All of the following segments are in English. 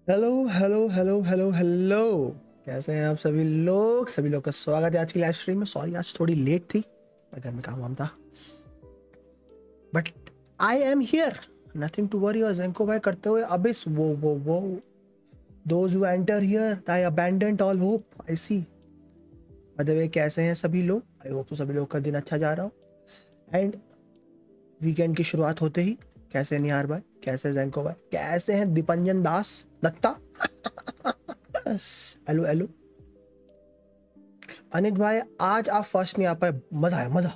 Hello hello hello hello hello. कैसे हैं आप सभी लोग का स्वागत है आज की लाइव स्ट्रीम में। सॉरी आज थोड़ी लेट थी, मैं घर में काम वाम था, but I am here, nothing to worry. और जेंको भाई करते हुए अबिस वो those who enter here I abandoned all hope I see. By the way कैसे हैं सभी लोग? आई होप तो सभी लोग का दिन अच्छा जा रहा हो। एंड वीकेंड की शुरुआत होते ही कैसे हैं निहार भाई, कैसे हैं जेंको भाई, कैसे हैं दीपंजन दास दत्ता? हेलो हेलो अनित भाई, आज आप फर्स्ट नहीं आ पाए, मजा आया मजा।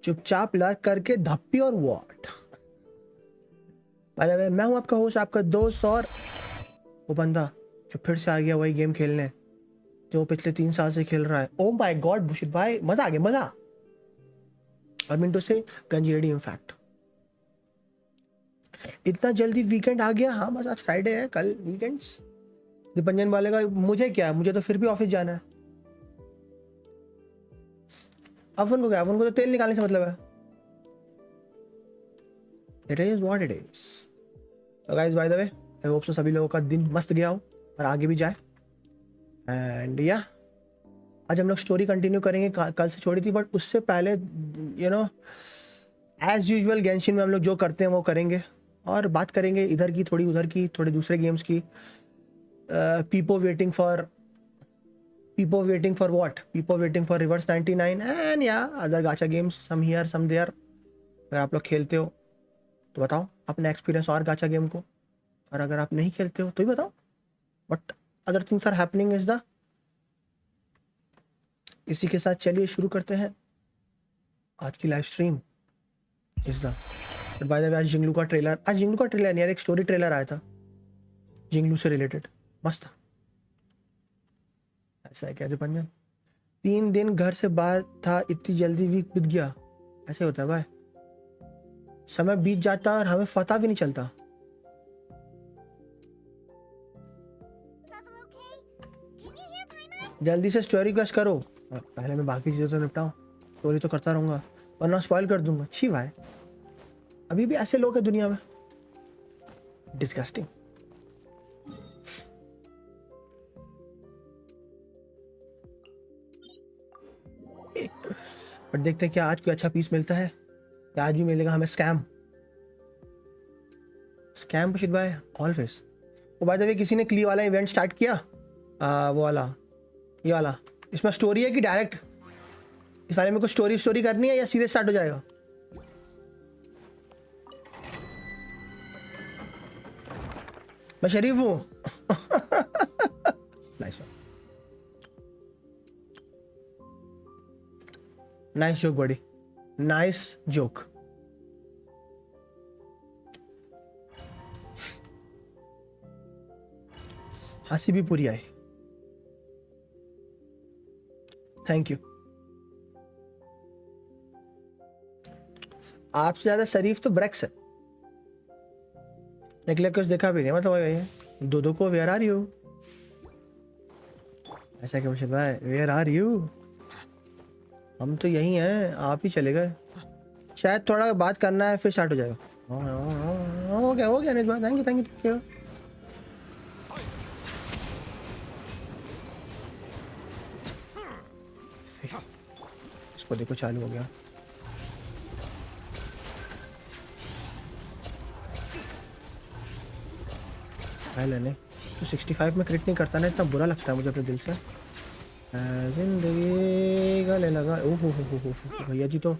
चुपचाप लर्क करके धप्पी और वॉट। बाय द वे मैं हूं आपका होस्ट, आपका दोस्त, और वो बंदा जो फिर से आ गया वही गेम खेलने जो पिछले 3 साल से खेल रहा है। ओ माय गॉड बुशित भाई, मजा आ गया मजा। आई मीन टू से गंजी रेडी इनफैक्ट। इतना जल्दी वीकेंड आ गया? हाँ बस आज फ्राइडे है, कल वीकेंड्स। दीपंजन वाले का मुझे क्या है, मुझे तो फिर भी ऑफिस जाना है। अवन को क्या, अवन को तो तेल निकालने से मतलब है। It is what it is. तो guys by the way I hope so सभी लोगों का दिन मस्त गया हो और आगे भी जाए। एंड या आज हम लोग स्टोरी कंटिन्यू करेंगे, कल से छोड़ी थी, बट उससे पहले you know as usual Genshin में हम लोग जो करते हैं वो करेंगे और बात करेंगे इधर की थोड़ी, उधर की थोड़ी, दूसरे गेम्स की। People waiting for what? People waiting for Reverse 99 and yeah, other gacha games, some here, some there। अगर आप लोग खेलते हो तो बताओ अपना एक्सपीरियंस और गाचा गेम को, और अगर आप नहीं खेलते हो तो भी बताओ। But other things are happening is the. इसी के साथ चलिए शुरू करते हैं आज की live stream is the. But by the way आज जिंगलू का ट्रेलर, आज जिंगलू का ट्रेलर नहीं यार, एक स्टोरी ट्रेलर आया था जिंगलू से रिलेटेड, मस्त था। ऐसा है क्या दीपंजन? 3 दिन घर से बाहर था, इतनी जल्दी वीक बीत गया। ऐसे होता है भाई, समय बीत जाता है और हमें पता भी नहीं चलता। जल्दी से स्टोरी क्रश करो। पहले मैं बाकी चीज़ें तो निपटाऊं, स्टोरी तो करता रहूंगा वरना स्पॉइल कर दूंगा। अच्छी भाई, अभी भी ऐसे लोग हैं दुनिया में, डिस्गस्टिंग। बट देखते हैं क्या आज कोई अच्छा पीस मिलता है, क्या आज भी मिलेगा हमें स्कैम। स्कैम पुशित भाई ऑलवेज। वो बाय द वे किसी ने क्ली वाला इवेंट स्टार्ट किया? वो वाला, ये वाला, इसमें स्टोरी है कि डायरेक्ट इस वाले में कुछ स्टोरी करनी है या सीरियस स्टार्ट हो जाएगा? मैं शरीफ हूँ। नाइस नाइस जोक बड़ी, नाइस जोक। हंसी भी पूरी आई, थैंक यू। आपसे ज्यादा शरीफ तो ब्रेक्स है, निकले कुछ देखा भी नहीं, मतलब दो को वेयर आर यू? ऐसा क्या मुर्शिद भाई, वेयर आर यू? हम तो यही हैं, आप ही चले गए। शायद थोड़ा बात करना है फिर स्टार्ट हो जाएगा। हो गया निज भाई, thank you thank you thank you. इसको देखो चालू हो गया। लेने तो 65 में क्रिट नहीं करता ना, इतना बुरा लगता है मुझे अपने दिल से। जिंदगी गले लगा। ओहो हो भैया जी, तो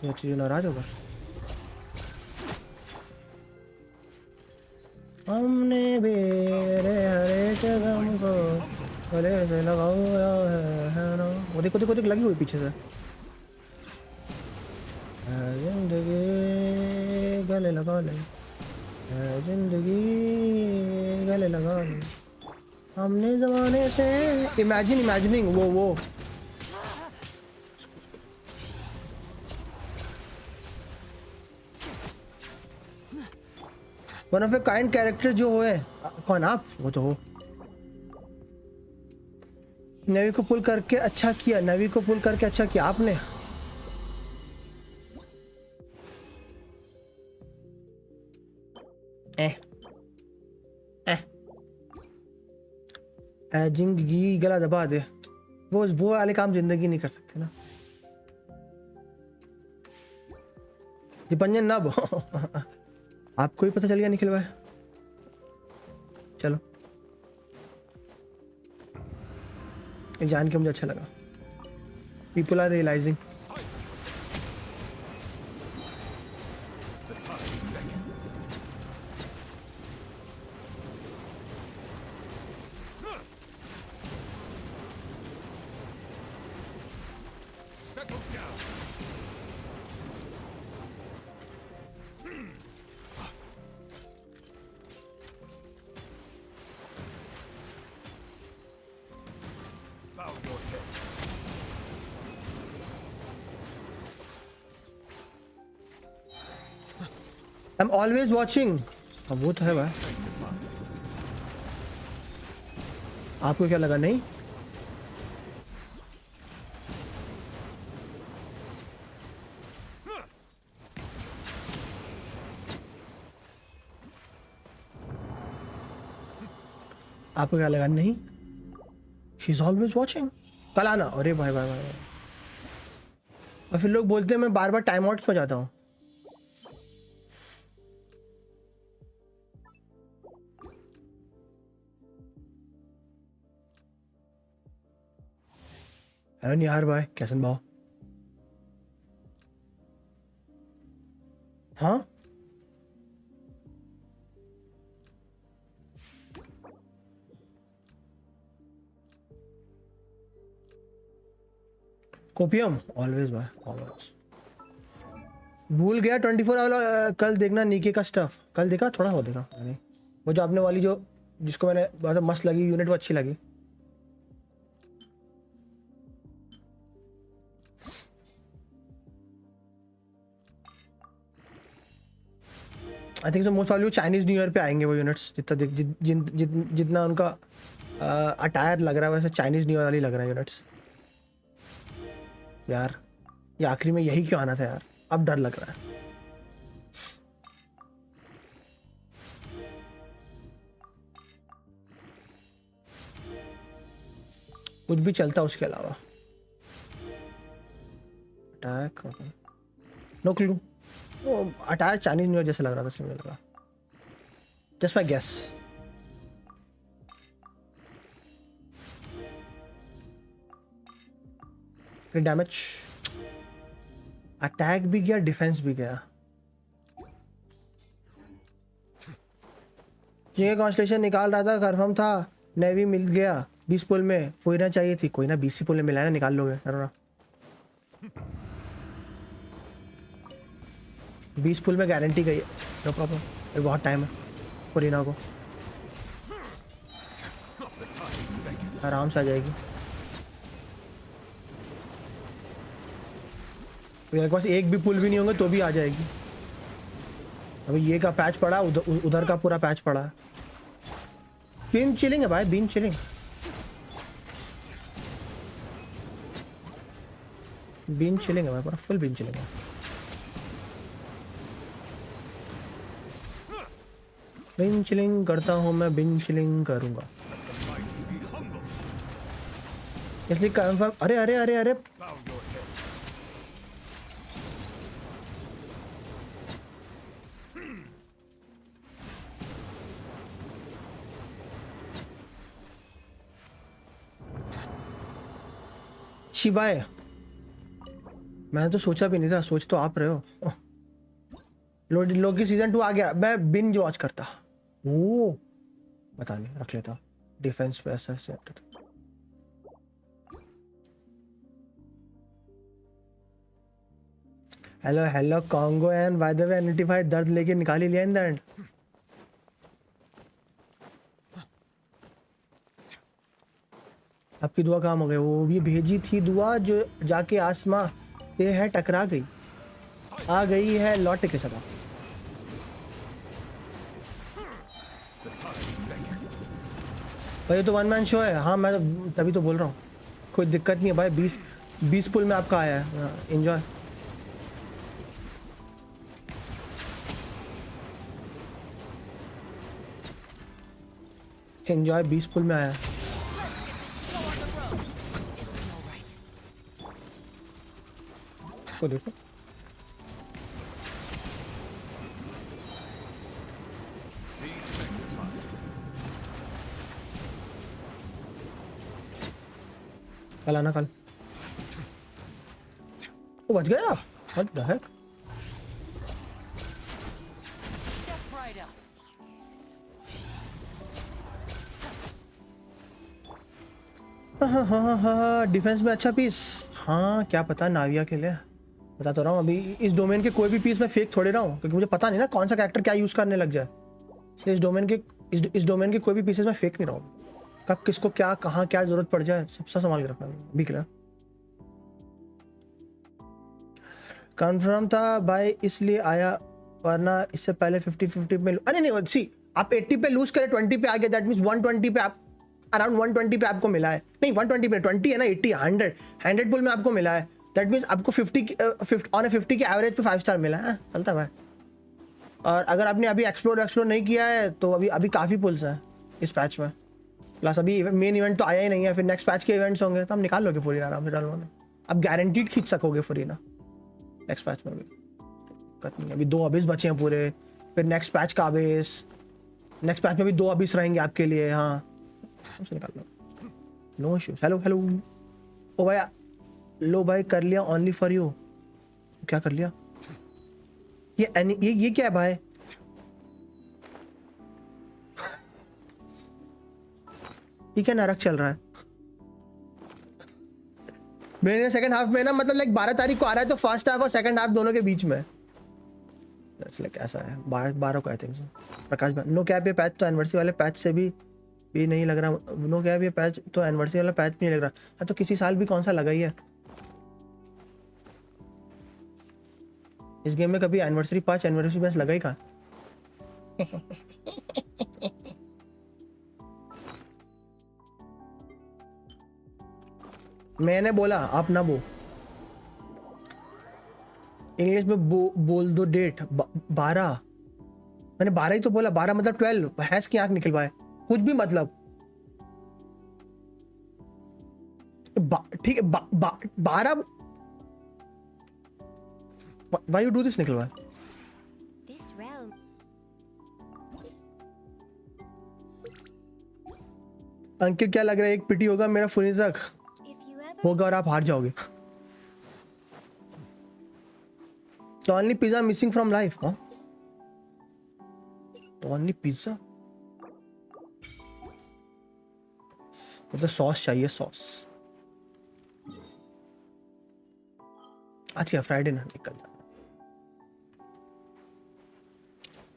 ये चीज नाराज होगा। हमने मेरे हर एक गम को गले से लगाया है ना। वो देखो देखो देखो लगी हुई पीछे से। जिंदगी गले लगा ले, जिंदगी गले लगा ले, हमने जमाने से। इमेजिनिंग वो one of a kind character जो हो है। कौन आप? वो तो हो। नवी को पुल करके अच्छा किया, नवी को पुल करके अच्छा किया आपने। ए, ए, एजिंग की गला दबा दे, वो वाले काम जिंदगी नहीं कर सकते ना। दीपंजन नब आपको ही पता चल गया निखिल भाई। चलो ये जान के मुझे अच्छा लगा। People are realising. I'm always watching। अब वो तो है भाई, आपको क्या लगा नहीं? आपको क्या लगा नहीं? She's always watching। कल आना। अरे भाई भाई भाई, और फिर लोग बोलते हैं मैं बार बार टाइम आउट क्यों जाता हूँ। है नहीं यार भाई, कैसन भाव। हाँ कोपियम ऑलवेज भाई ऑलवेज। भूल गया 24 आवर कल देखना नीके का स्टफ। कल देखा, थोड़ा हो देखा नहीं। वो जो आपने वाली जो जिसको मैंने बहुत मस्त लगी यूनिट, वो अच्छी लगी। I think so most probably Chinese new year पे आएंगे वो यूनिट्स। जितना उनका अटायर लग रहा है वैसे चाइनीज न्यू ईयर वाली लग रहा है यूनिट्स। यार ये आखिरी में यही क्यों आना था यार, अब डर लग रहा है। कुछ भी चलता उसके अलावा। Attack no clue. वो अटैक चाइनीज न्यू ईयर जैसा लग रहा था, इसलिए मुझे लगा। Just my guess. Damage, attack भी गया, डिफेंस भी गया। ये कॉन्स्टेलेशन निकाल रहा था, कंफर्म था नेवी मिल गया 20 पुल में। फोइना चाहिए थी, कोई ना 20 पुल में मिला है ना, निकाल लोगे। 20 पुल में गारंटी गई है, नो प्रॉब्लम। ये बहुत टाइम है फोइना को, आराम से आ जाएगी। मेरे पास एक भी पुल भी नहीं होंगे तो भी आ जाएगी। अभी ये का पैच पड़ा, उधर का पूरा पैच पड़ा है। बिन चिलिंग है भाई, बिन चिलिंग। बिन चिलिंग है भाई, पूरा फुल बिन चिलिंग है। बिन चिलिंग करता हूँ मैं, बिन चिलिंग करूंगा इसलिए कंफर्म। अरे अरे अरे अरे शिबाय, मैंने तो सोचा भी नहीं था। सोच तो आप रहे हो। लोकी सीजन 2 आ गया, मैं बिंज वॉच करता। ओ पता नहीं, रख लेता डिफेंस पे ऐसा सेट था। हेलो हेलो कॉन्गो एंड बाय द वे एनटीफाई दर्द लेके निकाल ही लिया इन द एंड। आपकी दुआ काम हो गई। वो भी भेजी थी दुआ जो जाके आसमां से है टकरा गई, आ गई है लौट के सदा। भाई ये तो वन मैन शो है। हाँ मैं तो तभी तो बोल रहा हूँ, कोई दिक्कत नहीं है भाई। 20 पुल में आपका आया है, एंजॉय। एंजॉय 20 पुल में आया है। इसको देखो, कल आना कल। वो बच गया, व्हाट द हेक। हाँ हाँ हाँ, डिफेंस में अच्छा पीस, हाँ क्या पता नाविया के लिए, बता तो रहा हूँ। अभी इस डोमेन के कोई भी पीस में फेक थोड़े रहा हूँ, क्योंकि मुझे पता नहीं ना कौन सा कैरेक्टर क्या यूज करने लग जाए, इसलिए इस डोमेन के कोई भी पीसेस में फेक नहीं रहा हूँ। कब किसको क्या कहाँ क्या जरूरत पड़ जाए सबसे संभाल के रखना भी क्लियर। कंफर्म था भाई इसलिए आया, वरना इससे पहले 50-50 में अरे नहीं सी, आप 80 पे लूज करें 20 पे आ गया, दैट मींस 120 पे आप अराउंड 120 पे आपको मिला है, नहीं 120 पे 20 है ना, 80 100 पुल में आपको मिला है, दैट मींस आपको 50 ऑन 50 के एवरेज पे 5 स्टार मिला है, चलता है भाई। और अगर आपने अभी एक्सप्लोर नहीं किया है तो अभी काफ़ी पुल्स हैं इस पैच में, प्लस अभी मेन इवेंट तो आया ही नहीं है, फिर नेक्स्ट पैच के इवेंट्स होंगे तो हम निकाल लोगे फुरीना आराम से डालवाने, अब गारंटीड खींच सकोगे फुरीना नेक्स्ट पैच में भी, दिक्कत नहीं है। अभी 2 अबिस बचे हैं पूरे, फिर नेक्स्ट पैच का अबिस, नेक्स्ट पैच में भी 2 अबिस रहेंगे आपके लिए, हाँ हमसे निकाल लो, नो इश्यूज। हेलो हेलो, ओ भाई लो भाई कर लिया ओनली फॉर यू, क्या कर लिया ये क्या है भाई, ये क्या नरक चल रहा है। मैंने सेकंड हाफ में ना मतलब लाइक 12 तारीख को आ रहा है, तो फर्स्ट हाफ और सेकंड हाफ दोनों के बीच में लाइक ऐसा है 12 को आई थिंक। प्रकाश भाई नो कैप, ये पैच तो एनिवर्सरी वाले पैच से भी नहीं लग रहा, नो कैप ये पैच तो एनिवर्सरी वाला पैच नहीं लग रहा, हाँ तो किसी साल भी कौन सा लगा ही है इस गेम में, कभी एनिवर्सरी पैच लगा ही कहाँ। मैंने बोला आप ना इंग्लिश में बोल दो डेट 12, मैंने 12 ही तो बोला, 12 मतलब 12, भैंस की आंख निकल पाए कुछ भी मतलब, ठीक है 12 व्हाई यू डू दिस निकल पाए। अंकित क्या लग रहा है एक पिटी होगा मेरा फुनी तक होगा और आप हार जाओगे। तो only pizza missing from life, हाँ तो ओनली पिज्जा मतलब सॉस चाहिए, सॉस अच्छा फ्राइडे ना निकल जाना।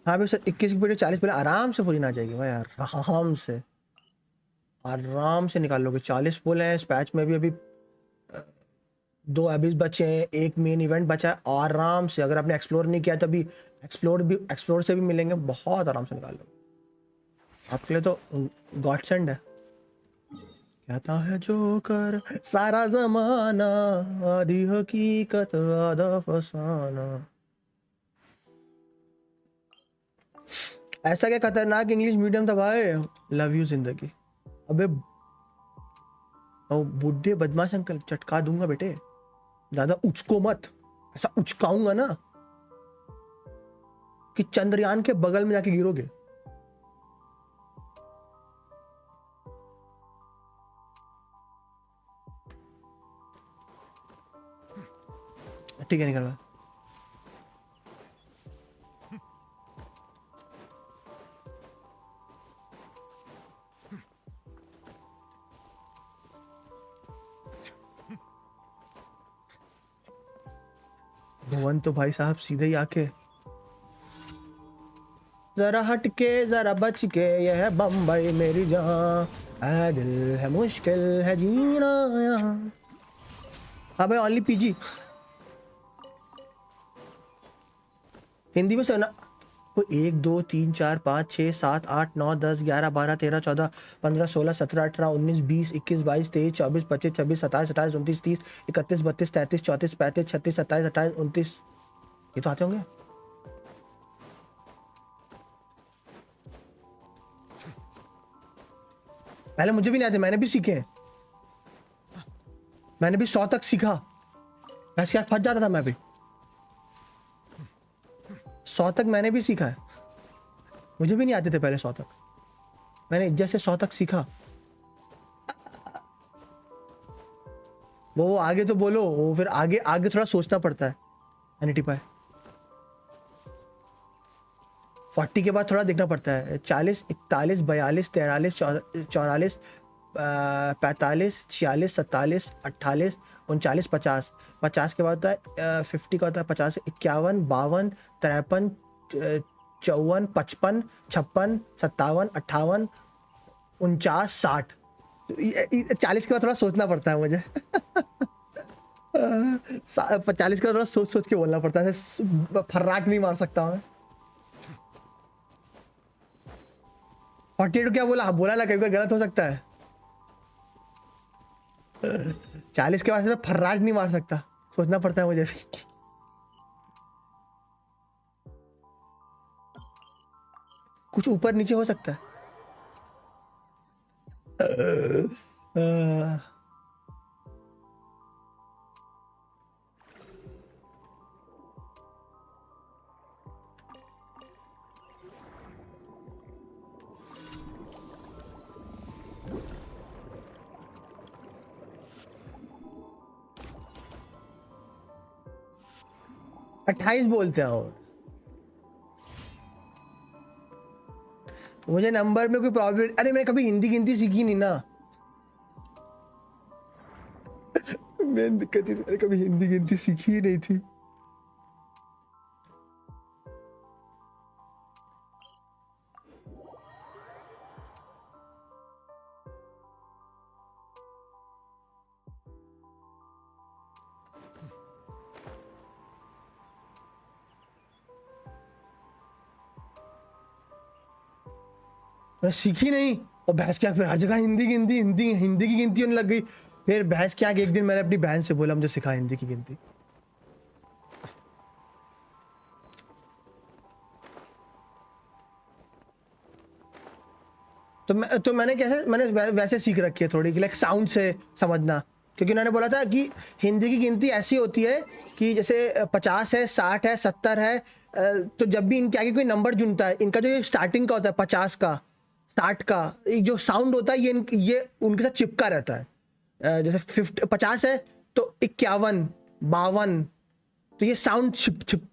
हाँ भाई सर 21 की पीढ़ी 40 पहले आराम से फुरी ना जाएगी भाई यार, आराम से निकाल लोगे। 40 पुल हैं इस पैच में भी, अभी 2 अबिस बचे हैं, एक मेन इवेंट बचा है, आराम से अगर आपने एक्सप्लोर नहीं किया तो अभी एक्सप्लोर से भी मिलेंगे, बहुत आराम से निकाल लोगे, आपके लिए तो गॉड सेंड है। कहता है जो कर सारा जमाना, आधी हकीकत आधा फसाना, ऐसा क्या खतरनाक इंग्लिश मीडियम था भाई, लव यू जिंदगी। अबे बुढ़े बदमाश अंकल चटका दूंगा बेटे, ज्यादा उचको मत, ऐसा उचकाऊंगा ना कि चंद्रयान के बगल में जाके गिरोगे। ठीक है निकल। भवन तो भाई साहब सीधे ही आके जरा हट के जरा बच के, यह बम्बई मेरी जहां, ऐ दिल है मुश्किल है जीना यहाँ। हाँ भाई ओनली पीजी हिंदी में सुना कोई 1 2 3 4 5 6 7 8 9 10 11 12 13 14 15 16 17 18 19 20 21 22 23 24 25 26 27 28 29 30 31 32 33 34 35 36 27 28 29, ये तो आते होंगे। पहले मुझे भी नहीं आते, मैंने भी सीखे, मैंने भी 100 तक सीखा, भैंस क्या फंस जाता था मैं भी। 100 तक मैंने भी सीखा है, मुझे भी नहीं आते थे पहले 100 तक, मैंने जैसे 100 तक सीखा। वो आगे तो बोलो, वो फिर आगे आगे थोड़ा सोचना पड़ता है। एनिटी पाए 40 के बाद थोड़ा देखना पड़ता है। 40, 41, 42, 43, 44, 45, 46, 47, 48, 39, 50। 50 के बाद होता है 50 का होता है 50, 51, 52, 53, 54, 55, 56, 57, 58, 49, 60। 40 के बाद थोड़ा सोचना पड़ता है मुझे। 40 के बाद थोड़ा सोच सोच के बोलना पड़ता है, फर्राट नहीं मार सकता मैं। 48 क्या बोला, बोला ना, कभी गलत हो सकता है। 40 के बाद से मैं फर्राट नहीं मार सकता, सोचना पड़ता है मुझे भी। कुछ ऊपर नीचे हो सकता है। 28 बोलते हैं और मुझे नंबर में कोई प्रॉब्लम। अरे मैंने कभी हिंदी गिनती सीखी नहीं ना। मेन दिक्कत थी, मैंने कभी हिंदी गिनती सीखी ही नहीं थी। मैं सीखी नहीं, और भैंस क्या फिर हर जगह हिंदी गिनती, हिंदी हिंदी की गिनती होने लग गई। फिर भैंस क्या कि एक दिन मैंने अपनी बहन से बोला मुझे सिखा हिंदी की गिनती। तो मैंने कैसे, मैंने वैसे सीख रखी है थोड़ी कि लाइक साउंड से समझना, क्योंकि उन्होंने बोला था कि हिंदी की गिनती ऐसी होती है कि जैसे 50 है, 60 है, 70 है, तो जब भी इनके आगे कोई नंबर जुड़ता है, इनका जो ये स्टार्टिंग का होता है 50 का, 60 का, एक जो साउंड होता है ये उनके साथ चिपका रहता है। जैसे 50 है तो 51, 52, तो ये साउंड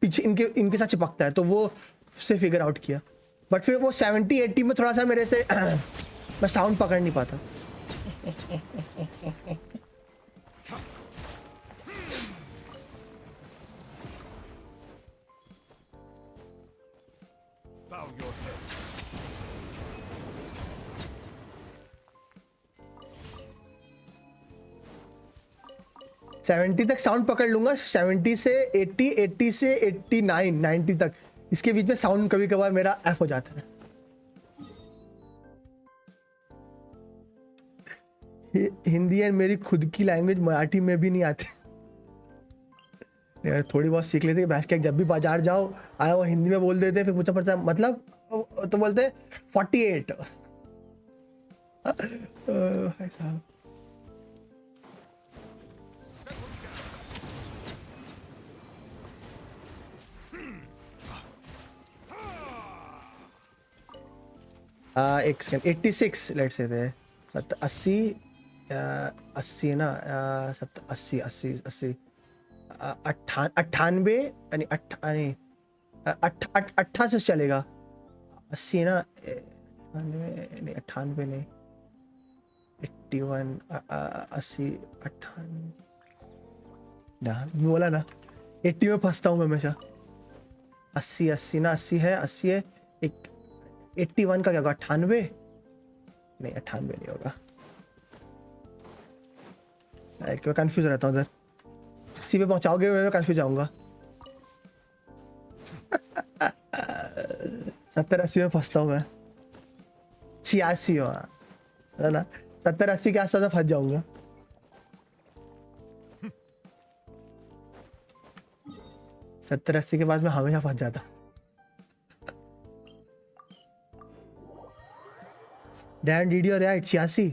पीछे इनके साथ चिपकता है, तो वो से फिगर आउट किया। बट फिर वो 70, 80 में थोड़ा सा मेरे से मैं साउंड पकड़ नहीं पाता। सेवेंटी तक साउंड पकड़ लूंगा, 70 से 80, 80 से 89, 90 तक, इसके बीच में साउंड कभी कभार मेरा एफ हो जाता है। हिंदी एंड मेरी खुद की लैंग्वेज मराठी में भी नहीं आती यार, थोड़ी बहुत सीख लेते। भैंस के जब भी बाजार जाओ आया वो हिंदी में बोल देते, फिर पूछना पड़ता है मतलब, तो बोलते 48। भाई साहब, एक सेकंड, 86 लेट्स से थे 80, 80 ना, 80, 80, 80, 98 यानी 88 से चलेगा। 80 ना, 98 नहीं, 98 नहीं, 81, 80, 98 ना, बोला ना 80 में फंसता हूँ मैं हमेशा। 80, 80 ना, 80 है, 80 है, एक 81 का क्या होगा, 98 नहीं, 98 नहीं होगा। मैं कंफ्यूज रहता हूँ उधर, 80 पे पहुंचाओगे मैं कंफ्यूज आऊंगा। 70, 80 में फंसता हूँ मैं। 86 है ना, 70, 80 के आसपास फंस जाऊंगा। सत्तर 80 के बाद मैं हमेशा फंस जाता। डैन डीडी और राइट 86।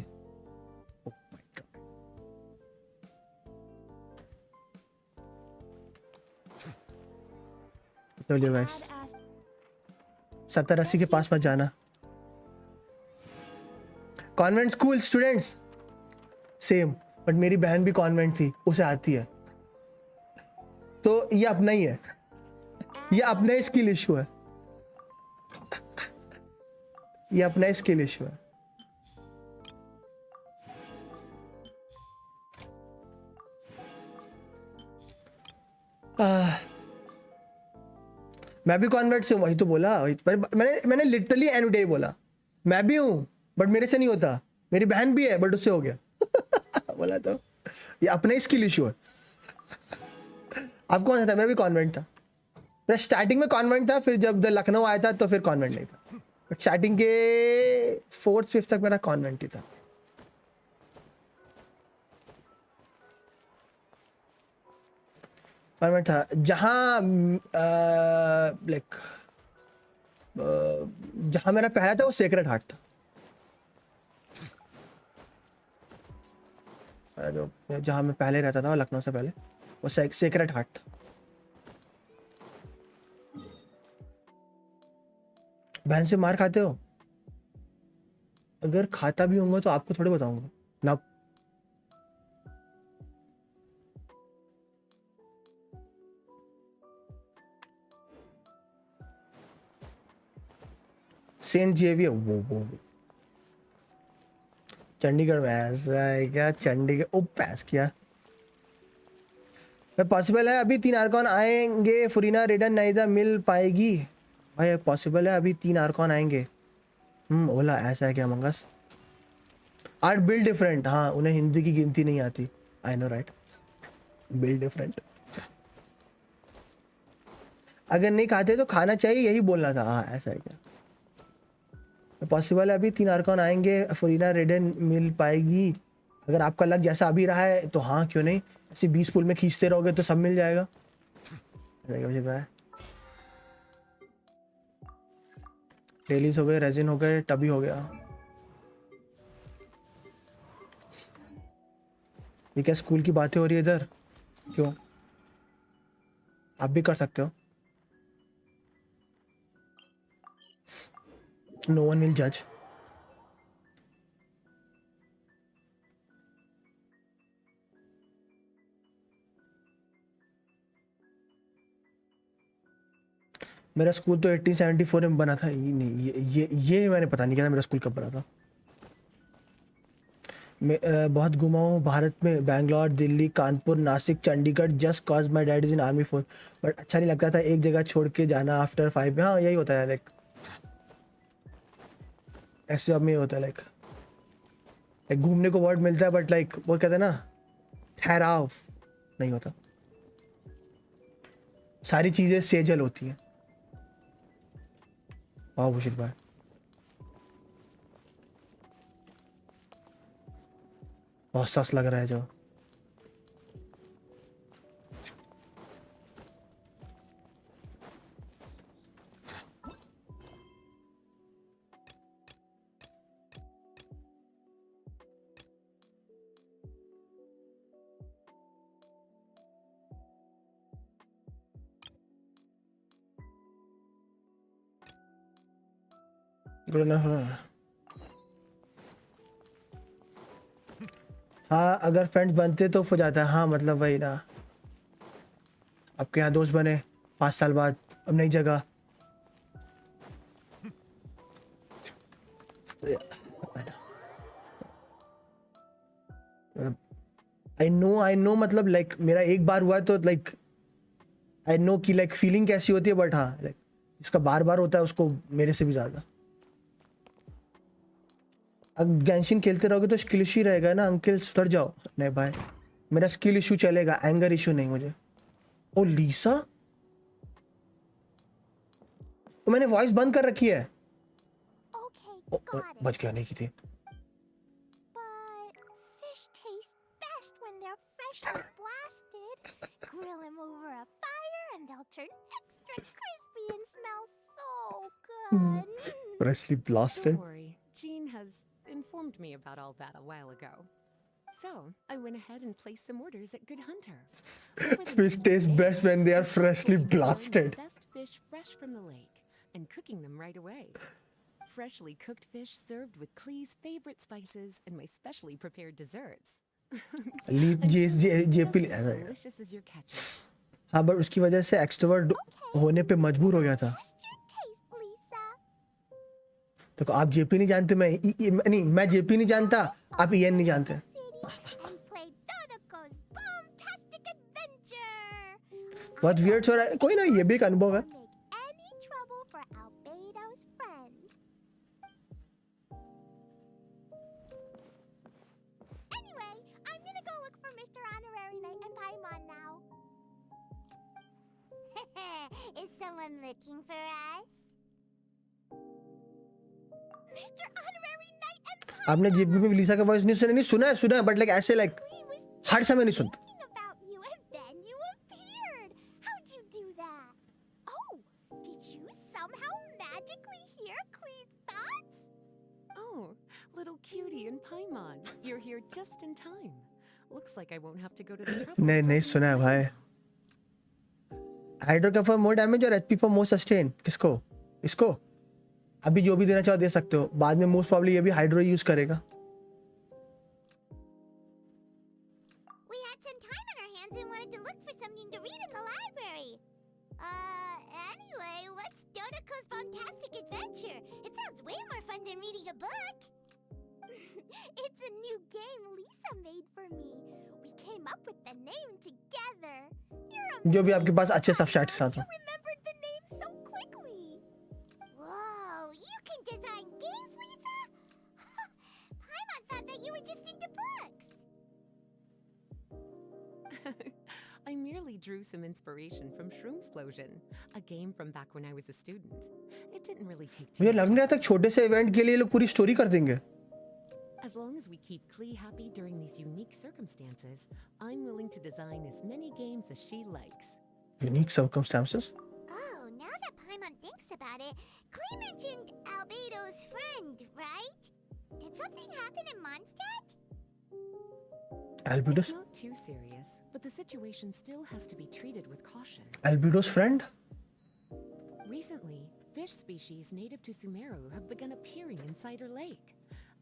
चलिए गाइस 70-80 के पास मत जाना। Convent school students same, but मेरी बहन भी कॉन्वेंट थी, उसे आती है, तो ये अपना ही है, ये अपना ही स्किल इशू है, ये अपना ही स्किल इशू है। मैं भी कॉन्वर्ट से हूँ, वही तो बोला, मैंने लिटरली एनुडे बोला, मैं भी हूँ बट मेरे से नहीं होता, मेरी बहन भी है बट उससे हो गया। बोला तो ये अपना ही स्किल इशू है। आप कौन सा था? मैं भी कॉन्वेंट था, मैं स्टार्टिंग में कॉन्वेंट था, फिर जब लखनऊ आया था तो फिर कॉन्वेंट नहीं था, बट स्टार्टिंग के 4th-5th तक मेरा कॉन्वेंट ही था। कॉन्वेंट था जहाँ लाइक जहाँ मेरा पहला था वो सेक्रेट हार्ट था, जो जहाँ मैं पहले रहता था लखनऊ से पहले, वो सेक्रेट हार्ट था। बहन से मार खाते हो? अगर खाता भी होऊंगा तो आपको थोड़े बताऊंगा ना। सेंट जेवियर वो चंडीगढ़ में ऐसा है क्या? चंडीगढ़ पैस किया पॉसिबल है अभी 3 आर्कॉन आएंगे, फुरीना रिटर्न नहीं था मिल पाएगी भाई? पॉसिबल है अभी 3 आर्कॉन आएंगे। ओला ऐसा है क्या मंगस? आर्ट बिल्ड डिफरेंट, हाँ उन्हें हिंदी की गिनती नहीं आती। I know right, build different. अगर नहीं खाते तो खाना चाहिए, यही बोलना था। हाँ ऐसा है क्या? पॉसिबल है अभी 3 आर्कॉन आएंगे, फुरीना रिटर्न मिल पाएगी? अगर आपका लक जैसा अभी रहा है तो हाँ क्यों नहीं, ऐसे 20 पुल में खींचते रहोगे तो सब मिल जाएगा। डेलीज हो गए, रेजिन हो गए, टबी हो गया। ये क्या स्कूल की बातें हो रही है इधर? क्यों? आप भी कर सकते हो, नो वन विल जज। मेरा स्कूल तो 1874 में बना था। ये नहीं, ये मैंने पता नहीं क्या था मेरा स्कूल कब बना था। मैं बहुत घुमा हूँ भारत में, Bangalore, Delhi, Kanpur, Nashik, Chandigarh, just cause my dad is in army force. But अच्छा नहीं लगता था एक जगह छोड़ के जाना आफ्टर 5 में। हाँ यही होता है लाइक, ऐसे जॉब में होता है लाइक घूमने को वर्ड मिलता है बट लाइक वो कहते हैं ना ठहराव नहीं होता, सारी चीजें सेजल होती हैं। वाह भूषित भाई, बहुत सस लग रहा है जो। हाँ अगर फ्रेंड्स बनते तो हो जाता है। हाँ मतलब वही ना, आपके यहाँ दोस्त बने 5 साल बाद, अब नई जगह। आई नो मतलब लाइक मेरा एक बार हुआ तो लाइक आई नो कि लाइक फीलिंग कैसी होती है, बट हाँ लाइक इसका बार बार होता है उसको मेरे से भी ज्यादा। अगर गैंशिन खेलते रहोगे तो स्किल इशू रहेगा ना अंकिल, सुधर जाओ। नहीं भाई मेरा स्किल इशू चलेगा, एंगर इशू नहीं मुझे। ओ लीसा, तो मैंने वॉइस बंद कर रखी है। बच गया, नहीं की थी। Freshly blasted. Don't worry, Jean has informed me about all that a while ago. So I went ahead and placed some orders at Good Hunter. Fish taste best when they are freshly blasted. Best fish fresh from the lake and cooking them right away. Freshly cooked fish served with Klee's favorite spices and my specially prepared desserts. Leap I'm just sure it's JP just as delicious as your ketchup. हाँ but उसकी वजह से extrovert होने पे मजबूर हो गया था. Test your taste, Lisa. देखो आप जेपी नहीं जानते, नहीं मैं जेपी नहीं जानता, आप ईएन नहीं जानते. And play Zotaco's boom-tastic adventure. बहुत वियर्ड हो रहा है. कोई ना, ये भी एक अनुभव है. Make any trouble for Albedo's friend. Anyway, I'm gonna go look for Mr. Honorary Knight and Paimon now. Is someone looking for us? Mr. Honorary Knight and Paimon. आपने जेपी में लिसा का वॉइस नहीं सुना है बट लाइक ऐसे like हर समय नहीं सुनता. Thinking about you and then you appeared. How'd you do that? Oh, did you somehow magically hear Klee's thoughts? Oh, little cutie and Paimon, you're here just in time. Looks like I won't have to go to the trouble. नहीं सुना है भाई. Hydro का for more damage और HP for more sustain. किसको? इसको अभी जो भी देना चाहो दे सकते हो. बाद में मोस्ट प्रॉब्ली ये भी हाइड्रो यूज करेगा. We had some time on our hands and wanted to look for something to read in the library. Anyway, what's Dotaco's Bombastic Adventure? It sounds way more fun than reading a book. It's a new game Lisa made for me. We came up with the name together. You're जो भी आपके पास अच्छे subsets साथ हो. You remembered the name so quickly. Whoa, you can design games, Lisa? Paimon thought that you were just into books. I merely drew some inspiration from Shroomsplosion, a game from back when I was a student. It didn't really take too मुझे much. लग नहीं रहा था छोटे से event के लिए लोग पूरी स्टोरी कर देंगे. As long as we keep Klee happy during these unique circumstances, I'm willing to design as many games as she likes. Unique circumstances. Oh, now that Paimon thinks about it, Klee mentioned Albedo's friend, right? Did something happen in Mondstadt? Albedo's It's not too serious, but the situation still has to be treated with caution. Albedo's friend. Recently, fish species native to Sumeru have begun appearing inside her lake.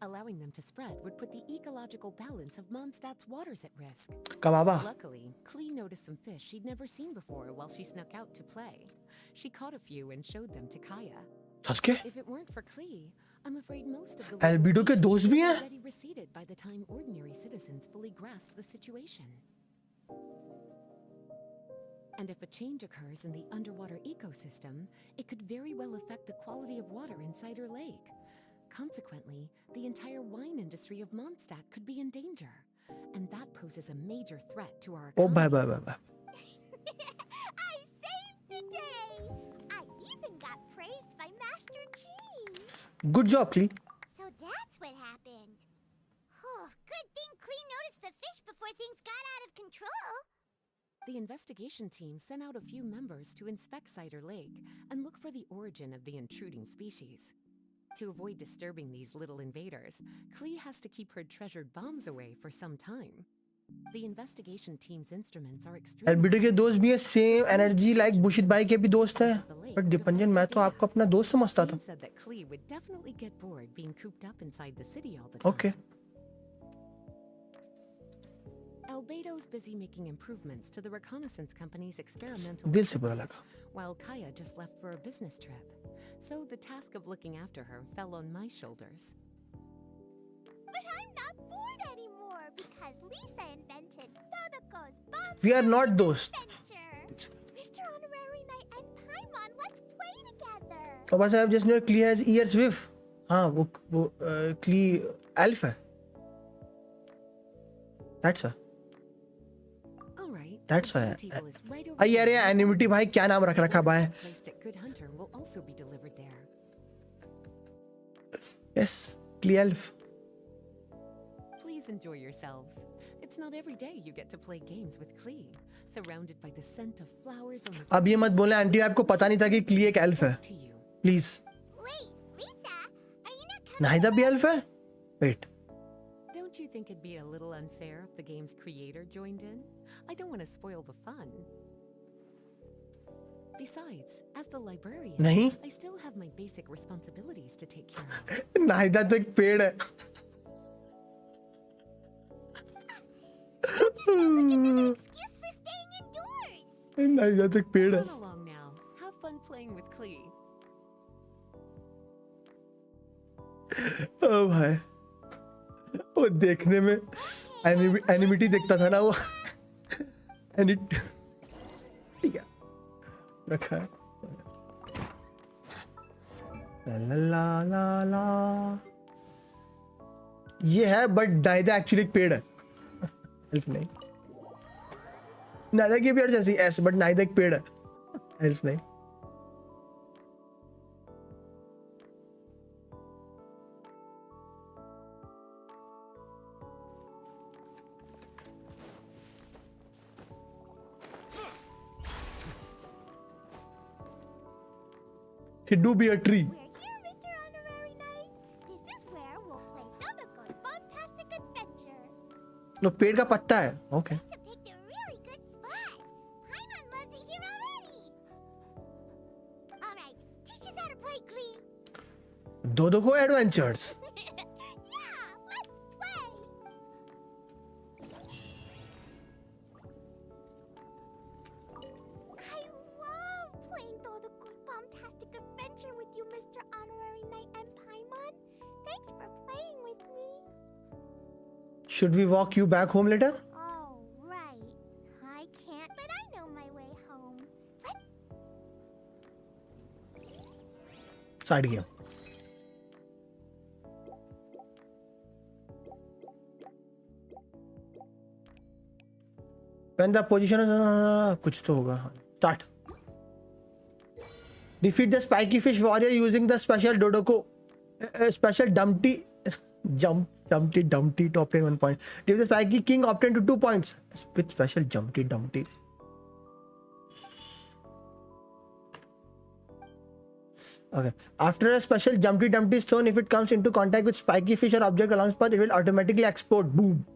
Allowing them to spread would put the ecological balance of Mondstadt's waters at risk. कबाबा. Luckily, Klee noticed some fish she'd never seen before while she snuck out to play. She caught a few and showed them to Kaya. सच के? If it weren't for Klee, I'm afraid most of the Albedo के दोस्त भी हैं? already receded by the time ordinary citizens fully grasp the situation. And if a change occurs in the underwater ecosystem, it could very well affect the quality of water inside her lake. Consequently, the entire wine industry of Mondstadt could be in danger, and that poses a major threat to our oh economy. Bye. I saved the day! I even got praised by Master Gene! Good job, Klee. So that's what happened. Oh, good thing Klee noticed the fish before things got out of control. The investigation team sent out a few members to inspect Cider Lake and look for the origin of the intruding species. To avoid disturbing these little invaders, Klee has to keep her treasured bombs away for some time. The investigation team's instruments are extremely Albedo के दोस्त भी हैं, same energy like बुशित भाई के भी दोस्त हैं. But दीपंजन मैं तो आपको अपना दोस्त समझता था. Dean said that Klee would definitely get bored being cooped up inside the city all the time. Okay. Albedo's busy making improvements to the reconnaissance company's experimental दिल से बुरा लगा. while Kaya just left for a business trip. So the task of looking after her fell on my shoulders. But I'm not bored anymore because Lisa invented Dotaco's bomb We are not दोस्त. adventure. Mr. Honorary Knight and Paimon, let's play together. और बस आप जिसने Klee has ears with. हाँ वो Klee elf है. That's her. All right. That's the why. table is right over अरे यार there. ये एनिमिटी भाई क्या नाम रख रखा भाई. Placed at Good Hunter will also be delivered there. Yes, Klee elf. Please enjoy yourselves. It's not every day you get to play games with Klee, surrounded by the scent of flowers on the अब ये मत बोलना aunty आपको पता नहीं था कि Klee एक elf है. to you. Please. Wait, Lisa, are you not coming? Nahida भी elf है? Wait. Don't you think it'd be a little unfair if the game's creator joined in? I don't want to spoil the fun. Besides, as the librarian, नहीं I still have my basic responsibilities to take care of. Nahida तो एक पेड़ है. Excuse for staying indoors. Nahida तो एक पेड़ है. Run along now. Have fun playing with Klee. ओ भाई, वो देखने में एनिमिटी देखता था ना वो. ठीक है, रखा है. ला ला ला ला. ये है बट नाहिदा एक्चुअली एक पेड़ है. हेल्प नहीं. नाहिदा की पेड़ जैसी ऐसे बट नाहिदा एक पेड़ है. हेल्प नहीं. He do be a tree. We're here, Mr. Honorary Knight. This is where we'll play Dodoco's Fantastic Adventure. No, पेड़ का पत्ता है. Okay. Lisa picked a really good spot. Paimon loves it here already. All right, teach us how to play Glee. Dodo को adventures. Yeah, let's play. I love playing Dodoco's Fantastic Adventure with you, Mr. Honorary Knight and Paimon. Thanks for playing with me. Should we walk you back home later? Oh, right. I can't, but I know my way home. Side game. When the position is कुछ तो होगा. Start. Defeat the spiky fish warrior using the special Dodoko, special Dumpty to obtain 1 point. Defeat the spiky king, obtain to 2 points. With special Dumpty. Okay. After a special Dumpty is thrown, if it comes into contact with spiky fish or object along its path, it will automatically explode. Boom.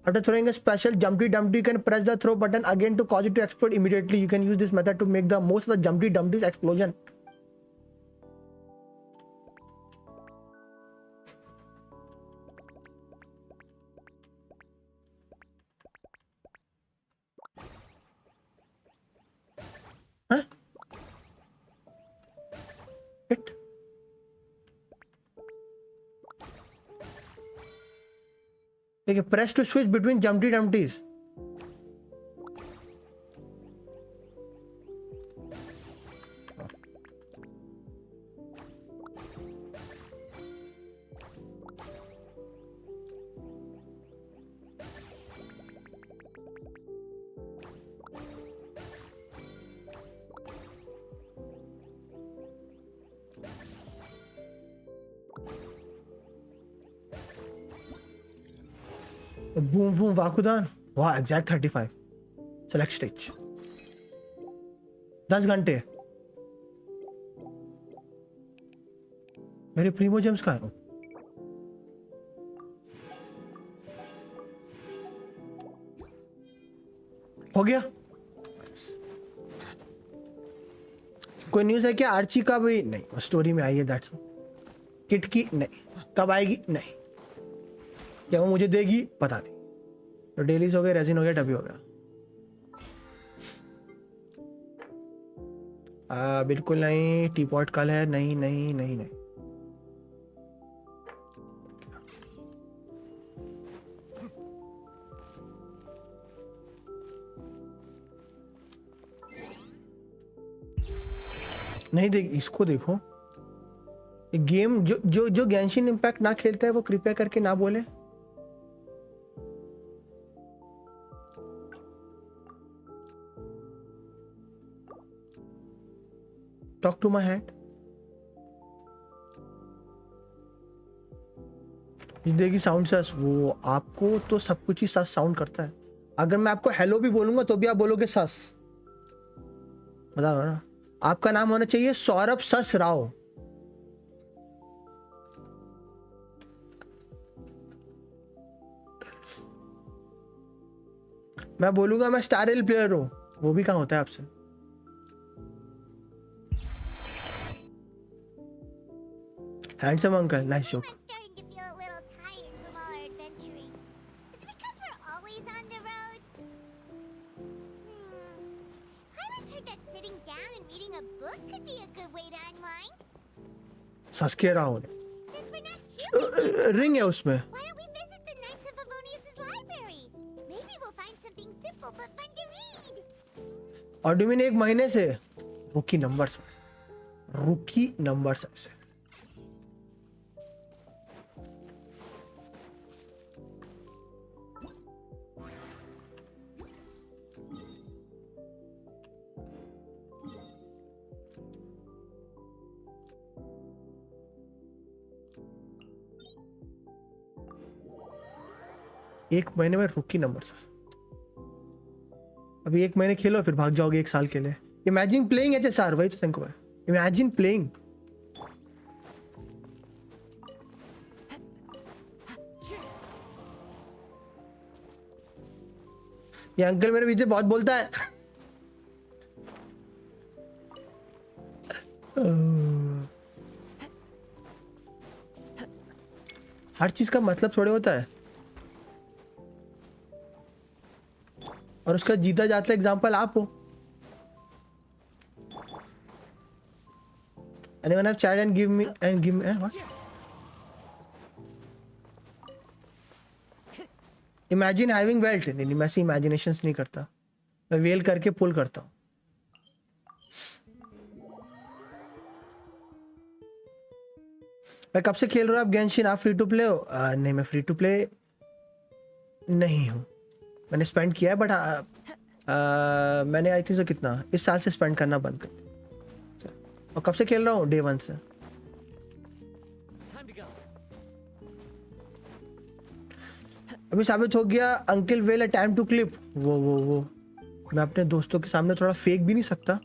After throwing a special Dumpty, you can press the throw button again to cause it to explode immediately. You can use this method to make the most of the Dumpty's explosion. Huh? It? Okay, press to switch between Dumpties. Boom, boom, Vakudan. Wow, exact 35. Select stage. 10 घंटे. मेरे Primo James कहाँ हैं? हो गया? कोई news है क्या Archie का? भी नहीं, स्टोरी में आई है. दैट्स किट की नहीं. कब आएगी? नहीं. क्या वो मुझे देगी? पता नहीं. तो डेलीज हो गए, रेजिन हो गया, टबी हो गया. बिल्कुल नहीं. टीपॉट कल है. नहीं. नहीं देख, इसको देखो. गेम जो गेंशिन इम्पैक्ट ना खेलता है वो कृपया करके ना बोले. Talk to my hand. देखिए साउंड सस, वो आपको तो सब कुछ ही सस साउंड करता है. अगर मैं आपको हेलो भी बोलूंगा तो भी आप बोलोगे सस. बताओ ना. आपका नाम होना चाहिए सौरभ सस राव. मैं बोलूंगा मैं स्टार एल प्लेयर हूं, वो भी कहां होता है आपसे. Handsome uncle, nice joke. I'm starting to feel a little tired from all our adventuring. Is it because we're always on the road? I once heard that sitting down and reading a book could be a good way to unwind. सस्के रहा हूँ। Since we're not humans, ring है उसमें। why don't we visit the Knights of Favonius' library? Maybe we'll find something simple but fun to read. और domain 1 महीने से रुकी numbers ऐसे। एक महीने में रुकी नंबर्स। अभी 1 महीने खेलो फिर भाग जाओगे 1 साल के लिए। Imagine playing H S R, वही तो संको है। Imagine playing. ये अंकल मेरे पीछे बहुत बोलता है। हर चीज का मतलब थोड़े होता है। और उसका जीता जाता एग्जांपल आप हो। Anyone have chat and give me what? Imagine having wealth। नहीं, मैं ऐसी imaginations नहीं करता, मैं वेल करके पुल करता हूँ। मैं कब से खेल रहा हूँ आप गेंशिन? आप फ्री टू प्ले हो? नहीं, मैं फ्री टू प्ले नहीं हूँ। मैंने स्पेंड किया है बट मैंने आई थिंक सो कितना इस साल से स्पेंड करना बंद कर दिया। और कब से खेल रहा हूँ? डे 1 से। अभी साबित हो गया uncle well time to clip. वो मैं अपने दोस्तों के सामने थोड़ा फेक भी नहीं सकता।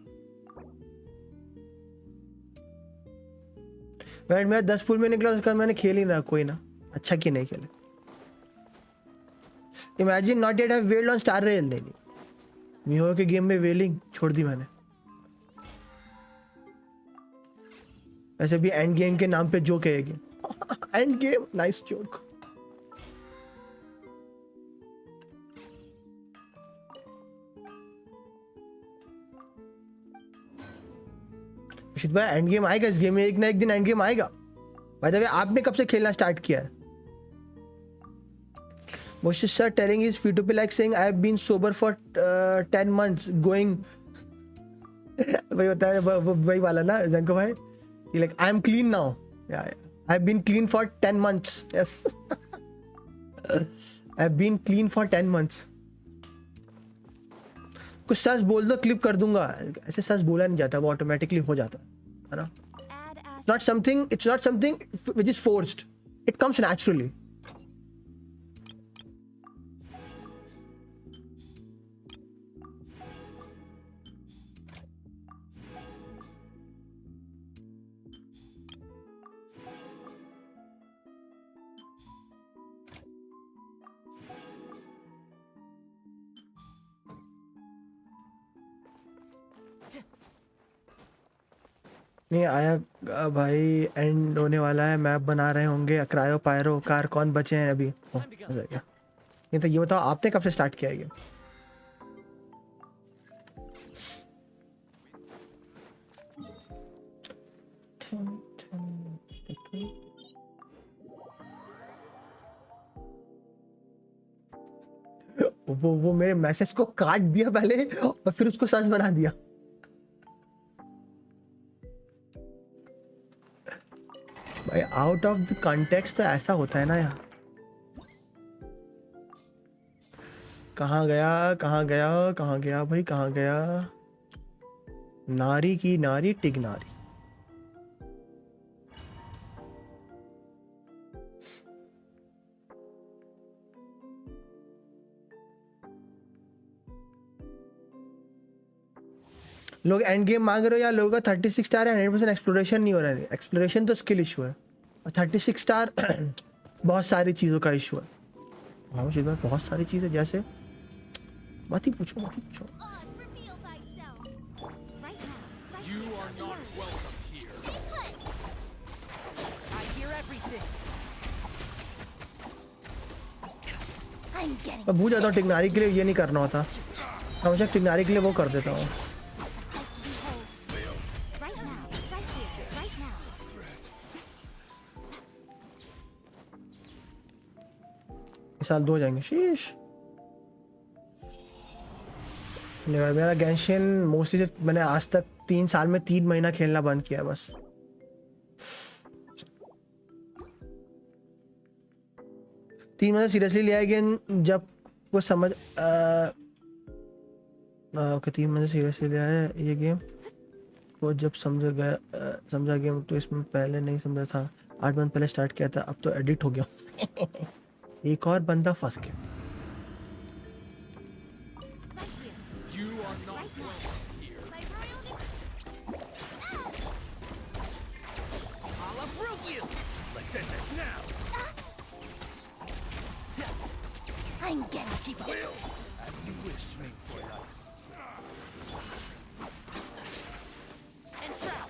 मेरा 10 फुल में निकला, उसका मैंने खेल ही ना कोई ना अच्छा कि नहीं खेले। Imagine not yet have weld on star rail. नहीं, मीहो के गेम में वेलिंग छोड़ दी मैंने। वैसे भी एंड गेम के नाम पे जोक है game. End game, nice joke. भाई एंड गेम आएगा इस गेम में, एक ना एक दिन एंड गेम आएगा। भाई देखिए आपने कब से खेलना स्टार्ट किया है? Moshe sir telling his free to play like saying I have been sober for 10 months going वही होता है वही वाला ना जंको भाई। He like I am clean now. Yeah. I have been clean for 10 months. Yes. I have been clean for 10 months. कुछ सच बोल दो क्लिप कर दूंगा। ऐसे सच बोला नहीं जाता, वो ऑटोमेटिकली हो जाता है ना। It's not something which is forced. It comes naturally. नहीं आया भाई, एंड होने वाला है। मैप बना रहे होंगे अक्रायो पायरो कार। कौन बचे हैं अभी? नहीं तो ये बताओ आपने कब से स्टार्ट किया है ये? वो मेरे मैसेज को काट दिया पहले और फिर उसको सच बना दिया। भाई आउट ऑफ द कॉन्टेक्स्ट तो ऐसा होता है ना यार। कहाँ गया भाई, कहाँ गया? नारी की नारी टिग नारी। लोग एंड गेम मांग रहे हो या लोगों का 36 स्टार है, 100% एक्सप्लोरेशन नहीं हो रहा है। एक्सप्लोरेशन तो स्किल इशू है और 36 स्टार बहुत सारी चीज़ों का इशू है। हाँ मुझे बहुत सारी चीज़ें जैसे मत ही पूछो। I'm getting मैं भूल जाता हूँ टिग्नारी के लिए ये नहीं करना होता, हमेशा टिग्नारी के लिए वो कर देता हूँ। right now, right here, right now. इस साल 2 हो जाएंगे, शीश। नहीं भाई, मेरा गैंशिन मोस्टली सिर्फ मैंने आज तक 3 साल में 3 महीना खेलना बंद किया है बस। तीन महीने सीरियसली लिया है गेम जब वो समझ ओके 3 महीने सीरियसली लिया है ये गेम को जब समझा गेम, तो इसमें पहले नहीं समझा था। 8 मंथ पहले स्टार्ट किया था, अब तो एडिट हो गया। एक और बंदा फंस गया। I'm getting people. As you wish, make for life. And trap.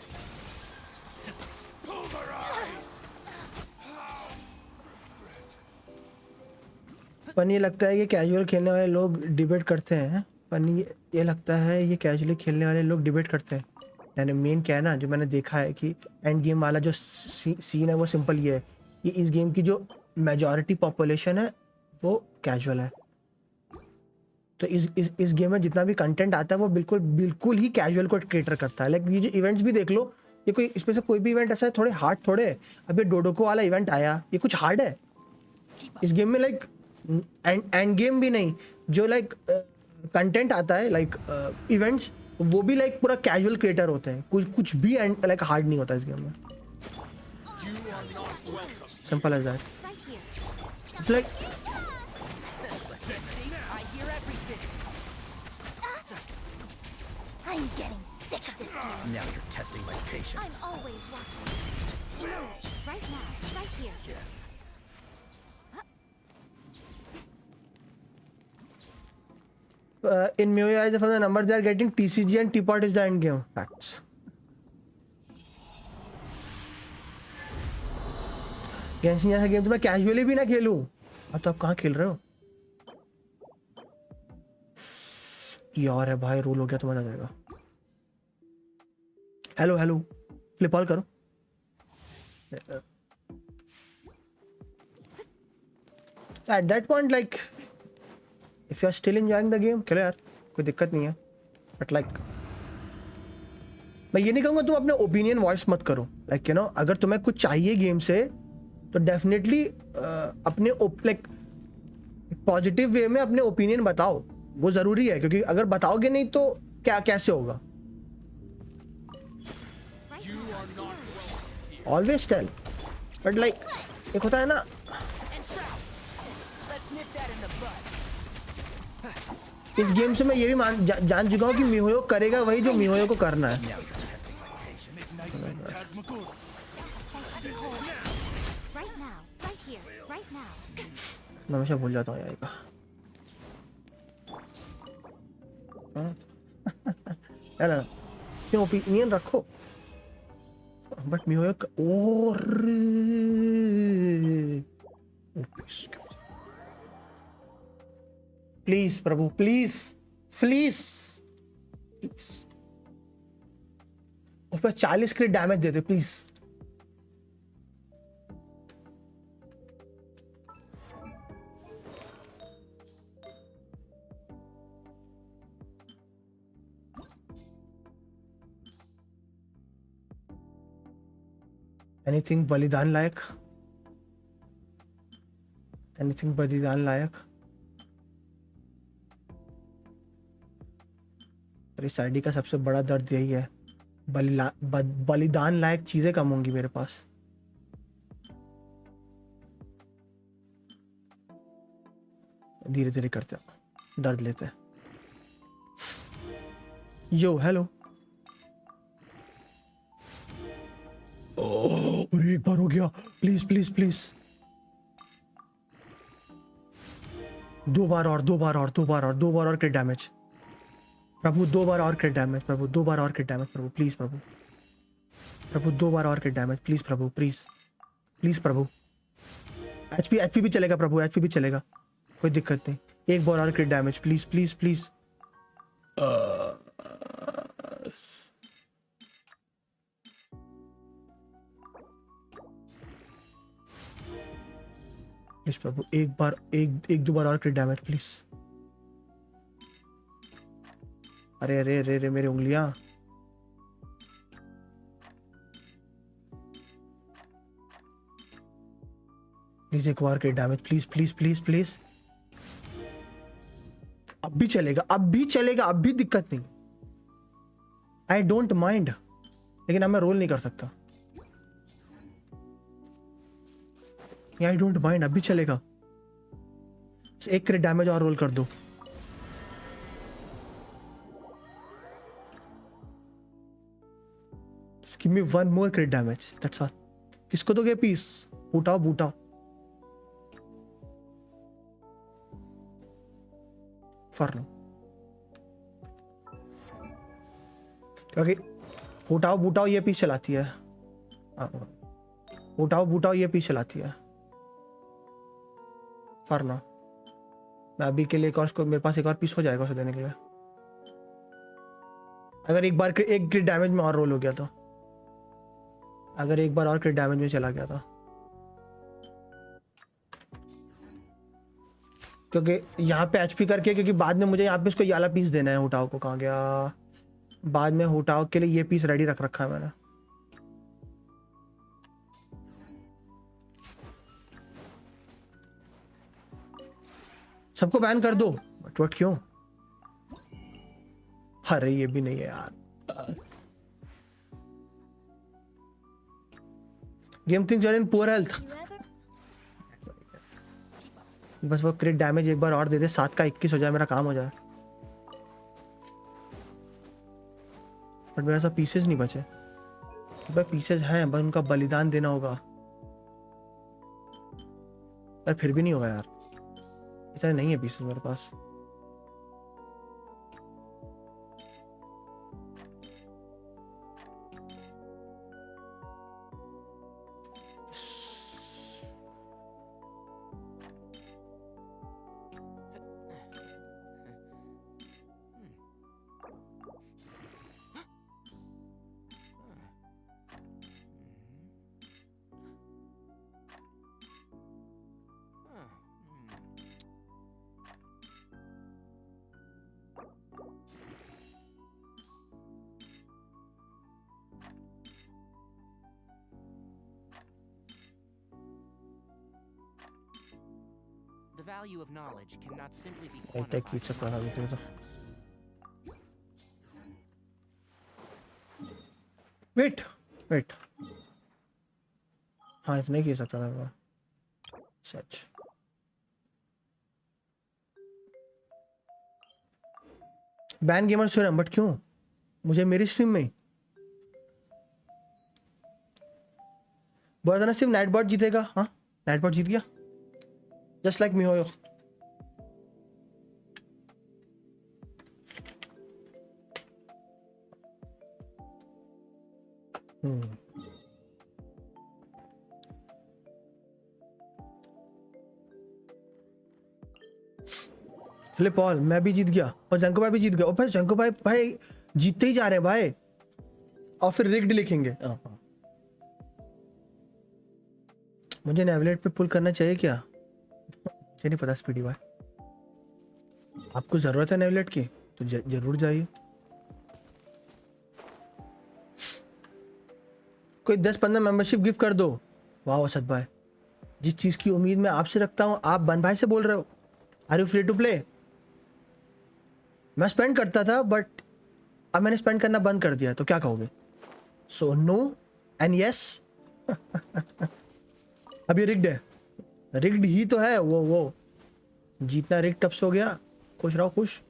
Pulverize! पर ये लगता है कि कैजुअल खेलने वाले लोग डिबेट करते हैं। पर ये लगता है ये कैजुअली खेलने वाले लोग डिबेट करते हैं। यानी मेन क्या है ना, जो मैंने देखा है कि एंड गेम वाला जो सीन है वो सिंपल ये है कि इस गेम की जो मेजॉरिटी पॉपुलेशन है वो कैजुअल है। तो इस गेम में जितना भी कंटेंट आता है वो बिल्कुल ही कैजुअल को कैटर करता है। लाइक ये जो इवेंट्स भी देख लो, ये कोई इसमें से कोई भी इवेंट ऐसा है थोड़े हार्ड थोड़े है। अब ये डोडोको वाला इवेंट आया, ये कुछ हार्ड है इस गेम में। लाइक एंड गेम भी नहीं, जो लाइक कंटेंट आता है लाइक इवेंट्स, वो भी लाइक पूरा कैजुअल क्रिएटर होते हैं। कुछ भी लाइक हार्ड नहीं होता इस गेम में। Simple as that. Like I'm getting sick of this game. Now you're testing my patience. I'm always watching. Emerge right now, right here. In MIUI eyes from the numbers they are getting, TCG and teapot is the end game. Facts. Genshin जैसा game तो मैं casually भी ना खेलूं, और तो आप कहाँ खेल रहे हो यार? है भाई, रोल हो गया तो मजा आ जाएगा। हेलो हेलो, फ्लिप ऑल करो। At that point like if you are still enjoying the game, खेलो यार, कोई दिक्कत नहीं है। बट लाइक मैं ये नहीं कहूँगा तुम अपने ओपिनियन वॉइस मत करो। लाइक यू नो, अगर तुम्हें कुछ चाहिए गेम से तो डेफिनेटली अपने लाइक पॉजिटिव वे में अपने ओपिनियन बताओ, वो जरूरी है। क्योंकि अगर बताओगे नहीं तो क्या कैसे होगा? Always tell. बट लाइक एक होता है ना, इस गेम से मैं ये भी जान चुका हूँ कि मिहोयो करेगा वही जो मिहोयो को करना है। मैं हमेशा भूल जाता हूँ यार का। है ना, ये ओपिनियन रखो। बट मिहोयो और please Prabhu, please please please उस पर 40 क्रिट damage they they please. Anything बलिदान लायक, एनीथिंग बलिदान लायक। इस आईडी का सबसे बड़ा दर्द यही है, बलिदान लायक चीजें कम होंगी मेरे पास। धीरे धीरे करते हैं, दर्द लेते हैं। यो हेलो। और एक बार हो गया, प्लीज प्लीज प्लीज। 2 बार और 2 बार और 2 बार और 2 बार और क्रिट डैमेज प्रभु, 2 बार और क्रिट डैमेज प्रभु, 2 बार और क्रिट डैमेज प्रभु, प्लीज प्रभु, प्रभु 2 बार और crit damage please Prabhu, please please Prabhu. HP भी चलेगा प्रभु, एचपी भी चलेगा, कोई दिक्कत नहीं। एक बार और crit damage please please please. Please प्रभु, एक दो बार और क्रिट डैमेज प्लीज। अरे अरे अरे अरे मेरी उंगलियां। प्लीज एक बार crit damage please please please please. अब भी चलेगा, अब भी चलेगा, अब भी दिक्कत नहीं। आई डोंट माइंड, लेकिन अब मैं रोल नहीं कर सकता। आई डोंट माइंड, अब भी चलेगा। एक क्रिट डैमेज और रोल कर दो। Give me one more क्रिट damage, that's all. किसको दोगे पीस? उठाओ बूटाओ। फॉर नो, क्योंकि उठाओ बूटाओ ये पीस चलाती है। उठाओ बूटाओ ये पीस चलाती है। फॉर नो, मैं अभी के लिए एक और, मेरे पास एक और पीस हो जाएगा उसे देने के लिए। अगर एक बार एक क्रिट डैमेज में और रोल हो गया तो, अगर एक बार और क्रिट डैमेज में चला गया तो, क्योंकि यहाँ पे एचपी करके, क्योंकि बाद में मुझे यहाँ पे इसको ये वाला पीस देना है। हुटाओ को कहाँ गया? बाद में हुटाओ के लिए ये पीस रेडी रख रखा है मैंने। सबको बैन कर दो। बट क्यों? अरे ये भी नहीं है यार। Game things are in poor health. बस वो क्रिट डैमेज एक बार और दे दे, 7 का 21 हो जाए, मेरा काम हो जाए। बट मेरे पास पीसेस नहीं बचे। भाई पीसेस हैं, बस उनका बलिदान देना होगा। पर फिर भी नहीं होगा यार, इतना नहीं है पीसेस मेरे पास। The value of knowledge cannot simply be Lite खींच सकता था अभी तो। वेट, हाँ इतना ही खींच सकता था मैं, सच। बैन गेमर स्योरम, बट क्यों? मुझे मेरी स्ट्रीम में बहुत सिर्फ नाइटबॉट जीतेगा। हाँ नाइटबॉट जीत गया, जस्ट लाइक मी हो। फ्लिप ऑल, मैं भी जीत गया और जंको भाई भी जीत गया। और भाई जंको भाई जीतते ही जा रहे हैं भाई, और फिर रिग्ड लिखेंगे। मुझे नेविलेट पे पुल करना चाहिए क्या? मुझे नहीं पता स्पीडी भाई, आपको जरूरत है नेविलेट की तो जरूर जाइए। कोई 10-15 मेंबरशिप गिफ्ट कर दो। वाह असद भाई, जिस चीज की उम्मीद मैं आपसे रखता हूं, आप बन भाई से बोल रहे हो। Are you free to play? मैं स्पेंड करता था बट अब मैंने स्पेंड करना बंद कर दिया, तो क्या कहोगे? So no and yes. अब ये रिग्ड है, रिग्ड ही तो है। वो जीतना रिग्ड टप्स हो गया। खुश रहो, खुश।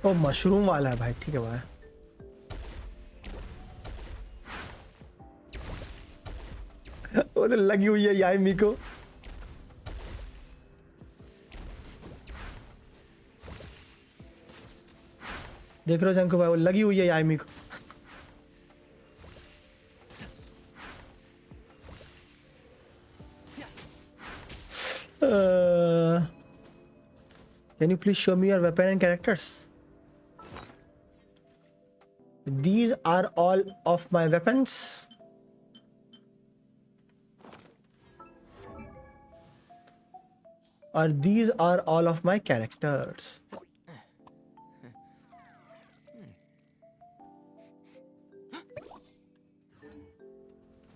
ओ मशरूम वाला है भाई, ठीक है भाई। वो तो लगी हुई है याई मी को। देख रहे हो जंको भाई, वो लगी हुई है याई मी को। Can you please show me your weapon and characters? These are all of my weapons. Or these are all of my characters.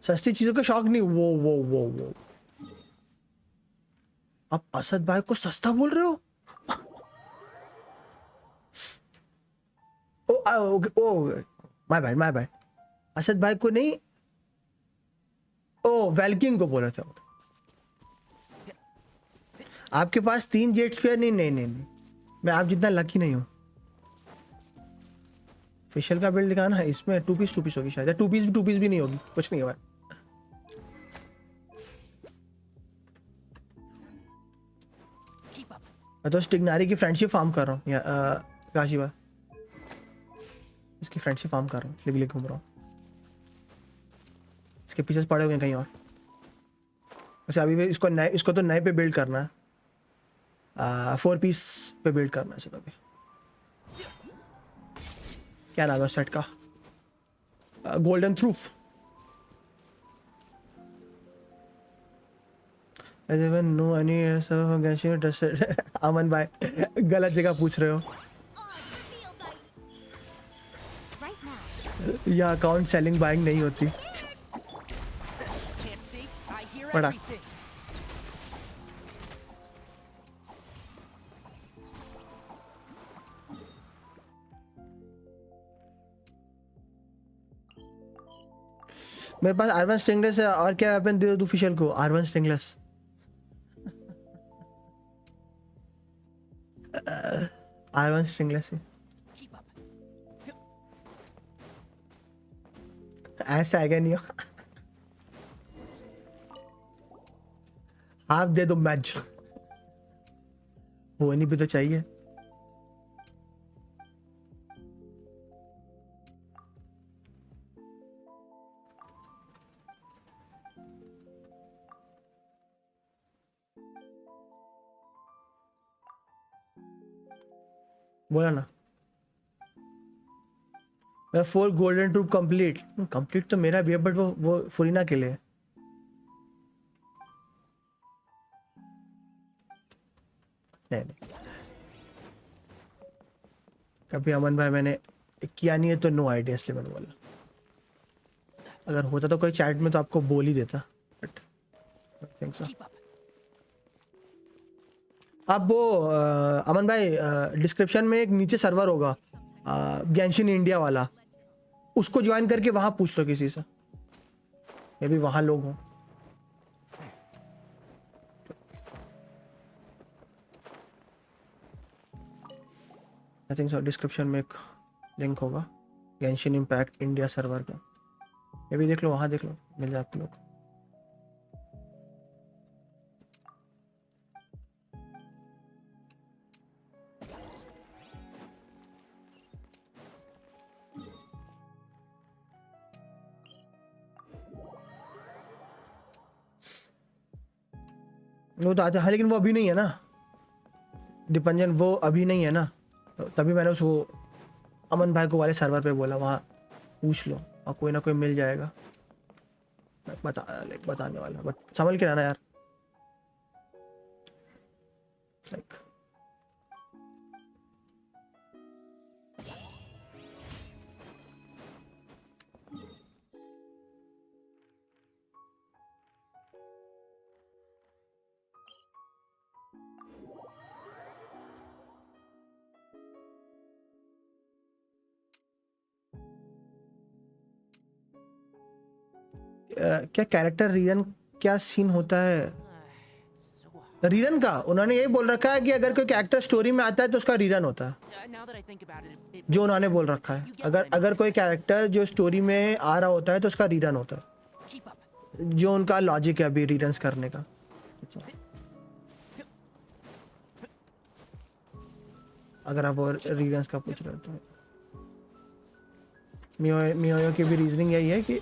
सस्ती चीजों का शौक नहीं। वो आप असद भाई को सस्ता बोल रहे हो? Oh my bad. असद भाई को नहीं, ओ वेलकिंग को बोला था। आपके पास 3 जेट स्फीयर? नहीं, मैं आप जितना लकी नहीं हूं। फेशियल का बिल्ड दिखाना है इसमें। 2 पीस होगी शायद, 2 पीस भी नहीं होगी, कुछ नहीं हुआ। मैं तो स्टिग्नारी की फ्रेंडशिप फार्म कर रहा हूँ। काशिबा इसकी फ्रेंडशिप फार्म कर रहा हूँ, लिख घूम रहा हूँ। इसके पीछे पड़े हुए हैं कहीं और। वैसे अभी भी इसको तो नए पे बिल्ड करना है। 4 पीस पे बिल्ड करना है। चलो अभी क्या नाम है सेट का? गोल्डन थ्रूफ। नो एनी अमन भाई गलत जगह पूछ रहे हो। यह अकाउंट सेलिंग बाइंग नहीं होती। बड़ा मेरे पास R1 स्ट्रिंगलेस है। और क्या वेपन दे दो ऑफिशियल को? R1 स्ट्रिंगलेस। R1 स्ट्रिंगलेस है। ऐसा आएगा नहीं हो। आप दे दो मैच, होनी भी तो चाहिए। बोला ना। मैं 4 गोल्डन ट्रूप कंप्लीट तो मेरा भी है, बट वो फुरीना के लिए। नहीं कभी अमन भाई मैंने किया नहीं है तो नो आइडिया, इसलिए मैंने बोला। अगर होता तो कोई चैट में तो आपको बोल ही देता, बट थिंक सो। आप वो अमन भाई डिस्क्रिप्शन में एक नीचे सर्वर होगा गेंशिन इंडिया वाला, उसको ज्वाइन करके वहां पूछ लो किसी से, मे भी वहां लोग हों। आई थिंक सो डिस्क्रिप्शन में एक लिंक होगा गेंशिन इम्पैक्ट इंडिया सर्वर का, ये भी देख लो, वहां देख लो, मिल जाए आप लोग। वो तो आता है, लेकिन वो अभी नहीं है ना दीपंजन, वो अभी नहीं है ना, तो तभी मैंने उसको अमन भाई को वाले सर्वर पे बोला वहाँ पूछ लो और कोई ना कोई मिल जाएगा बताने वाला, बट संभल के रहना यार। लाइक क्या कैरेक्टर रीजन क्या सीन होता है? रीरन का उन्होंने यही बोल रखा है कि अगर कोई कैरेक्टर स्टोरी में आता है तो उसका रीरन होता है, Now that I think about it, जो उन्होंने बोल रखा है। अगर कोई कैरेक्टर जो स्टोरी में आ रहा होता है तो उसका रीरन होता है, keep up. जो उनका लॉजिक है अभी रीरन्स करने का। अगर आप वो रीरन्स का पूछ रहे हो तो मियोयो की भी रीजनिंग यही है कि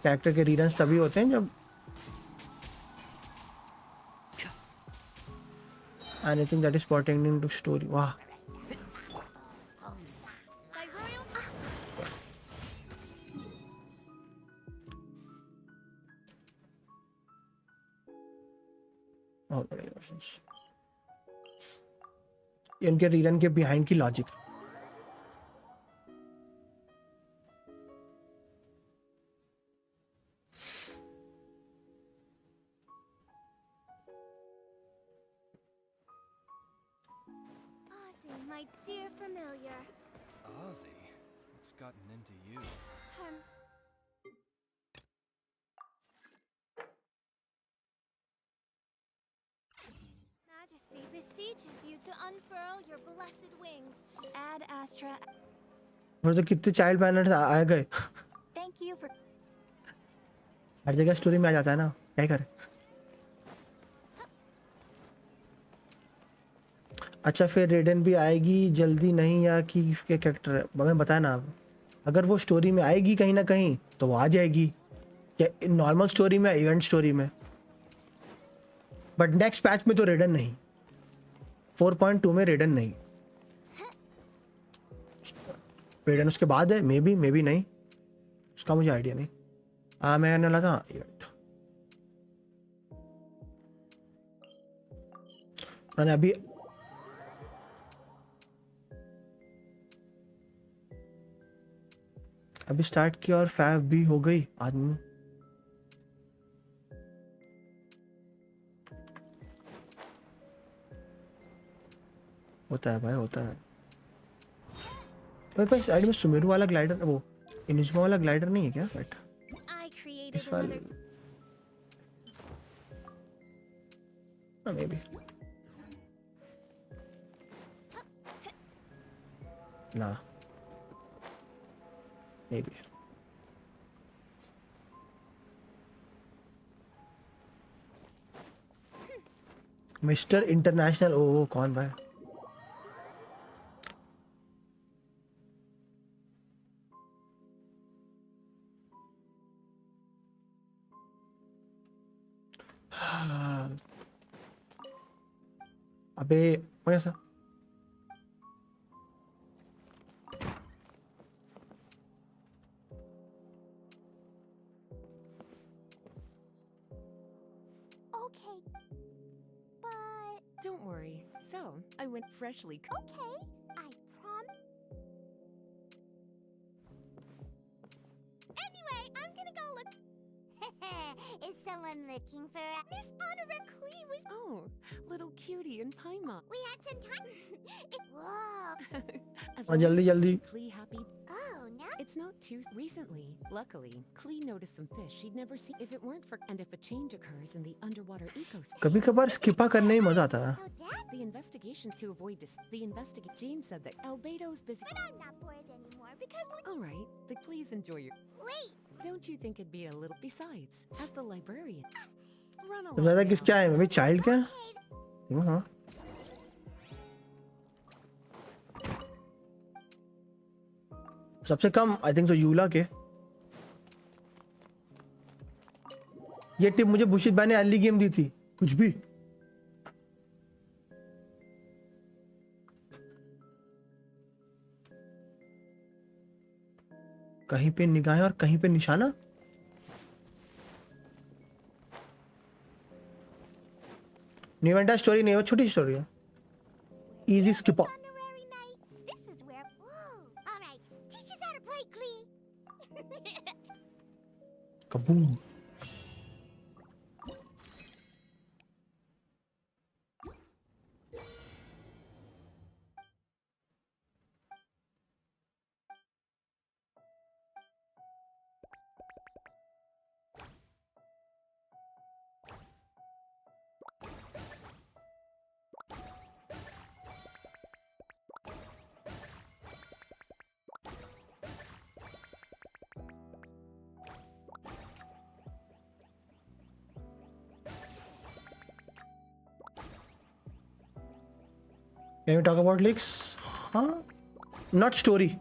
कैरेक्टर के रीरन्स तभी होते हैं जब anything that is pertaining to story. वाह, My royal. बहुत बड़े क्वेश्चंस। ये उनके रीरन के बिहाइंड की logic. Ozzy, my dear familiar. Ozzy, what's gotten into you? Majesty beseeches you to unfurl your blessed wings. Ad Astra. और तो कितने चाइल्ड बैनर्स आ गए। Thank you for. हर जगह स्टोरी में आ जाता है ना, क्या करें। अच्छा फिर रेडन भी आएगी जल्दी नहीं, या कि इसके कैरेक्टर हमें बताया ना। अगर वो स्टोरी में आएगी कहीं ना कहीं तो वो आ जाएगी, या नॉर्मल स्टोरी में, इवेंट स्टोरी में। बट नेक्स्ट पैच में तो रेडन नहीं, 4.2 में रेडन नहीं। रेडन उसके बाद है, मे बी नहीं, उसका मुझे आइडिया नहीं। मैं कहने वाला था इवेंट। मैंने अभी स्टार्ट किया और फैब भी हो गई आदमी। होता है भाई, होता है भाई। साइड में सुमेरु वाला ग्लाइडर, वो इनिजुमा वाला ग्लाइडर नहीं है क्या? बट I created इस वाले another. मे बी ना, मे बी। मिस्टर इंटरनेशनल, ओ कौन भाई? अबे कैसा? Okay. But. Don't worry. So, I went freshly. Okay. I prom. Anyway, I'm gonna go look. Is someone looking for a. Miss Honora Clee was. Oh, little cutie and Paima. We had some time. Whoa. As हाँ, long जल्दी as जल्दी। Clee happy. Oh, no. It's not too recently. Luckily, Clee noticed some fish she'd never seen. If it weren't for and if a change occurs in the underwater ecosystem. कभी कभार स्किपा करने ही मजा आता है। So that. The investigation to avoid Jean said that Albedo's busy. But I'm not bored anymore because. All right, then please enjoy your. Wait. Don't you think it'd be a little? Besides, as the librarian, run तो along. ज्यादा किस now. क्या है? मैं child क्या है? Okay. हाँ, सबसे कम आई थिंक तो यूला के। ये टिप मुझे बुशित भाई ने अर्ली गेम दी थी। कुछ भी कहीं पे निगाहें और कहीं पे निशाना। न्यू स्टोरी नहीं है, छोटी स्टोरी है, easy skip. Honorary night. This is where. Whoa. All right. Teach us how to play Glee. Kaboom. Can we talk about leaks? Huh? Not story.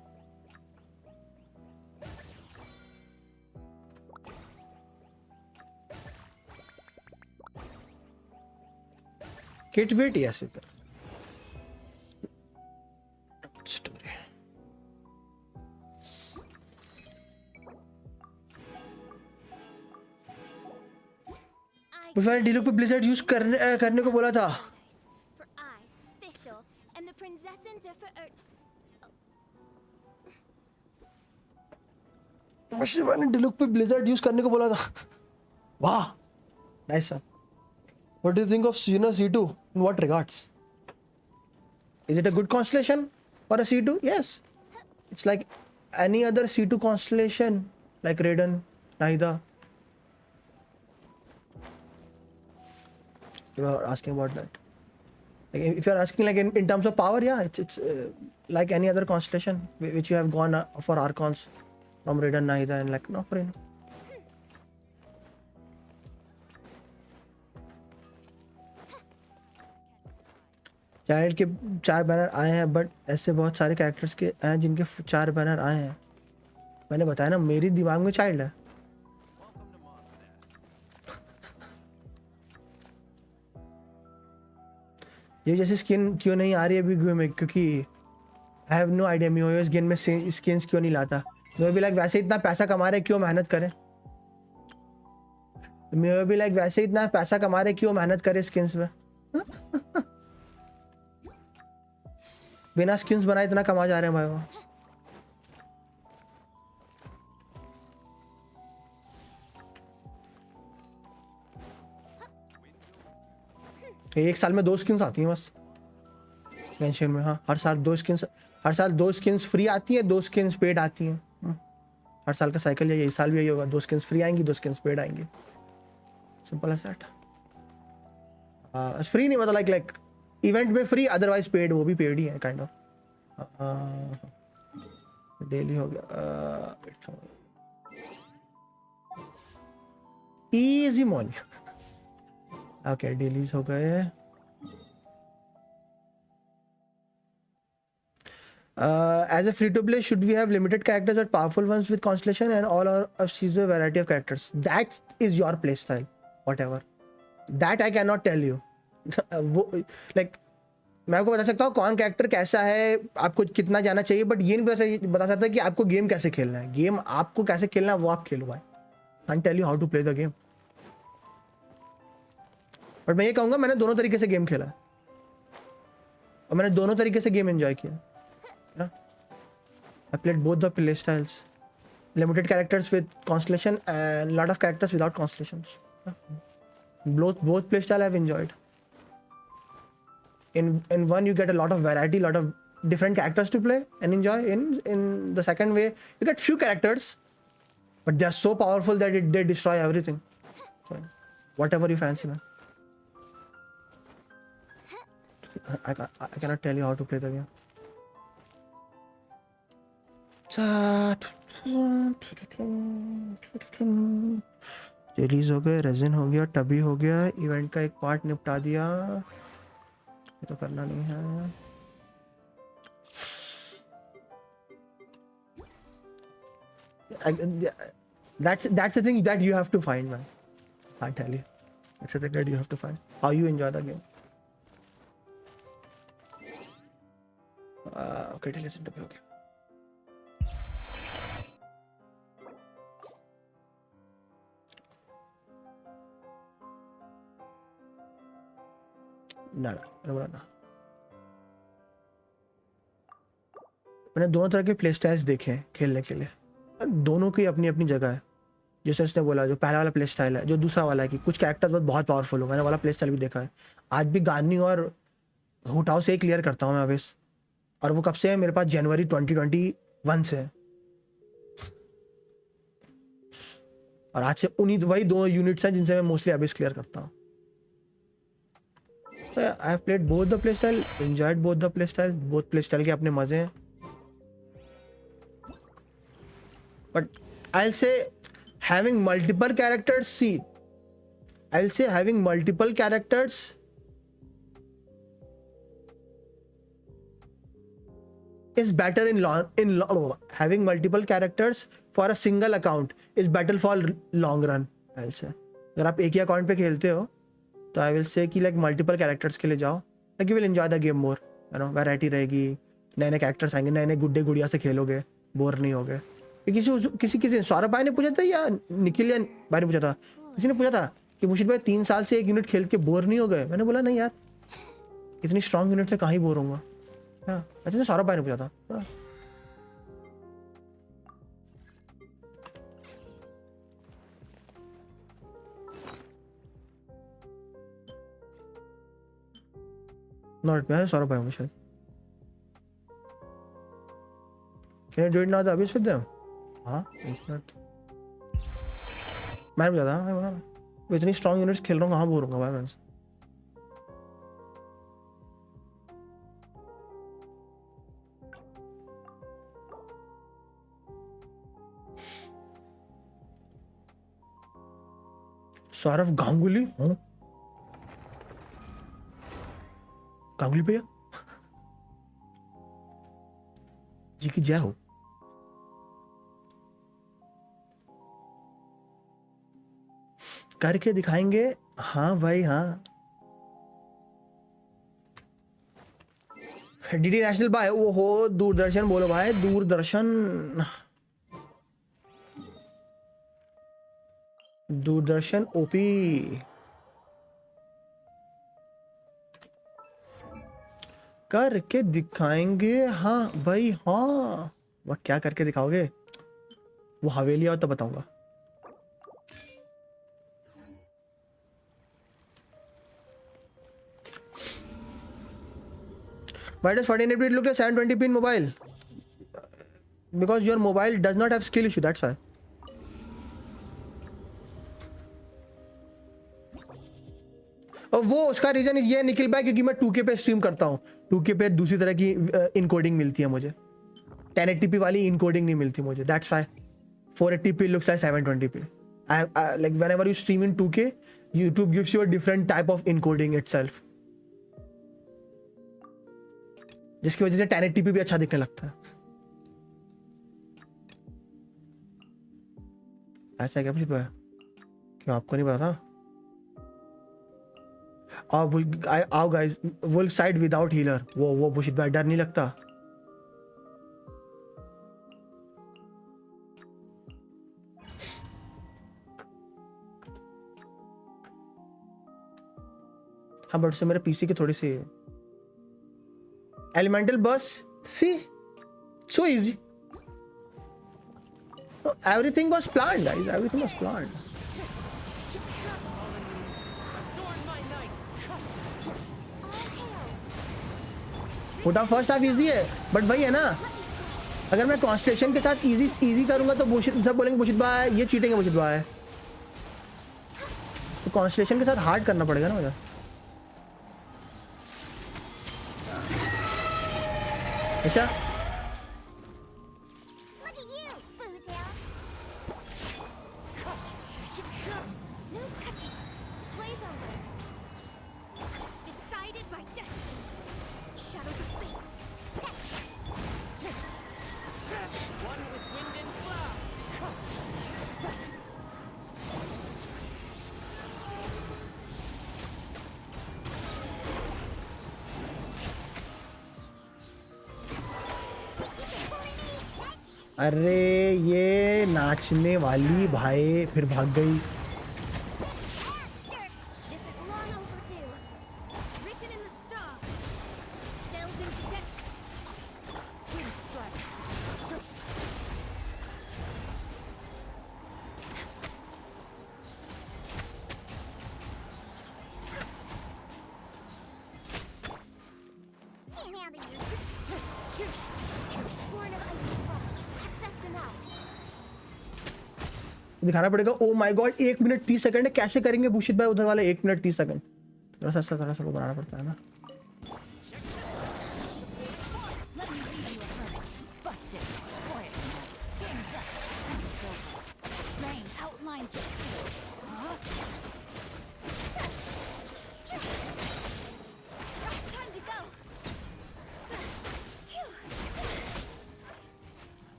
Kit weight, yes. Story. मैंने डीलुक पे Blizzard use करने को बोला था. For I, Fischl, am the Prinzessin der मुझे मैंने डीलुक पे Blizzard use करने को बोला था. वाह, nice sir. What do you think of C2? In what regards? Is it a good constellation for a C2? Yes. It's like any other C2 constellation, like Raiden, Naida. You are asking about that. Like if you are asking like in terms of power, yeah, it's like any other constellation which you have gone for Archons from Raiden, Naida, and like no, for you know. Child के 4 banner आए हैं, but ऐसे बहुत सारे characters के हैं जिनके 4 banner आए हैं. मैंने बताया ना, मेरी दिमाग में चाइल्ड है. ये जैसी स्किन क्यों नहीं आ रही है अभी गेम में, क्योंकि I have no idea MIUI's game में स्किन्स क्यों नहीं लाता. मैं भी लाइक वैसे इतना पैसा कमा रहे क्यों मेहनत करें. मैं भी लाइक वैसे इतना पैसा कमा रहे क्यों मेहनत करें स्किन्स में. बिना स्किन्स बनाए इतना कमा जा रहे हैं भाई वो. एक साल में 2 स्किन्स आती हैं बस गेंशिन में. हाँ, हर साल 2 स्किन्स फ्री आती हैं, 2 स्किन्स पेड आती हैं. हर साल का साइकिल यही, इस साल भी यही होगा. 2 स्किन्स फ्री आएंगी, 2 स्किन्स पेड आएंगी. Simple as that. फ्री नहीं मतलब लाइक इवेंट में फ्री, अदरवाइज पेड. वो भी पेड ही है काइंड ऑफ. डेली हो गया. Easy morning. ओके, डेलीज हो गए. As a free to play, should we have limited characters or powerful ones with constellation and all of sees a variety of characters? That is your play style, whatever. That I cannot tell you. वो like मैं आपको बता सकता हूँ कौन character कैसा है, आपको कितना जाना चाहिए, बट ये नहीं बता सकता कि आपको गेम कैसे खेलना है. गेम आपको कैसे खेलना है वो आप खेलो भाई. Can't tell you how to play the game. But मैं ये कहूँगा मैंने दोनों तरीके से गेम खेला है और मैंने दोनों तरीके से गेम एंजॉय किया. I played both the play styles. Limited characters with constellation and lot of characters without constellations. Both play style I've enjoyed. In one you get a lot of variety, lot of different characters to play and enjoy. In the second way you get few characters, but they are so powerful that they destroy everything. So, whatever you fancy, man. I cannot tell you how to play the game. Release हो गए, resin हो गया, tabby हो गया, event का एक part निपटा दिया. ये तो करना नहीं है. That's the thing that you have to find, man. I'll tell you. That's the thing that you have to find. How you enjoy the game. Okay, listen to me. Okay. ना मैंने दोनों तरह के प्ले स्टाइल्स देखे हैं खेलने के लिए. दोनों की अपनी अपनी जगह है. जैसे उसने बोला जो पहला वाला प्ले स्टाइल है, जो दूसरा वाला है कि कुछ कैरेक्टर बहुत पावरफुल हो, मैंने वाला प्ले स्टाइल भी देखा है. आज भी गानी और हुटाओ से ही क्लियर करता हूँ मैं अभी. और वो कब से है मेरे पास? जनवरी 2021 से है. और आज से वही 2 यूनिट्स हैं जिनसे मैं मोस्टली अभी क्लियर करता हूँ. I have played both the playstyle, enjoyed both the playstyle. Both playstyle के अपने मजे हैं. But I'll say having multiple characters. See, I'll say having multiple characters is better having multiple characters for a single account is better for long run. I'll say अगर आप एक ही account पे खेलते हो तो आई विल से कि like multiple characters के लिए जाओ, like you will enjoy the game more, you know, variety रहेगी, नए नए कैरेक्टर्स आएंगे, नए नए गुड्डे गुड़िया से खेलोगे, बोर नहीं होगे. किसी सौरभ भाई ने पूछा था या निखिल या भाई ने पूछा था, किसी ने पूछा था कि मुशीद भाई 3 साल से एक यूनिट खेल के बोर नहीं हो गए. मैंने बोला नहीं यार, इतनी स्ट्रॉन्ग यूनिट से कहाँ ही बोर होऊंगा. हाँ, अच्छा सौरभ भाई ने पूछा था. हाँ. नॉट मैं सौरभ भाई होंगे शायद. Can you do it now, the Abyss with them? हाँ, it's not. मैंने पूछा था, मैं बोला इतनी स्ट्रॉन्ग यूनिट्स खेल रहा हूँ कहाँ बोर होऊंगा भाई मैं. सौरभ गांगुली. हूँ गांगुली भैया जी की जय हो. करके दिखाएंगे. हाँ भाई हाँ. डीडी नेशनल भाई वो हो, दूरदर्शन बोलो भाई, दूरदर्शन. दूरदर्शन ओपी. करके दिखाएंगे. हाँ भाई हाँ. वह क्या करके दिखाओगे? वो हवेली आओ तो बताऊंगा. Why does 1480p look like 720p in mobile? Because your mobile does not have skill issue, that's why. और वो उसका रीजन ये निकल पाया क्योंकि मैं 2K पे स्ट्रीम करता हूँ. 2K पे दूसरी तरह की इनकोडिंग मिलती है मुझे. 1080p वाली इनकोडिंग नहीं मिलती मुझे. That's why 480p looks like 720p. Like whenever you stream in 2K, YouTube gives you a different type of encoding itself. जिसकी वजह से 1080p भी अच्छा दिखने लगता है. ऐसा है क्या पूछ पाया? क्यों आपको नहीं पता था? आओ guys, wolf side without healer. वो बुशित भाई डर नहीं लगता? हाँ बट से मेरे पीसी की थोड़ी सी elemental bus. See, so easy. No, everything was planned, guys. Everything was planned. Put first half easy है, but वही है ना, अगर मैं कॉन्स्टेलेशन के साथ easy करूंगा तो बुशित सब बोलेंगे बुशित भाई ये चीटिंग है बुशित भाई. तो कॉन्स्टेलेशन के साथ हार्ड करना पड़ेगा ना मुझे. अच्छा Look at you, Boozle. No touching. Blaze over. Decided by destiny. Shadows of fate. One with wind and cloud. अरे ये नाचने वाली भाई फिर भाग गई. This is long overdue. Written in the stars. Delve into depth. Wind strike. And out of you. Born of icy frost. Access denied. दिखाना पड़ेगा. Oh my God 1 minute 30 second है. कैसे करेंगे भूषित भाई उधर वाले 1 मिनट 30 सेकंड? थोड़ा सा को बनाना पड़ता है ना. Time to go.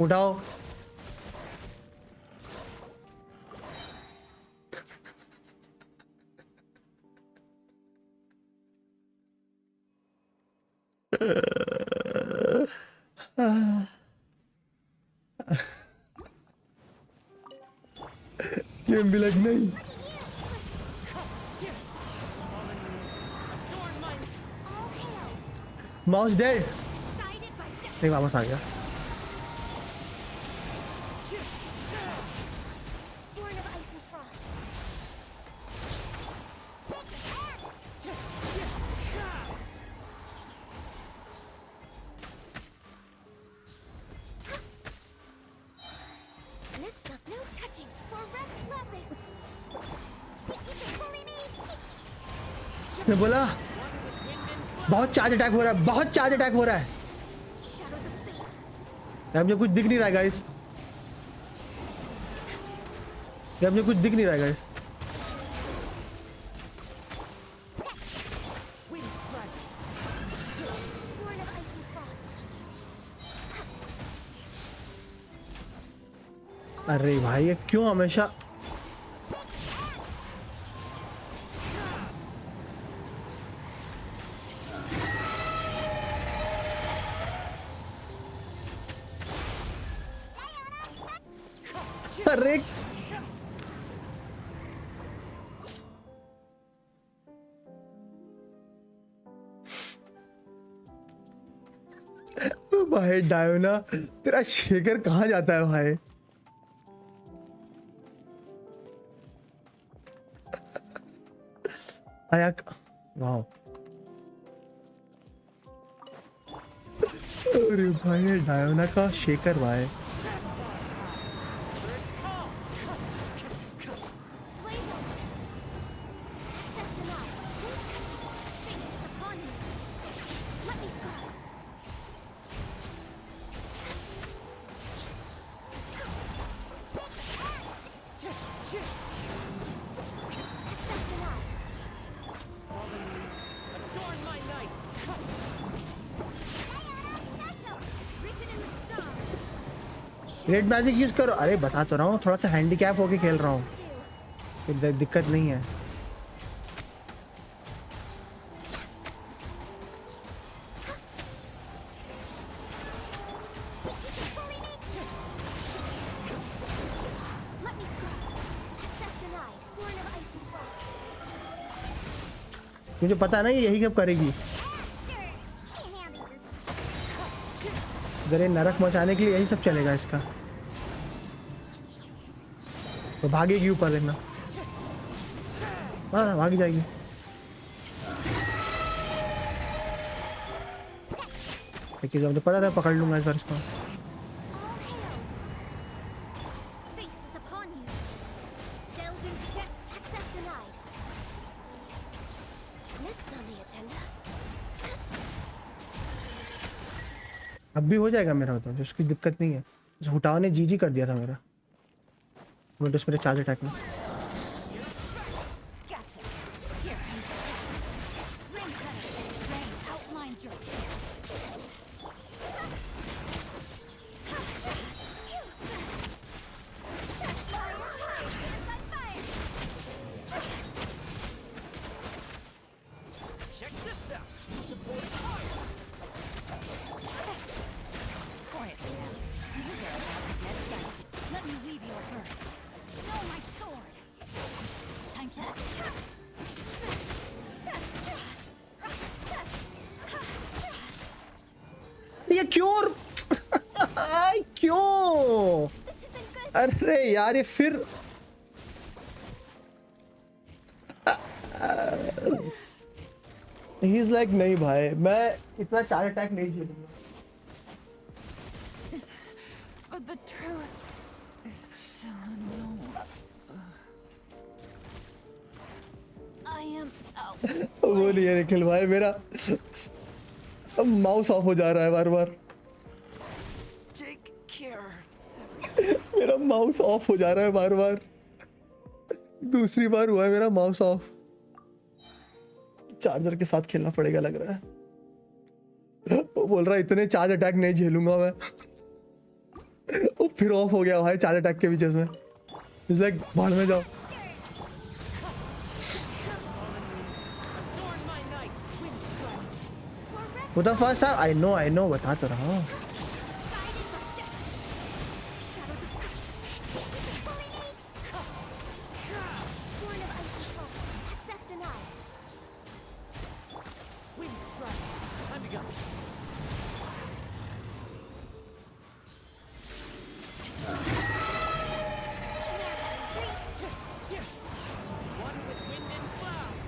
उठाओ। गेम भी लग नहीं। Mouse dead. नहीं वापस आ गया। उसने बोला बहुत चार्ज अटैक हो रहा है, बहुत चार्ज अटैक हो रहा है। यार मुझे कुछ दिख नहीं रहा है गाइस, यार मुझे कुछ दिख नहीं रहा है गाइस। अरे भाई ये क्यों हमेशा अरे भाई डायोना तेरा शेकर कहाँ जाता है भाई? आया वाह। अरे भाई डायोना का शेकर भाई। रेड मैजिक यूज करो। अरे बता तो रहा हूँ, थोड़ा सा हैंडीकैप होके खेल रहा हूँ, दिक्कत नहीं है। मुझे पता है ना ये यही कब करेगी। अगर ये नरक मचाने के लिए यही सब चलेगा इसका, तो भागेगी ऊपर देखना। हाँ भागी जाएगी। लेकिन मुझे पता था पकड़ लूंगा इस बार इसको। अब भी हो जाएगा मेरा, तो उसकी दिक्कत नहीं है। हुटाओ ने जीजी कर दिया था मेरा विंडोज मेरे चार्ज अटैक में। ये क्यों क्यों? अरे यार ये फिर ही इज लाइक नहीं भाई मैं इतना चार्ज अटैक नहीं झेलूंगा। But the truth is so unknown. I am out. वो नहीं है निखिल भाई, मेरा माउस ऑफ हो जा रहा है बार बार। Take care. मेरा माउस ऑफ हो जा रहा है बार बार, दूसरी बार हुआ है मेरा माउस ऑफ। चार्जर के साथ खेलना पड़ेगा लग रहा है। वो बोल रहा है इतने चार्ज अटैक नहीं झेलूंगा मैं। फिर ऑफ हो गया भाई 4 अटैक के बीच में। इट्स लाइक भाड़ में जाओ। वो द फर्स्ट आई नो बता तो रहा हूँ।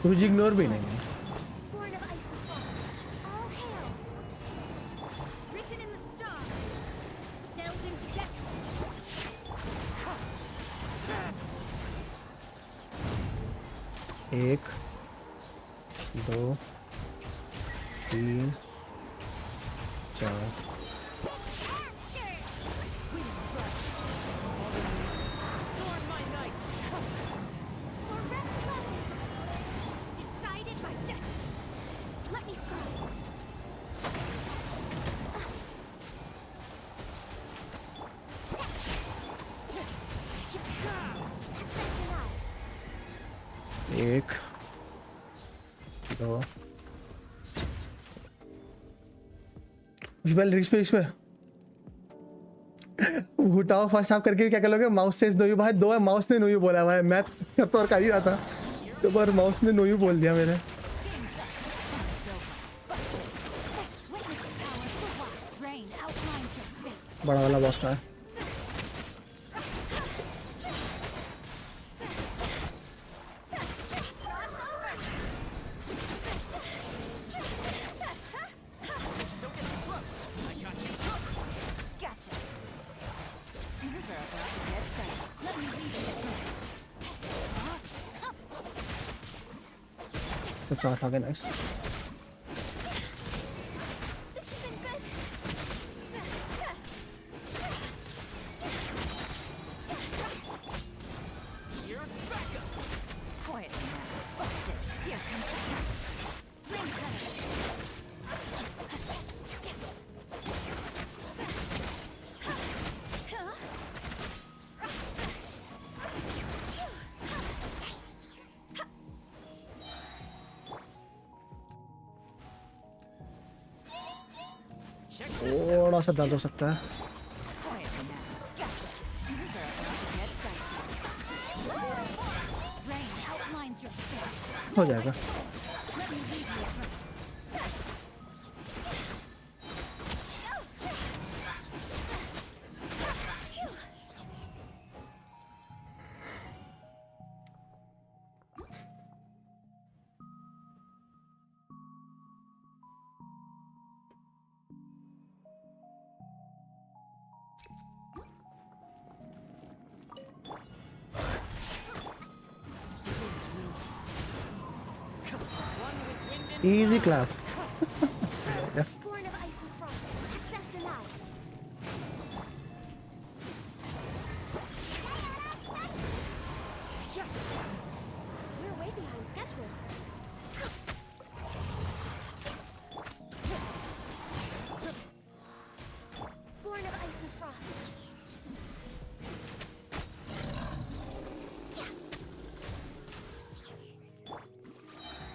कुछ इग्नोर भी नहीं है। एक, 2, 3, 4। एक, 2। कुछ पहले रिक्स पे इसमें उठाओ फर्स्ट हाफ करके क्या कर लोगे? माउस से नो यू भाई 2 है, माउस ने नो यू बोला भाई। मैं तो और कर ही रहा था तो पर माउस ने नो यू बोल दिया मेरे। बड़ा वाला बॉस का है। It's okay, nice. थोड़ा सा दर्द हो सकता है। हो जाएगा। Easy clap. Yeah. Born of ice and frost. Access denied. We're way behind schedule. Born of ice and frost.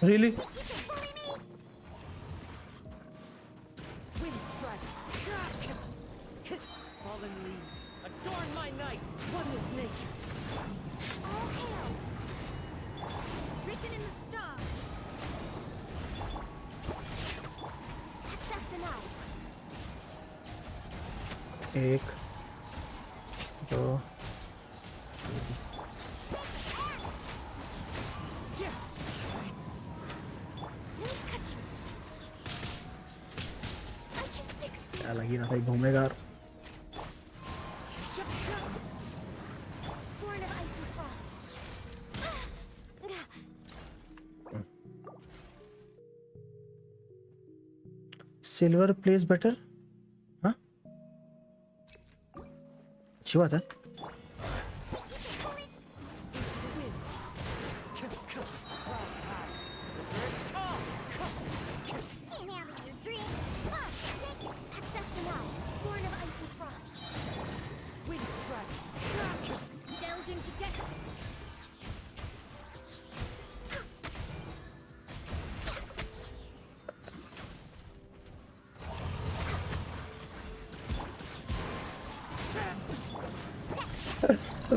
Really? एक, 2, क्या लगी ना था घूमेगा। Silver place better. हाँ अच्छी बात है।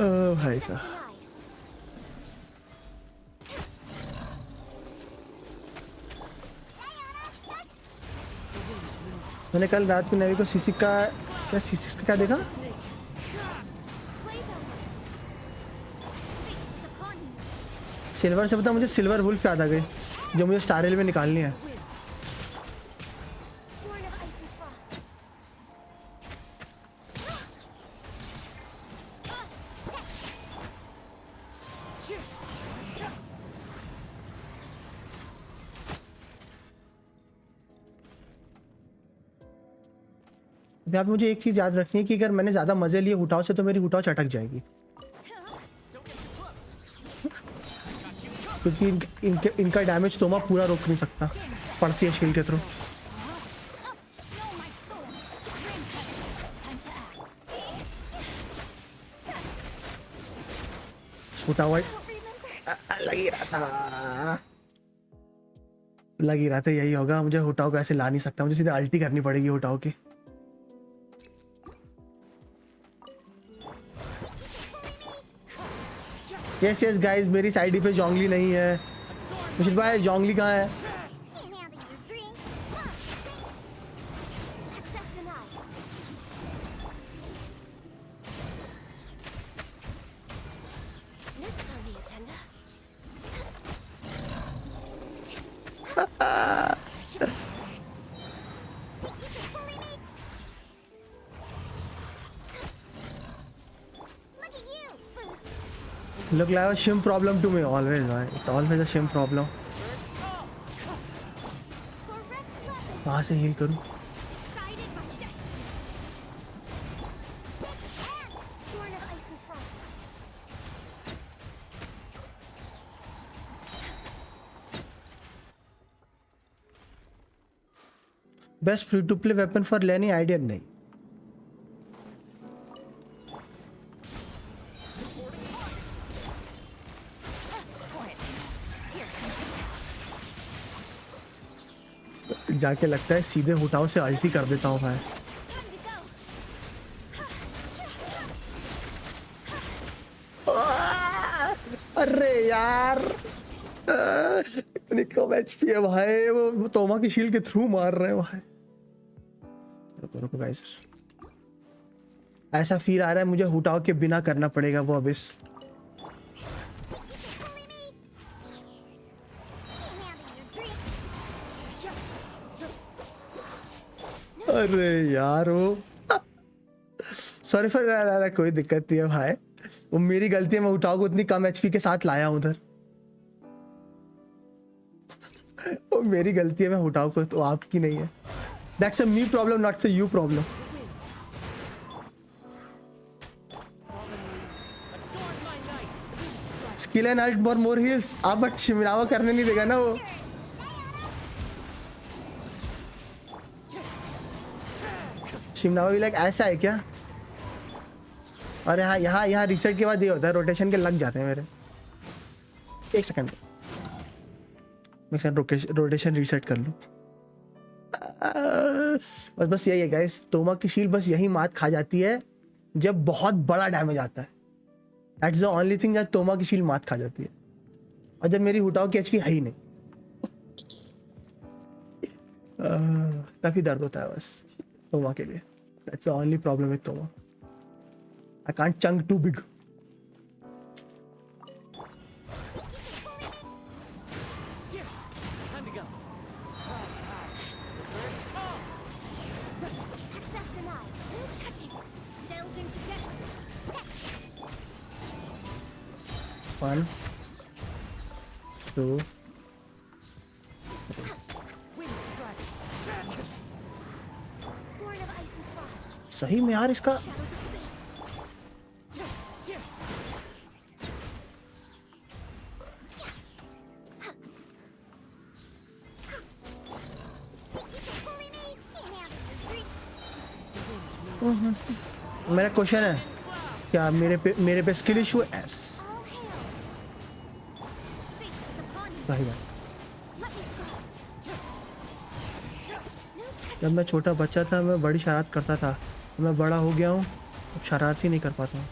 भाई साहब, मैंने कल रात को नवी को सीसी का क्या देखा? सिल्वर से पता मुझे सिल्वर वुल्फ याद आ गई, जो मुझे स्टार रेल में निकालनी है। यहाँ पे मुझे एक चीज याद रखनी है कि अगर मैंने ज्यादा मजे लिए हुटाओ से तो मेरी हुटाओ चटक जाएगी, क्योंकि इनका डैमेज तोमा पूरा रोक नहीं सकता, पड़ती है शील्ड के थ्रू। हुटाओ लग ही रहा था यही होगा, मुझे हुटाओ को ऐसे ला नहीं सकता, मुझे सीधे अल्टी करनी पड़ेगी हुटाओ की। यस यस गाइस, मेरी साइड पे जोंगली नहीं है। मुझे भाई जोंगली कहाँ है? Look like a shim problem to me always, man. It's always a shim problem. कहाँ से heal करूँ? Best free to play weapon for लेनी आइडिया नहीं। जाके लगता है सीधे हुटाओ से अल्टी कर देता हूँ भाई। अरे यार इतनी कम एचपी है भाई, वो तोमा की शील्ड के थ्रू मार रहे हैं भाई। रुको रुको गाइस, ऐसा फील आ रहा है मुझे हुटाओ के बिना करना पड़ेगा वो अबिस। अरे यार वो सॉरी फॉर, कोई दिक्कत नहीं है भाई, वो मेरी गलती है, मैं हुटाओ को इतनी कम एचपी के साथ लाया हूं उधर। वो मेरी गलती है, मैं हुटाओ को, तो आपकी नहीं है। That's a me problem, not a you problem. Skill and ult for more heals. आप बट शिमरावा करने नहीं देगा ना वो। शिमनावा भी लाइक ऐसा है क्या? और यहाँ रिसेट के बाद ये होता है, रोटेशन के लग जाते हैं मेरे। एक सेकंड, मैं रोटेशन रीसेट कर लूँ। बस यही है गाइस, तोमा की शील्ड बस यही मात खा जाती है जब बहुत बड़ा डैमेज आता है। दैट्स द ओनली थिंग जब तोमा की शील्ड मात खा जाती है, और जब मेरी हुटाओ की एचपी है ही नहीं तभी दर्द होता है बस तोमा के लिए। That's the only problem with Toma. I can't chunk too big. Time to go. Access denied. No touching. Delve into destiny. 1, 2. सही में यार इसका मेरा क्वेश्चन है, क्या मेरे पे स्किल इशू है? सही बात। जब मैं छोटा बच्चा था मैं बड़ी शरारत करता था, मैं बड़ा हो गया हूँ अब शरारत ही नहीं कर पाता हूँ।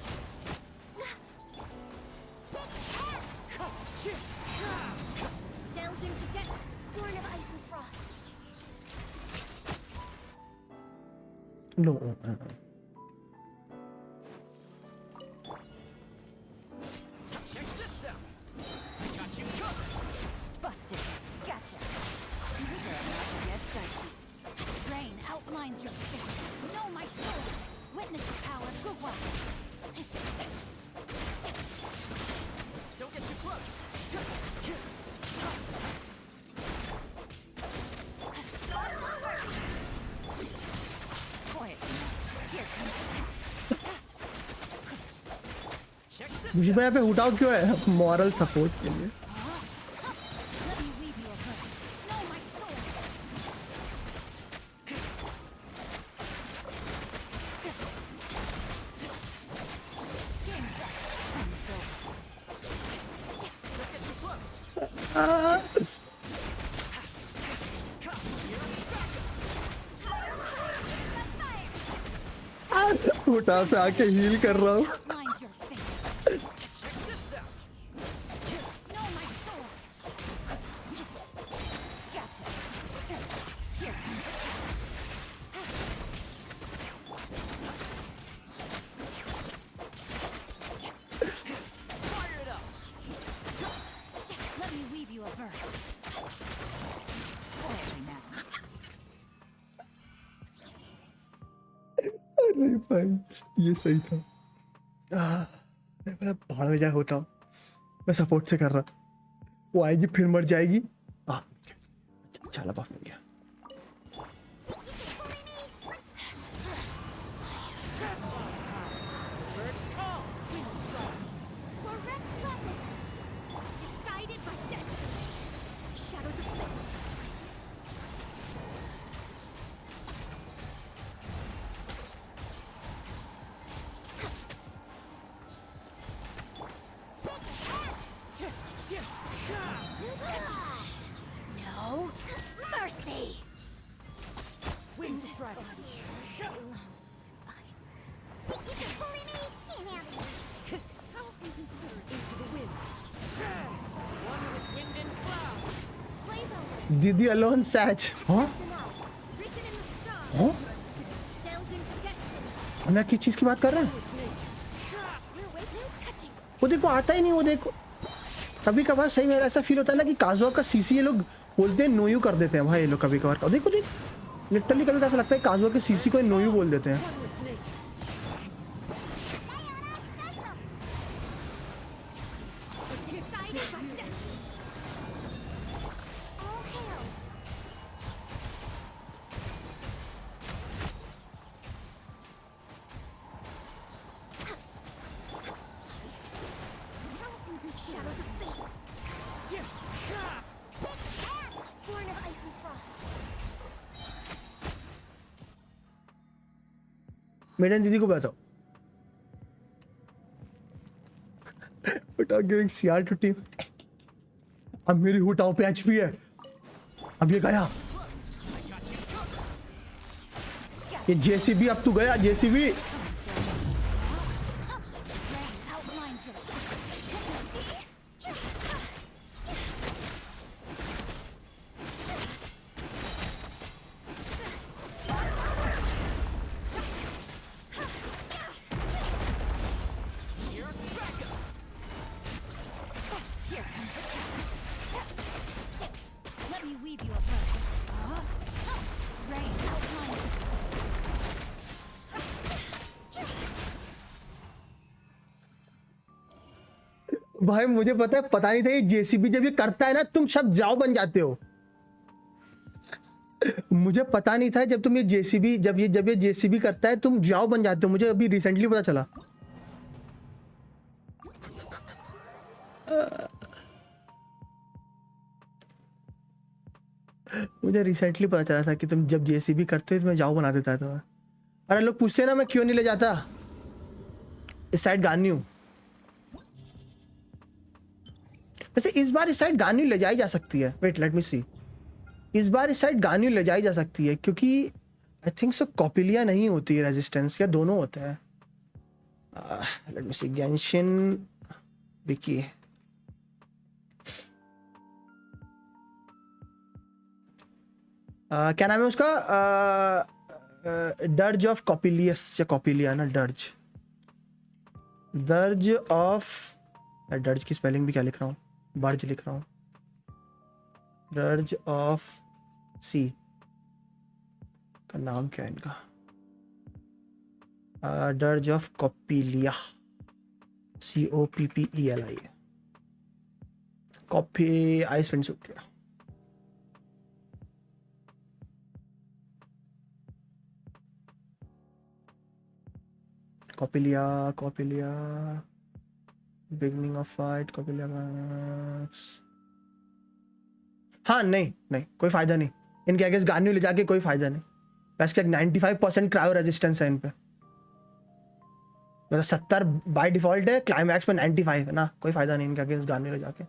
No Check this out. I got you covered. Busted. Gotcha. These are about to get dicey. Rain outlines your face. Know my soul. Witness the power of Google. Don't get too close. Quiet. Here comes Check this मुझे out. यहाँ पे उठाओ क्यों है? Moral support के लिए। Let me weave you a verse. Know my soul. Game set. Don't get too close. Come, you're a backup. उठा से आके हील कर रहा हूँ। Outlines your face. Check this out. Know my soul. Gotcha. Here comes Fire it up. Let me weave you a verse. Quietly now. अरे भाई ये सही था। मैं भाड़ में जा होता हूँ। मैं सपोर्ट से कर रहा। वो आएगी फिर मर जाएगी। अच्छा लबाफ मिल गया। Birds call. Wind strike. For Rex weapons. Decided by destiny. Shadows of fate. No mercy. Wind strike. Pulling me in out of here. How inconsiderate into the wind. One with wind and cloud. Blaze over. दीदी alone Sachs. हाँ Them out. Written in the stars. हाँ Delved into destiny. हम यहाँ किस चीज की बात कर रहे हैं? We're with no touching. वो देखो आता ही नहीं। वो देखो कभी कभार सही में ऐसा फील होता है ना कि काजुआ का सीसी ये लोग बोलते हैं नोयू कर देते हैं भाई। ये लोग कभी कभार देखो देख लिटरली कभी ऐसा लगता है काजुआ के सीसी को नोयू बोल देते हैं। Decided by destiny. All hail. Shadows of fate. Born of icy frost. Maiden दीदी को बताओ। Hu Tao giving CR to team. अब मेरी हुटाओ पे एचपी है। अब ये गया। ये जेसीबी अब तू गया JCB. Rain outlines your Here comes the test. Let me weave you a verse. Rain outlines भाई मुझे पता नहीं था ये जेसीबी जब ये करता है ना तुम सब जाओ बन जाते हो। मुझे पता नहीं था जब तुम ये जेसीबी जब ये जेसीबी करता है तुम जाओ बन जाते हो। मुझे अभी रिसेंटली पता चला। मुझे रिसेंटली पता चला था कि तुम जब जेसीबी करते हो तो मैं जाओ बना देता था। अरे लोग पूछते हैं ना मैं क्यों नहीं ले जाता इस साइड गानी हूं। वैसे इस बार इस साइड गानी ले जाई जा सकती है। वेट लेट मी सी। इस बार इस साइड गानी ले जाई जा सकती है क्योंकि आई थिंक सो कॉपिलिया नहीं होती है रेजिस्टेंस या दोनों होते हैं। लेट मी सी गेंशिन विकी। क्या नाम है उसका? डर्ज ऑफ कॉपिलियस या कॉपिलिया ना, दर्ज ऑफ, डर्ज की स्पेलिंग भी क्या लिख रहा हूँ, बर्ज लिख रहा हूँ, डर्ज ऑफ सी का नाम क्या है इनका, dirge of Coppelia, COPPELI, copy ice friend suit किया। Coppelia beginning of fight, Coppelia. हाँ नहीं कोई फायदा नहीं इनके अगेंस्ट गार्नियो ले जाके, कोई फायदा नहीं। वैसे 95% क्रायो रेजिस्टेंस है इन पे, मतलब 70 बाय डिफॉल्ट है, क्लाइमैक्स में 95 है ना, कोई फायदा नहीं इनके अगेंस्ट गार्नियो ले जाके।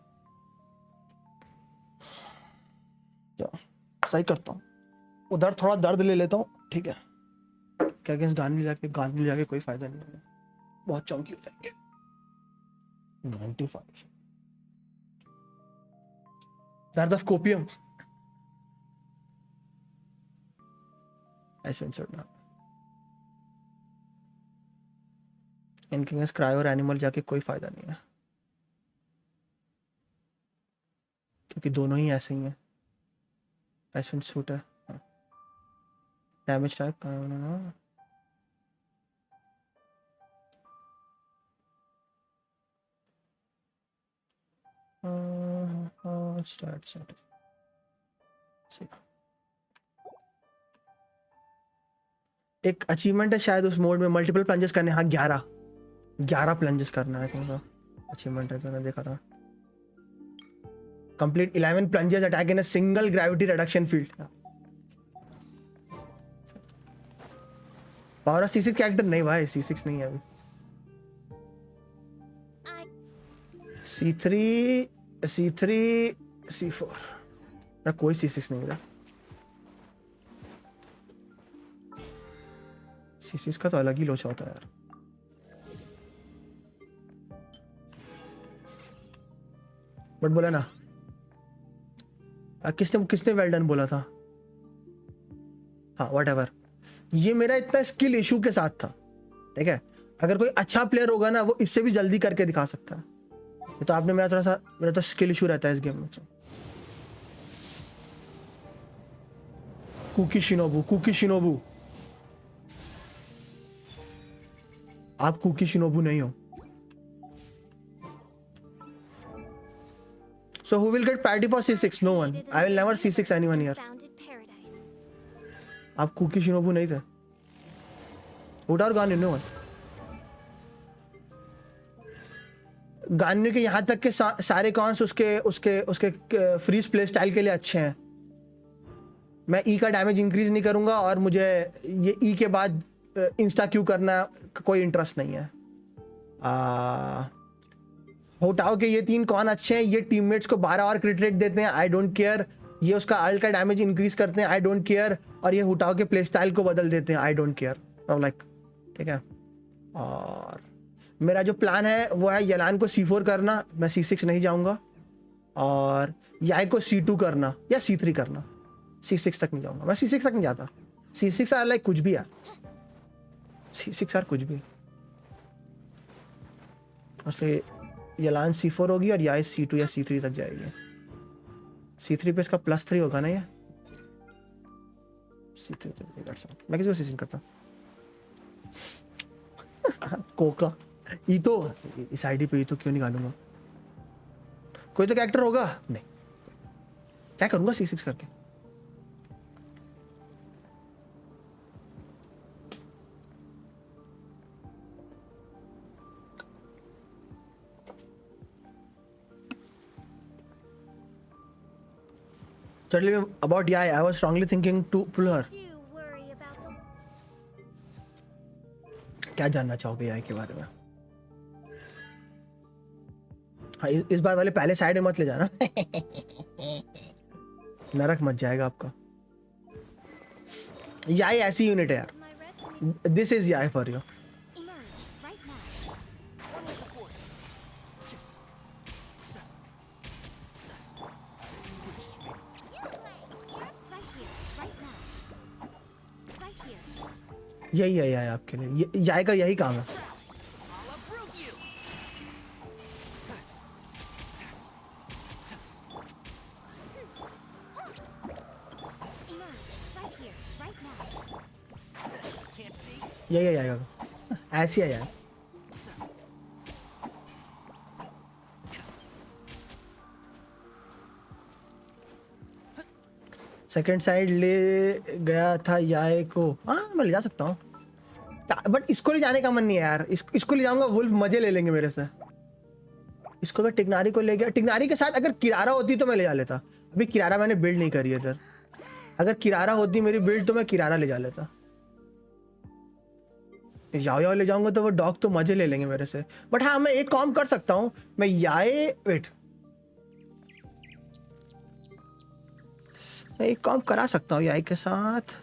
सही करता हूँ, उधर थोड़ा दर्द ले लेता हूँ, ठीक है, क्या अगेंस्ट गार्नियो ले जाके कोई फायदा नहीं है, बहुत चौंकी हो जाएंगे। 95 दर्द ऑफ कोपियम, ऐसे छोड़ना इनके अगेंस्ट क्रायो और एनिमल जाके कोई फायदा नहीं है, क्योंकि दोनों ही ऐसे ही हैं। एसेंट सूट है, डैमेज टाइप का है, स्टार्ट एक अचीवमेंट है शायद उस मोड में, मल्टीपल प्लंजेस करने। हाँ 11 प्लंजेस करना है थोड़ा अचीवमेंट है, तो मैंने देखा था। Complete 11 plunges attack in a single gravity reduction field. Power of C6 character नहीं भाई, C6 नहीं है अभी। C3 C4 ना, कोई C6 नहीं था। C6 का तो अलग ही लोचा होता है यार। बट बोला ना, किसने वेल डन बोला था। हाँ व्हाटएवर, ये मेरा इतना स्किल इशू के साथ था, ठीक है। अगर कोई अच्छा प्लेयर होगा ना, वो इससे भी जल्दी करके दिखा सकता है। ये तो आपने मेरा तो स्किल इशू रहता है इस गेम में। कुकी शिनोबू, आप कुकी शिनोबू नहीं हो। So who will get priority for C6? No one. I will never C6 anyone here. आप कुकी शिनोबू नहीं थे। Would or Ganyu? No one. गान्यू के यहाँ तक के सारे कॉन्स उसके फ्रीज प्ले स्टाइल के लिए अच्छे हैं। मैं ई का डैमेज इंक्रीज नहीं करूंगा, और मुझे ये ई के बाद इंस्टा क्यू करना कोई इंटरेस्ट नहीं है। होटाओ के ये 3 कॉन अच्छे हैं, ये टीममेट्स को 12 और क्रिट रेट देते हैं, आई डोंट केयर। ये उसका अल्ट का डैमेज इंक्रीज करते हैं, आई डोंट केयर। और ये होटाओ के प्ले स्टाइल को बदल देते हैं, आई डोंट केयर। लाइक ठीक है। और मेरा जो प्लान है वो है यलान को C4 करना, मैं C6 नहीं जाऊंगा, और याई को C2 करना या C3 करना, C6 तक नहीं जाऊंगा। मैं C6 तक नहीं जाता। C6 आर लाइक कुछ भी है, C6 आर कुछ भी। इसलिए यलान C4 होगी और याई C2 या C3 तक जाएगी। C3 पे इसका +3 होगा ना, ये C3 तक। मैं किसी को C6 करता कोका ई तो इस आईडी पे, ई तो क्यों निकालूंगा। कोई तो कैरेक्टर होगा नहीं, क्या करूंगा C6 करके। Certainly about Yai, I was strongly thinking to pull her. क्या जानना चाहोगे याई के बारे में। हाँ इस बार वाले पहले साइड में मत ले जाना नरक मत जाएगा आपका। याई ऐसी यूनिट है यार, दिस इज याई फॉर यू। यही है यार आपके लिए, याय का यही काम है। I'll uproot you. Emerge, right here, right now. Can't see. यही है याय का, ऐसी है यार। सेकंड साइड ले गया था याय को, हाँ मैं ले जा सकता हूँ, बट इसको ले जाने का मन नहीं है यार। इसको ले जाऊंगा, वुल्फ मजे ले लेंगे मेरे से। इसको अगर टिग्नारी को ले गया, टिग्नारी के साथ अगर किरारा होती तो मैं ले जा लेता। अभी किरारा मैंने बिल्ड नहीं करी है इधर, अगर किरारा होती मेरी बिल्ड तो मैं किरारा ले जा लेता। याओ याओ ले जाऊंगा तो वो डॉग तो मजे ले लेंगे मेरे से। बट हाँ मैं एक काम कर सकता हूँ, मैं याए वेट, मैं एक काम करा सकता हूँ याय के साथ।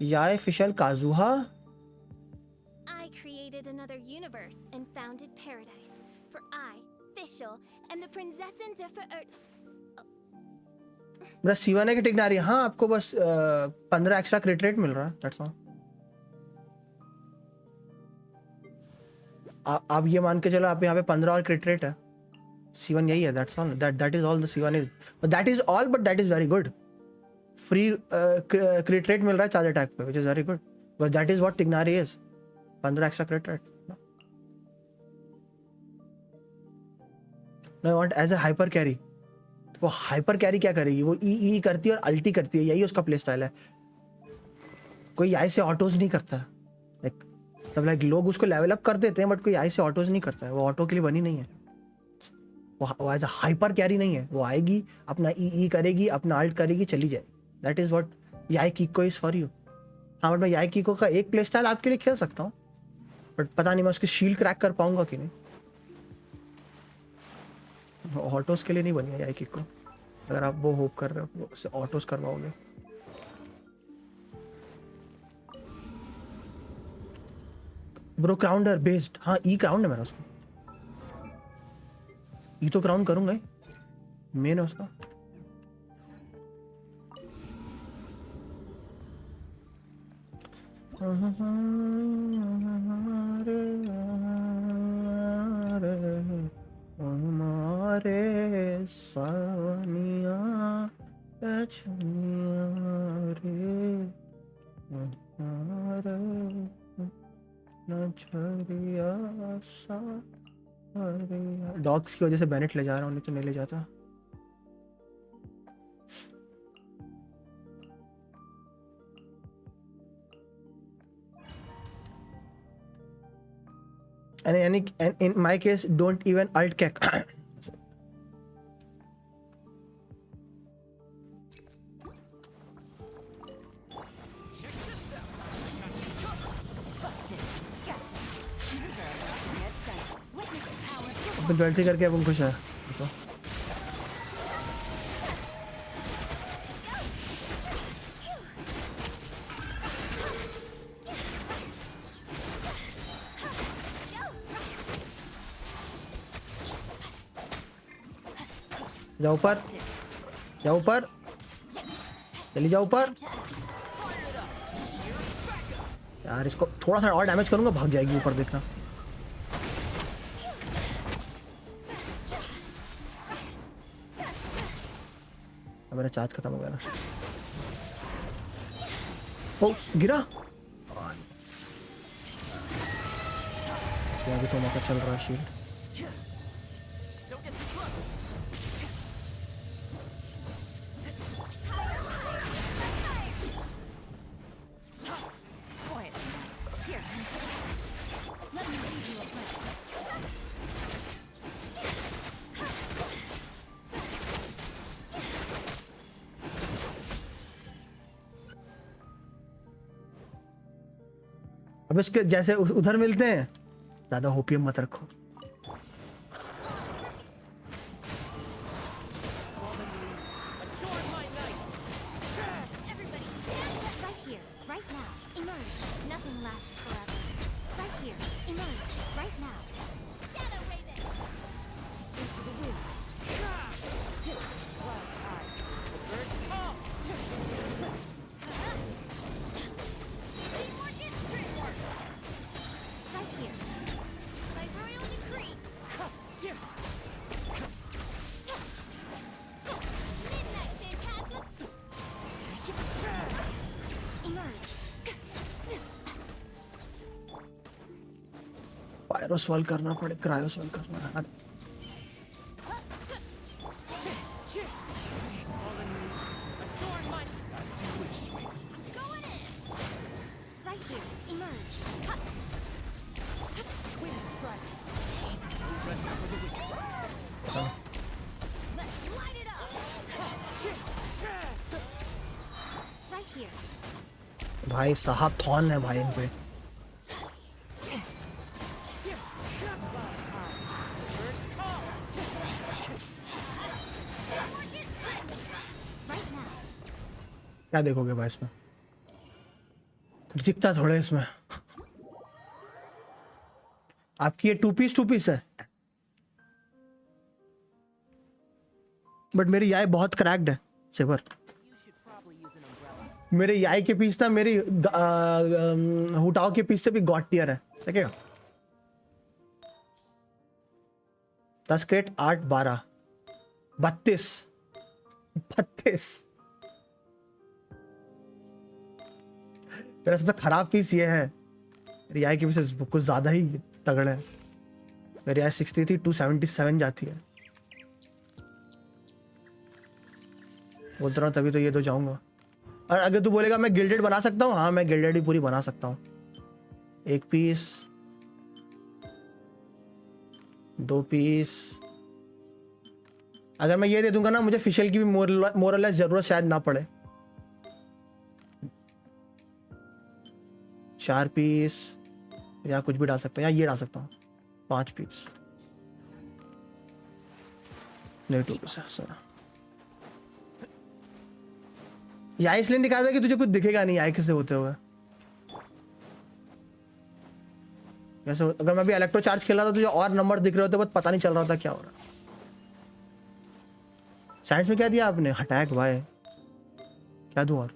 याय फिशल काजुहा, I created another universe and founded paradise for I, Fischl, and the Prinzessin de मेरा सीवाने की टिग्नारी। हाँ आपको बस 15 एक्स्ट्रा क्रिट रेट मिल रहा है, दैट्स ऑल। आप ये मान के चलो, आप यहाँ पे 15 और क्रिट रेट है। C1 यही है, that's all, that is all the C1 is, that is all, but that is very good. Free crit rate मिल रहा है चार्ज अटैक पे, which is very good, but that is what Tighnari is, 15 extra crit rate. I want as a hyper carry. वो hyper carry क्या करेगी, वो ई करती है और अल्टी करती है, यही उसका प्ले स्टाइल है। कोई आई से ऑटोज नहीं करता, लाइक तब लाइक लोग उसको लेवल अप कर देते हैं, बट कोई आई से ऑटोज नहीं करता है, वो ऑटो के लिए बनी नहीं है। वो एज अ हाइपर कैरी नहीं है, वो आएगी अपना ई करेगी, अपना अल्ट करेगी, चली जाएगी। That is what Yae Miko is for you. हाँ बट मैं याई कीको का एक प्ले स्टाइल आपके लिए खेल सकता हूँ, बट पता नहीं मैं उसकी शील्ड क्रैक कर पाऊंगा कि नहीं। ऑटोस के लिए नहीं बनी है याई कीको, अगर आप वो होप कर रहे हो उससे ऑटोस करवाओगे। ब्रो क्राउंडर बेस्ड, हाँ ई क्राउंड है मेरा उसको, ई तो क्राउंड करूंगा ही, मेन है उसका। हमारे सानिया रे डॉग्स की वजह से बैनेट ले जा रहा हूँ, नहीं तो नहीं ले जाता। and in my case don't even alt kick. अपन गलती करके अपन खुश है, देखो जाओ ऊपर, जाओ ऊपर, चली जाओ ऊपर। यार इसको थोड़ा सा और डैमेज करूंगा, भाग जाएगी ऊपर, देखना। मेरा चार्ज खत्म हो गया ना। ओ गिरा, अभी तो मौका चल रहा है शील्ड। अब इसके जैसे उधर मिलते हैं, ज्यादा होपियम मत रखो। क्रायोसॉल्व करना पड़े, क्रायोसॉल्व करना है। Right here. Emerge. Wind strike. Let's light it up. Right here. भाई साहब थॉन है भाई इन पे। Right now. क्या देखोगे भाई इसमें? कुछ दिखता थोड़ा इसमें। आपकी ये टू पीस है, बट मेरी याई बहुत क्रैक्ड है saver. You should probably use an umbrella. मेरे याई के पीस ना मेरी हुटाओ के पीस से भी गॉड टियर है, देखेगा। 10 क्रेट 8 12 32 मेरा सबसे खराब पीस ये है, मेरी आई की पीस से कुछ ज्यादा ही तगड़ा है। मेरी आई 63 277 जाती है, बोलता रहा तभी तो ये तो जाऊंगा। और अगर तू बोलेगा मैं गिल्डेड बना सकता हूँ, हाँ मैं गिल्डेड ही पूरी बना सकता हूँ। 1 पीस 2 पीस, अगर मैं ये दे दूंगा ना मुझे फिशल की भी मोरलेस जरूरत शायद ना पड़े। 4 पीस, या कुछ भी डाल सकता हूँ, या ये डाल सकता हूँ 5 पीस, नहीं 2 पीस सर। या इसलिए निकाला कि तुझे कुछ दिखेगा नहीं आई कैसे होते हुए। वैसे अगर मैं भी इलेक्ट्रो चार्ज खेल रहा था तुझे और नंबर दिख रहे होते, बस पता नहीं चल रहा था क्या हो रहा। साइंस में क्या दिया आपने? अटैक भाई, क्या दूं और?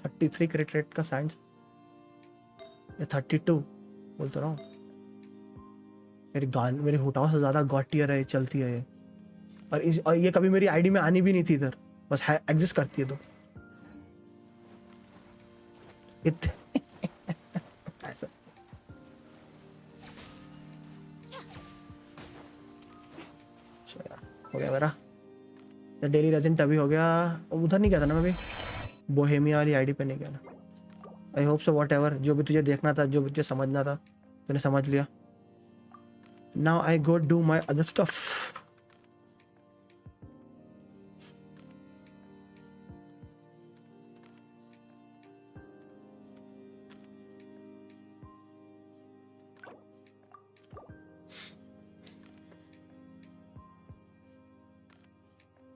33 क्रेट रेट का साइंस, या 32 बोलता रहा हूँ। मेरी हुटाओ से ज्यादा गॉड टियर है, चलती है ये। और ये कभी मेरी आईडी में आनी भी नहीं थी इधर, बस एग्जिस्ट करती है तो ऐसा। हो गया मेरा डेली रेजेंट, अभी हो गया। उधर नहीं गया था ना मैं भी, बोहेमिया वाली आईडी पे नहीं गया ना। आई होप सो वॉट एवर, जो भी तुझे देखना था, जो भी तुझे समझना था तूने समझ लिया। Now I go do my other stuff.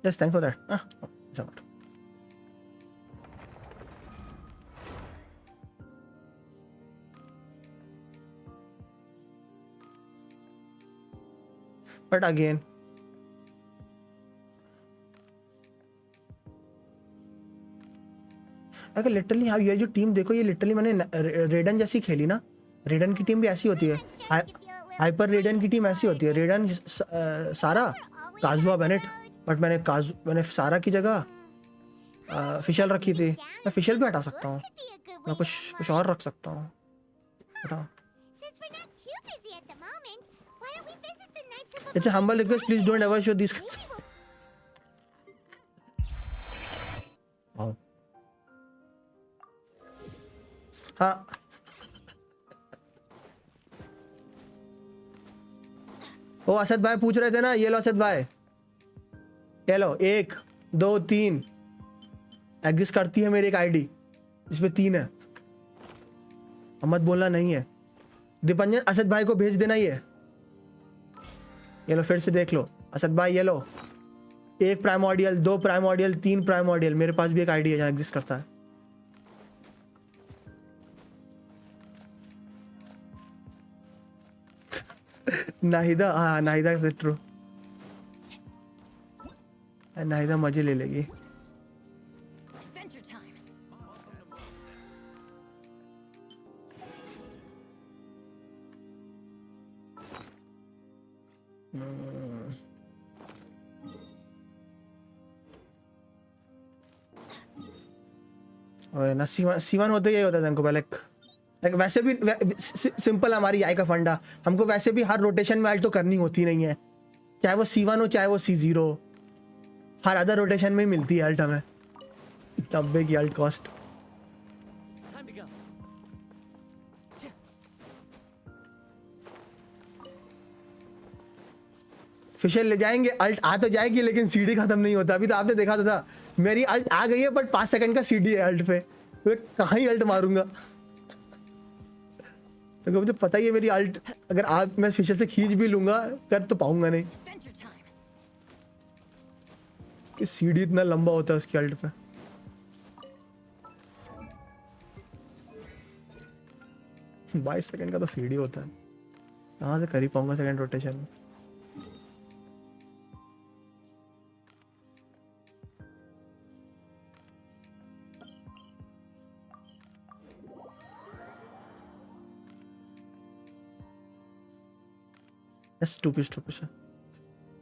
Yes, thanks for that. It's not. But again, अगर लिटरली हाँ ये जो टीम देखो, ये लिटरली मैंने रेडन जैसी खेली ना। रेडन की टीम भी ऐसी होती है, हाइपर रेडन की टीम ऐसी होती है। रेडन सारा काजुआ बेनेट, बट मैंने सारा की जगह फिशल रखी थी। मैं फिशल भी हटा सकता हूँ, मैं कुछ और रख सकता हूँ। हटा। It's a humble request, please don't ever show these kinds of... Wow. हाँ वो असद भाई पूछ रहे थे ना, ये लो असद भाई, ये लो 1 2 3 एग्जिस्ट करती है मेरी एक आईडी जिसमें 3 है। मत बोलना नहीं है। दीपंजन असद भाई को भेज देना। ये लो फिर से देख लो असद भाई, ये लो 1 प्राइमोर्डियल 2 प्राइमोर्डियल 3 प्राइमोर्डियल, मेरे पास भी एक आईडी है जहाँ एग्जिस्ट करता है। नाहिदा, हाँ नाहिदा से ट्रू, नाहिदा मजे ले लेगी। Adventure time. और ना सीवन होते यही होता है, पहले लाइक वैसे भी सिंपल हमारी आई का फंडा, हमको वैसे भी हर रोटेशन में अल्ट तो करनी होती नहीं है, चाहे वो C1 हो चाहे वो C0, हर अदर रोटेशन में ही मिलती है अल्ट हमें 90 की ult cost. Time to go. Fischl ले जाएंगे, अल्ट आ तो जाएगी लेकिन सीडी खत्म नहीं होता। अभी तो आपने देखा तो था, मेरी अल्ट आ गई है बट 5 सेकंड का सीडी है अल्ट पे, मैं कहाँ ही अल्ट मारूंगा। तो मुझे पता ही है मेरी अल्ट अगर आप मैं फिशर से खींच भी लूंगा कर तो पाऊंगा नहीं, Adventure time. कि सीडी इतना लंबा होता है उसकी अल्ट पे। बाईस सेकंड का तो सीडी होता है, कहाँ से कर ही पाऊंगा सेकंड रोटेशन में। स्टूपिड है।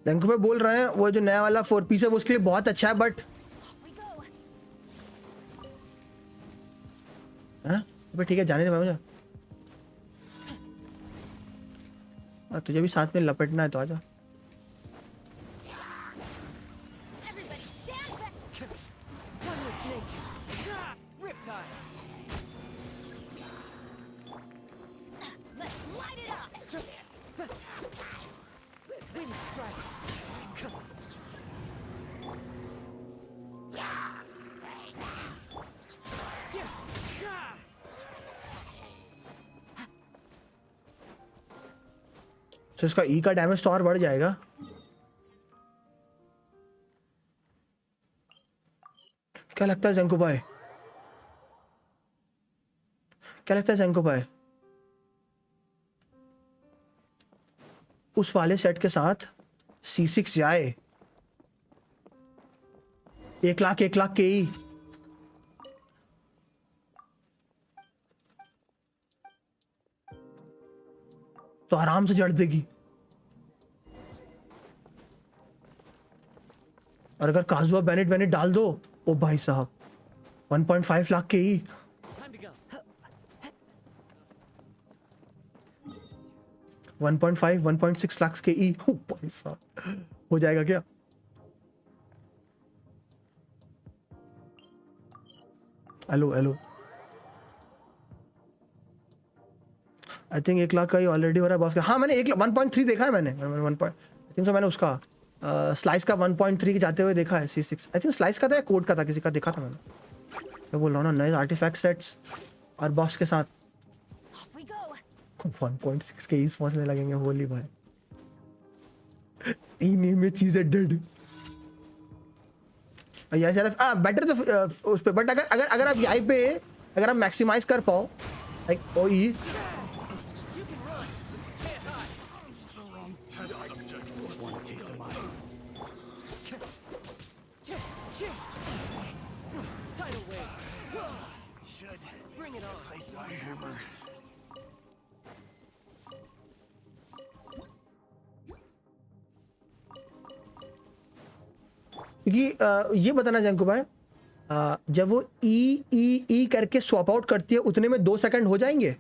लंको पे बोल रहे हैं वो जो नया वाला 4 पीस है वो उसके लिए बहुत अच्छा है, बट We go. हाँ ठीक है जाने दे भाई मुझे। तुझे भी साथ में लपेटना है तो आजा। Everybody stand back. One with nature. Riptide. Let's light it up. Wind strike. तो इसका ई का डैमेज तो और बढ़ जाएगा। क्या लगता है जंको भाई, क्या लगता है जंको भाई, उस वाले सेट के साथ C6 जाए 1 लाख के ही तो आराम से जड़ देगी, और अगर काजुआ बेनेट वेनेट डाल दो ओ भाई साहब 1.5 लाख के ही। Time to go. 1.5 1.6 लाख के ई ओ भाई साहब हो जाएगा क्या? Hello hello I think 1 lakh का ही ऑलरेडी हो रहा है बॉस का। हाँ मैंने 1.3 देखा है मैंने 1 आई थिंक सो मैंने उसका स्लाइस का 1.3 के जाते हुए देखा है। C6 आई थिंक स्लाइस का था या कोड का था, किसी का देखा था मैंने। मैं बोल रहा हूँ ना नए आर्टिफैक्ट सेट्स और बॉक्स के साथ Off we go. 1.6 के ईज पहुंचने लगेंगे। होली भाई 3 में चीजें डेड या सिर्फ बेटर तो उस पे, बट अगर आप यहाँ पे अगर आप मैक्सिमाइज कर पाओ like oh E Tidal wave. Bring it on. क्योंकि ये बताना जंको भाई जब वो ई ई ई करके स्वैप आउट करती है उतने में 2 सेकंड हो जाएंगे।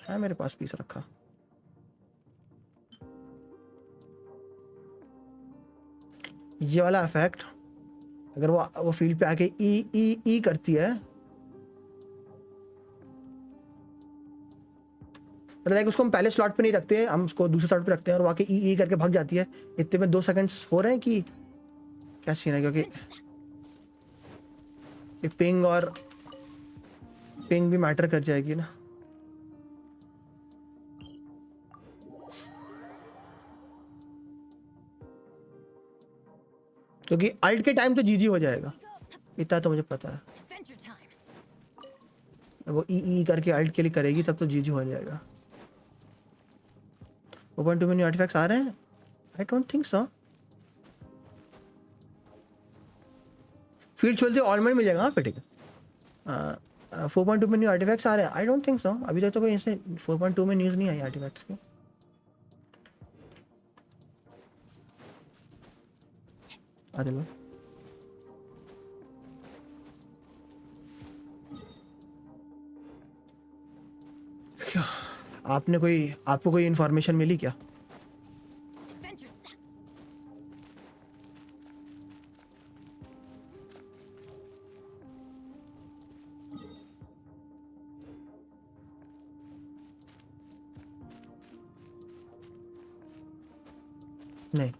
है मेरे पास पीस रखा, ये वाला इफेक्ट अगर वो फील्ड पे आके ई ई ई करती है तो लाइक उसको हम पहले स्लॉट पे नहीं रखते हैं, हम उसको दूसरे स्लॉट पे रखते हैं और वो आके ई ई करके भाग जाती है। इतने में 2 सेकंड्स हो रहे हैं कि क्या सीन है, क्योंकि पिंग भी मैटर कर जाएगी ना। क्योंकि अल्ट के टाइम तो जीजी हो जाएगा, इतना तो मुझे पता है। Adventure time. वो ई ई करके अल्ट के लिए करेगी तब तो जीजी हो जाएगा। ओपन टू मेन्यू आर्टिफैक्ट्स आ रहे हैं? I don't think so. Field चलते ऑल में मिल जाएगा। हाँ फिर ठीक है। 4.2 मेन्यू आर्टिफैक्ट्स आ रहे हैं? आई डोंट थिंक सो, अभी तक तो कोई ऐसे 4.2 में न्यूज़ नहीं आई आर्टिफैक्ट्स की। आ चलो आपको कोई इन्फॉर्मेशन मिली क्या? Adventure. नहीं,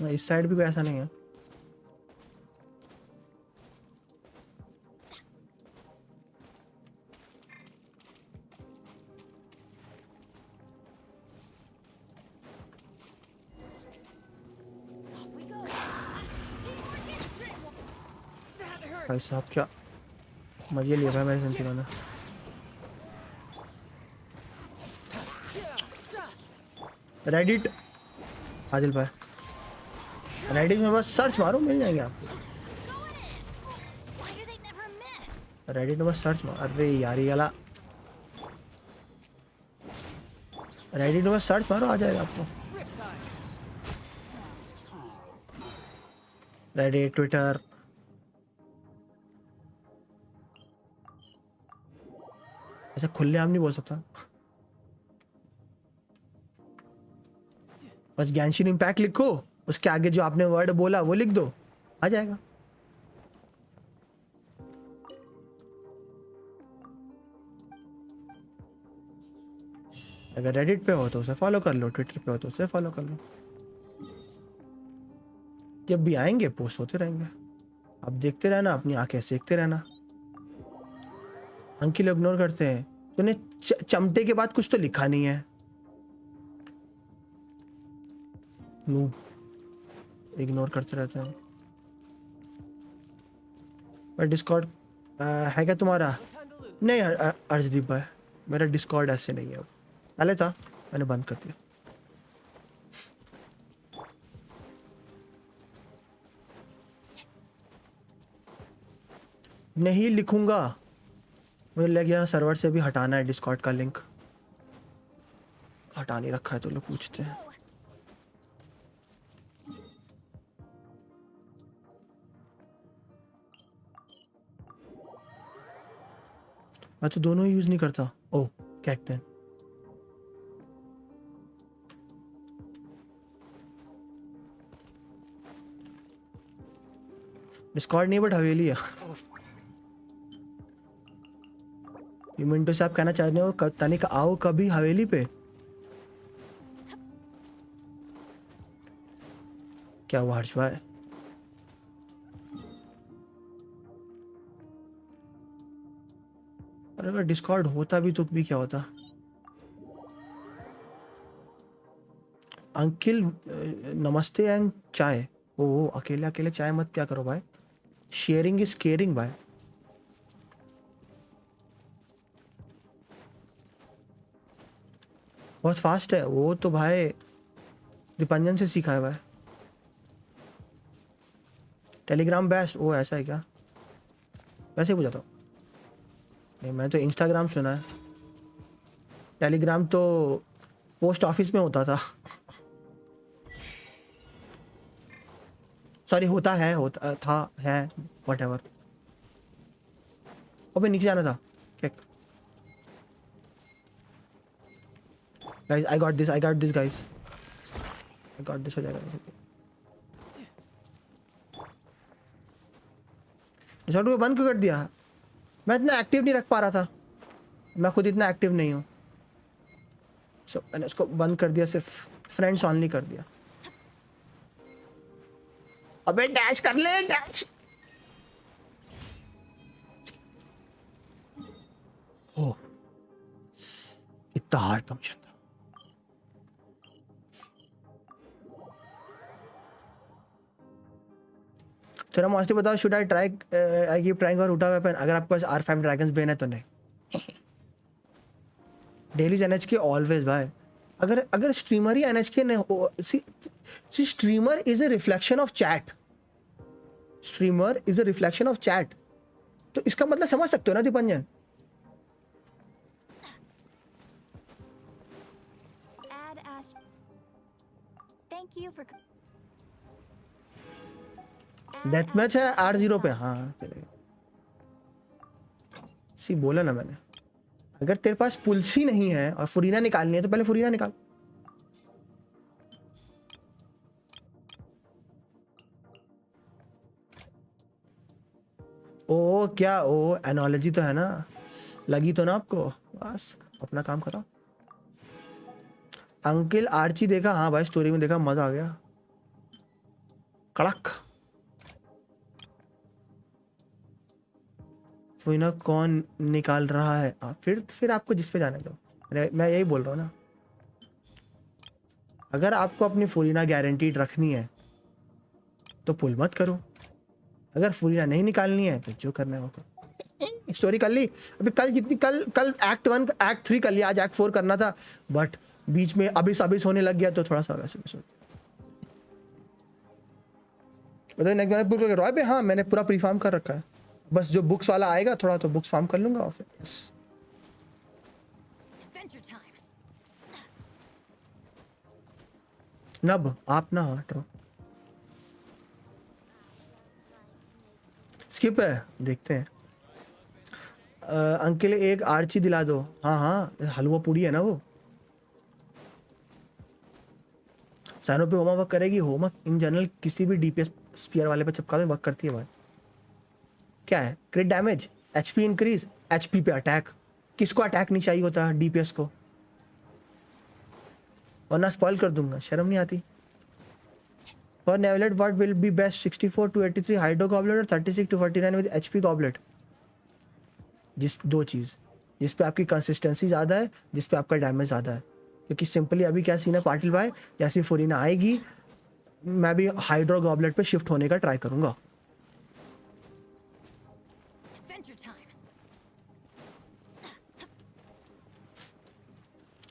हाँ इस साइड भी कोई ऐसा नहीं है। Off we go. भाई साहब क्या मजे लिया भाई मेरे संतीनों ने। रेडिट आदिल भाई, रेडिट में बस सर्च मारो मिल जाएंगे आपको। Why do they never miss? Reddit में बस सर्च मारो। अरे यार ये वाला रेडिट में बस सर्च मारो आ जाएगा आपको। रेडिट, ट्विटर, ऐसा खुलेआम नहीं बोल सकता। बस गैंशिन इम्पैक्ट लिखो, उसके आगे जो आपने वर्ड बोला वो लिख दो, आ जाएगा। अगर रेडिट पे हो तो उसे फॉलो कर लो, ट्विटर पे हो तो उसे फॉलो कर लो। जब भी आएंगे पोस्ट होते रहेंगे, आप देखते रहना, अपनी आंखें सेकते रहना। अंकिल इग्नोर करते हैं, तूने चमटे के बाद कुछ तो लिखा नहीं है। नूब इग्नोर करते रहते हैं। पर डिस्कॉर्ड है क्या तुम्हारा? नहीं अर्शदीप भाई, मेरा डिस्कॉर्ड ऐसे नहीं है। पहले था, मैंने बंद कर दिया। नहीं लिखूंगा, मुझे लग गया सर्वर से भी हटाना है डिस्कॉर्ड का लिंक। हटा नहीं रखा है तो लोग पूछते हैं। मैं तो दोनों यूज नहीं करता। ओह क्या कहते हैं, डिस्कॉर्ड नहीं बट हवेली है। ये मिंटो से आप कहना चाहते हो तनिक आओ कभी हवेली पे? क्या हुआ हर्ष भाई? अरे अगर डिस्कॉर्ड होता भी तो भी क्या होता? अंकिल नमस्ते एंड चाय। ओ अकेले अकेले चाय मत क्या करो भाई, शेयरिंग इज केयरिंग भाई। बहुत फास्ट है वो तो भाई, दीपांजन से सीखा है भाई। टेलीग्राम बेस्ट, वो ऐसा है क्या? वैसे ही पूछा था। नहीं मैं तो इंस्टाग्राम सुना है, टेलीग्राम तो पोस्ट ऑफिस में होता था। सॉरी होता है, होता था, है, व्हाटएवर। अबे नीचे जाना था क्या? Guys I got this guys, I got this. हो जाएगा डिस्कॉर्ड को बंद क्यों कर दिया? मैं इतना एक्टिव नहीं रख पा रहा था, मैं खुद इतना एक्टिव नहीं हूँ। सो मैंने उसको बंद कर दिया, सिर्फ फ्रेंड्स ऑनली कर दिया। अबे डैश कर ले, डैश। ओह कितना हार्ड कमीशन था। तेरा मास्टर बताओ, should I try, I keep trying और उठा वेपन? अगर आपके पास R5 ड्रैगन्स बेन है तो नहीं। डेलीज NHK ऑलवेज भाई। अगर स्ट्रीमर ही NHK नहीं हो, see streamer is a reflection of chat. Streamer is a reflection of chat, तो इसका मतलब समझ सकते हो ना Deepanjan? Add Ash. Thank you for. Death match है 8-0 पे, हाँ चलेगा। सी बोला ना मैंने, अगर तेरे पास पुलसी नहीं है और फुरीना निकालनी है तो पहले फुरीना निकाल। ओ क्या, ओ एनोलॉजी तो है ना, लगी तो ना आपको, बस अपना काम करो। अंकिल आर्ची देखा? हाँ भाई स्टोरी में देखा, मजा आ गया, कड़क। फुरीना कौन निकाल रहा है? फिर आपको जिस पे जाने दो, मैं यही बोल रहा हूँ ना, अगर आपको अपनी फुरीना गारंटीड रखनी है तो पुल मत करो, अगर फुरीना नहीं निकालनी है तो जो करना है वो करो। स्टोरी कर ली अभी, कल जितनी कल एक्ट 1 एक्ट 3 कर लिया, आज एक्ट 4 करना था, बट बीच में अबिस होने लग गया तो थोड़ा सा वैसे भी बताइए। नेक्स्ट मैंने रॉय पे, हाँ मैंने पूरा प्री फार्म कर रखा है, बस जो बुक्स वाला आएगा थोड़ा तो बुक्स फार्म कर लूंगा और फिर बस। नब आप ना हटो, स्किप है, देखते हैं। अंकल एक आर्ची दिला दो। हाँ हाँ हलवा पूड़ी है ना वो। साइनो पे होमवर्क करेगी? होमवर्क इन जनरल किसी भी डीपीएस स्पीयर वाले पे चिपका दो, वर्क करती है बात। क्या है? क्रिट डैमेज, एचपी इंक्रीज, एचपी पे अटैक। किसको अटैक नहीं चाहिए होता डीपीएस को, वरना स्पॉइल कर दूंगा, शर्म नहीं आती। For Neuvillette what will be best, 64 to 83 hydro goblet और 36 to 49 विद एचपी गॉबलेट? जिस दो चीज़, जिस पे आपकी कंसिस्टेंसी ज़्यादा है, जिस पे आपका डैमेज ज़्यादा है। क्योंकि सिंपली अभी क्या सीन है पाटिल भाई, जैसी फुरीना आएगी मैं भी हाइड्रो गॉबलेट पे शिफ्ट होने का ट्राई करूंगा।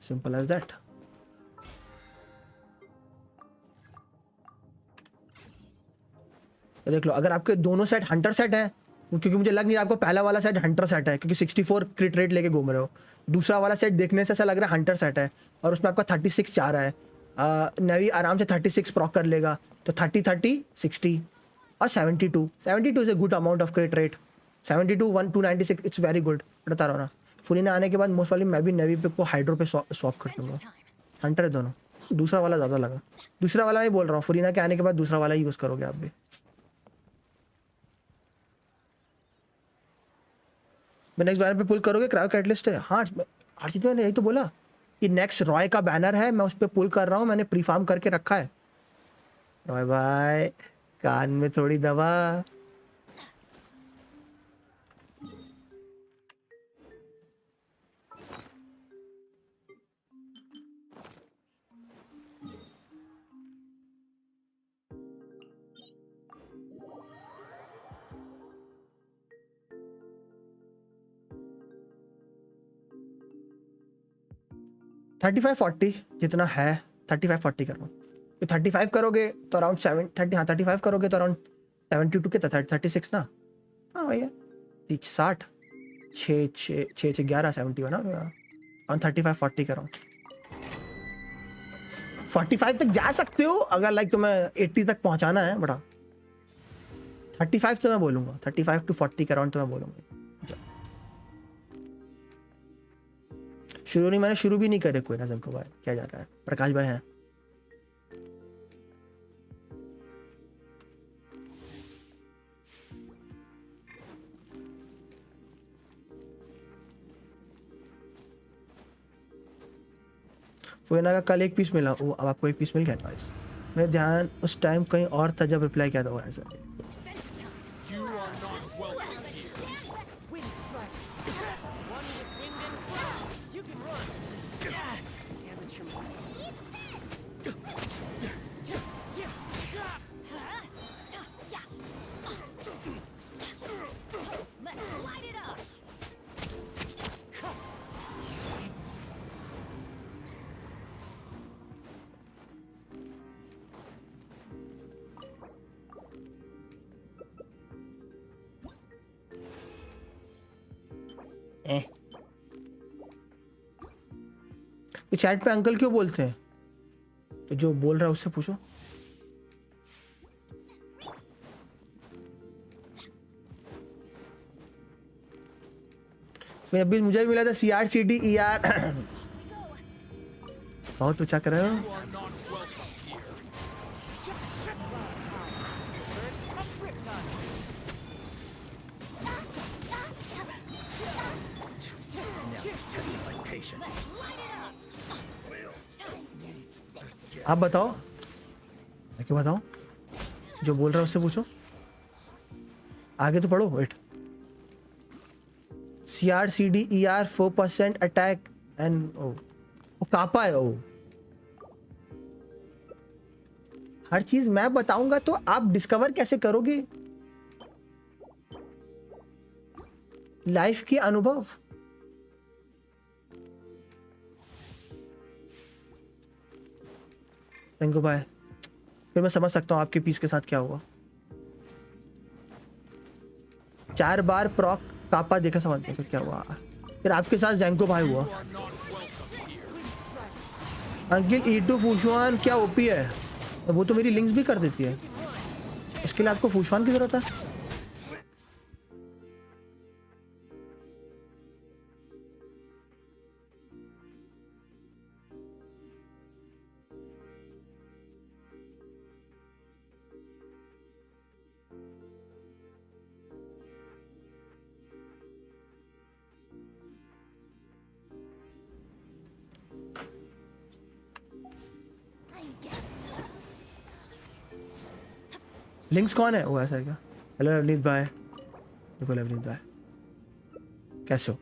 Simple as that. देख लो, अगर आपके दोनों सेट हंटर सेट है, क्योंकि मुझे लग नहीं रहा आपको पहला वाला सेट हंटर सेट है, क्योंकि 64 क्रिट रेट लेके घूम रहे हो। दूसरा वाला सेट देखने से ऐसा लग रहा है हंटर सेट है, और उसमें आपका 36 चाह रहा है। नेवी आराम से 36 प्रॉक कर लेगा, तो 30 30 60 और 72 is a good amount of क्रिट rate. 72 1 296 it's very good. बता रहा हूँ ना, फुरीना आने के बाद मोस्ट वाली मैं भी नेवी पे को हाइड्रो पे स्वैप कर दूंगा। हंटर है दोनों, दूसरा वाला ज़्यादा लगा। दूसरा वाला मैं बोल रहा हूँ, फुरीना के आने के बाद दूसरा वाला ही यूज़ करोगे आप भी। मैं नेक्स्ट बैनर पे पुल करोगे? क्रायो कैटलिस्ट है। हाँ हर्षित मैंने यही तो बोला कि नेक्स्ट रॉय का बैनर है, मैं उस पर पुल कर रहा हूँ, मैंने प्री फार्म करके रखा है। रॉय भाई कान में थोड़ी दवा। थर्टी 40 जितना है 35-40 करो। तो 35 करोगे तो अराउंड 30, हाँ 35 करोगे तो अराउंड 72 के 36 ना। हाँ भैया 60 6 11 71 ना, अराउंड 35-40 करो। 45 तक जा सकते हो अगर लाइक तुम्हें 80 तक पहुंचाना है बड़ा। 35 तो मैं बोलूंगा, 35 to 40 के अराउंड तो मैं बोलूंगा। शुरू नहीं, मैंने शुरू भी नहीं करे कोई नजर को भाई, क्या जा रहा है? प्रकाश भाई हैं। फुरीना का कल एक पीस मिला, वो अब आपको एक पीस मिल गया। नाइस। मेरा ध्यान उस टाइम कहीं और था जब रिप्लाई किया था वो ऐसा। चैट पे अंकल क्यों बोलते हैं? तो जो बोल रहा है उससे पूछो। अभी मुझे भी मिला था CR बहुत ऊंचा कर रहे हो। आप बताओ, मैं क्यों बताऊं? जो बोल रहा है उससे पूछो, आगे तो पढ़ो। वेट, CR 4% अटैक एंड ओ कापा है। ओ हर चीज मैं बताऊंगा तो आप डिस्कवर कैसे करोगे लाइफ के अनुभव? थैंक यू भाई। फिर मैं समझ सकता हूँ आपके पीस के साथ क्या हुआ। 4 बार प्रॉक कापा देखा, समझ गया क्या हुआ। फिर आपके साथ जैंको भाई हुआ। अंकिल E2 फूशवान क्या ओपी है? वो तो मेरी लिंक्स भी कर देती है, इसके लिए आपको फूशवान की जरूरत है? लिंक्स कौन है? वो ऐसा है क्या? हेलो लवनीत भाई। देखो लवनीत भाई कैसे हो?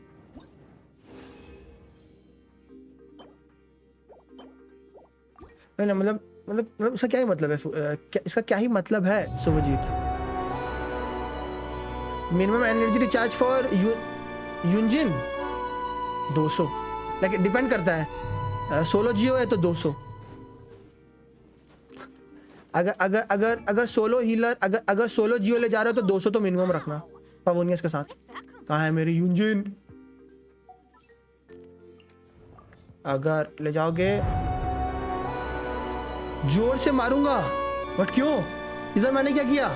नहीं ना, मतलब इसका क्या ही मतलब है? इसका क्या ही मतलब है Shubhajit? Minimum energy recharge for Yun Jin 200, like depend करता है। सोलो जियो है तो 200। अगर सोलो हीलर, अगर सोलो जियो ले जा रहे हो तो 200 तो मिनिमम रखना फावोनियस के साथ। कहाँ है मेरी यूंजिन? अगर ले जाओगे जोर से मारूंगा, बट क्यों? इधर मैंने क्या किया?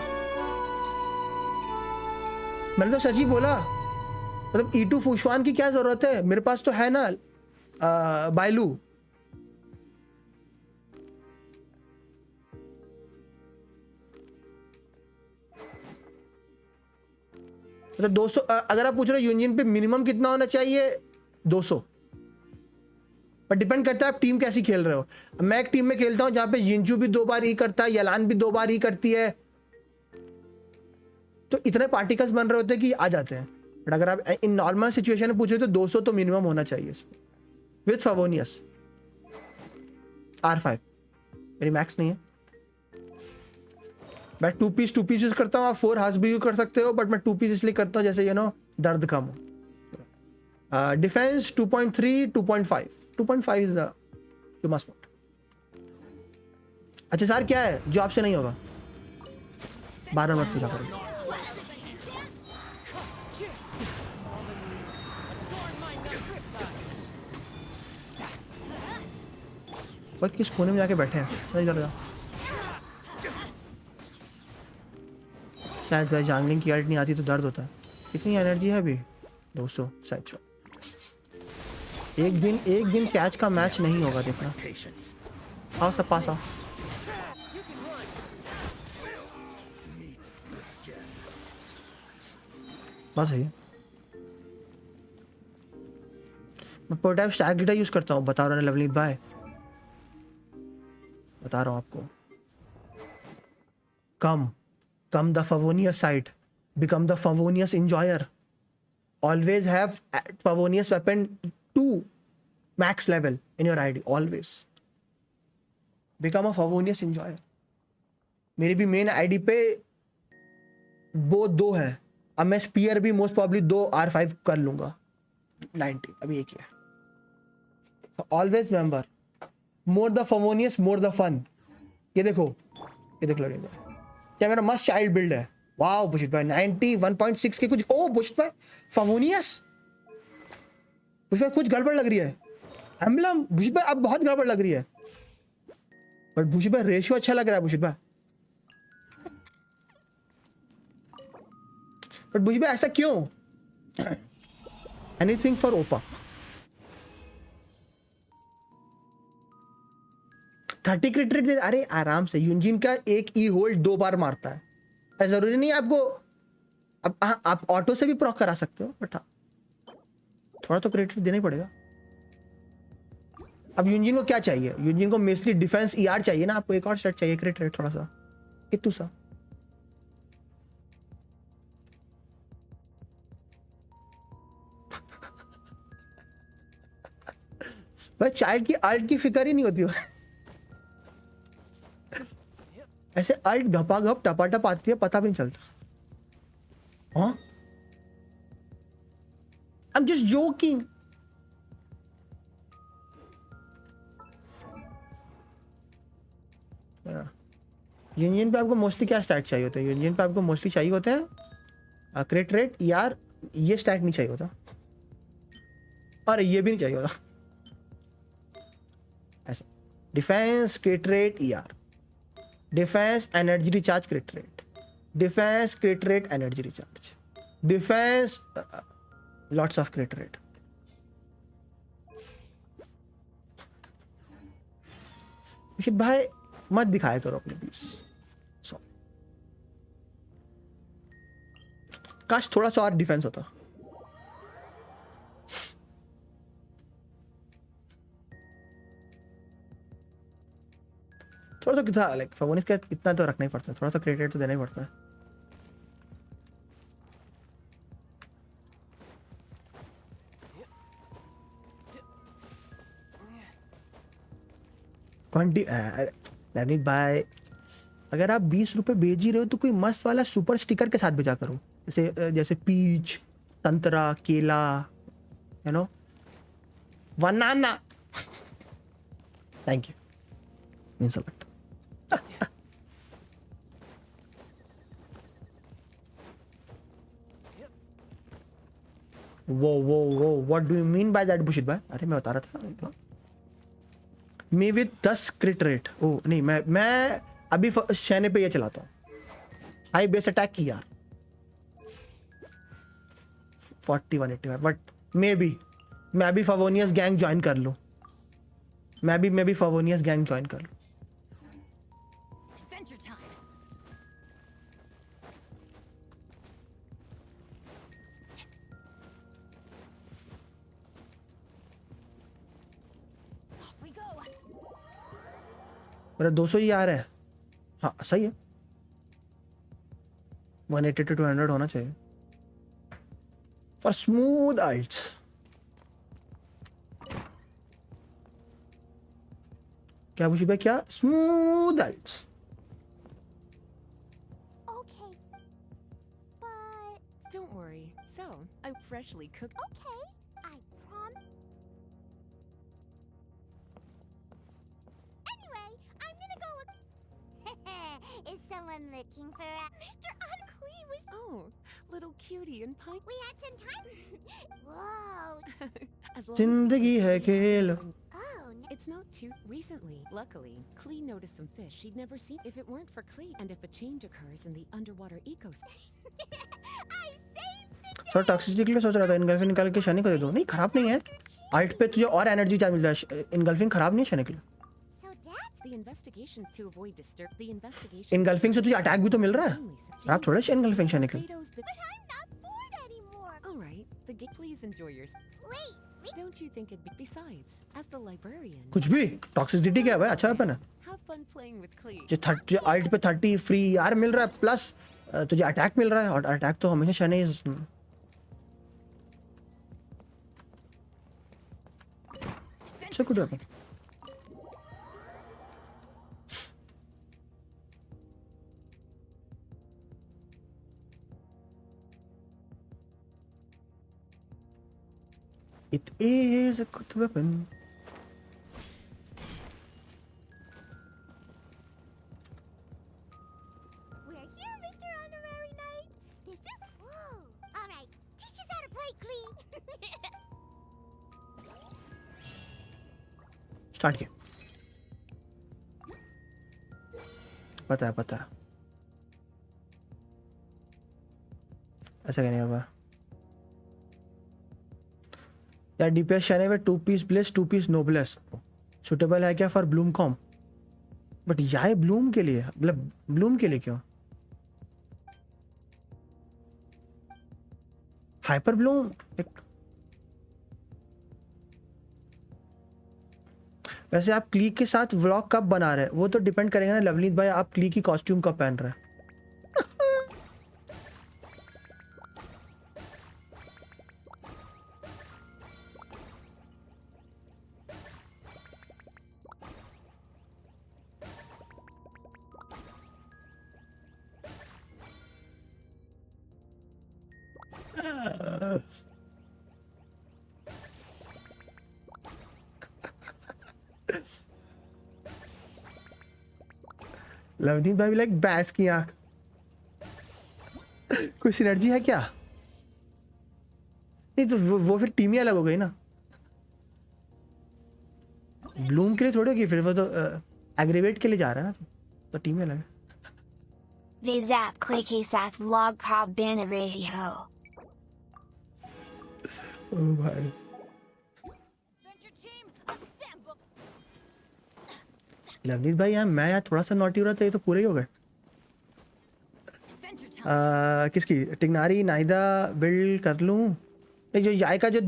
मैंने तो सच ही बोला। मतलब E2 फूशवान की क्या जरूरत है? मेरे पास तो है ना बायलू। मतलब 200, अगर आप पूछ रहे हो यूनियन पे मिनिमम कितना होना चाहिए? 200। पर डिपेंड करता है आप टीम कैसी खेल रहे हो। मैं एक टीम में खेलता हूं जहां पे यिंचू भी 2 बार ही करता है, यलान भी 2 बार ही करती है, तो इतने पार्टिकल्स बन रहे होते हैं कि आ जाते हैं। बट अगर आप इन नॉर्मल सिचुएशन में पूछे तो 200 तो मिनिमम होना चाहिए इसमें विथ फावोनियस। R5 मेरी मैक्स नहीं है। मैं 2 पीस यूज करता हूँ। आप 4 हार्स भी यूज कर सकते हो, बट मैं 2 पीस इसलिए करता हूँ जैसे दर्द कम हो। डिफेंस 2.3 2.5 इज द जो मस्ट नोट। अच्छा सर क्या है जो आपसे नहीं होगा? 12 मत पूछा करो। भाई किस कोने में जाके बैठे हैं? सही चल रहा। शायद भाई जंगलिंग की अल्ट नहीं आती तो दर्द होता है। कितनी एनर्जी है अभी? 200 शायद। एक दिन कैच का मैच नहीं होगा, देखना। आओ सब पास आओ। बस है। मैं पर टाइप स्टैक डेटा यूज करता हूँ, बता रहा हूँ लवनीत भाई, बता रहा हूँ आपको। Come the Favonius side. Become the Favonius enjoyer. Always have Favonius weapon to max level in your ID. Always. Become a Favonius enjoyer. मेरी भी मेन आईडी पे वो 2 है। अब मैं स्पीयर भी मोस्ट प्रॉब्ली 2 R5 कर लूंगा। 90 अभी एक ही है। Always remember, more the Favonius, more the fun. ये देखो लड़ेगा क्या मेरा मस्त चाइल्ड बिल्ड है। वाओ बुशित भाई 91.6 के कुछ। ओ बुशित भाई फावोनियस, बुशित भाई कुछ गड़बड़ लग रही है। एम्बलम बुशित भाई अब बहुत गड़बड़ लग रही है, बट बुशित भाई रेशियो अच्छा लग रहा है बुशित भाई। बट बुशित भाई ऐसा क्यों? एनीथिंग फॉर ओपा। 30 क्रिट रेट दे, अरे आराम से। यूनजिन का एक ई होल्ड 2 बार मारता है, जरूरी नहीं आपको। अब हाँ, आप ऑटो से भी प्रॉक करा सकते हो, बट हाँ थोड़ा तो क्रिट रेट देना ही पड़ेगा। अब यूनजिन को क्या चाहिए? यूनजिन को मेस्टली डिफेंस ईआर चाहिए ना, आपको एक और सेट चाहिए क्रिट रेट थोड़ा सा इतू सा। भाई चाइल्ड की अल्ट की फिक्र ही नहीं होती ऐसे अल्ट घपा घप टपाटप आती है, पता भी नहीं चलता। हाँ आई एम जस्ट जोकिंग। यूनियन पे आपको मोस्टली क्या स्टैट चाहिए होते हैं? यूनियन पे आपको मोस्टली चाहिए होते हैं क्रिट रेट यार, ये स्टैट नहीं चाहिए होता, और ये भी नहीं चाहिए होता। ऐसा defence क्रिट rate ER, defence energy recharge क्रिट rate, defence क्रिट rate energy recharge, defence lots of क्रिट rate. भाई मत दिखाया करो अपने पीस, सॉरी। काश थोड़ा सा और डिफेंस होता। थोड़ा सा कितना लाइक फोनिस का इतना तो रखना ही पड़ता है, थोड़ा सा क्रेडिट तो देना ही पड़ता है। नवनीत भाई, अगर आप 20 रुपए भेज ही रहे हो तो कोई मस्त वाला सुपर स्टिकर के साथ भेजा करो, जैसे जैसे पीच, संतरा, केला, you know, banana. Thank you, means a lot. वो what do you mean by that बुशिट भाई? अरे मैं बता रहा था मी विद 10 क्रिट रेट। ओ नहीं, मैं अभी शैने पे ये चलाता हूँ, हाई बेस अटैक की यार 4185, बट मे बी मैं भी फवोनियस गैंग ज्वाइन कर लूँ, मैं भी फवोनियस गैंग ज्वाइन कर लूँ। Adventure time. Off we go. मेरा 200 ही आ रहा है। हाँ सही है, 180 to 200 होना चाहिए फॉर स्मूथ आइट्स। क्या बुशी भाई, क्या smooth आइट्स? Okay. But Don't worry. So, I freshly cooked. okay, I prom. Anyway, I'm gonna go look. Is someone looking for a Mr. Unclean was? Oh, little cutie and pipe. We had some time. Whoa. As long जिंदगी है खेल। Oh, no. It's not too recently. Luckily, Klee noticed some fish she'd never seen. If it weren't for Klee, and if a change occurs in the underwater ecosystem. I saved the sir toxicity के लिए सोच रहा था, engulfing निकाल के शनि को दे दो। नहीं खराब नहीं है, अल्ट पे तुझे और एनर्जी चार्ज मिलता है, इनगल्फिंग खराब नहीं है शनि के लिए। So that's The investigation to avoid disturb. The investigation. Engulfing से तुझे अटैक भी तो मिल रहा है, और आप थोड़ा सा इनगल्फिंग शनि के लिए। Kratos, but but I'm not bored anymore. all right. Please enjoy yours. Wait. Don't you think it'd be? Besides, as the librarian, कुछ भी टॉक्सिसिटी क्या है भाई, अच्छा वेपन है। have fun playing with Klee. जो 30 अल्ट पे 30 फ्री यार मिल रहा है, प्लस तुझे अटैक मिल रहा है, और अटैक तो हमेशा शनि। अच्छा good weapon. It is a good weapon. We're here, Mr. Honorary Knight. This is. Whoa. All right. Teach us how to play clean. Start किया, पता है ऐसा क्या नहीं होगा। द DPS शाइन में 2 पीस ब्लेस 2 पीस नोब्लेस सुटेबल है क्या फॉर ब्लूम कॉम? बट याय ब्लूम के लिए, मतलब ब्लूम के लिए क्यों? हाइपर ब्लूम वैसे आप क्ली के साथ व्लॉग कब बना रहे हैं वो तो डिपेंड करेगा ना लवनीत भाई, आप क्ली की कॉस्ट्यूम कब पहन रहे हैं। लवनीत भाई लाइक बैस की आंख। कोई सिनर्जी है क्या? नहीं तो वो फिर टीम ही अलग हो गई ना। ब्लूम के लिए थोड़ी होगी फिर, वो तो एग्रीवेट के लिए जा रहा है ना, तो टीम ही अलग है। वे ज़ैप क्ले के साथ व्लॉग का बन रही हो। ओ भाई लवनीत भाई यहाँ मैं यार थोड़ा सा नॉटी हो रहा था, ये तो पूरे ही हो गए। किसकी टिग्नारी नाइदा बिल्ड कर लूँ? नहीं, जो याय का जो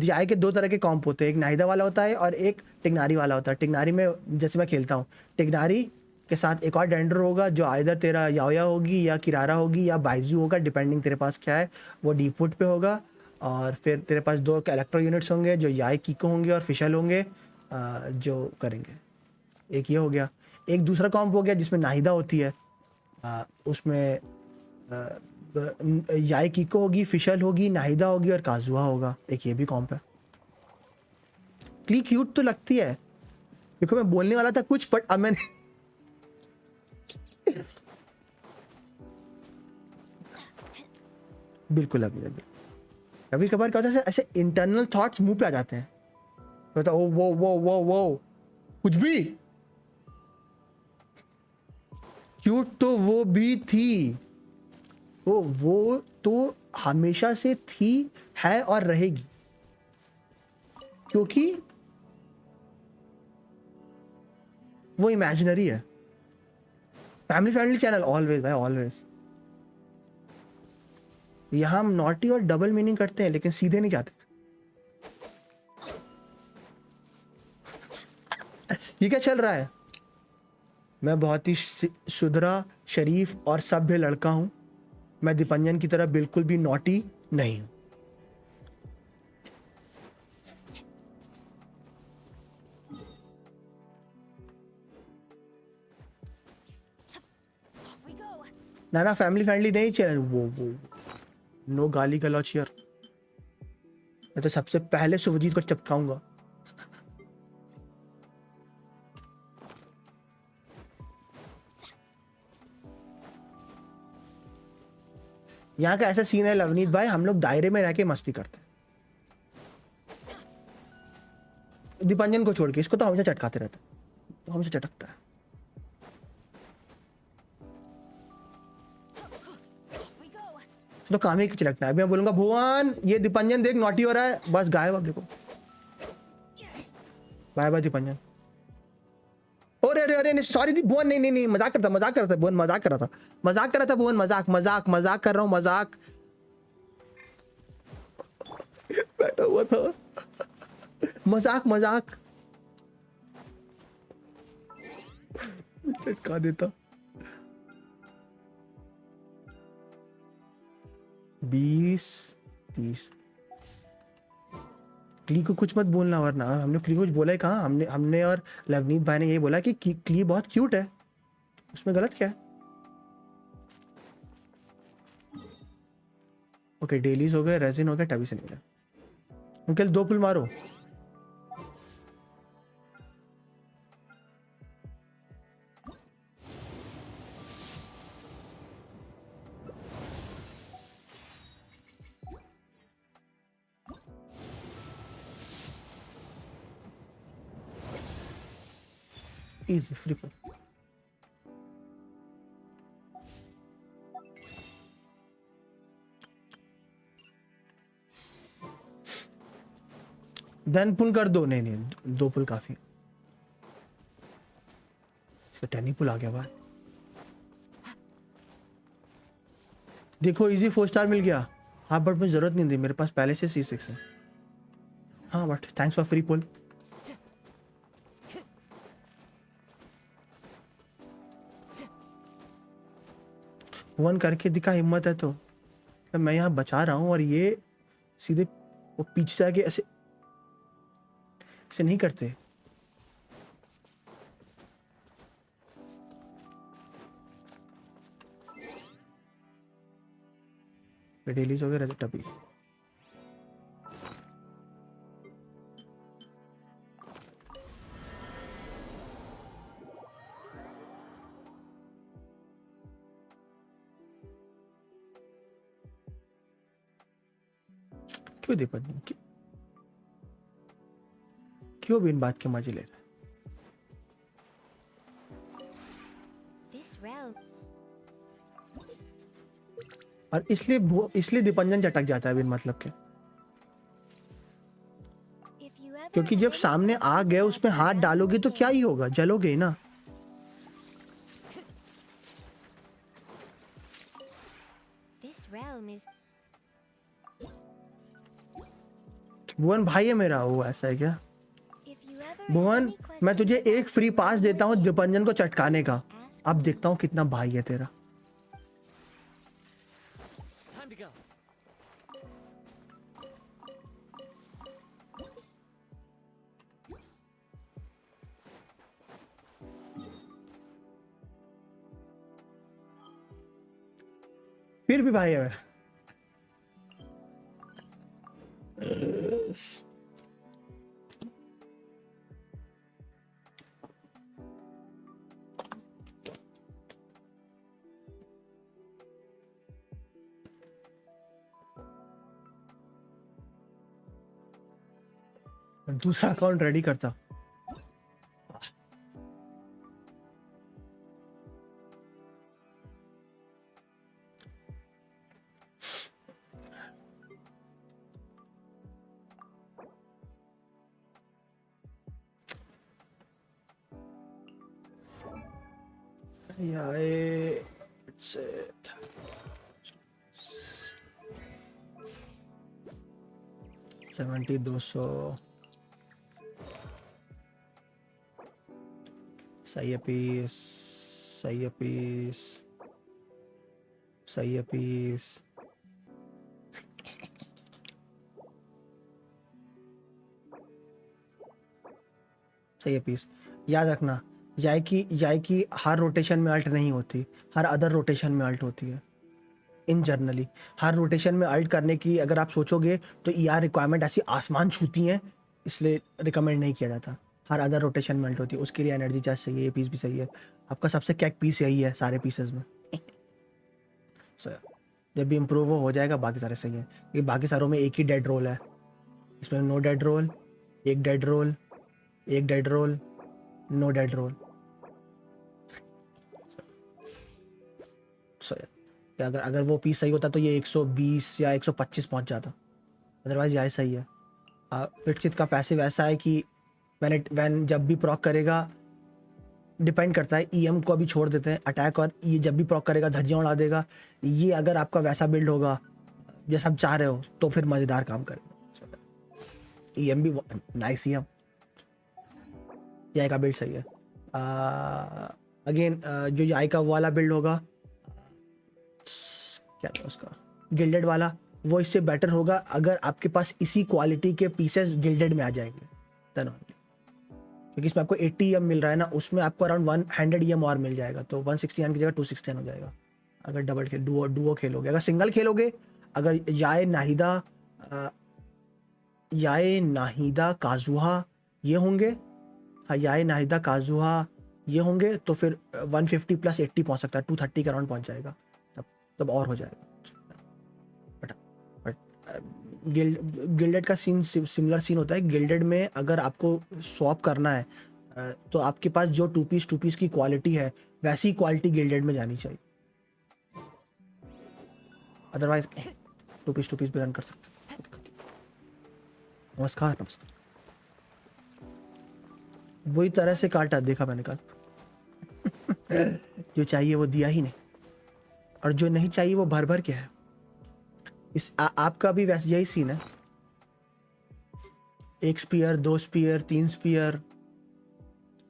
याय के 2 तरह के कॉम्प होते हैं, एक नाइदा वाला होता है और एक टिग्नारी वाला होता है। टिग्नारी में जैसे मैं खेलता हूँ, टिग्नारी के साथ एक और डेंडर होगा जो आइदर तेरा याओया होगी या किरारा होगी या बाइजू होगा, डिपेंडिंग तेरे पास क्या है, वो डीपुट पे होगा। और फिर तेरे पास 2 इलेक्ट्रो यूनिट्स होंगे जो याय कीको होंगे और फिशल होंगे जो करेंगे। एक ये हो गया। एक दूसरा कॉम्प हो गया जिसमें नाहिदा होती है, उसमें याय कीको होगी, फिशल होगी, नाहिदा होगी और काजुआ होगा। एक ये भी कॉम्प है। क्ली क्यूट तो लगती है, देखो मैं बोलने वाला था कुछ बट अब मैंने बिल्कुल अभी कभी कभार क्या होता है ऐसे इंटरनल थॉट्स मुंह पे आ जाते हैं, तो ओ वो कुछ भी क्यूट तो वो भी थी, वो तो हमेशा से थी, है और रहेगी, क्योंकि वो इमेजिनरी है। फैमिली फ्रेंडली चैनल ऑलवेज भाई ऑलवेज। यहां हम नॉटी और डबल मीनिंग करते हैं लेकिन सीधे नहीं जाते। ये क्या चल रहा है? मैं बहुत ही सुधरा, शरीफ और सभ्य लड़का हूं। मैं दीपंजन की तरह बिल्कुल भी नॉटी नहीं हूं। ना फैमिली फ्रेंडली नहीं चैनल वो नो गाली गलौच हियर। मैं तो सबसे पहले सुवजीत को चपकाऊंगा। यहाँ का ऐसा सीन है लवनीत भाई, हम लोग दायरे में रह के मस्ती करते हैं। दीपंजन को छोड़ के इसको तो हमेशा चटकाते रहते हैं, तो हमेशा चटकता है। तो काम ही चिलकना है। अभी मैं बोलूंगा भुवन ये दीपंजन देख नॉटी हो रहा है, बस गायब। अब देखो बाय बाय दीपंजन। अरे अरे अरे सॉरी भुवन, नहीं नहीं नहीं मजाक करता भुवन, मजाक कर रहा था भुवन, मजाक कर रहा हूँ, मजाक बैठा हुआ था, मजाक चटका देता। 20-30 क्ली को कुछ मत बोलना, वरना हमने क्ली को कुछ बोला है कहाँ? हमने और लवनीत भाई ने यही बोला कि क्ली बहुत क्यूट है, उसमें गलत क्या है? ओके डेलीज हो गए, रेजिन हो गया, टबी से नहीं गया। अंकल 2 पुल मारो। Easy, free pull. देन पुल कर दो। नहीं नहीं 2 पुल काफी। इसका 10 ही पुल आ गया भाई। देखो इजी 4 स्टार मिल गया। हाँ बट मुझे जरूरत नहीं थी, मेरे पास पहले से C6 है। हाँ but thanks for free pull. One करके दिखा, हिम्मत है तो मैं यहाँ बचा रहा हूँ और ये सीधे वो पीछे जाके ऐसे ऐसे नहीं करते। डेलीज वगैरह टपी। क्यों दीपक क्यों भी इन बात के मजे ले रहे? This realm. और इसलिए दीपंजन चटक जाता है बिन मतलब के, If you ever क्योंकि जब सामने आग है उसमें हाथ डालोगे तो क्या ही होगा, जलोगे ही ना। This realm is भुवन भाई है मेरा, वो ऐसा है क्या? if you ever Bhuvan have any मैं तुझे questions एक फ्री पास देता हूँ दीपंजन को चटकाने का। अब देखता हूँ कितना भाई है तेरा। Time to go. फिर भी भाई है मेरा। दूसरा अकाउंट रेडी करता। Yeah, it's it. 70 200 सही है पीस, सही है पीस, सही है पीस। सही है पीस। याद रखना याई की हर रोटेशन में अल्ट नहीं होती, हर अदर रोटेशन में अल्ट होती है। इन जनरली हर रोटेशन में अल्ट करने की अगर आप सोचोगे तो ER रिक्वायरमेंट ऐसी आसमान छूती हैं, इसलिए रिकमेंड नहीं किया जाता। हर अदर रोटेशन में अल्ट होती है, उसके लिए एनर्जी चार्ज सही है, ये पीस भी सही है। आपका सबसे कैक पीस यही है सारे पीसेस में। जब भी इम्प्रूव हो जाएगा बाकी सारे सही है, क्योंकि बाकी सारों में एक ही डेड रोल है, इसमें नो डेड रोल, एक डेड रोल, एक dead roll, no dead roll. अगर वो पीस सही होता तो ये 120 या 125 पहुंच जाता, अदरवाइज यही सही है। पिटसित का पैसिव ऐसा है कि वैन जब भी प्रॉक करेगा, डिपेंड करता है, EM को अभी छोड़ देते हैं अटैक, और ये जब भी प्रॉक करेगा धज्जियां उड़ा देगा। ये अगर आपका वैसा बिल्ड होगा जैसा आप चाह रहे हो तो फिर मज़ेदार काम करेगा। EM भी नाइस, EM याई का बिल्ड सही है। अगेन जो याई का वाला बिल्ड होगा, क्या है उसका, गिल्डेड वाला, वो इससे बेटर होगा अगर आपके पास इसी क्वालिटी के पीसेस गिल्डेड में आ जाएंगे देन ओनली। क्योंकि इसमें आपको 80 EM मिल रहा है ना, उसमें आपको अराउंड 100 EM और मिल जाएगा, तो 160 की जगह 260 हो जाएगा अगर डबल खेल डुओ खेलोगे। अगर सिंगल खेलोगे, अगर याई नाहिदा काजुहा ये होंगे, हाँ याई नाहिदा काजुहा ये होंगे, तो फिर 150 + 80 पहुंच सकता है, 230 के अराउंड पहुंच जाएगा, तब और हो जाएगा। बट गिल्डेड का सीन सिमिलर सीन होता है। गिल्डेड में अगर आपको स्वैप करना है तो आपके पास जो टू पीस की क्वालिटी है वैसी क्वालिटी गिल्डेड में जानी चाहिए, अदरवाइज टू पीस भी रन कर सकते हैं। नमस्कार। बुरी तरह से काटा, देखा मैंने कल। जो चाहिए वो दिया ही नहीं, और जो नहीं चाहिए वो भर भर के है। आपका भी वैसे यही सीन है, 1 स्पीयर, 2 स्पीयर, 3 स्पीयर,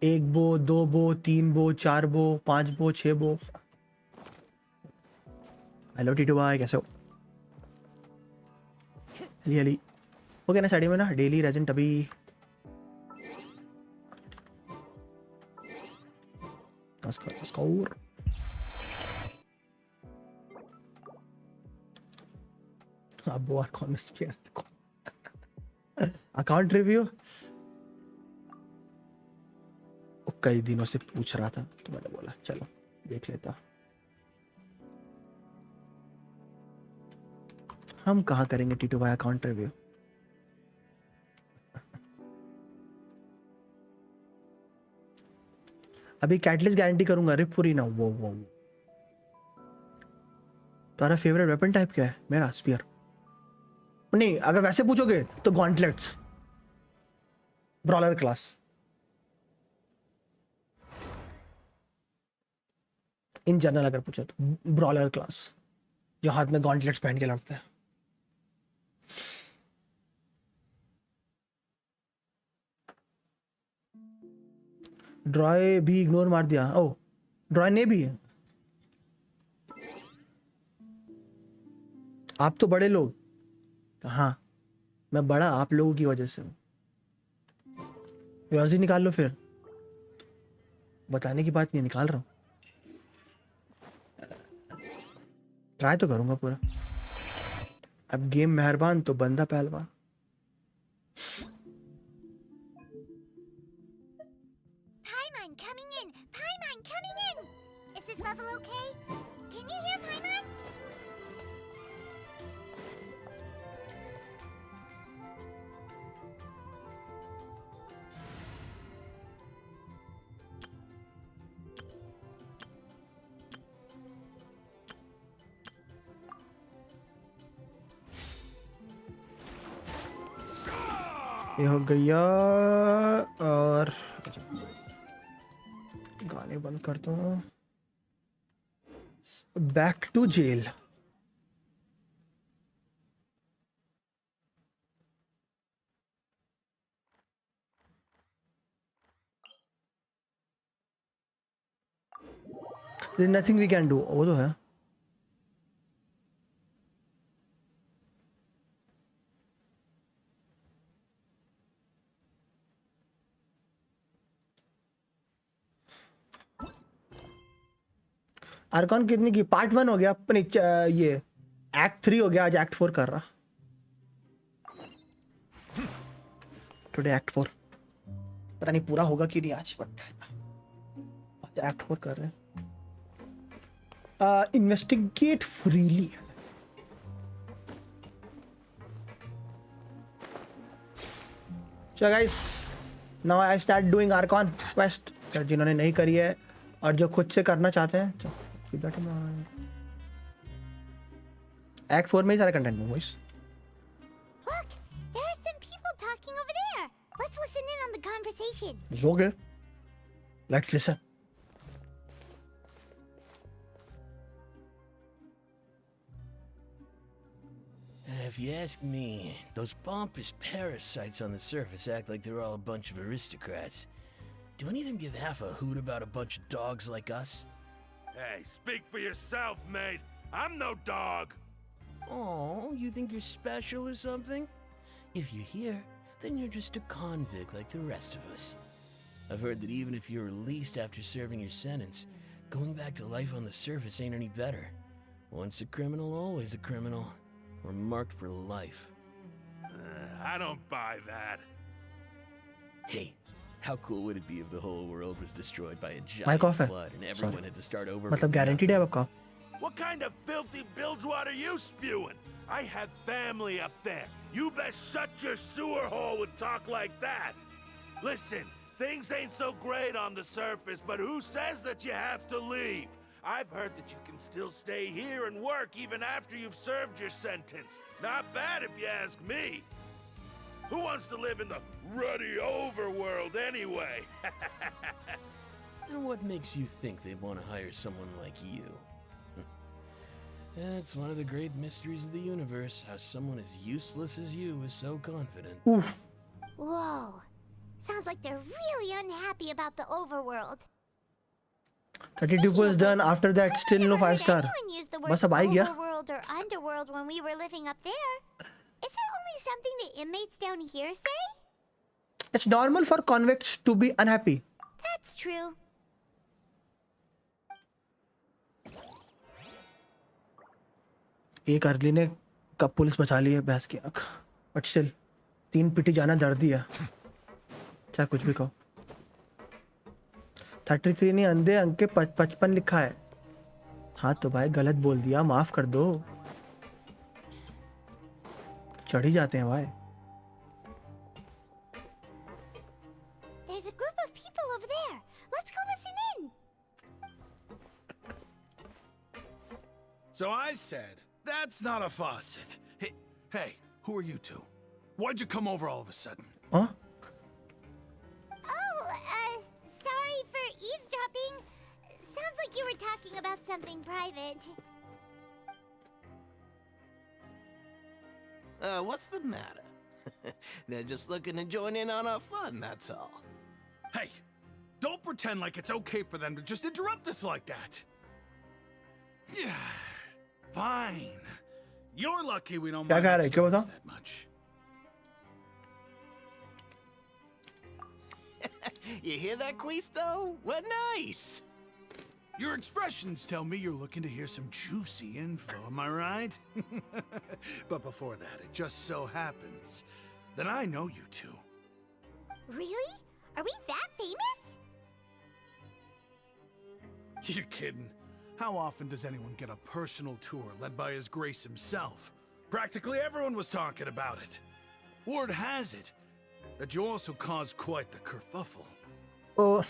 1 बो, 2 बो, 3 बो, 4 बो, 5 बो, 6 बो। हेलो टीटू भाई, कैसे हो? हली ओके ना, साइड में ना डेली रेजेंट अभी स्कोर अब वो कौन स्पीयर अकाउंट रिव्यू कई दिनों से पूछ रहा था, तो मैंने बोला चलो देख लेता। हम कहाँ करेंगे टीटू भाई अकाउंट रिव्यू? अभी कैटलिस्ट गारंटी करूंगा, रिप पूरी ना। वो तुम्हारा फेवरेट वेपन टाइप क्या है? मेरा स्पीयर नहीं, अगर वैसे पूछोगे तो गॉन्टलेट्स, ब्रॉलर क्लास। इन जनरल अगर पूछो तो ब्रॉलर क्लास, जो हाथ में गॉन्टलेट्स पहन के लड़ते हैं। ड्रॉय भी इग्नोर मार दिया। ओ ड्रॉय ने भी है। आप तो बड़े लोग। कहाँ मैं बड़ा आप लोगों की वजह से हूँ। व्यूअर्स ही निकाल लो फिर, बताने की बात नहीं, निकाल रहा हूँ। ट्राई तो करूंगा पूरा। अब गेम मेहरबान तो बंदा पहलवान। Paimon coming in! Paimon coming in! Is this level okay? Can you hear Paimon? ये हो गया, और गाने बंद करता हूँ। Back to jail. There's nothing we can do। वो तो है। आर्कॉन कितनी की? पार्ट 1 हो गया अपने, ये एक्ट 3 हो गया, आज एक्ट 4 कर रहा। टुडे एक्ट 4, पता नहीं पूरा होगा कि नहीं आज, बट आज एक्ट 4 कर रहे हैं। Investigate freely. So guys, now I start doing Archon quest, जिन्होंने नहीं करी है और जो खुद से करना चाहते हैं। एक्ट 4 में ही सारे कंटेंट में voice. Look, there are some people talking over there. Let's listen in on the conversation. It's okay. Let's listen. If you ask me, those pompous parasites on the surface act like they're all a bunch of aristocrats. Do any of them give half a hoot about a bunch of dogs like us? Hey, speak for yourself, mate. I'm no dog. Oh, you think you're special or something? If you're here, then you're just a convict like the rest of us. I've heard that even if you're released after serving your sentence, going back to life on the surface ain't any better. Once a criminal, always a criminal. We're marked for life. I don't buy that. Hey, how cool would it be if the whole world was destroyed by a Mic giant off है। flood and everyone Sorry। had to start over? मतलब from guaranteed है nothing? आपका? What kind of filthy bilgewater are you spewing? I have family up there. You best shut your sewer hole with talk like that. Listen, things ain't so great on the surface, but who says that you have to leave? I've heard that you can still stay here and work even after you've served your sentence. Not bad if you ask me. Who wants to live in the ruddy overworld anyway? And what makes you think they'd want to hire someone like you? That's one of the great mysteries of the universe, how someone as useless as you is so confident. Oof. Whoa. Sounds like they're really unhappy about the overworld. 32 was done. After that, still no 5-star. Anyone used the word बस अब आ ही गया. overworld or underworld when we were living up there. Is it only something the inmates down here say? It's normal for convicts to be unhappy. That's true. एक early ने कब police बचा ली है भैंस की आंख. बट स्टिल 3 पिटी जाना दर्द ही है. चाहे कुछ भी कहो. 33 नहीं, अंधे अंक के 55 लिखा है. हाँ तो भाई गलत बोल दिया, माफ कर दो. चढ़ ही जाते हैं भाई. There's a group of people over there. Let's go listen in. So I said, that's not a faucet. Hey, who are you two? Why'd you come over all of a sudden? Huh? Oh, sorry for eavesdropping. Sounds like you were talking about something private. What's the matter? They're just looking to join in on our fun, that's all. Hey, don't pretend like it's okay for them to just interrupt us like that. Fine. You're lucky we don't mind that much. You hear that, Quisto? What nice! Your expressions tell me you're looking to hear some juicy info, am I right? But before that, it just so happens that I know you two. Really? Are we that famous? You're kidding. How often does anyone get a personal tour led by His Grace himself? Practically everyone was talking about it. Word has it that you also caused quite the kerfuffle. Oh,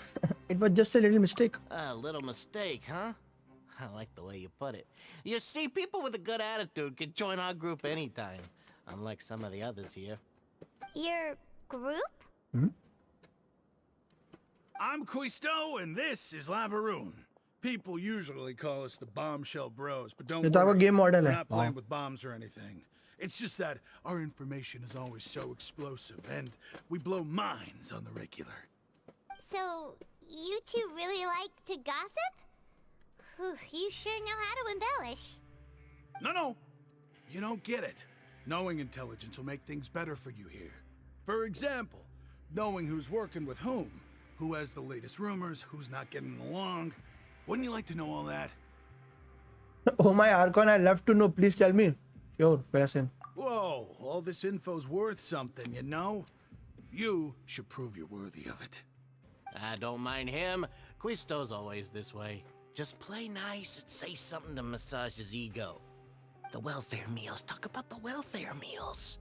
it was just a little mistake. A little mistake, huh? I like the way you put it. You see, people with a good attitude can join our group anytime, unlike some of the others here. Your group? Hmm? I'm Quisto, and this is Lavaroon. People usually call us the Bombshell Bros, but don't worry, game model we're hai. not playing with bombs or anything. It's just that our information is always so explosive, and we blow minds on the regular. So, you two really like to gossip? Whew, you sure know how to embellish. No. You don't get it. Knowing intelligence will make things better for you here. For example, knowing who's working with whom, who has the latest rumors, who's not getting along. Wouldn't you like to know all that? Oh my Archon, I'd love to know. Please tell me. Sure, person. Whoa, all this info's worth something, you know? You should prove you're worthy of it. I don't mind him. Quisto's always this way. Just play nice and say something to massage his ego. The welfare meals. Talk about the welfare meals.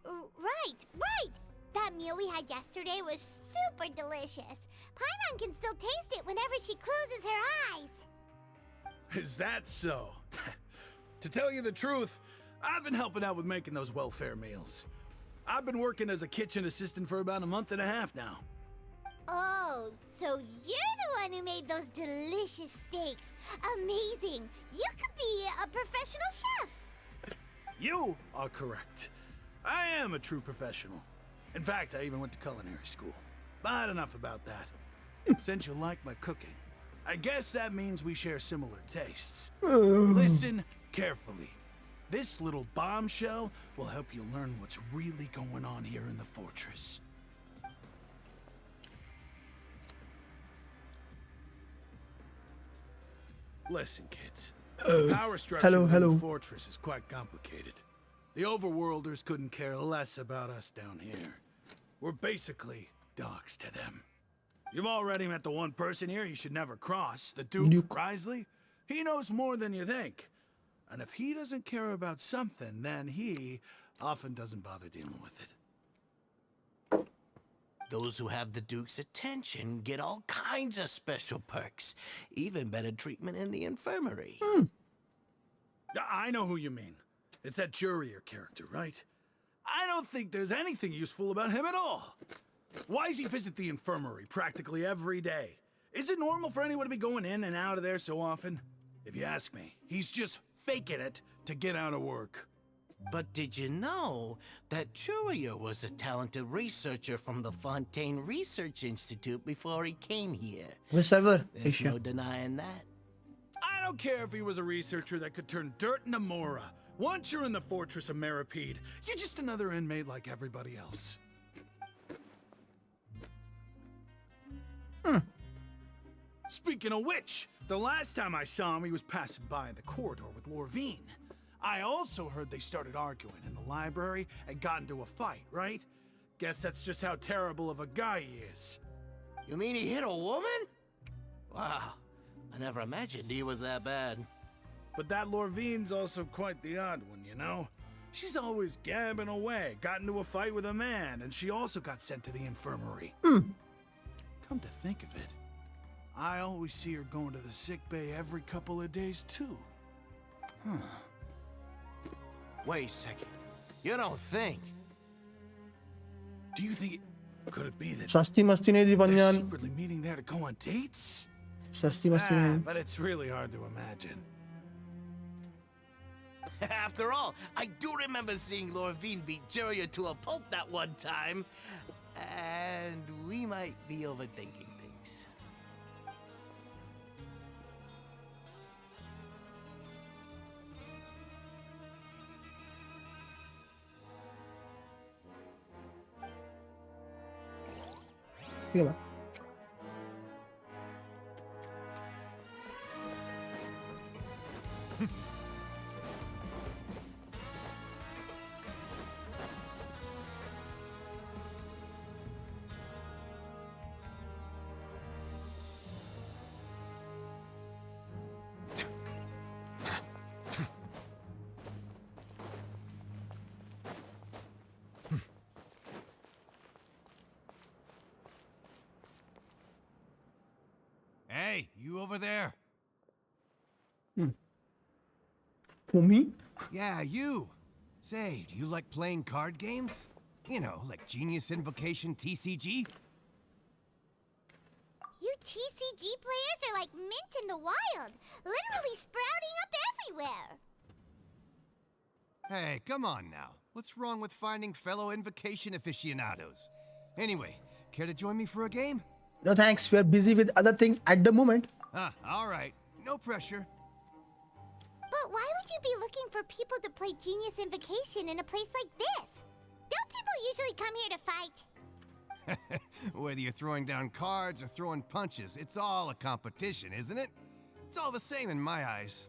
Right! That meal we had yesterday was super delicious. Paimon can still taste it whenever she closes her eyes. Is that so? To tell you the truth, I've been helping out with making those welfare meals. I've been working as a kitchen assistant for about a month and a half now. Oh, so you're the one who made those delicious steaks. Amazing! You could be a professional chef. You are correct. I am a true professional. In fact, I even went to culinary school. But enough about that. Since you like my cooking, I guess that means we share similar tastes. Listen carefully. This little bombshell will help you learn what's really going on here in the fortress. Listen, kids. The power structure of the fortress is quite complicated. The overworlders couldn't care less about us down here. We're basically dogs to them. You've already met the one person here you should never cross, the Duke Risley. He knows more than you think. And if he doesn't care about something, then he often doesn't bother dealing with it. Those who have the Duke's attention get all kinds of special perks. Even better treatment in the infirmary. I know who you mean. It's that Jurier character, right? I don't think there's anything useful about him at all. Why does he visit the infirmary practically every day? Is it normal for anyone to be going in and out of there so often? If you ask me, he's just faking it to get out of work. But did you know that Jurier was a talented researcher from the Fontaine Research Institute before he came here? Whatever. There's no denying that. I don't care if he was a researcher that could turn dirt into Mora. Once you're in the fortress of Meripede, you're just another inmate like everybody else. Speaking of which, the last time I saw him, he was passing by in the corridor with Lorvine. I also heard they started arguing in the library and got into a fight, right? Guess that's just how terrible of a guy he is. You mean he hit a woman? Wow, I never imagined he was that bad. But that Lorvine's also quite the odd one, you know? She's always gabbing away, got into a fight with a man, and she also got sent to the infirmary. Come to think of it, I always see her going to the sick bay every couple of days, too. Wait a second. You don't think? Do you think could it be that सस्ती मस्ती नहीं थी they're पंजान. secretly meeting there to go on dates? सस्ती मस्ती नहीं. But it's really hard to imagine. After all, I do remember seeing Lorvine beat Jurier to a pulp that one time. And we might be overthinking things. ठीक है. Hey, you over there? For me? Yeah, you. Say, do you like playing card games? You know, like Genius Invocation TCG? You TCG players are like mint in the wild, literally sprouting up everywhere. Hey, come on now. What's wrong with finding fellow Invocation aficionados? Anyway, care to join me for a game? No thanks, we are busy with other things at the moment. All right. No pressure. But why would you be looking for people to play Genius Invocation in a place like this? Don't people usually come here to fight? Whether you're throwing down cards or throwing punches, it's all a competition, isn't it? It's all the same in my eyes.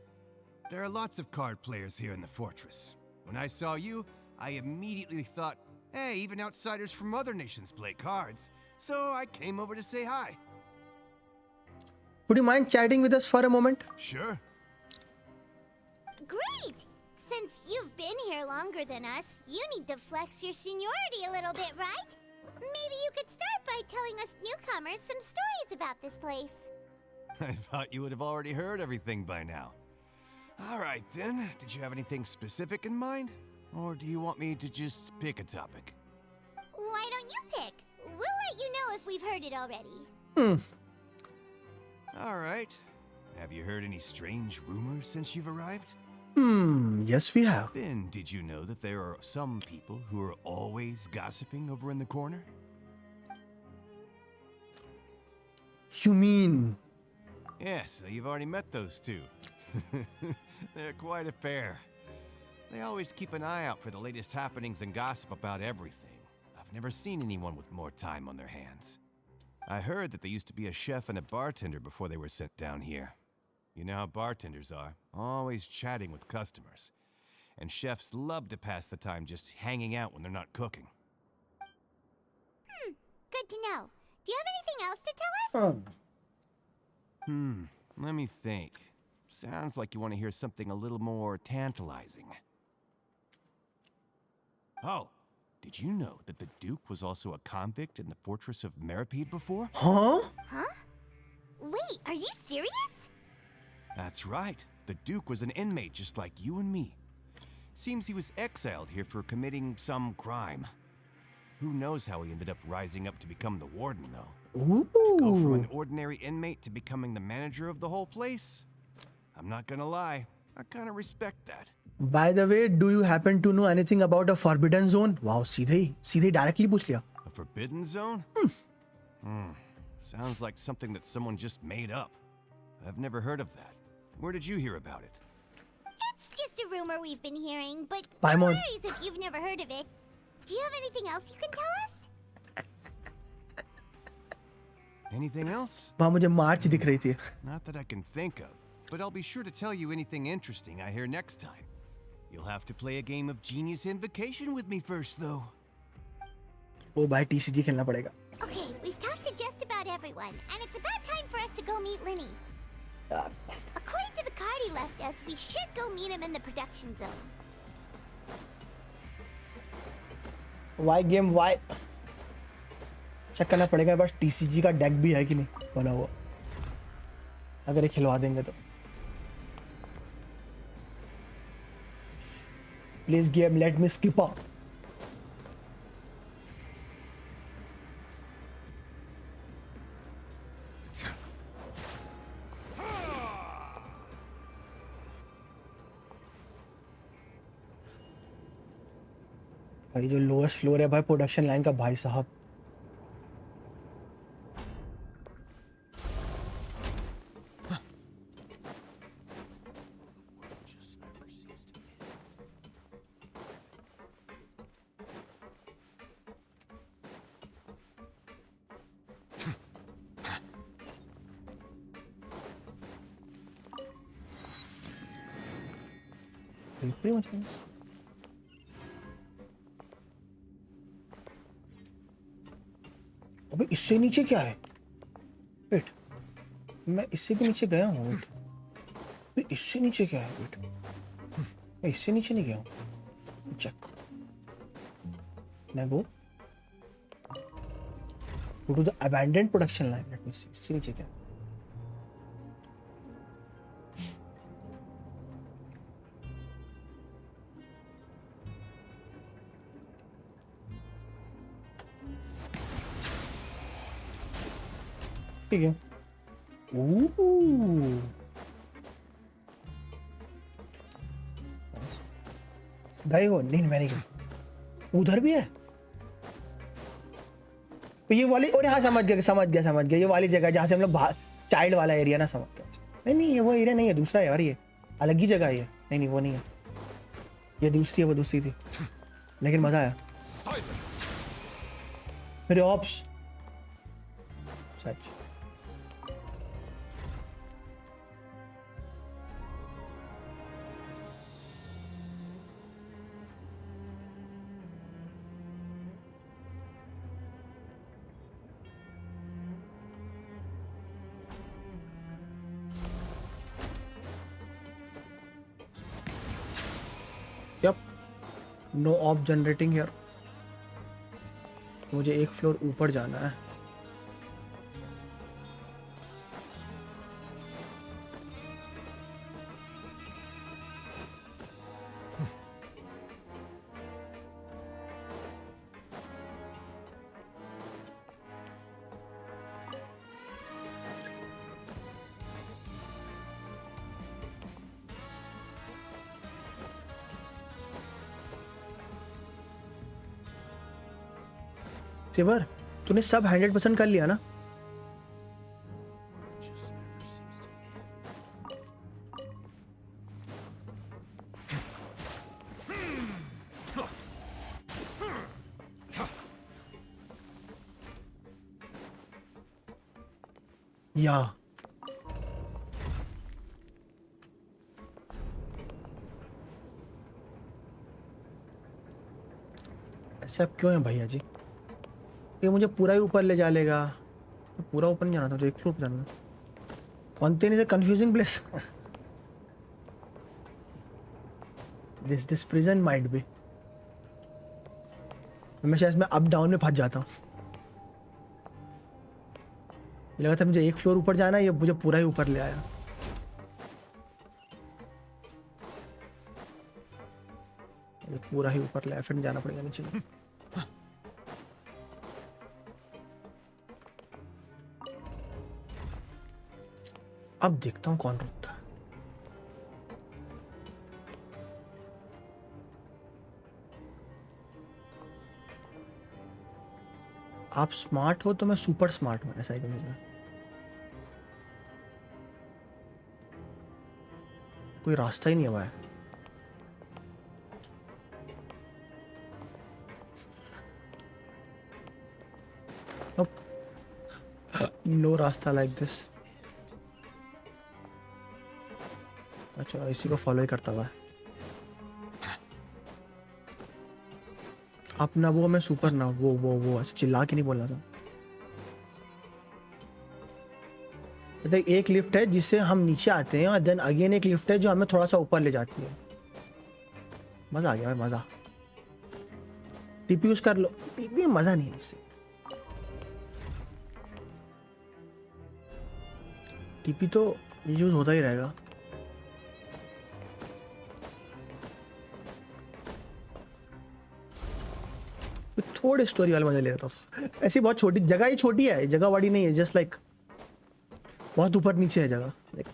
There are lots of card players here in the fortress. When I saw you, I immediately thought, hey, even outsiders from other nations play cards. So I came over to say hi. Would you mind chatting with us for a moment? Sure. Great! Since you've been here longer than us, you need to flex your seniority a little bit, right? Maybe you could start by telling us newcomers some stories about this place. I thought you would have already heard everything by now. All right, then. Did you have anything specific in mind? Or do you want me to just pick a topic? Why don't you pick? We'll let you know if we've heard it already. All right. Have you heard any strange rumors since you've arrived? Yes, we have. Then, did you know that there are some people who are always gossiping over in the corner? You mean? Yes, so you've already met those two. They're quite a pair. They always keep an eye out for the latest happenings and gossip about everything. I've never seen anyone with more time on their hands. I heard that they used to be a chef and a bartender before they were sent down here. You know how bartenders are, always chatting with customers. And chefs love to pass the time just hanging out when they're not cooking. Good to know. Do you have anything else to tell us? Let me think. Sounds like you want to hear something a little more tantalizing. Oh, did you know that the Duke was also a convict in the fortress of Meripede before? Huh? Wait, are you serious? That's right. The Duke was an inmate just like you and me. Seems he was exiled here for committing some crime. Who knows how he ended up rising up to become the warden, though? Ooh. To go from an ordinary inmate to becoming the manager of the whole place? I'm not gonna lie, I kind of respect that. By the way, do you happen to know anything about a forbidden zone? Wow, सीधे directly पूछ लिया. A forbidden zone? Sounds like something that someone just made up. I've never heard of that. Where did you hear about it? It's just a rumor we've been hearing, but no Paimon. worries if you've never heard of it. Do you have anything else you can tell us? Anything else? वहाँ मुझे मार्च दिख रही थी. Not that I can think of, but I'll be sure to tell you anything interesting I hear next time. You'll have to play a game of Genius Invocation with me first, though. ओ भाई TCG खेलना पड़ेगा. Okay, we've talked to just about everyone, and it's about time for us to go meet Linny. According to the card he left us, we should go meet him in the production zone. Why game why? Check करना पड़ेगा बस TCG का deck भी है कि नहीं बना हुआ. अगर ये खिलवा देंगे तो. Please game, let me skip up. भाई जो लोएस्ट फ्लोर है भाई प्रोडक्शन लाइन का भाई साहब. Pretty much nice. अबे इससे नीचे क्या है? वेट, मैं इससे भी नीचे गया हूँ. वेट, इससे नीचे क्या है? वेट, मैं इससे नीचे नहीं गया हूँ. Check. Now go to the abandoned production line. Let me see. इससे नीचे क्या है? ठीक है. गए हो? नहीं मैं नहीं गया. उधर भी है तो ये वाली. और हाँ समझ गया ये वाली जगह जहाँ से हम लोग चाइल्ड वाला एरिया ना. समझ गया. नहीं ये वो एरिया नहीं है, दूसरा है यार. ये अलग ही जगह है ये. नहीं वो नहीं है, ये दूसरी है. वो दूसरी थी लेकिन मजा आया. मेरे ops such. No off generating here. मुझे एक फ्लोर ऊपर जाना है. सेवर तूने सब 100% कर लिया ना? या ऐसा क्यों है भैया जी? ये मुझे पूरा ही ऊपर ले जा लेगा. तो पूरा ऊपर नहीं जाना था, मुझे एक फ्लोर जाना. Fontaine is a confusing place. This prison might be. मैं शायद मैं अप डाउन में फंस जाता हूँ. लगा था मुझे एक फ्लोर ऊपर जाना, ये मुझे पूरा ही ऊपर ले आया. पूरा ही ऊपर ले, फिर जाना पड़ेगा नीचे। अब देखता हूँ कौन रुकता है। आप स्मार्ट हो तो मैं सुपर स्मार्ट हूँ, ऐसा ही समझना। कोई रास्ता ही नहीं हुआ है। नो रास्ता लाइक दिस। अच्छा, इसी को फॉलो ही करता हुआ है। अपना वो, मैं सुपर ना, वो ऐसे चिल्ला के नहीं बोलना था। मतलब एक लिफ्ट है जिससे हम नीचे आते हैं और देन अगेन एक लिफ्ट है जो हमें थोड़ा सा ऊपर ले जाती है। मजा आ गया भाई, मजा। टीपी यूज कर लो। टीपी में मजा नहीं है इससे। टीपी तो यूज होता ही रहेगा। थोड़े स्टोरी वाले मजा ले रहा था। ऐसी बहुत छोटी जगह ही, छोटी है जगह, बड़ी नहीं है, जस्ट लाइक बहुत ऊपर नीचे है जगह। Like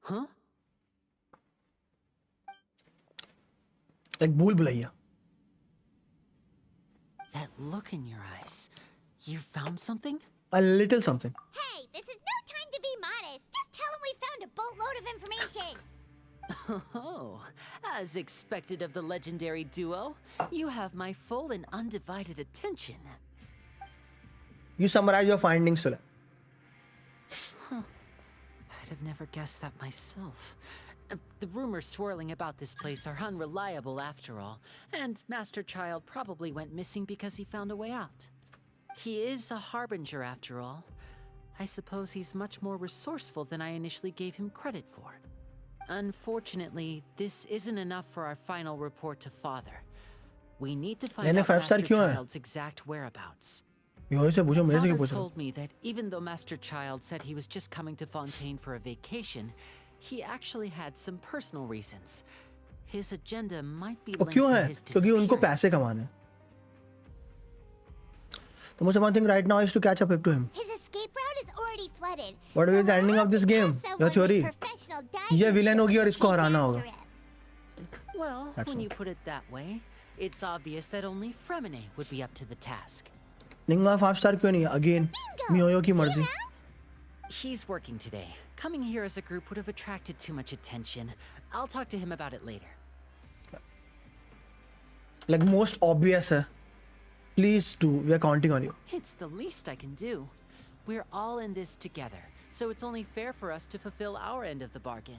Huh? लाइक भूल Bhulaiyaa. That look in your eyes. You found something? A little something. Hey, this is no time to be modest. Just tell him we found a boatload of information. Oh, as expected of the legendary duo, you have my full and undivided attention. You summarize your findings, Sula. I'd have never guessed that myself. The rumors swirling about this place are unreliable after all, and Master Child probably went missing because he found a way out. He is a harbinger after all. I suppose he's much more resourceful than I initially gave him credit for. Unfortunately, this isn't enough for our final report to Father. We need to find out Master Child's exact whereabouts. Father told me that even though Master Child said he was just coming to Fontaine for a vacation, he actually had some personal reasons. His agenda might be linked to his disappearance. The most important thing right now is to catch up to him. His escape route is already flooded. What will be the ending of this game? Your theory? ये villain होगी और इसको हराना होगा. Well, when you put it that way, it's obvious that only Fremine would be up to the task. निंगा 5-star क्यों नहीं? Again, मियोयो की मर्जी. He's working today. Coming here as a group would have attracted too much attention. I'll talk to him about it later. Like most obvious है. Please do. We are counting on you. It's the least I can do. We're all in this together, so it's only fair for us to fulfill our end of the bargain.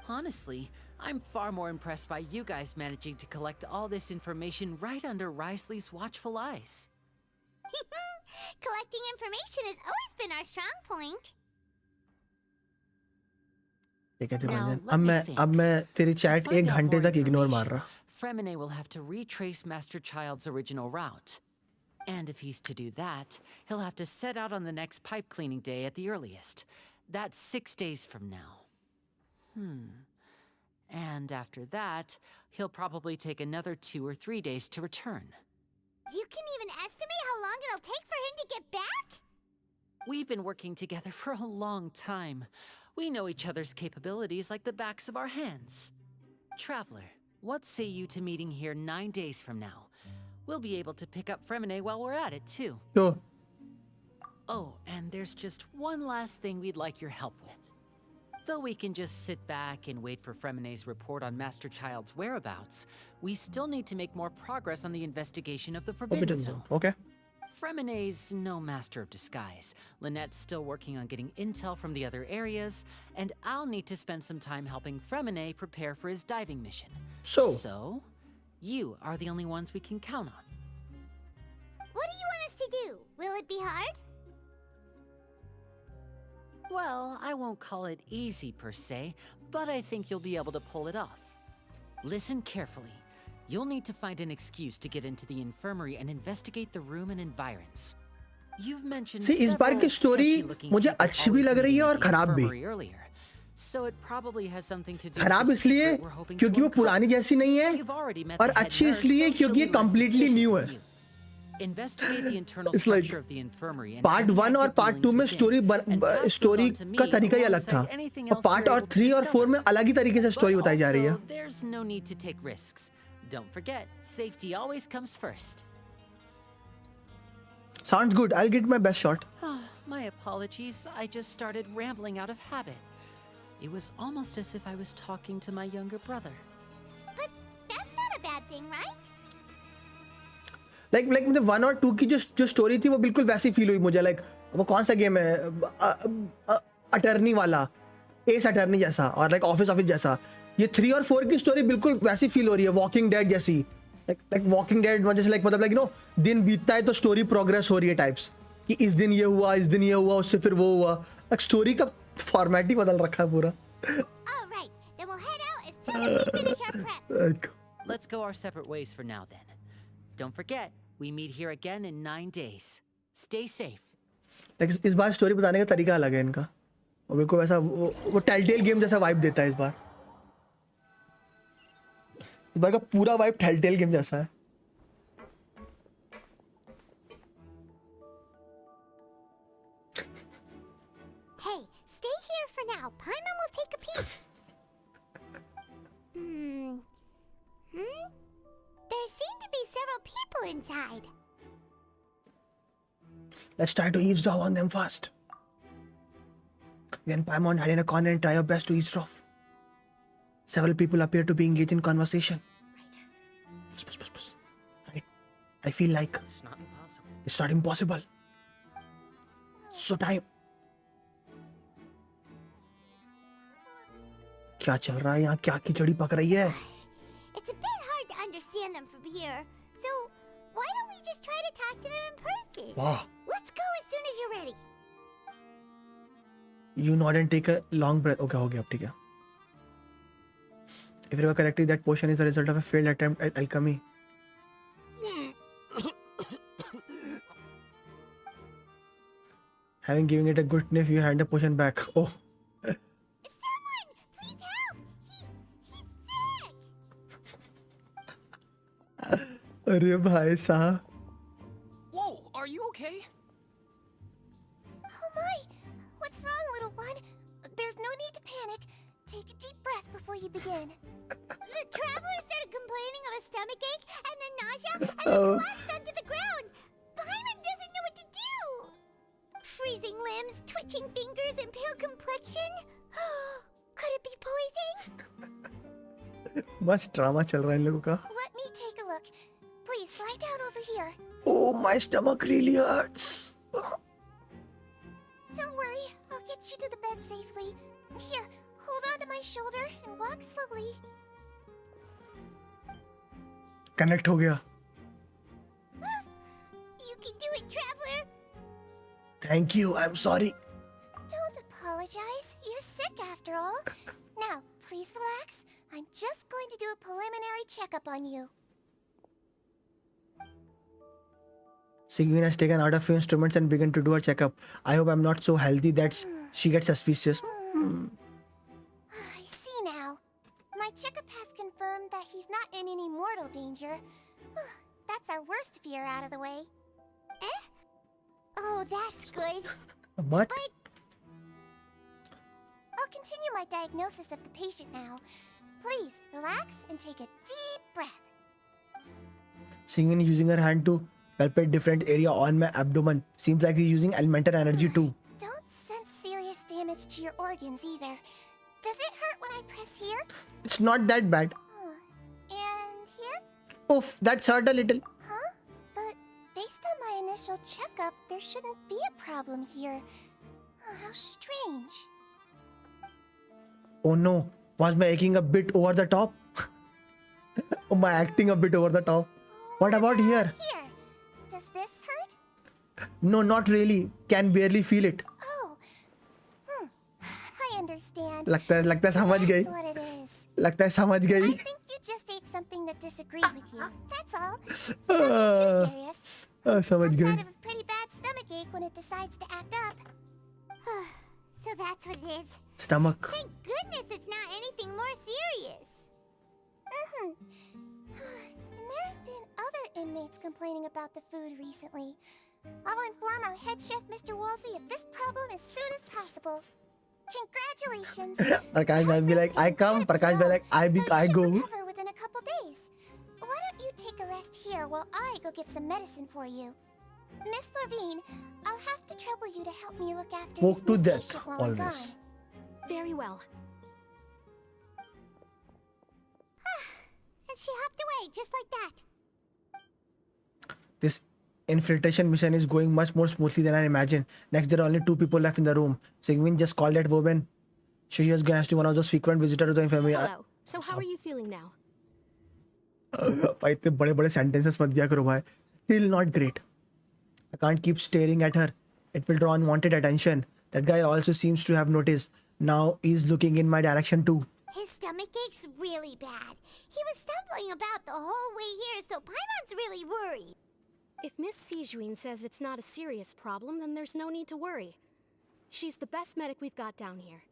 Honestly, I'm far more impressed by you guys managing to collect all this information right under Risley's watchful eyes. Collecting information has always been our strong point. अब मैं तेरी chat 1 घंटे तक ignore मार रहा. Fremine will have to retrace Master Child's original route. And if he's to do that, he'll have to set out on the next pipe cleaning day at the earliest. That's 6 days from now. And after that, he'll probably take another 2 or 3 days to return. You can even estimate how long it'll take for him to get back? We've been working together for a long time. We know each other's capabilities like the backs of our hands. Traveler, what say you to meeting here 9 days from now? We'll be able to pick up Fremine while we're at it, too. Sure. Oh, and there's just one last thing we'd like your help with. Though we can just sit back and wait for Fremine's report on Master Child's whereabouts, we still need to make more progress on the investigation of the Forbidden Zone. Okay. Fremine's no master of disguise. Lynette's still working on getting intel from the other areas, and I'll need to spend some time helping Fremine prepare for his diving mission. So, you are the only ones we can count on. What do you want us to do? Will it be hard? Well, I won't call it easy per se, but I think you'll be able to pull it off. Listen carefully. You'll need to find an excuse to get into the infirmary and investigate the room and environs. You've mentioned See, इस बार की several story sketchy-looking मुझे people अच्छी भी always लग रही है और needing the खराब भी। infirmary earlier. So it probably has something to do with खराब the इसलिए secret we're hoping क्योंकि to वो पुरानी uncover. जैसी नहीं है You've already met और the head अच्छी nurse, इसलिए so क्योंकि ये she'll be less completely suspicious new of है। you. Investigate the internal It's like structure of the infirmary and part any 1 और active पार्ट 2 dealings में within, and pass those story on to me का तरीका ही अलग था alongside anything और else part you're और able to 3 और 4 discover. में अलग ही तरीके से स्टोरी But बताई जा रही है। also, there's no need to take risks. Don't forget, safety always comes first. Sounds good. I'll get my best shot. My apologies. I just started rambling out of habit. It was almost as if I was talking to my younger brother. But that's not a bad thing, right? Like मुझे 1 और 2 की जो story थी वो बिल्कुल वैसी feel हुई मुझे। लाइक वो कौन सा गेम है अटर्नी वाला, एस अटर्नी जैसा और लाइक ऑफिस जैसा। ये 3 और 4 की स्टोरी बिल्कुल वैसी फील हो रही है, वॉकिंग डेड जैसी। लाइक वॉकिंग डेड जैसे लाइक मतलब लाइक यू नो दिन बीतता है तो स्टोरी प्रोग्रेस हो रही है टाइप्स, कि इस दिन ये हुआ उससे फिर वो हुआ। लाइक स्टोरी का फॉर्मेट ही बदल रखा है पूरा। All right, then we'll head out as soon as we finish our prep. Let's go our separate ways for now then. Don't forget, we meet here again in 9 days. Stay safe. Like इस बार story बताने का तरीका अलग है इनका, और मेरे को वैसा वो टेलटेल गेम जैसा वाइब देता है इस बार। इस बार का पूरा वाइब टेलटेल गेम जैसा है। Hey, stay here for now. Paimon will take a peek. There seem to be several people inside. Let's try to eavesdrop on them first. Then Paimon hide in a corner and try our best to eavesdrop. Several people appear to be engaged in conversation. Right. Right. I feel like It's not impossible. it's not impossible. So time. क्या चल रहा है यहाँ? क्या खिचड़ी पक रही है? It's a bit hard to understand them from here. So, why don't we just try to talk to them in person? Wow. Let's go as soon as you're ready. You nod and take a long breath. Okay, हो गया अब ठीक है. If you remember correctly, that potion is the result of a failed attempt at alchemy. Having given it a good sniff, you hand the potion back. Oh. Someone, please help! He's sick! अरे भाई साहब. Whoa, are you okay? Oh my! What's wrong, little one? There's no need to panic. Take a deep breath before you begin. The traveler started complaining of a stomachache and then nausea and then collapsed onto the ground. Paimon doesn't know what to do. Freezing limbs, twitching fingers, and pale complexion. Could it be poison? मस्त drama चल रहा है इन लोगों का. Let me take a look. Please lie down over here. Oh, my stomach really hurts. Don't worry, I'll get you to the bed safely. Here, hold on to my shoulder and walk slowly. Connect हो गया. You can do it, traveler. Thank you. I'm sorry. Don't apologize. You're sick after all. Now, please relax. I'm just going to do a preliminary checkup on you. Sigmund has taken out a few instruments and begun to do her checkup. I hope I'm not so healthy that she gets suspicious. I see now. My checkup has confirmed that he's not in any mortal danger. That's our worst fear out of the way. Eh? Oh, that's good. But I'll continue my diagnosis of the patient now. Please, relax and take a deep breath. Sigmund is using her hand to palpate different area on my abdomen. Seems like he's using elemental energy too. Don't sense serious damage to your organs either. Does it hurt when I press here? It's not that bad. And here? Oof, that's hurt a little. Huh? But based on my initial checkup, there shouldn't be a problem here. How strange. Oh no, was my aching a bit over the top? Or my acting a bit over the top? What about here? Here. Does this hurt? No, not really. Can barely feel it. Oh. I understand. लगता है समझ गई. That's what it is. लगता है समझ I गई. think you just ate something that disagreed with you. That's all. Nothing too serious. समझ Outside गई. of a pretty bad stomachache when it decides to act up. So that's what it is. Stomach. Thank goodness it's not anything more serious. And there have been other inmates complaining about the food recently. I'll inform our head chef, Mr. Woolsey, of this problem as soon as possible. Congratulations. Prakash will be like, I come. Prakash will be like, I go. Recover within a couple days. Why don't you take a rest here while I go get some medicine for you? Miss Levine, I'll have to trouble you to help me look after Walk this to new death, patient while I'm always. gone. Very well. And she hopped away just like that. This infiltration mission is going much more smoothly than I imagined. Next, there are only 2 people left in the room. Sigwin just called that woman. She is going to be one of those frequent visitors to the infirmary. Hello. So how are you feeling now? इतने बड़े-बड़े sentences मत दिया करो भाई. Still not great. I can't keep staring at her. It will draw unwanted attention. That guy also seems to have noticed. Now he's looking in my direction too. His stomach aches really bad. He was stumbling about the whole way here, so Paimon's really worried. If Miss Sijuin says it's not a serious problem, then there's no need to worry. She's the best medic we've got down here.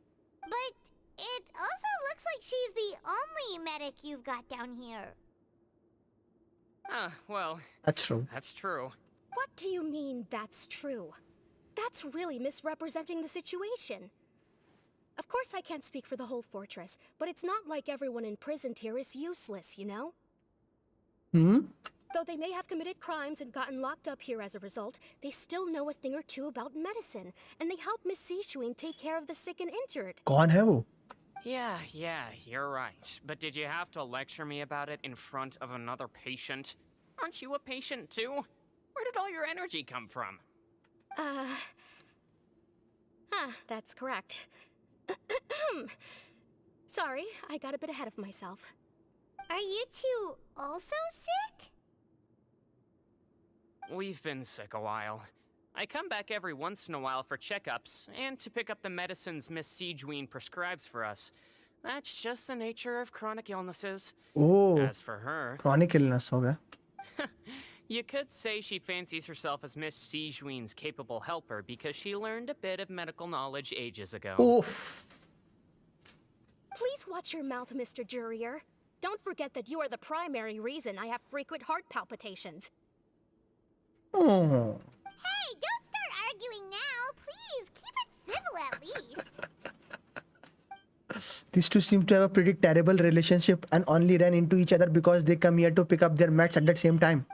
But it also looks like she's the only medic you've got down here. Well, That's true. that's true. What do you mean, that's true? That's really misrepresenting the situation. Of course I can't speak for the whole fortress, but it's not like everyone imprisoned here is useless, you know? Though they may have committed crimes and gotten locked up here as a result, they still know a thing or two about medicine, and they help Miss Sijuin take care of the sick and injured. कौन है वो? Yeah, you're right. But did you have to lecture me about it in front of another patient? Aren't you a patient too? Where did all your energy come from? That's correct. Sorry, I got a bit ahead of myself. Are you two also sick? We've been sick a while. I come back every once in a while for checkups and to pick up the medicines Miss Sijuin prescribes for us. That's just the nature of chronic illnesses. Oh, As for her, chronic illness हो गया. you could say she fancies herself as Miss Sijuin's capable helper because she learned a bit of medical knowledge ages ago. Oof. Please watch your mouth, Mr. Jurier. Don't forget that you are the primary reason I have frequent heart palpitations. Oh. Hey, don't start arguing now. Please, keep it civil at least. These two seem to have a pretty terrible relationship and only run into each other because they come here to pick up their meds at the same time.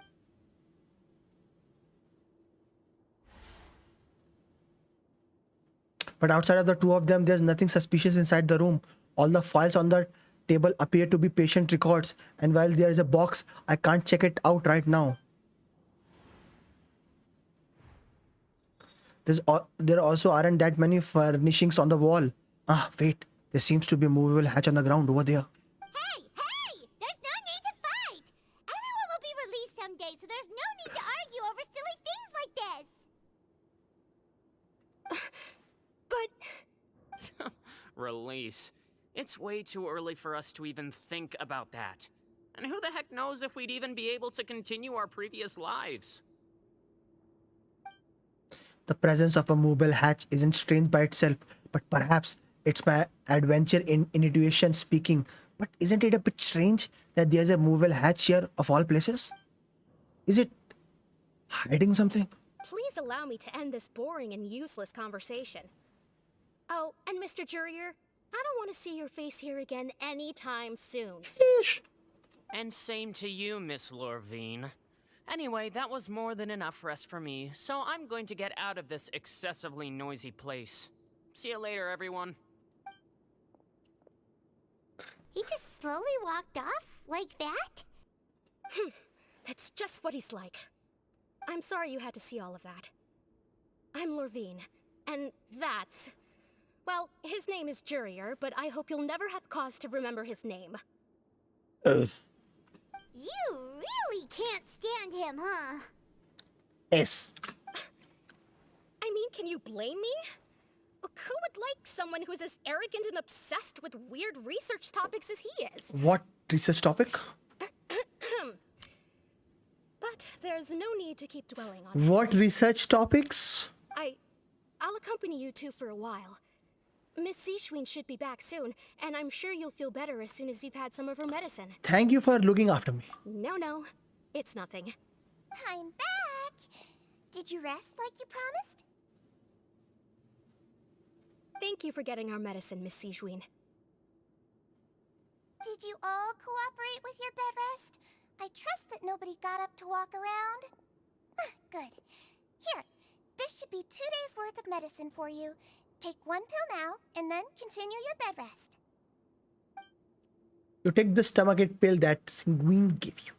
But outside of the two of them, there's nothing suspicious inside the room. All the files on the table appear to be patient records, and while there is a box, I can't check it out right now. There also aren't that many furnishings on the wall. Ah, wait. There seems to be a movable hatch on the ground over there. Hey! There's no need to fight! Everyone will be released someday, so there's no need to argue over silly things like this! But... Release. It's way too early for us to even think about that. And who the heck knows if we'd even be able to continue our previous lives? The presence of a movable hatch isn't strange by itself, but perhaps it's my adventure in intuition speaking. But isn't it a bit strange that there's a movable hatch here of all places? Is it hiding something? Please allow me to end this boring and useless conversation. Oh, and Mr. Jurier, I don't want to see your face here again anytime soon. Ish. And same to you, Miss Lorvine. Anyway, that was more than enough rest for me, so I'm going to get out of this excessively noisy place. See you later, everyone. He just slowly walked off like that? That's just what he's like. I'm sorry you had to see all of that. I'm Lorvine, and that's... Well, his name is Jurier, but I hope you'll never have cause to remember his name. You really can't stand him, huh? Yes. I mean, can you blame me? Who would like someone who's as arrogant and obsessed with weird research topics as he is? What research topic? But there's no need to keep dwelling on it. What research topics? I'll accompany you two for a while. Miss Seashween should be back soon, and I'm sure you'll feel better as soon as you've had some of her medicine. Thank you for looking after me. No, it's nothing. I'm back. Did you rest like you promised? Thank you for getting our medicine, Miss Seashween. Did you all cooperate with your bed rest? I trust that nobody got up to walk around. Good. Here, this should be 2 days' worth of medicine for you. Take 1 pill now, and then continue your bed rest. You take the stomachache pill that Sanguine gave you.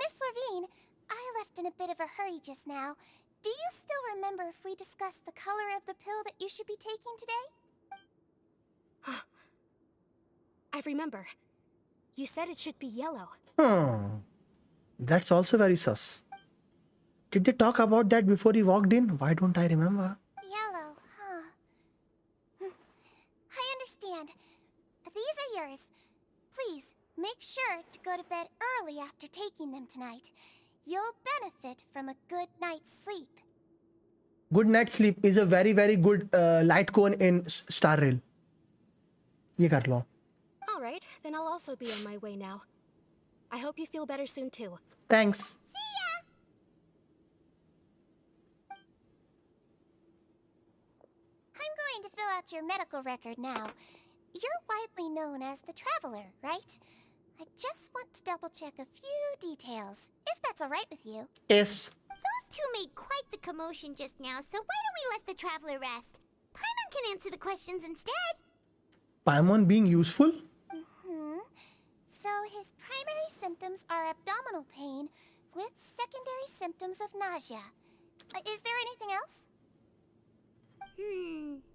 Miss Levine, I left in a bit of a hurry just now. Do you still remember if we discussed the color of the pill that you should be taking today? I remember. You said it should be yellow. That's also very sus. Did they talk about that before he walked in? Why don't I remember? Yellow, huh? I understand. These are yours. Please, make sure to go to bed early after taking them tonight. You'll benefit from a good night's sleep. Good night sleep is a very, very good light cone in Star Rail. Ye kar lo. All right, then I'll also be on my way now. I hope you feel better soon too. Thanks. See ya! I'm going to fill out your medical record now. You're widely known as the Traveler, right? I just want to double-check a few details, if that's all right with you. Yes. Those two made quite the commotion just now, so why don't we let the Traveler rest? Paimon can answer the questions instead. Paimon being useful? So his primary symptoms are abdominal pain with secondary symptoms of nausea. Is there anything else?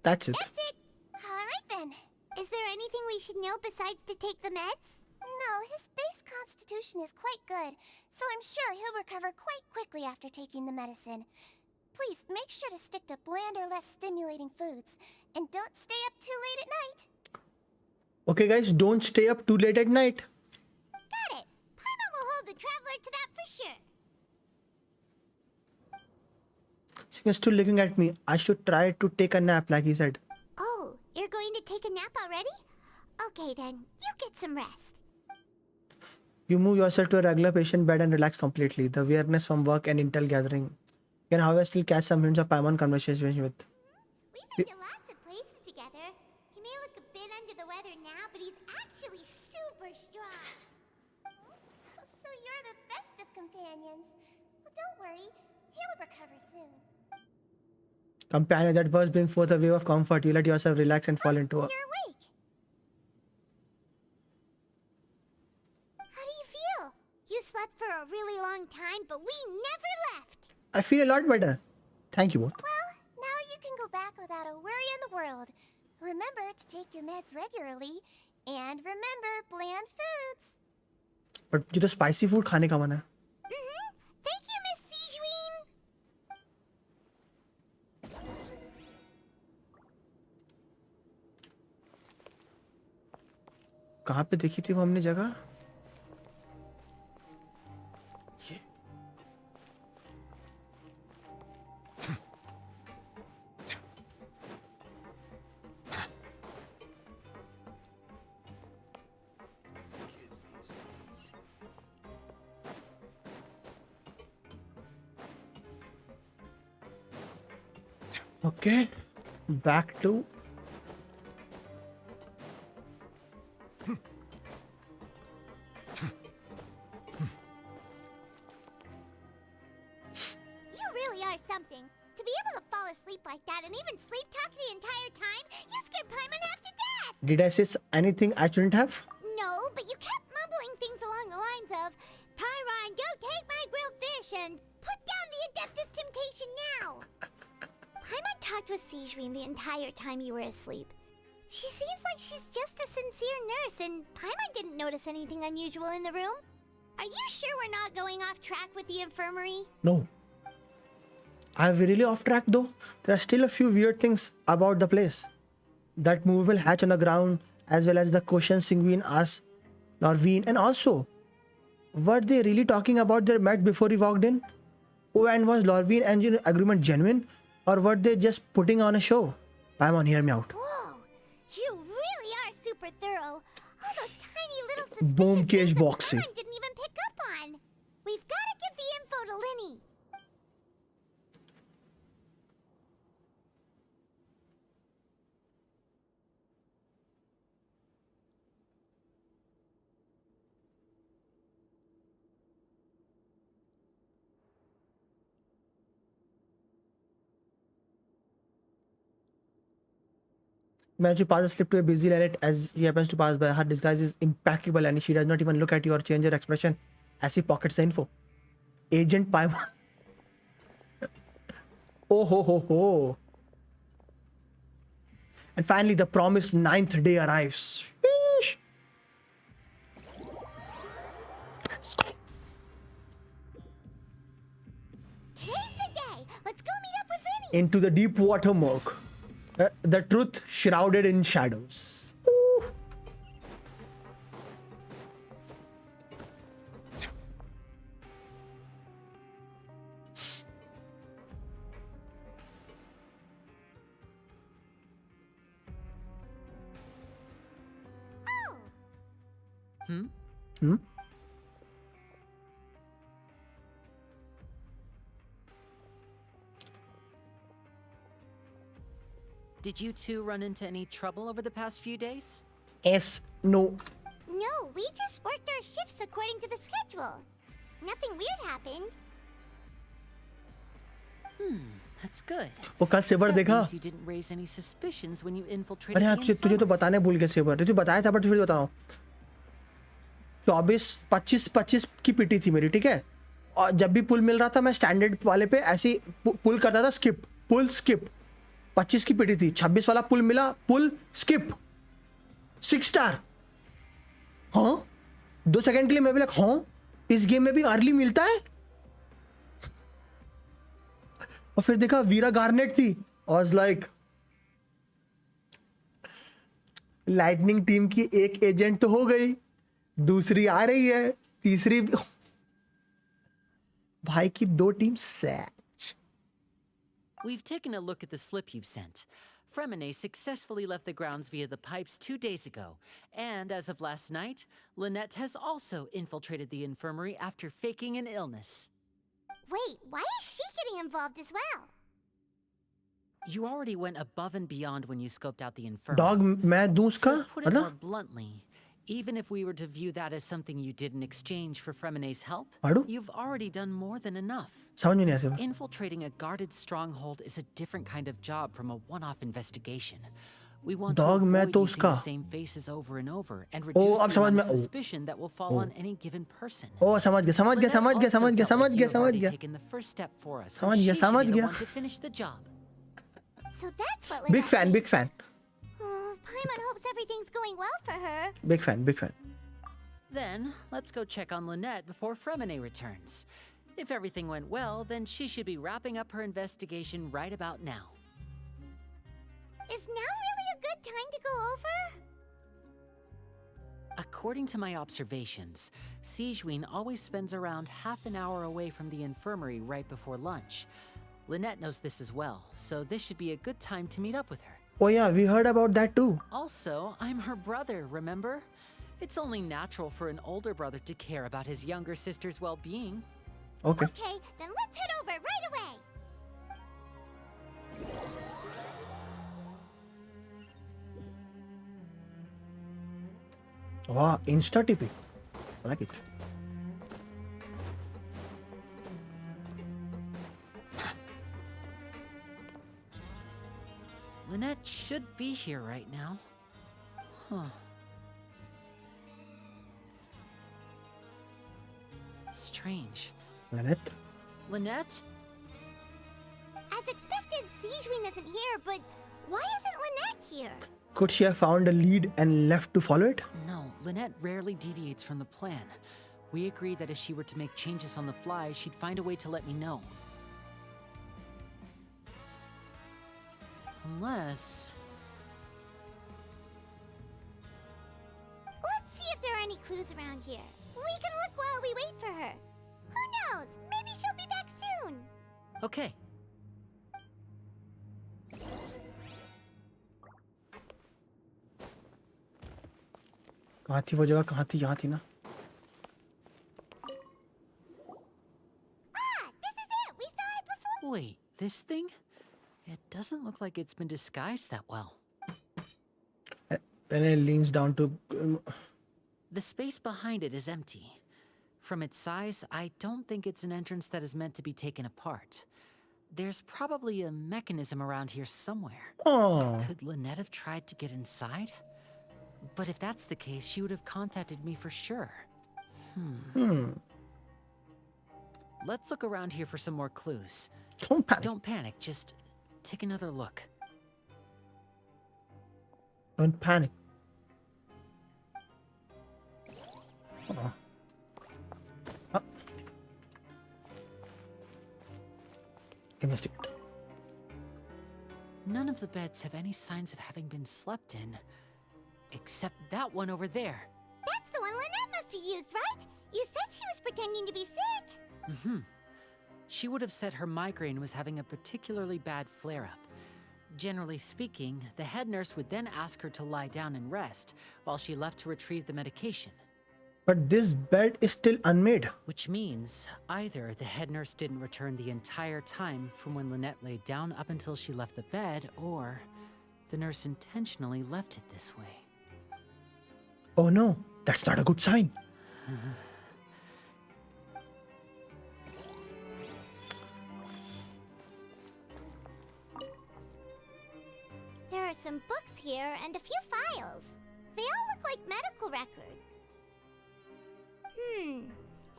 That's it. That's it. All right then. Is there anything we should know besides to take the meds? No, his base constitution is quite good, so I'm sure he'll recover quite quickly after taking the medicine. Please make sure to stick to bland or less stimulating foods, and don't stay up too late at night. Okay guys, don't stay up too late at night. Got it. Paimon will hold the Traveler to that for sure. He's still looking at me. I should try to take a nap like he said. Oh, you're going to take a nap already? Okay then, you get some rest. You move yourself to a regular patient bed and relax completely. The weirdness from work and intel gathering. You can however still catch some hints of Paimon conversations with. We've been to lots of places together. He may look a bit under the weather now, but he's actually super strong. So you're the best of companions. Well, don't worry. He'll recover soon. Companion, that verse brings forth a wave of comfort. You let yourself relax and fall into a... You're awake. How do you feel? You slept for a really long time, but we never left. I feel a lot better. Thank you both. Well, now you can go back without a worry in the world. Remember to take your meds regularly, and remember bland foods. But you तो spicy food खाने का मन है. Thank you, Miss Sejuin. कहाँ पे देखी थी वो हमने जगह? ये. Okay, back to You really are something. To be able to fall asleep like that and even sleep talk the entire time, you scared Paimon half to death. did I say anything I shouldn't have? No, but you kept mumbling things along the lines of, Pyron, don't take my grilled fish and put down the Adeptus Temptation now. Paimon talked with Sejuin the entire time you were asleep. She seems like she's just a sincere nurse, and Paimon didn't notice anything unusual in the room. Are you sure we're not going off track with the infirmary? No. I'm really off track though. There are still a few weird things about the place. That movable hatch on the ground, as well as the question Sanguine asked Lorvine, and also, were they really talking about their meds before he walked in? Oh, and was Lorvine engine agreement genuine, or were they just putting on a show? Paimon, hear me out. Whoa, you really are super thorough. All those tiny little suspicious Boom things cage that boxing. Paimon didn't even pick up on. We've got to give the info to Linny. Imagine pass a slip to a busy Lynette as he happens to pass by. Her disguise is impeccable and she does not even look at you or change her expression as he pockets the info. Agent Paimon. Oh ho ho ho. And finally the promised 9th day arrives. Sheesh. Let's go. Today's the day. Let's go meet up with Linny. Into the deep water murk. The truth shrouded in shadows. Ooh. Oh, Hmm? Did you two run into any trouble over the past few days? Yes. No. no, we just worked our shifts according to the schedule. Nothing weird happened. That's good. वो कल saver That देखा. means you didn't raise any suspicions when you infiltrated अरे हाँ the तुझे तो infirmary. बताने भूल गया सेवर. तुझे बताया था बट फिर बता रहा हूँ. 24-25 की पिटी थी मेरी, ठीक है. और जब भी पुल मिल रहा था मैं स्टैंडर्ड वाले पे ऐसे ही पुल करता था. स्किप पुल स्किप. 25 की पिटी थी. 26 वाला पुल मिला. पुल स्किप. 6 स्टार. हाँ 2 सेकंड के लिए मैं भी लगा हाँ इस गेम में भी अर्ली मिलता है. और फिर देखा वीरा गार्नेट थी. वाज लाइक लाइटनिंग टीम की एक एजेंट तो हो गई, दूसरी आ रही है, तीसरी भाई की 2 team Sachs. We've taken a look at the slip you've sent. Fremine successfully left the grounds via the pipes 2 days ago. And as of last night, Lynette has also infiltrated the infirmary after faking an illness. Wait, why is she getting involved as well? You already went above and beyond when you scoped out the infirmary. Dog मैं दूं उसका To put it more मतलब bluntly, even if we were to view that as something you did in exchange for Fremine's help, Pardon? you've already done more than enough. समझ में नहीं आया. Infiltrating a guarded stronghold is a different kind of job from a one-off investigation. We want Dog, to मैं avoid तो using उसका- the same faces over and over and अब reduce the समझ amount में- of suspicion that will fall on any given person. ओ समझ गया समझ गया Lynette समझ गया also समझ गया felt समझ like गया you have समझ already गया. taken the first step for us, so समझ गया, she should समझ be the गया. one to finish the job. So that's what Big Lynette fan, big thinks. fan, Oh, Paimon hopes everything's going well for her. big fan, big fan. Then, let's go check on Lynette before Fremine returns. If everything went well, then she should be wrapping up her investigation right about now. Is now really a good time to go over? According to my observations, Sigewin always spends around half an hour away from the infirmary right before lunch. Lynette knows this as well, so this should be a good time to meet up with her. Oh yeah, we heard about that too. Also, I'm her brother, remember? It's only natural for an older brother to care about his younger sister's well-being. Okay. Okay, then let's head over right away. Wow, Insta TP. I like it. Lynette should be here right now. Huh. Strange. Lynette? As expected, Sigewin isn't here, but why isn't Lynette here? Could she have found a lead and left to follow it? No, Lynette rarely deviates from the plan. We agreed that if she were to make changes on the fly, she'd find a way to let me know. Unless... Let's see if there are any clues around here. We can look while we wait for her. Who knows? Maybe she'll be back soon. soon. Okay. कहाँ थी वो जगह? कहाँ थी? यहाँ थी ना? Ah, this is it. We saw it before. Wait, this thing? It doesn't look like it's been disguised that well. And it leans down to. The space behind it is empty. From its size, I don't think it's an entrance that is meant to be taken apart. There's probably a mechanism around here somewhere. Oh. Could Lynette have tried to get inside? But if that's the case, she would have contacted me for sure. Let's look around here for some more clues. Don't panic. Don't panic, just take another look. Don't panic. Oh. Oh. Investigate. None of the beds have any signs of having been slept in. Except that one over there. That's the one Lynette must have used, right? You said she was pretending to be sick. She would have said her migraine was having a particularly bad flare-up. Generally speaking, the head nurse would then ask her to lie down and rest, while she left to retrieve the medication. But this bed is still unmade. Which means either the head nurse didn't return the entire time from when Lynette laid down up until she left the bed, or the nurse intentionally left it this way. Oh no, that's not a good sign. There are some books here and a few files. They all look like medical records.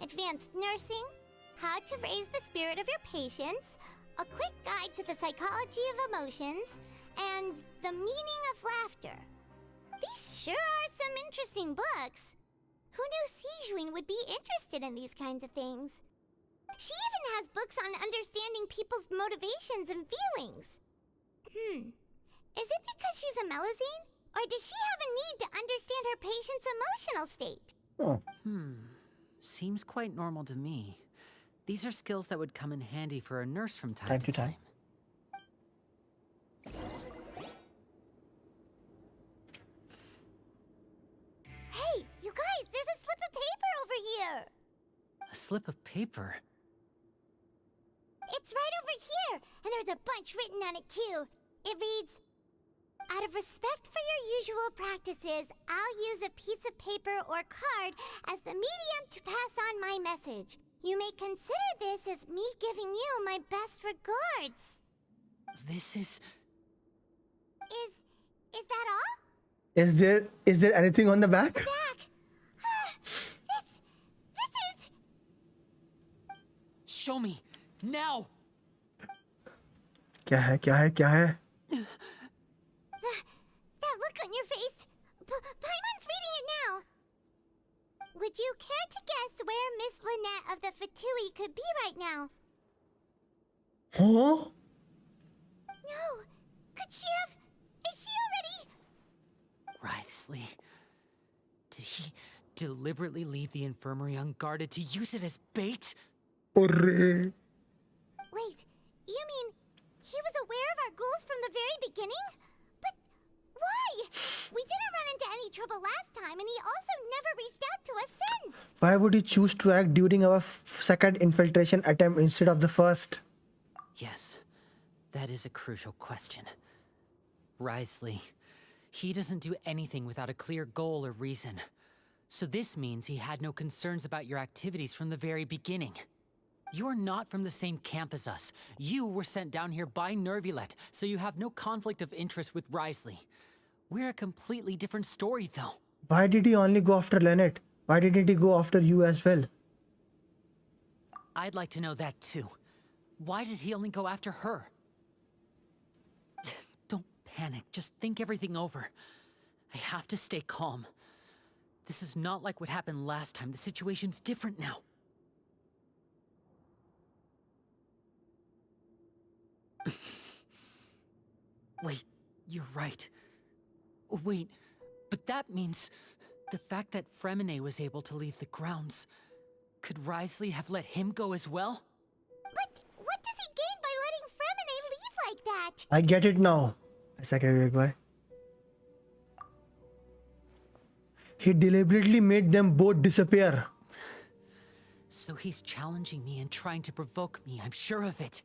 Advanced nursing, how to raise the spirit of your patients, a quick guide to the psychology of emotions, and the meaning of laughter. These sure are some interesting books. Who knew Sijuin would be interested in these kinds of things? She even has books on understanding people's motivations and feelings. Is it because she's a Melusine? Or does she have a need to understand her patient's emotional state? Oh. Seems quite normal to me. These are skills that would come in handy for a nurse from time to time. Hey, you guys, there's a slip of paper over here. A slip of paper? It's right over here, and there's a bunch written on it too. It reads, out of respect for your usual practices, I'll use a piece of paper or card as the medium to pass on my message. You may consider this as me giving you my best regards. This is... Is that all? Is there anything on the back? Back. This is... Show me, now! क्या है? That look on your face. Paimon's reading it now. Would you care to guess where Miss Lynette of the Fatui could be right now? Huh? No. Could she have... Is she already... Writhsley. Did he deliberately leave the infirmary unguarded to use it as bait? Wait, Wait, you mean he was aware of our goals from the very beginning? But why? We didn't run into any trouble last time, and he also never reached out to us since. why would he choose to act during our second infiltration attempt instead of the first? Yes, that is a crucial question. Writhsley, he doesn't do anything without a clear goal or reason. So this means he had no concerns about your activities from the very beginning. You're not from the same camp as us. You were sent down here by Nervulet, so you have no conflict of interest with Writhsley. We're a completely different story, though. Why did he only go after Lynette? Why didn't he go after you as well? I'd like to know that, too. Why did he only go after her? Don't panic. Just think everything over. I have to stay calm. This is not like what happened last time. The situation's different now. Wait, you're right. Wait, but that means the fact that Fremine was able to leave the grounds. Could Writhsley have let him go as well? But like that. I get it now. ऐसा क्या विवेक भाई? He deliberately made them both disappear. So he's challenging me and trying to provoke me, I'm sure of it.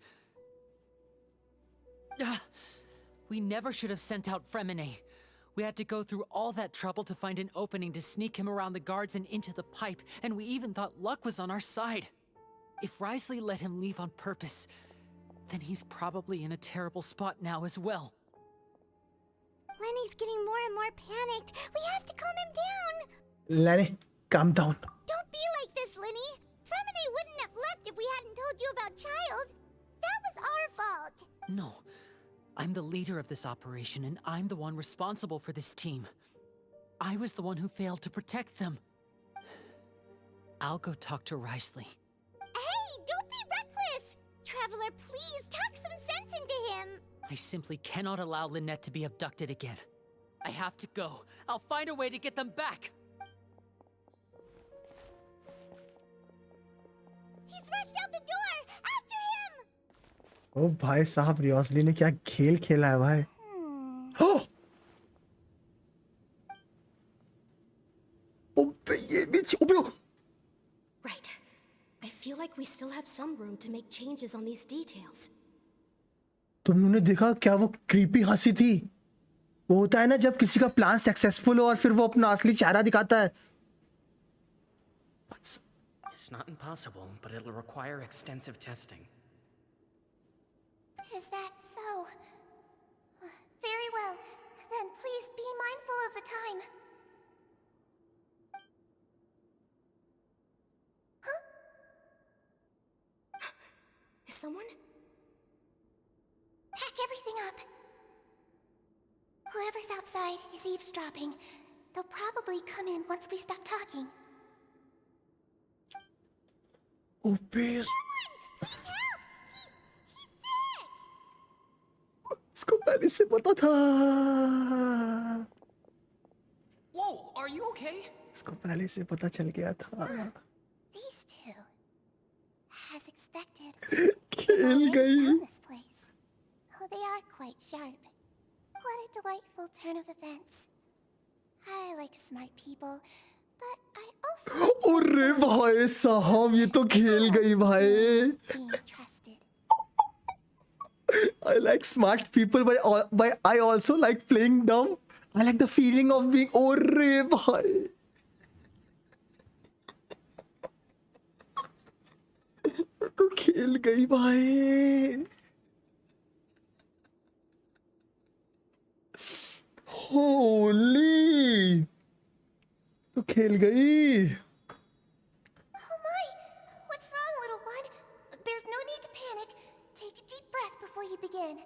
We never should have sent out Fremine. We had to go through all that trouble to find an opening to sneak him around the guards and into the pipe, and we even thought luck was on our side. If Risley let him leave on purpose, then he's probably in a terrible spot now as well. Lenny's getting more and more panicked. We have to calm him down. Lenny, calm down. Don't be like this, Lenny. Fremine wouldn't have left if we hadn't told you about Child. That was our fault. No. I'm the leader of this operation, and I'm the one responsible for this team. I was the one who failed to protect them. I'll go talk to Risley. Hey, don't be reckless! Traveler, please talk some sense into him. I simply cannot allow Lynette to be abducted again. I have to go. I'll find a way to get them back. He's rushed out the door! After him! ओ भाई साहब रियोसली ने क्या खेल खेला है भाई? Oh! ओबे ये भी ओबे Right. I feel like we still have some room to make changes on these details. तुमने देखा क्या वो क्रीपी हंसी थी? वो होता है ना जब किसी का प्लान सक्सेसफुल हो और फिर वो अपना असली चेहरा दिखाता है. It's not impossible, but it'll require extensive testing. Is that so? Very well. Then please be mindful of the time. Huh? Is someone? Pack everything up. Whoever's outside is eavesdropping. They'll probably come in once we stop talking. Oh, please. Please help! He's sick! इसको पहले से पता था. Whoa, are you okay? इसको पहले से पता चल गया था. These two. As expected. खेल गई. This place. Oh, they are quite sharp. What a delightful turn of events. I like smart people, but I also अरे भाई साहब ये तो खेल गई भाई. being trusted. I like smart people, but I also like playing dumb. I like the feeling of being अरे भाई. तो खेल गई भाई. Holy! तो खेल गई. Oh my! What's wrong, little one? There's no need to panic. Take a deep breath before you begin.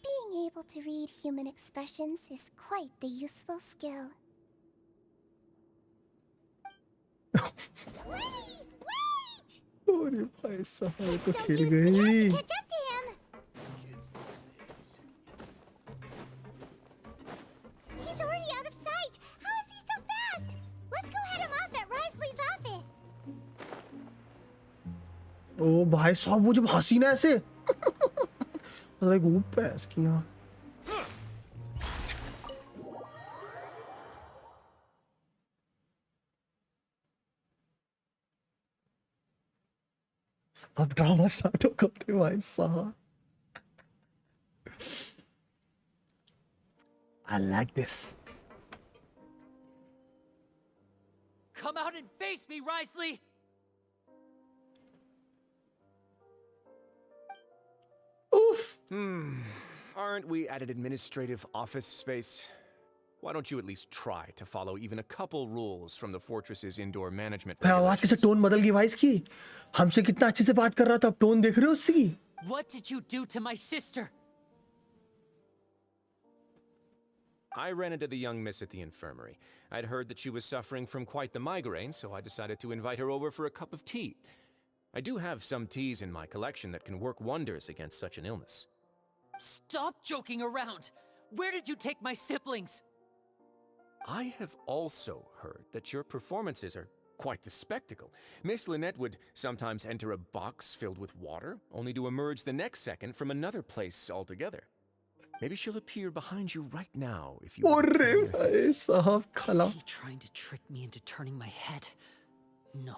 Being able to read human expressions is quite the useful skill. Wait! अरे भाई साहब तो खेल We have गई. to catch up to him. He's already out of sight. How is he so fast? Let's go head him off at Risley's office. ओ भाई साहब वो जब हंसी ना ऐसे. like ऊपर इसकी आँख. अब ड्रामा स्टार्ट होगा रे भाई साहब. I like this. Come out and face me, Risley! Oof. Aren't we at an administrative office space? Why don't you at least try to follow even a couple rules from the fortress's indoor management भाई आवाज कैसे regulations? Tone बदल गई भाई इसकी. हमसे कितना अच्छे से बात कर रहा था अब टोन देख रहे हो उसकी. What did you do to my sister? I ran into the young miss at the infirmary. I'd heard that she was suffering from quite the migraine, so I decided to invite her over for a cup of tea. I do have some teas in my collection that can work wonders against such an illness. Stop joking around! Where did you take my siblings? I have also heard that your performances are quite the spectacle. Miss Lynette would sometimes enter a box filled with water, only to emerge the next second from another place altogether. Maybe she'll appear behind you right now if you... अरे भाई साहब खला. Is he trying to trick me into turning my head? No,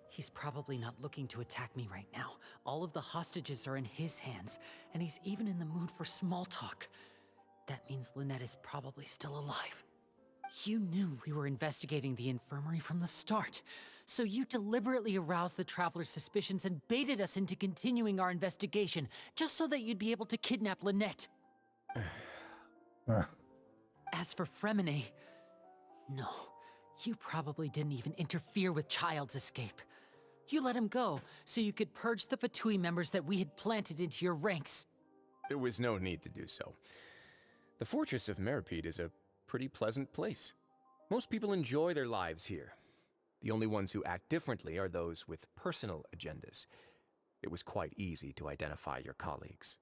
he's probably not looking to attack me right now. All of the hostages are in his hands, and he's even in the mood for small talk. That means Lynette is probably still alive. You knew we were investigating the infirmary from the start, so you deliberately aroused the traveler's suspicions and baited us into continuing our investigation, just so that you'd be able to kidnap Lynette. As for Fremine, no, you probably didn't even interfere with Child's escape. You let him go so you could purge the Fatui members that we had planted into your ranks. There was no need to do so. The fortress of Meripede is a pretty pleasant place. Most people enjoy their lives here. The only ones who act differently are those with personal agendas. It was quite easy to identify your colleagues.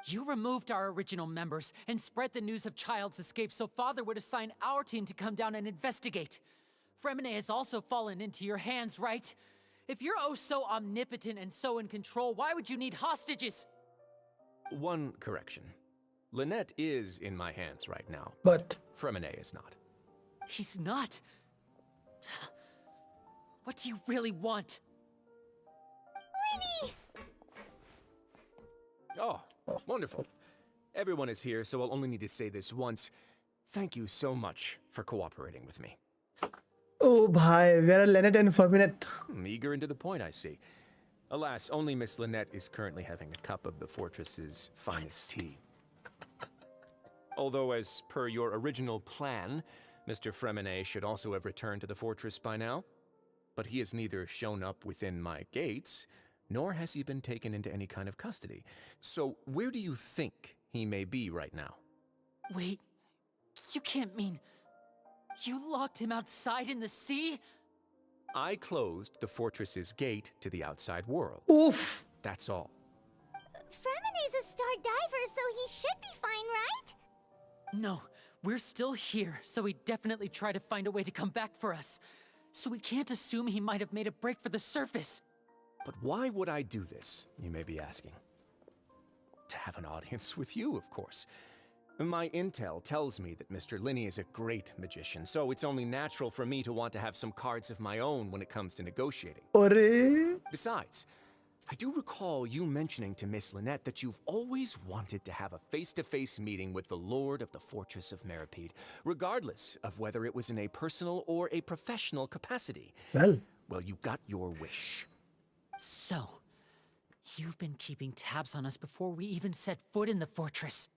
You removed our original members and spread the news of Child's escape so Father would assign our team to come down and investigate. Fremine has also fallen into your hands, right? If you're oh so omnipotent and so in control, why would you need hostages? One correction. Lynette is in my hands right now, But Fremine is not. He's not. What do you really want? Lenny! Oh, wonderful. Everyone is here, so I'll only need to say this once. Thank you so much for cooperating with me. oh भाई, we are Lynette and Fabinette. Eager and to the point, I see. Alas, only Miss Lynette is currently having a cup of the fortress's finest tea. Although, as per your original plan, Mr. Fremine should also have returned to the fortress by now. But he has neither shown up within my gates, nor has he been taken into any kind of custody. So where do you think he may be right now? Wait, you can't mean... You locked him outside in the sea? I closed the fortress's gate to the outside world. Oof. That's all. Fremine's a star diver, so he should be fine, right? No, we're still here, so he definitely tried to find a way to come back for us. So we can't assume he might have made a break for the surface. But why would I do this, you may be asking? To have an audience with you, of course. My intel tells me that Mr. Linney is a great magician, so it's only natural for me to want to have some cards of my own when it comes to negotiating. अरे Besides, I do recall you mentioning to Miss Lynette that you've always wanted to have a face-to-face meeting with the Lord of the Fortress of Meripede, regardless of whether it was in a personal or a professional capacity. Well, you got your wish. So, you've been keeping tabs on us before we even set foot in the fortress.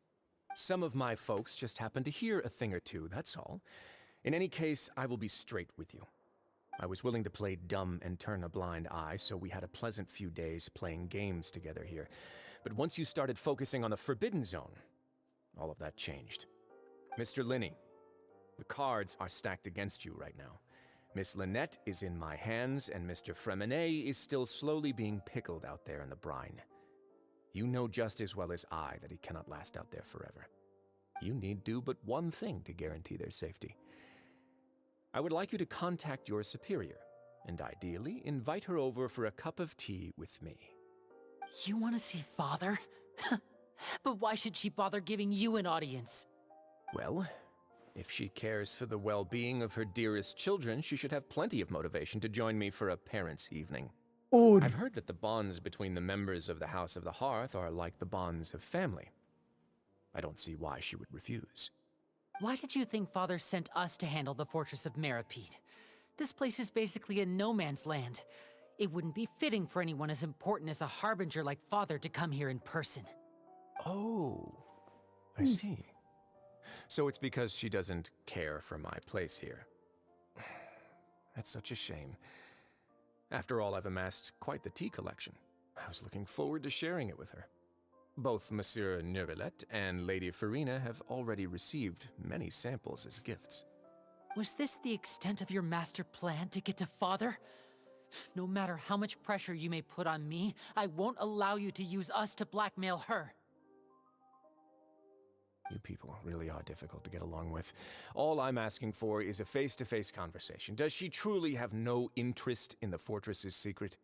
Some of my folks just happened to hear a thing or two, that's all. In any case, I will be straight with you. I was willing to play dumb and turn a blind eye, so we had a pleasant few days playing games together here. But once you started focusing on the Forbidden Zone, all of that changed. Mr. Linney, the cards are stacked against you right now. Miss Lynette is in my hands, and Mr. Fremine is still slowly being pickled out there in the brine. You know just as well as I that he cannot last out there forever. You need do but one thing to guarantee their safety. I would like you to contact your superior, and ideally invite her over for a cup of tea with me. You want to see Father? But why should she bother giving you an audience? Well, if she cares for the well-being of her dearest children, she should have plenty of motivation to join me for a parents' evening. I've heard that the bonds between the members of the House of the Hearth are like the bonds of family. I don't see why she would refuse. Why did you think Father sent us to handle the Fortress of Meripede? This place is basically a no-man's land. It wouldn't be fitting for anyone as important as a harbinger like Father to come here in person. Oh, I see. So it's because she doesn't care for my place here. That's such a shame. After all, I've amassed quite the tea collection. I was looking forward to sharing it with her. Both Monsieur Neuvillette and Lady Farina have already received many samples as gifts. Was this the extent of your master plan to get to Father? No matter how much pressure you may put on me, I won't allow you to use us to blackmail her. You people really are difficult to get along with. All I'm asking for is a face-to-face conversation. Does she truly have no interest in the fortress's secret?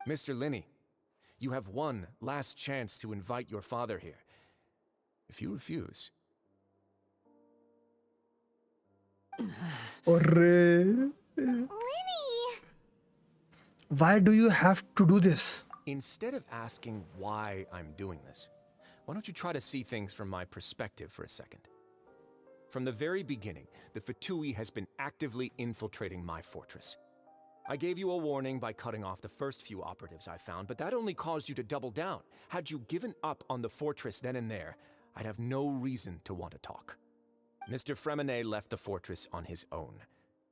Mr. Linney, you have one last chance to invite your father here. If you refuse... Linny! Why do you have to do this? Instead of asking why I'm doing this, why don't you try to see things from my perspective for a second? From the very beginning, the Fatui has been actively infiltrating my fortress. I gave you a warning by cutting off the first few operatives I found, but that only caused you to double down. Had you given up on the fortress then and there, I'd have no reason to want to talk. Mr. Fremenet left the fortress on his own,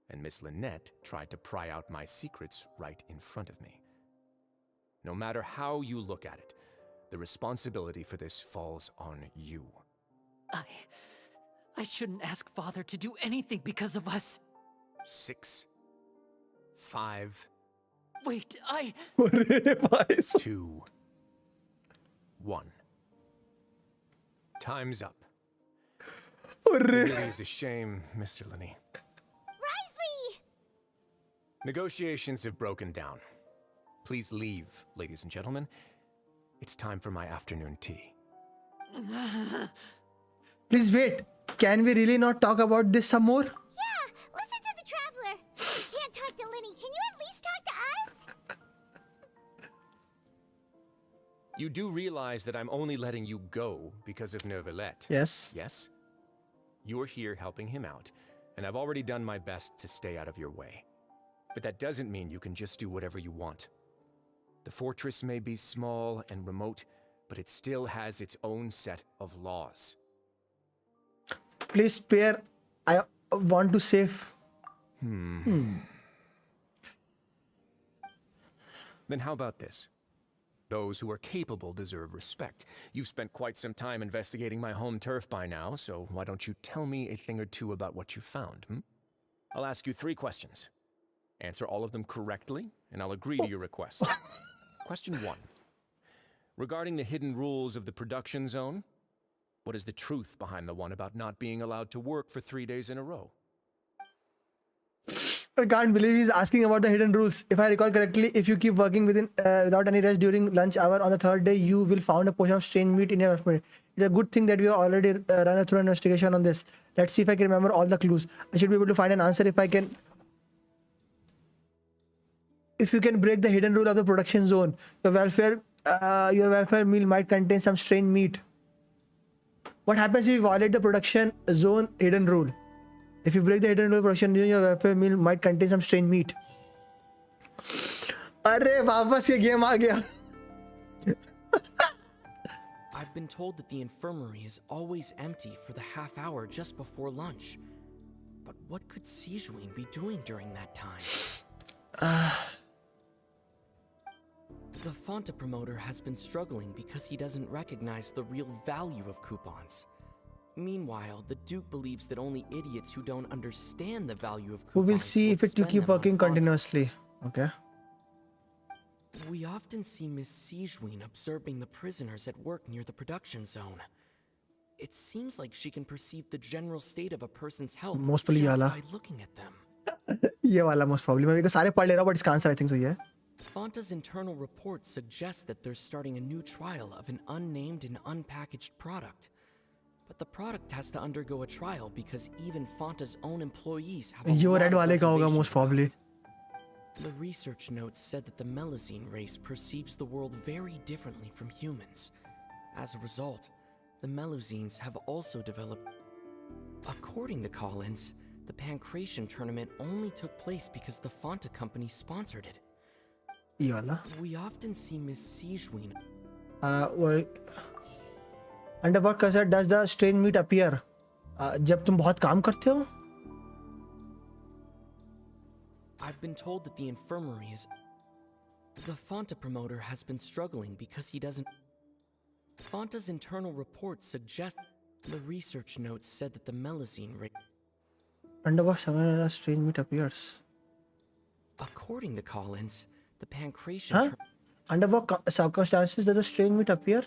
and Miss Lynette tried to pry out my secrets right in front of me. No matter how you look at it, the responsibility for this falls on you. I shouldn't ask Father to do anything because of us. 6, 5... Wait, 2, 1. Time's up. It really is a shame, Mr. Linney. Risley! Negotiations have broken down. Please leave, ladies and gentlemen. It's time for my afternoon tea. Please wait. Can we really not talk about this some more? Yeah, listen to the traveler. You can't talk to Linny. Can you at least talk to us? You do realize that I'm only letting you go because of Neuvillette. Yes. Yes? You're here helping him out, and I've already done my best to stay out of your way. But that doesn't mean you can just do whatever you want. The fortress may be small and remote, but it still has its own set of laws. Please spare. I want to save. Then how about this? Those who are capable deserve respect. You've spent quite some time investigating my home turf by now, so why don't you tell me a thing or two about what you found, I'll ask you 3 questions. Answer all of them correctly, and I'll agree to your request. Question 1. Regarding the hidden rules of the production zone, what is the truth behind the one about not being allowed to work for 3 days in a row? I can't believe he's asking about the hidden rules. If I recall correctly, if you keep working without any rest during lunch hour on the 3rd day, you will find a portion of strange meat in your apartment. It's a good thing that we have already run a thorough investigation on this. Let's see if I can remember all the clues. I should be able to find an answer if I can. If you can break the hidden rule of the production zone, your welfare meal might contain some strange meat. What happens if you violate the production zone hidden rule? If you break the hidden rule of production zone, your welfare meal might contain some strange meat. अरे वापस ये game आ गया. I've been told that the infirmary is always empty for the half hour just before lunch. But what could Sijuin be doing during that time? The Fonta promoter has been struggling because he doesn't recognize the real value of coupons. Meanwhile, the Duke believes that only idiots who don't understand the value of coupons We will see if you keep working continuously. Okay. We often see Miss Sijuin observing the prisoners at work near the production zone. It seems like she can perceive the general state of a person's health most just by looking at them. ये वाला most probably मैं भी सारे पढ़ ले रहा हूँ, but इसका answer I think सही है. Fonta's internal report suggests that they're starting a new trial of an unnamed and unpackaged product. But the product has to undergo a trial because even Fonta's own employees have a ये वो lot red of वाले का होगा reservations most about probably. it. The research notes said that the Melazine race perceives the world very differently from humans. As a result, the Melazines have also developed... According to Collins, the Pancration tournament only took place because the Fonta company sponsored it. ये वाला. We often see Miss Sijuin. Well, under what concept does the strange meat appear? जब तुम बहुत काम करते हो? I've been told that the infirmary is... The Fonta promoter has been struggling because he doesn't... Fonta's internal report suggests... The research notes said that the Melazine rate... Under what the strange meat appears? According to Collins, the Pancration... Under what circumstances does the strange meat appear?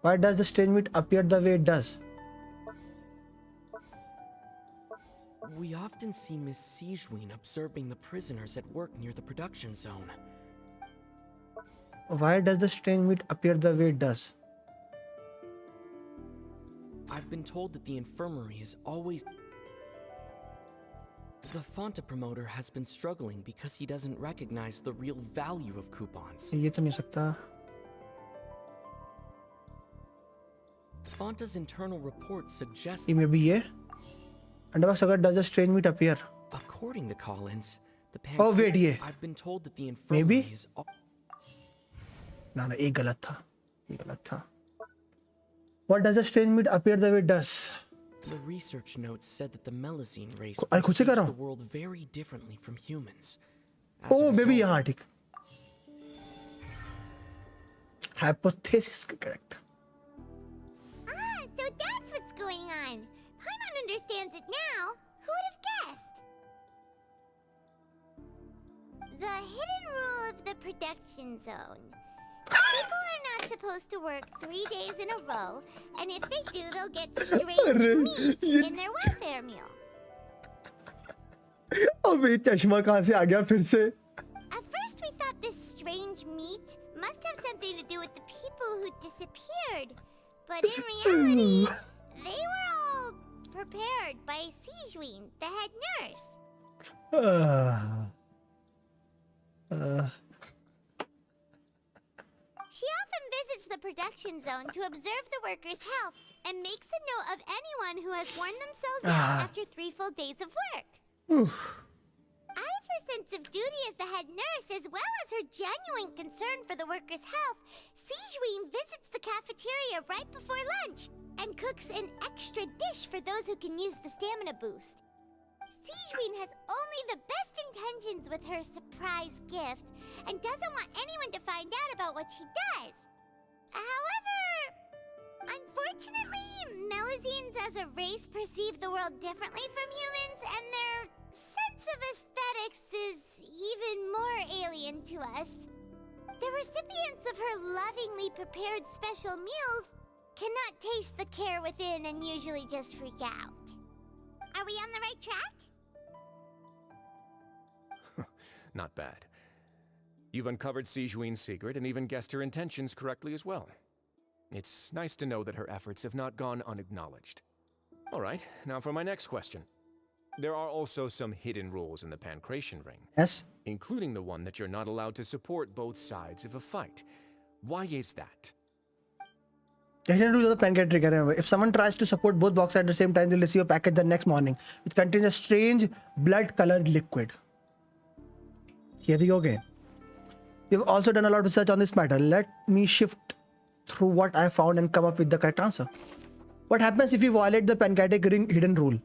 Why does the strange meat appear the way it does? We often see Miss Sijween observing the prisoners at work near the production zone. Why does the strange meat appear the way it does? I've been told that the infirmary is always... The Fanta promoter has been struggling because he doesn't recognize the real value of coupons. ये तो नहीं हो सकता. Fanta's internal report suggests... ये may be ये. Underbox अगर does the strange meat appear? According to Collins, the Oh wait ये. I've been told that the infirmary Maybe? is... ना ये गलत था. ये गलत था. What does the strange meat appear the way it does? The research notes said that the Melazine race अरे खुद से कर perceives रहा the हूँ. world very differently from humans. Oh maybe यहाँ ठीक. Hypothesis correct. Ah, so that's what's going on. Paimon understands it now. Who would have guessed? The hidden rule of the production zone. People are not supposed to work 3 days in a row, and if they do, they'll get strange meat in their welfare meal. अबे ये चश्मा कहाँ से आ गया फिर से? At first, we thought this strange meat must have something to do with the people who disappeared. But in reality, they were all prepared by Sijween, the head nurse. She often visits the production zone to observe the workers' health and makes a note of anyone who has worn themselves out after 3 full days of work. Out of her sense of duty as the head nurse, as well as her genuine concern for the workers' health, Sijween visits the cafeteria right before lunch and cooks an extra dish for those who can use the stamina boost. Sijween has only the best intentions with her surprise gift and doesn't want anyone to find out about what she does. However, unfortunately, Melazines as a race perceive the world differently from humans, and their sense of aesthetics is even more alien to us. The recipients of her lovingly prepared special meals cannot taste the care within and usually just freak out. Are we on the right track? Not bad. You've uncovered Sijween's secret and even guessed her intentions correctly as well. It's nice to know that her efforts have not gone unacknowledged. All right, now for my next question. There are also some hidden rules in the Pancration Ring. Yes. Including the one that you're not allowed to support both sides of a fight. Why is that? The hidden rule of the pancake trigger. If someone tries to support both boxes at the same time, they'll receive a package the next morning. It contains a strange blood-colored liquid. Here we go again. We've also done a lot of research on this matter. Let me shift through what I found and come up with the correct answer. What happens if you violate the pancake ring hidden rule?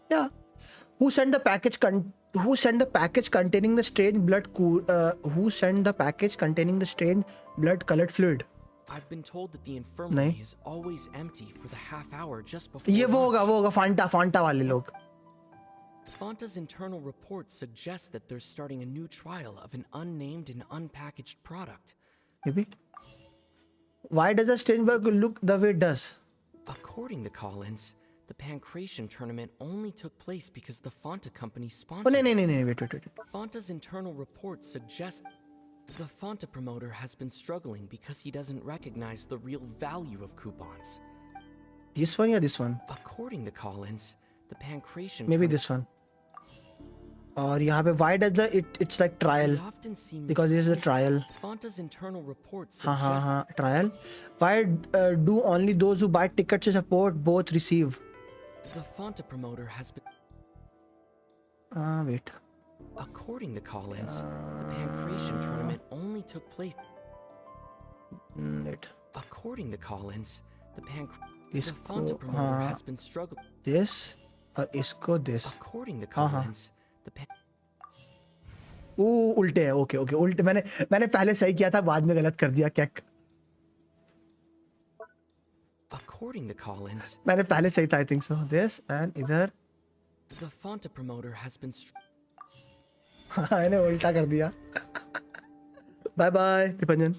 Yeah. Who sent the package containing the strange blood-colored fluid? I've been told that the infirmary is always empty for the half hour just before ये वो lunch. होगा Fanta वाले लोग. Fanta's internal report suggests that they're starting a new trial of an unnamed and unpackaged product. Maybe. Why does the strange bug look the way it does? According to Collins, the Pancration tournament only took place because the Fanta company Oh, sponsored no, it. wait. Fanta's internal report suggests the Fanta promoter has been struggling because he doesn't recognize the real value of coupons. This one or this one? According to Collins, the Pancration Maybe this one. और यहाँ पे why does it's like trial? Because this is a trial. Fanta's internal report हाँ, trial. Why do only those who buy tickets to support both receive? The Fanta promoter has been... Wait. According to Collins, the Pancration tournament only took place... Wait. According to Collins, the इसको, Fanta promoter has been struggling... This और इसको this. According to Collins, उल्टे है. Okay उल्टे. मैंने पहले सही किया था, बाद में गलत कर दिया. क्या? According to Collins, मैंने पहले सही था, I think so. This and इधर. The Fanta promoter has been... मैंने उल्टा कर दिया. Bye Dipanjan.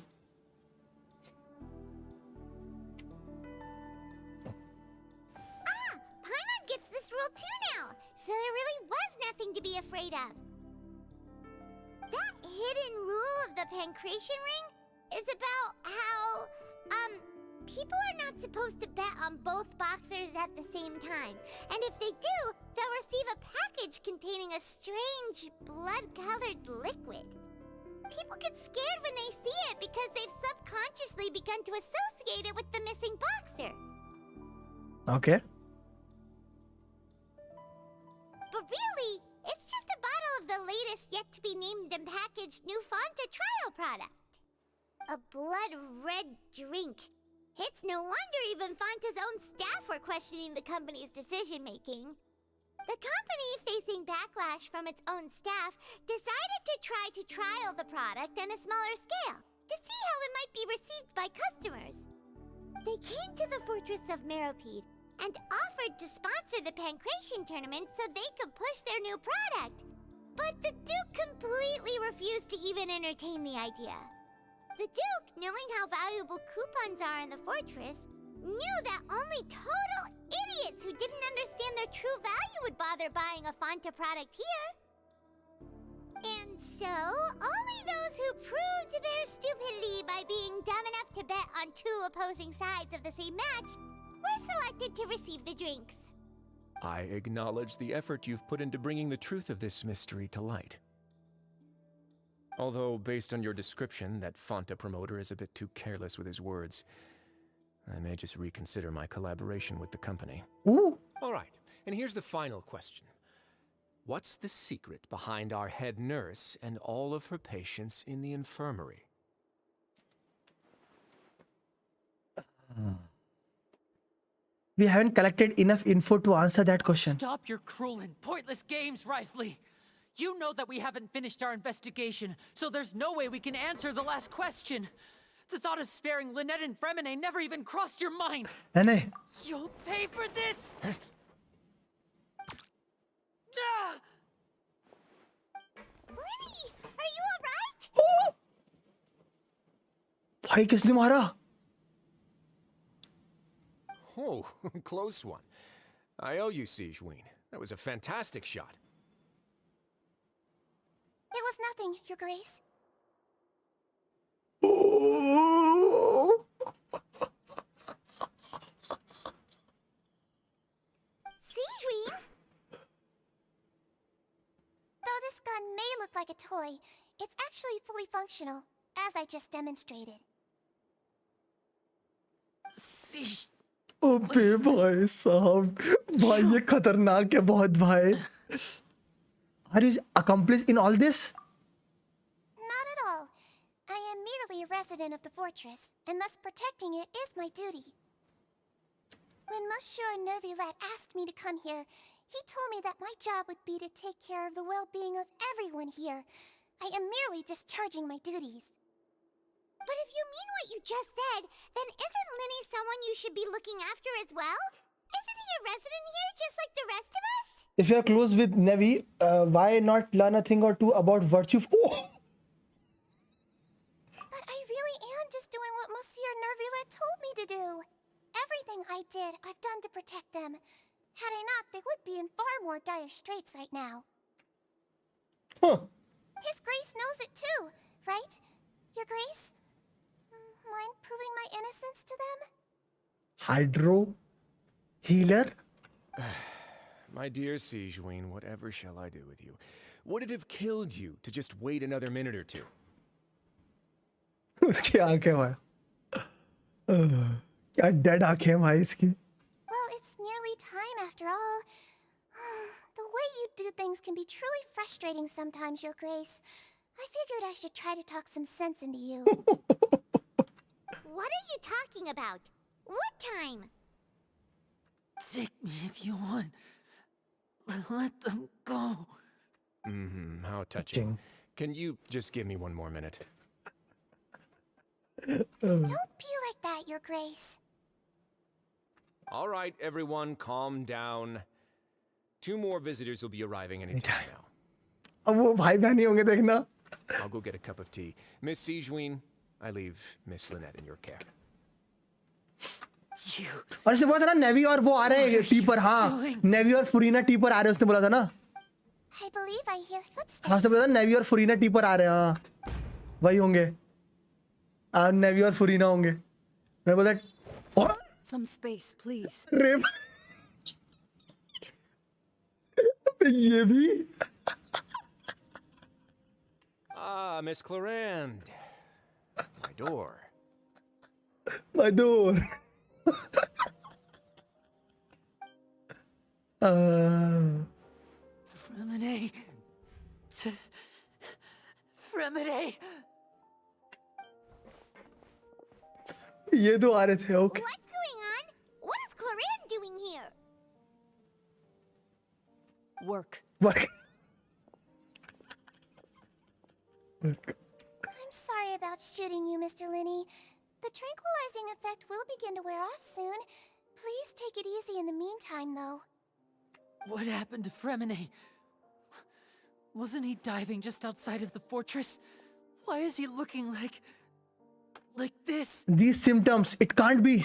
world too now, so there really was nothing to be afraid of. That hidden rule of the pancreation ring is about how, people are not supposed to bet on both boxers at the same time. And if they do, they'll receive a package containing a strange, blood-colored liquid. People get scared when they see it because they've subconsciously begun to associate it with the missing boxer. Okay. But really, it's just a bottle of the latest yet-to-be-named and packaged new Fanta trial product. A blood-red drink. It's no wonder even Fanta's own staff were questioning the company's decision-making. The company, facing backlash from its own staff, decided to try to trial the product on a smaller scale to see how it might be received by customers. They came to the fortress of Meropide and offered to sponsor the Pancration tournament so they could push their new product. But the Duke completely refused to even entertain the idea. The Duke, knowing how valuable coupons are in the fortress, knew that only total idiots who didn't understand their true value would bother buying a Fanta product here. And so, only those who proved their stupidity by being dumb enough to bet on two opposing sides of the same match were selected to receive the drinks. I acknowledge the effort you've put into bringing the truth of this mystery to light. Although, based on your description, that Fanta promoter is a bit too careless with his words, I may just reconsider my collaboration with the company. Ooh. All right, and here's the final question. What's the secret behind our head nurse and all of her patients in the infirmary? We haven't collected enough info to answer that question. Stop your cruel and pointless games, Risley. You know that we haven't finished our investigation, so there's no way we can answer the last question. The thought of sparing Lynette and Fremine never even crossed your mind. Nene. You'll pay for this! Lenny, are you alright? भाई किसने मारा? Oh, close one. I owe you, Siegeween. That was a fantastic shot. It was nothing, Your Grace. Siegeween? Though this gun may look like a toy, it's actually fully functional, as I just demonstrated. अबे भाई साहब, भाई ये खतरनाक है बहुत भाई. Are you accomplice in all this? Not at all. I am merely a resident of the fortress, and thus protecting it is my duty. When Monsieur Nervulet asked me to come here, he told me that my job would be to take care of the well-being of everyone here. I am merely discharging my duties. But if you mean what you just said, then isn't Linny someone you should be looking after as well? Isn't he a resident here just like the rest of us? If you're close with Nevi, why not learn a thing or two about virtue? Oh! But I really am just doing what Monsieur Nervulet told me to do. Everything I did, I've done to protect them. Had I not, they would be in far more dire straits right now. Huh. His Grace knows it too, right? Your Grace? Mind proving my innocence to them? Hydro? Healer? My dear Siegeween, whatever shall I do with you? Would it have killed you to just wait another minute or two? उसकी आंखें भाई. क्या dead आंखें भाई इसकी. Well, it's nearly time after all. The way you do things can be truly frustrating sometimes, Your Grace. I figured I should try to talk some sense into you. What are you talking about? What time? Take me if you want. Let them go. Mm-hmm, how touching. Can you just give me one more minute? Don't be like that, Your Grace. All right, everyone, calm down. 2 more visitors will be arriving anytime now. अब वो भाई बहन ही होंगे देखना. I'll go get a cup of tea. Miss Siegeween, I leave Miss Lynette in your care. और उसने बोला था ना नेवी और वो आ रहे हैं टी पर. हाँ नेवी और फुरीना टी पर आ रहे हैं उसने बोला था ना. I believe I hear footsteps. हाँ उसने बोला था नेवी और फुरीना टी पर आ रहे हैं. हाँ वही होंगे. नेवी और फुरीना होंगे. मैं बोला Some space, please. रेप. ये भी. Ah, Miss Clarand. My door. My door. Fremine. Fremine. ये तो आ रहे थे. Okay. What's going on? What is Clarand doing here? Work. Work. I'm sorry about shooting you, Mr. Linney. The tranquilizing effect will begin to wear off soon. Please take it easy in the meantime, though. What happened to Fremine? Wasn't he diving just outside of the fortress? Why is he looking like this? These symptoms, it can't be.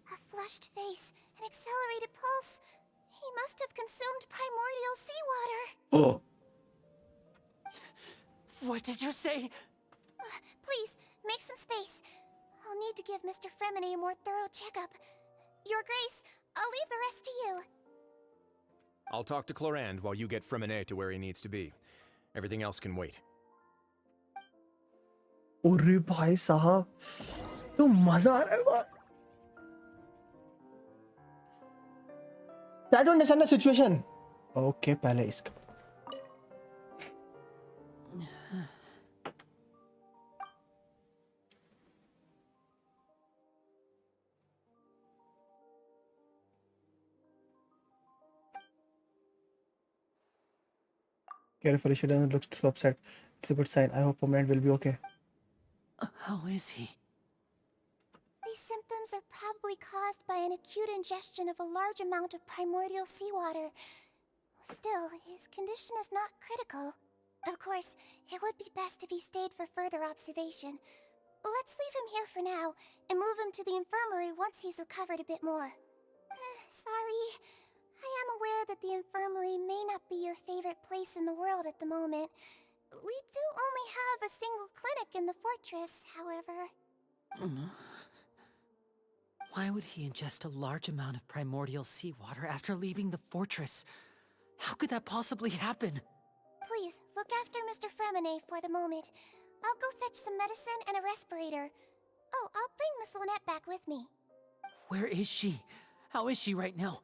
A flushed face, an accelerated pulse. He must have consumed primordial seawater. Oh. What did you say? Please, make some space. I'll need to give Mr. Fremine a more thorough checkup. Your Grace, I'll leave the rest to you. I'll talk to Clarand while you get Fremine to where he needs to be. Everything else can wait. अरे भाई साहब तो मजा आ रहा है भाई. Try to understand the situation. Okay, पहले इसका. Carefully, she doesn't look too upset. It's a good sign. I hope Permanent will be okay. How is he? These symptoms are probably caused by an acute ingestion of a large amount of primordial seawater. Still, his condition is not critical. Of course, it would be best if he stayed for further observation. Let's leave him here for now, and move him to the infirmary once he's recovered a bit more. Sorry. I am aware that the infirmary may not be your favorite place in the world at the moment. We do only have a single clinic in the fortress, however. Why would he ingest a large amount of primordial seawater after leaving the fortress? How could that possibly happen? Please, look after Mr. Fremine for the moment. I'll go fetch some medicine and a respirator. Oh, I'll bring Miss Lynette back with me. Where is she? How is she right now?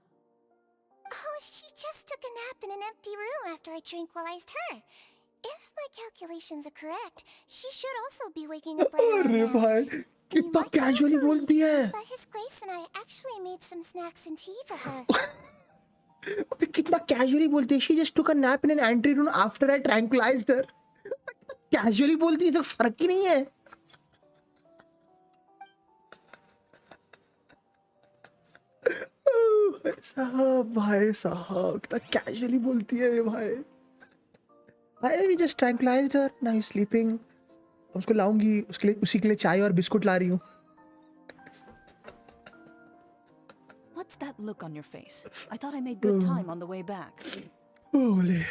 Oh, she just took a nap in an empty room after I tranquilized her. If my calculations are correct, she should also be waking up right अरे now. भाई कितना casually बोलती है. But His Grace and I actually made some snacks and tea for her. अबे कितना casually बोलती है. She just took a nap in an entry room after I tranquilized her. Casually बोलती है तो फर्क ही नहीं है. भाई साहब कितना casually बोलती है ये भाई. We just tranquilized her. Now he's sleeping. अब उसको लाऊंगी उसके लिए उसी के लिए चाय और बिस्कुट ला रही हूँ. What's that look on your face? I thought I made good time on the way back. Holy.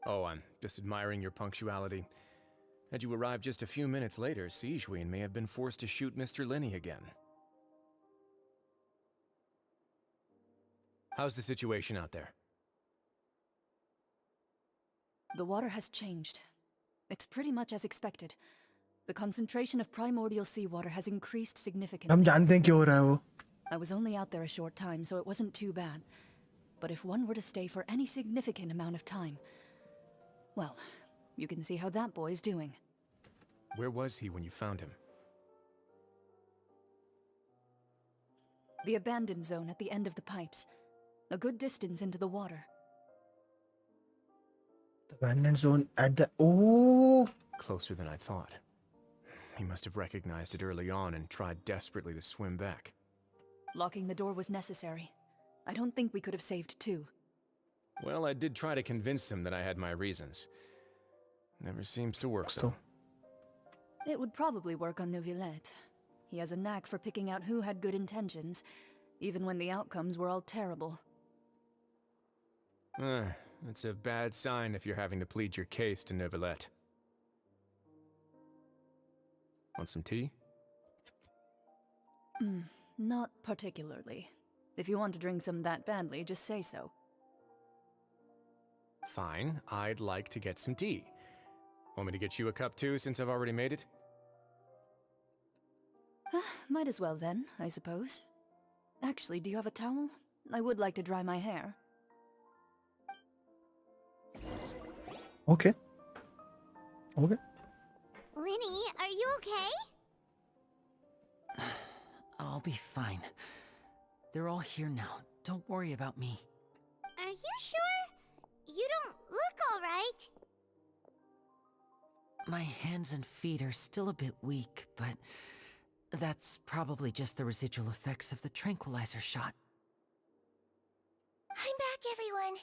Oh, I'm just admiring your punctuality. Had you arrived just a few minutes later, Siegewein may have been forced to shoot Mr. Linney again. How's the situation out there? The water has changed. It's pretty much as expected. The concentration of primordial seawater has increased significantly. हम जानते हैं क्यों हो रहा है वो. I was only out there a short time, so it wasn't too bad. But if one were to stay for any significant amount of time, well, you can see how that boy's doing. Where was he when you found him? The abandoned zone at the end of the pipes. A good distance into the water. The abandoned zone at the... Oh! Closer than I thought. He must have recognized it early on and tried desperately to swim back. Locking the door was necessary. I don't think we could have saved two. Well, I did try to convince him that I had my reasons. Never seems to work, though. It would probably work on Neuvillette. He has a knack for picking out who had good intentions, even when the outcomes were all terrible. It's a bad sign if you're having to plead your case to Neuvillette. Want some tea? Not particularly. If you want to drink some that badly, just say so. Fine, I'd like to get some tea. Want me to get you a cup too, since I've already made it? Might as well then, I suppose. Actually, do you have a towel? I would like to dry my hair. Okay. Okay. Lenny, are you okay? I'll be fine. They're all here now. Don't worry about me. Are you sure? You don't look all right. My hands and feet are still a bit weak, but that's probably just the residual effects of the tranquilizer shot. I'm back, everyone.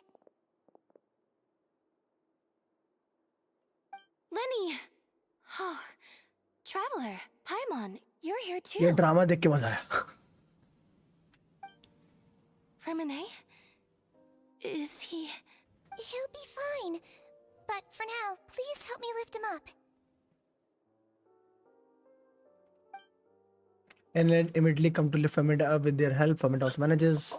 Lenny! Oh, Traveler, Paimon, you're here too. ये drama देख के मजा आया. Remine? Is he... He'll be fine. But for now, please help me lift him up. And then immediately come to lift Famid up with their help. Famid also manages.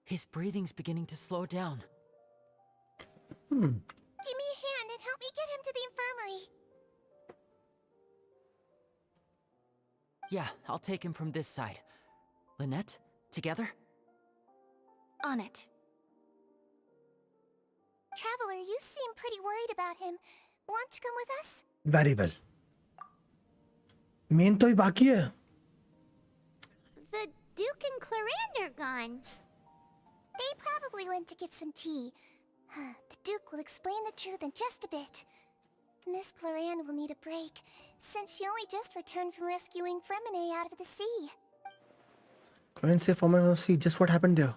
His breathing's beginning to slow down. Give me a hand and help me get him to the infirmary. Yeah, I'll take him from this side. Lynette, together? On it. Traveler, you seem pretty worried about him. Want to come with us? Very well. Main तो ही बाकी है. The Duke and Clarande are gone. They probably went to get some tea. The Duke will explain the truth in just a bit. Miss Clarande will need a break, since she only just returned from rescuing Fremine out of the sea. Clarande say Famid see just what happened there.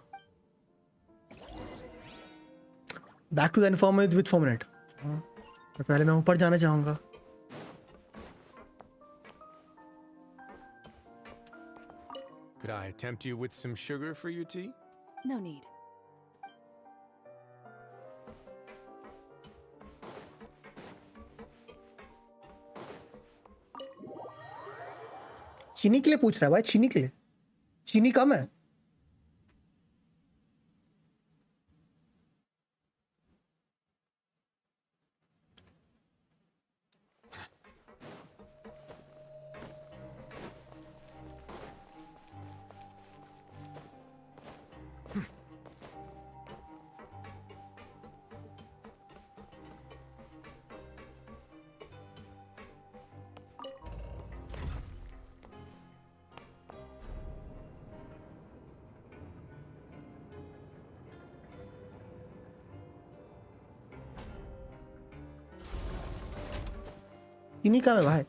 Back to the infirmary with Famid. पर पहले मैं ऊपर जाना चाहूँगा. Could I tempt you with some sugar for your tea? No need. चीनी के लिए पूछ रहा है भाई. चीनी के लिए. चीनी कम है. चीनी कम है भाई.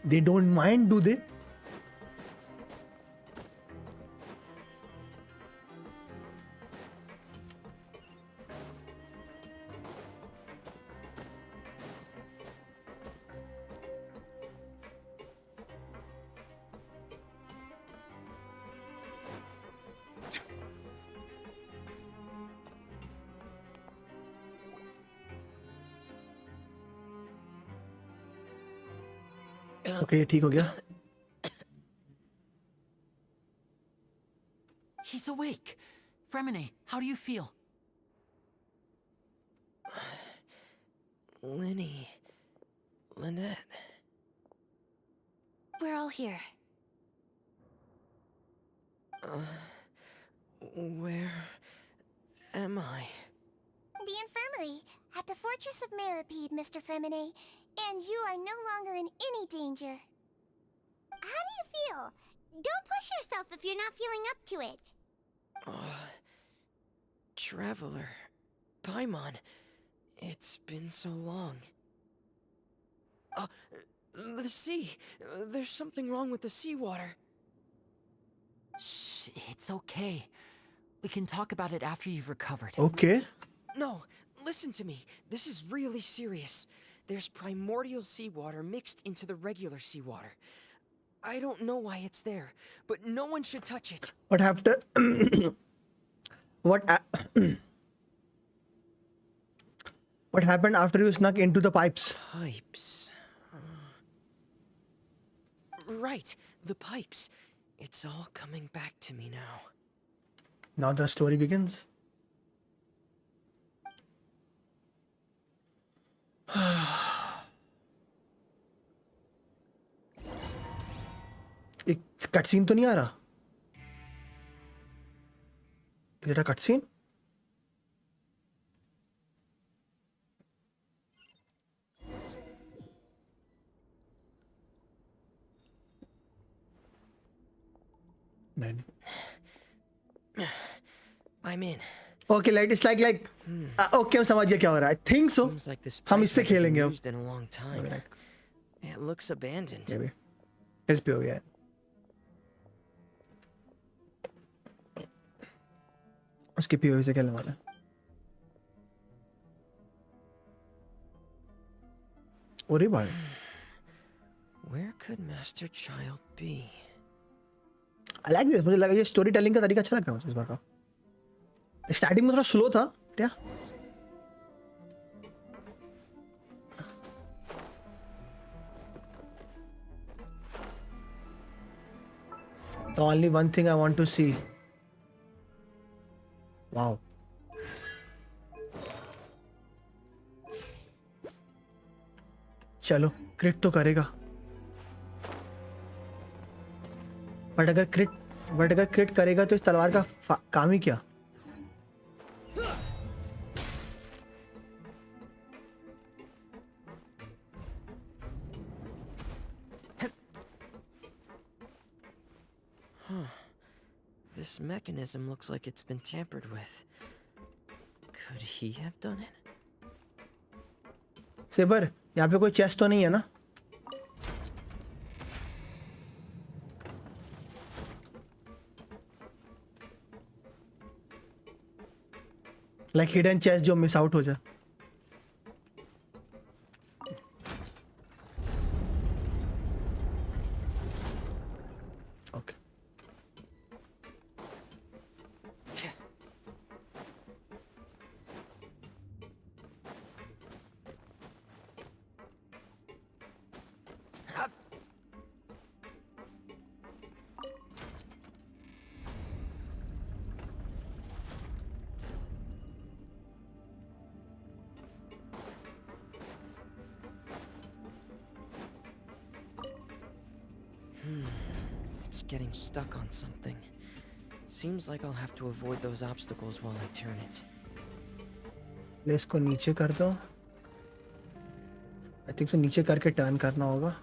They don't mind, do they? Okay, ठीक हो गया. He's awake. Fremine, how do you feel? Lenny. Lynette. We're all here. Where am I? The infirmary, at the Fortress of Meripede, Mr. Fremine. And you are no longer in any danger. How do you feel? Don't push yourself if you're not feeling up to it. Traveler. Paimon. It's been so long. The sea. There's something wrong with the seawater. Shh, it's okay. We can talk about it after you've recovered. Okay. No, listen to me. This is really serious. There's primordial seawater mixed into the regular seawater. I don't know why it's there, but no one should touch it. What after? What happened after you snuck into the pipes? Pipes. Right, the pipes. It's all coming back to me now. Now the story begins. एक cutscene तो नहीं आ रहा? Is it a cutscene? I'm in. Okay, like it's like okay, हम समझ गए क्या हो रहा है. I think so. Seems like this हम pipe इससे hasn't been खेलेंगे अब. used in a long time. It looks abandoned. Maybe. इस पे हो गया है. उसकी POV से खेलने वाला. अरे भाई. Where could Master Child be? I like this. मुझे लगा ये स्टोरी टेलिंग का तरीका अच्छा लगता है मुझे इस बार का. स्टार्टिंग में थोड़ा स्लो था क्या? The only one thing I want to see. Wow. चलो क्रिट तो करेगा. बट अगर क्रिट करेगा तो इस तलवार का काम ही क्या? This mechanism looks like it's been tampered with. Could he have done it? Saber, यहाँ पे कोई चेस्ट तो नहीं है ना? Like hidden chest जो मिस आउट हो जाए. Okay. It's getting stuck on something. Seems like I'll have to avoid those obstacles while I turn it. ले इसको नीचे कर दो. I think so नीचे करके टर्न करना होगा.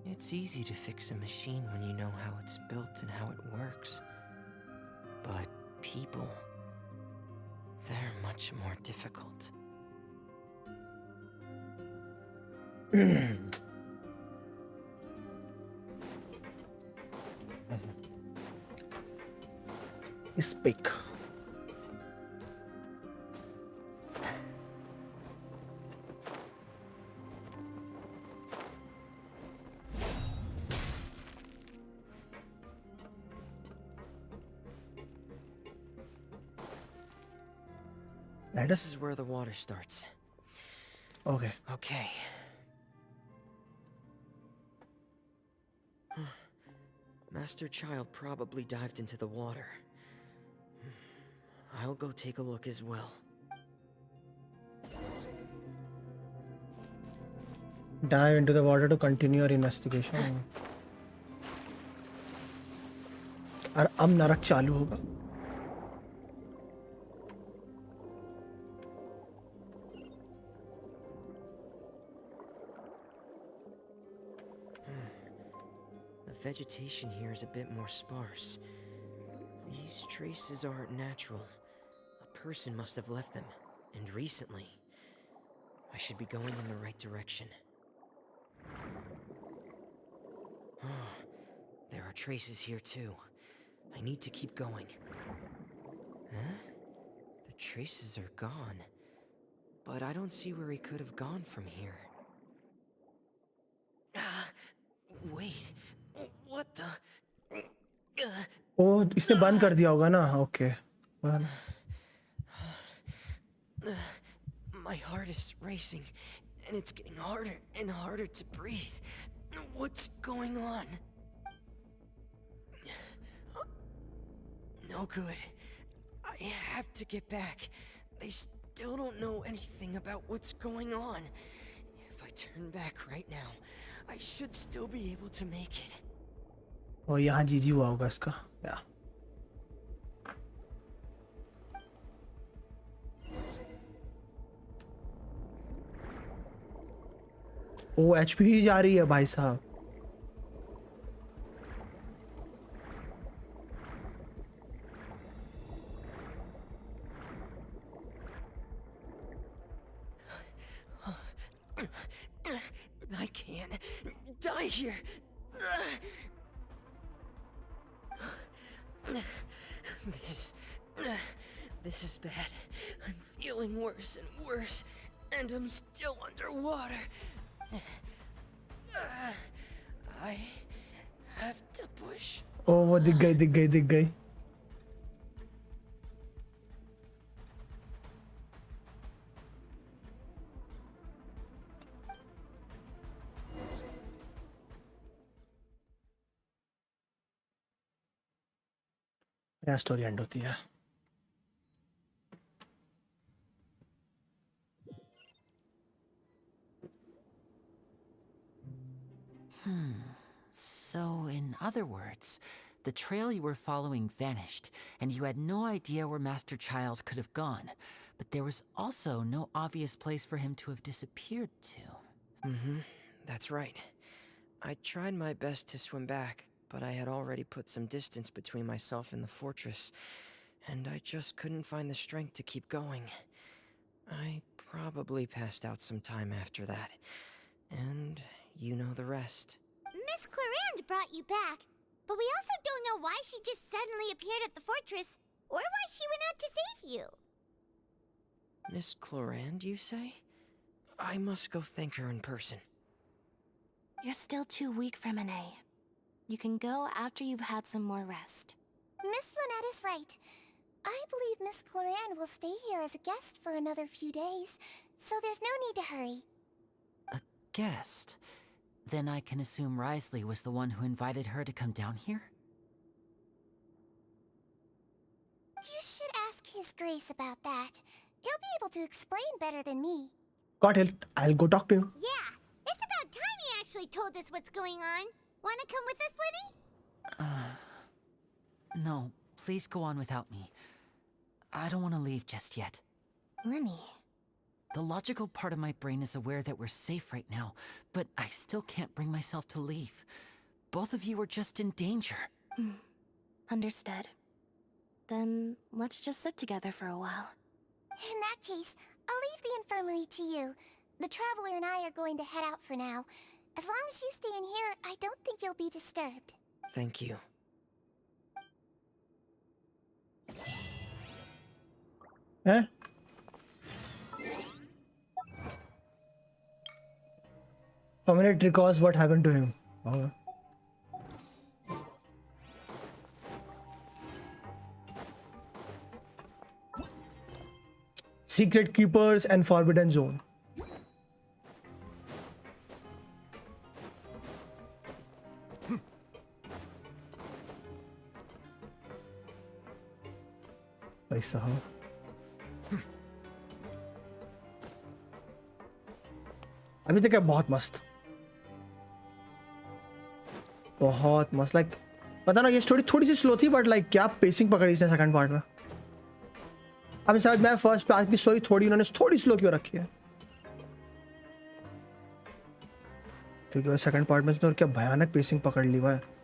It's easy to fix a machine when you know how it's built and how it works. But people, they're much more difficult. Spec. This is where the water starts. Okay. Okay. Master Child probably dived into the water. I'll go take a look as well. Dive into the water to continue your investigation. और अब नरक चालू होगा. The vegetation here is a bit more sparse. These traces aren't natural. A person must have left them, and recently. I should be going in the right direction. There are traces here too. I need to keep going. Huh? The traces are gone. But I don't see where he could have gone from here. Wait. What the? Oh, इसने बंद कर दिया होगा ना? Okay. Well. My heart is racing, and it's getting harder and harder to breathe. What's going on? No good. I have to get back. They still don't know anything about what's going on. If I turn back right now, I should still be able to make it. Oh, यहाँ जीजी हुआ होगा इसका. Yeah. ओ HP ही जा रही है भाई साहब. I can't die here. This is bad. I'm feeling worse and worse, and I'm still underwater. I have to push. Oh, वो दिख गई. क्या स्टोरी एंड होती है? So, in other words, the trail you were following vanished, and you had no idea where Master Child could have gone. But there was also no obvious place for him to have disappeared to. That's right. I tried my best to swim back, but I had already put some distance between myself and the fortress, and I just couldn't find the strength to keep going. I probably passed out some time after that, and you know the rest. Miss Clarand brought you back, but we also don't know why she just suddenly appeared at the fortress, or why she went out to save you. Miss Clarand, you say? I must go thank her in person. You're still too weak for Monet. You can go after you've had some more rest. Miss Lynette is right. I believe Miss Clarand will stay here as a guest for another few days, so there's no need to hurry. A guest? Then I can assume Risley was the one who invited her to come down here? You should ask His Grace about that. He'll be able to explain better than me. Got it. I'll go talk to him. Yeah, it's about time he actually told us what's going on. Wanna come with us, Lenny? No, please go on without me. I don't want to leave just yet. Lenny. The logical part of my brain is aware that we're safe right now, but I still can't bring myself to leave. Both of you are just in danger. Understood. Then let's just sit together for a while. In that case, I'll leave the infirmary to you. The Traveler and I are going to head out for now. As long as you stay in here, I don't think you'll be disturbed. Thank you. Eh? For a minute recalls what happened to him. Okay. Secret Keepers and Forbidden Zone. भाई साहब अभी तक है बहुत मस्त like पता ना ये स्टोरी थोड़ी सी स्लो थी बट लाइक क्या पेसिंग पकड़ी इसने सेकंड पार्ट में अभी समझ में फर्स्ट पार्ट की स्टोरी थोड़ी उन्होंने थोड़ी स्लो क्यों रखी है क्योंकि सेकंड पार्ट में तो क्या भयानक पेसिंग पकड़ ली हुआ है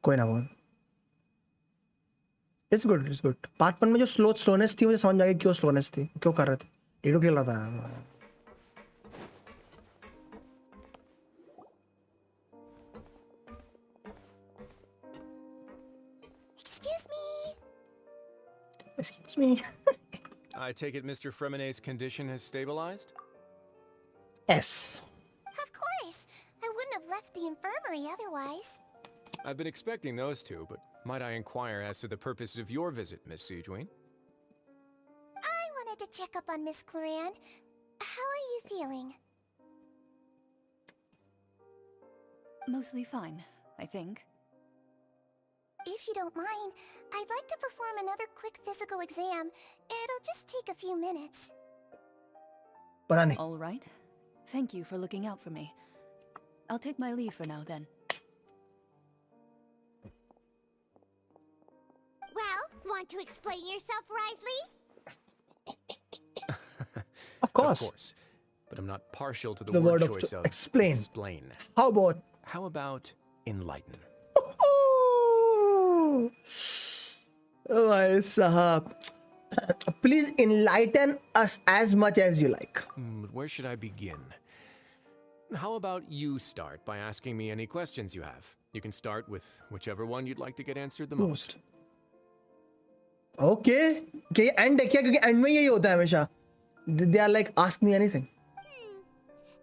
कोई ना बोल इट्स गुड पार्ट 1 में जो स्लोनेस थी मुझे समझ आ गई क्यों स्लोनेस थी क्यों कर रहे थे टीडो खेल रहा था Excuse me. I take it Mr. Fremenet's condition has stabilized? Yes. Of course. I wouldn't have left the infirmary otherwise. I've been expecting those two, but might I inquire as to the purpose of your visit, Miss Siegeween? I wanted to check up on Miss Cloran. How are you feeling? Mostly fine, I think. If you don't mind, I'd like to perform another quick physical exam. It'll just take a few minutes. All right. Thank you for looking out for me. I'll take my leave for now then. Well, want to explain yourself, Risley? Of course. Of course. But I'm not partial to The the word word of choice of explain. How about enlighten? Oh, भाई साहब. Please enlighten us as much as you like. Where should I begin? How about you start by asking me any questions you have? You can start with whichever one you'd like to get answered the most. Okay. क्या ये end है क्या? क्योंकि end में यही होता है हमेशा. They are like, ask me anything.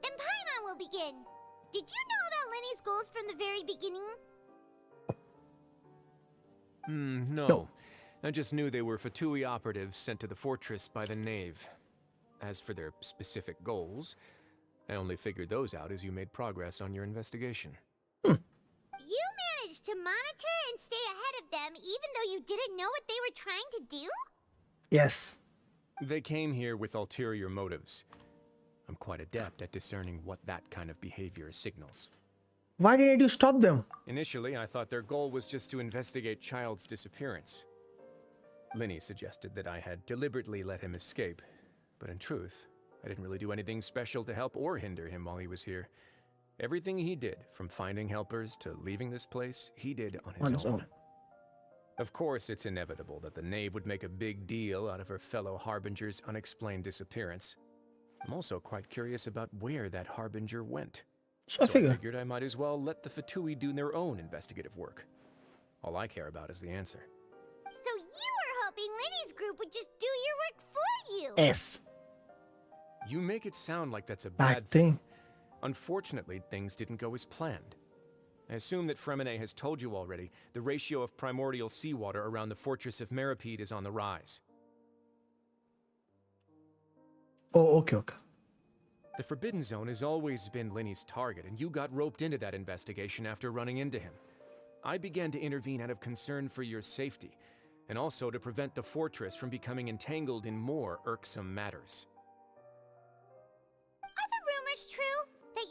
Then Paimon will begin. Did you know about Lenny's goals from the very beginning? No. I just knew they were Fatui operatives sent to the fortress by the Knave. As for their specific goals, I only figured those out as you made progress on your investigation. You managed to monitor and stay ahead of them even though you didn't know what they were trying to do? Yes. They came here with ulterior motives. I'm quite adept at discerning what that kind of behavior signals. Why didn't you stop them? Initially, I thought their goal was just to investigate Child's disappearance. Linny suggested that I had deliberately let him escape, but in truth, I didn't really do anything special to help or hinder him while he was here. Everything he did, from finding helpers to leaving this place, he did on his own. Of course, it's inevitable that the Knave would make a big deal out of her fellow Harbinger's unexplained disappearance. I'm also quite curious about where that Harbinger went. So I figured I might as well let the Fatui do their own investigative work. All I care about is the answer. So you were hoping Lenny's group would just do your work for you? Yes. You make it sound like that's a bad thing. Unfortunately, things didn't go as planned. I assume that Fremenet has told you already, the ratio of primordial seawater around the fortress of Meripede is on the rise. Oh, okay. The Forbidden Zone has always been Linny's target, and you got roped into that investigation after running into him. I began to intervene out of concern for your safety, and also to prevent the fortress from becoming entangled in more irksome matters. Are the rumors true? That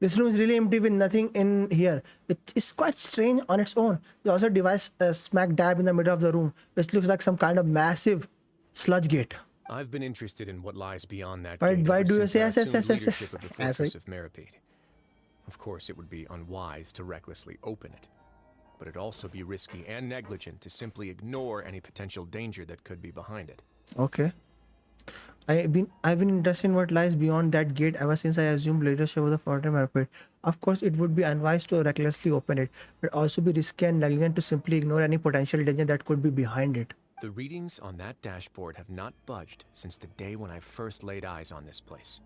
This room is really empty with nothing in here. It is quite strange on its own. There's also a device smack dab in the middle of the room, which looks like some kind of massive sludge gate. I've been interested in what lies beyond that Why gate do you ever say since I yes, assumed yes, yes, yes, leadership of the yes? fortress of Meripede. Of course, it would be unwise to recklessly open it, but it'd also be risky and negligent to simply ignore any potential danger that could be behind it. Okay. I've been interested in what lies beyond that gate ever since I assumed leadership of the Fortress Meripede. Of course, it would be unwise to recklessly open it, but also be risky and negligent to simply ignore any potential danger that could be behind it. The readings on that dashboard have not budged since the day when I first laid eyes on this place.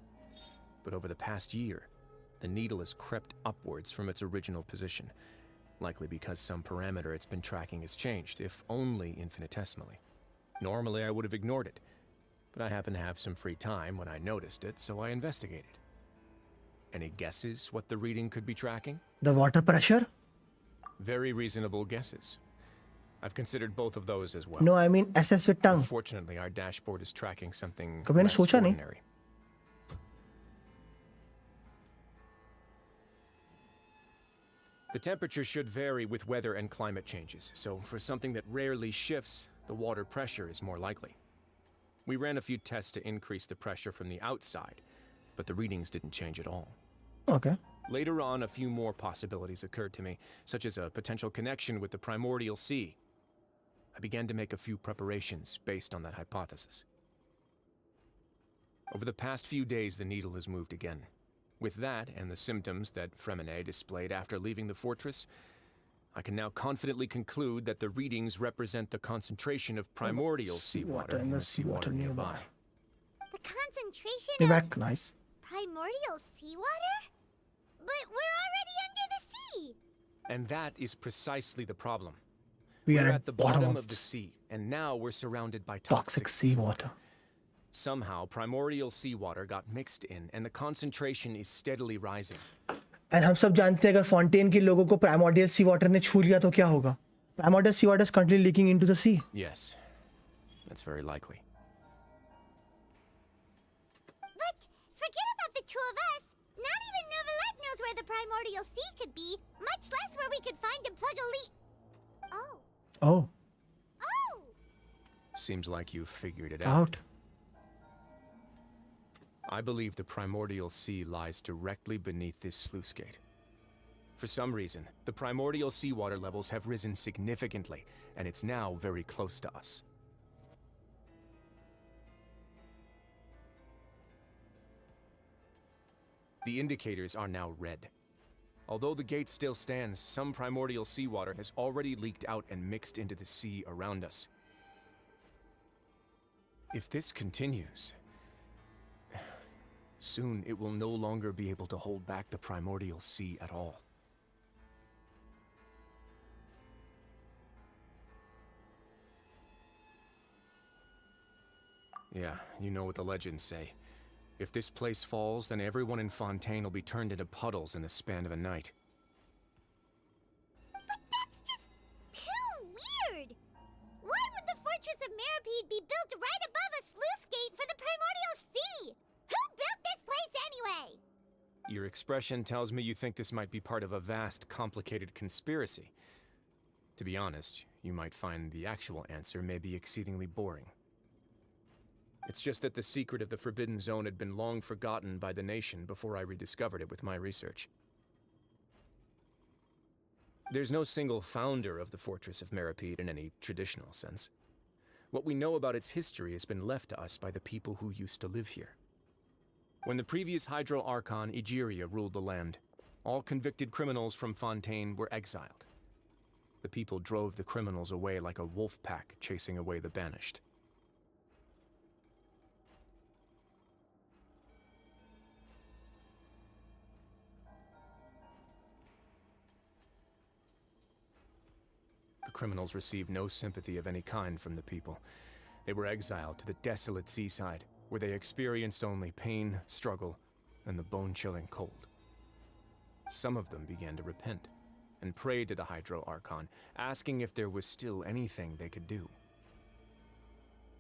But over the past year, the needle has crept upwards from its original position, likely because some parameter it's been tracking has changed, if only infinitesimally. Normally, I would have ignored it, but I happened to have some free time when I noticed it, so I investigated. Any guesses what the reading could be tracking? The water pressure? Very reasonable guesses. I've considered both of those as well. No, I mean SS with tongue. Unfortunately, our dashboard is tracking something कभी मैंने less सोचा नहीं. ordinary. The temperature should vary with weather and climate changes, so for something that rarely shifts, the water pressure is more likely. We ran a few tests to increase the pressure from the outside, but the readings didn't change at all. Okay. Later on, a few more possibilities occurred to me, such as a potential connection with the primordial sea. I began to make a few preparations based on that hypothesis. Over the past few days, the needle has moved again. With that, and the symptoms that Fremine displayed after leaving the fortress, I can now confidently conclude that the readings represent the concentration of primordial seawater in the seawater nearby. The concentration Be of back, nice. primordial seawater? But we're already under the sea! And that is precisely the problem. We are at the bottom of the sea, and now we're surrounded by toxic seawater. Somehow, primordial seawater got mixed in, and the concentration is steadily rising. And हम सब जानते हैं अगर fountain के लोगों को primordial सी water ने छू लिया तो क्या होगा? Primordial sea water is currently leaking into the sea. Yes, that's very likely. But forget about the two of us. Not even Novelette knows where the primordial sea could be, much less where we could find and plug a leak. Oh. Oh. Oh! Seems like you figured it Out. I believe the primordial sea lies directly beneath this sluice gate. For some reason, the primordial seawater levels have risen significantly, and it's now very close to us. The indicators are now red. Although the gate still stands, some primordial seawater has already leaked out and mixed into the sea around us. If this continues, soon it will no longer be able to hold back the primordial sea at all. Yeah, you know what the legends say. If this place falls, then everyone in Fontaine will be turned into puddles in the span of a night. But that's just too weird! Why would the Fortress of Meripede be built right above a sluice gate for the primordial sea? Who built this place anyway? Your expression tells me you think this might be part of a vast, complicated conspiracy. To be honest, you might find the actual answer may be exceedingly boring. It's just that the secret of the Forbidden Zone had been long forgotten by the nation before I rediscovered it with my research. There's no single founder of the Fortress of Meripede in any traditional sense. What we know about its history has been left to us by the people who used to live here. When the previous Hydro Archon Egeria ruled the land, all convicted criminals from Fontaine were exiled. The people drove the criminals away like a wolf pack chasing away the banished. The criminals received no sympathy of any kind from the people. They were exiled to the desolate seaside, where they experienced only pain, struggle, and the bone-chilling cold. Some of them began to repent, and prayed to the Hydro Archon, asking if there was still anything they could do.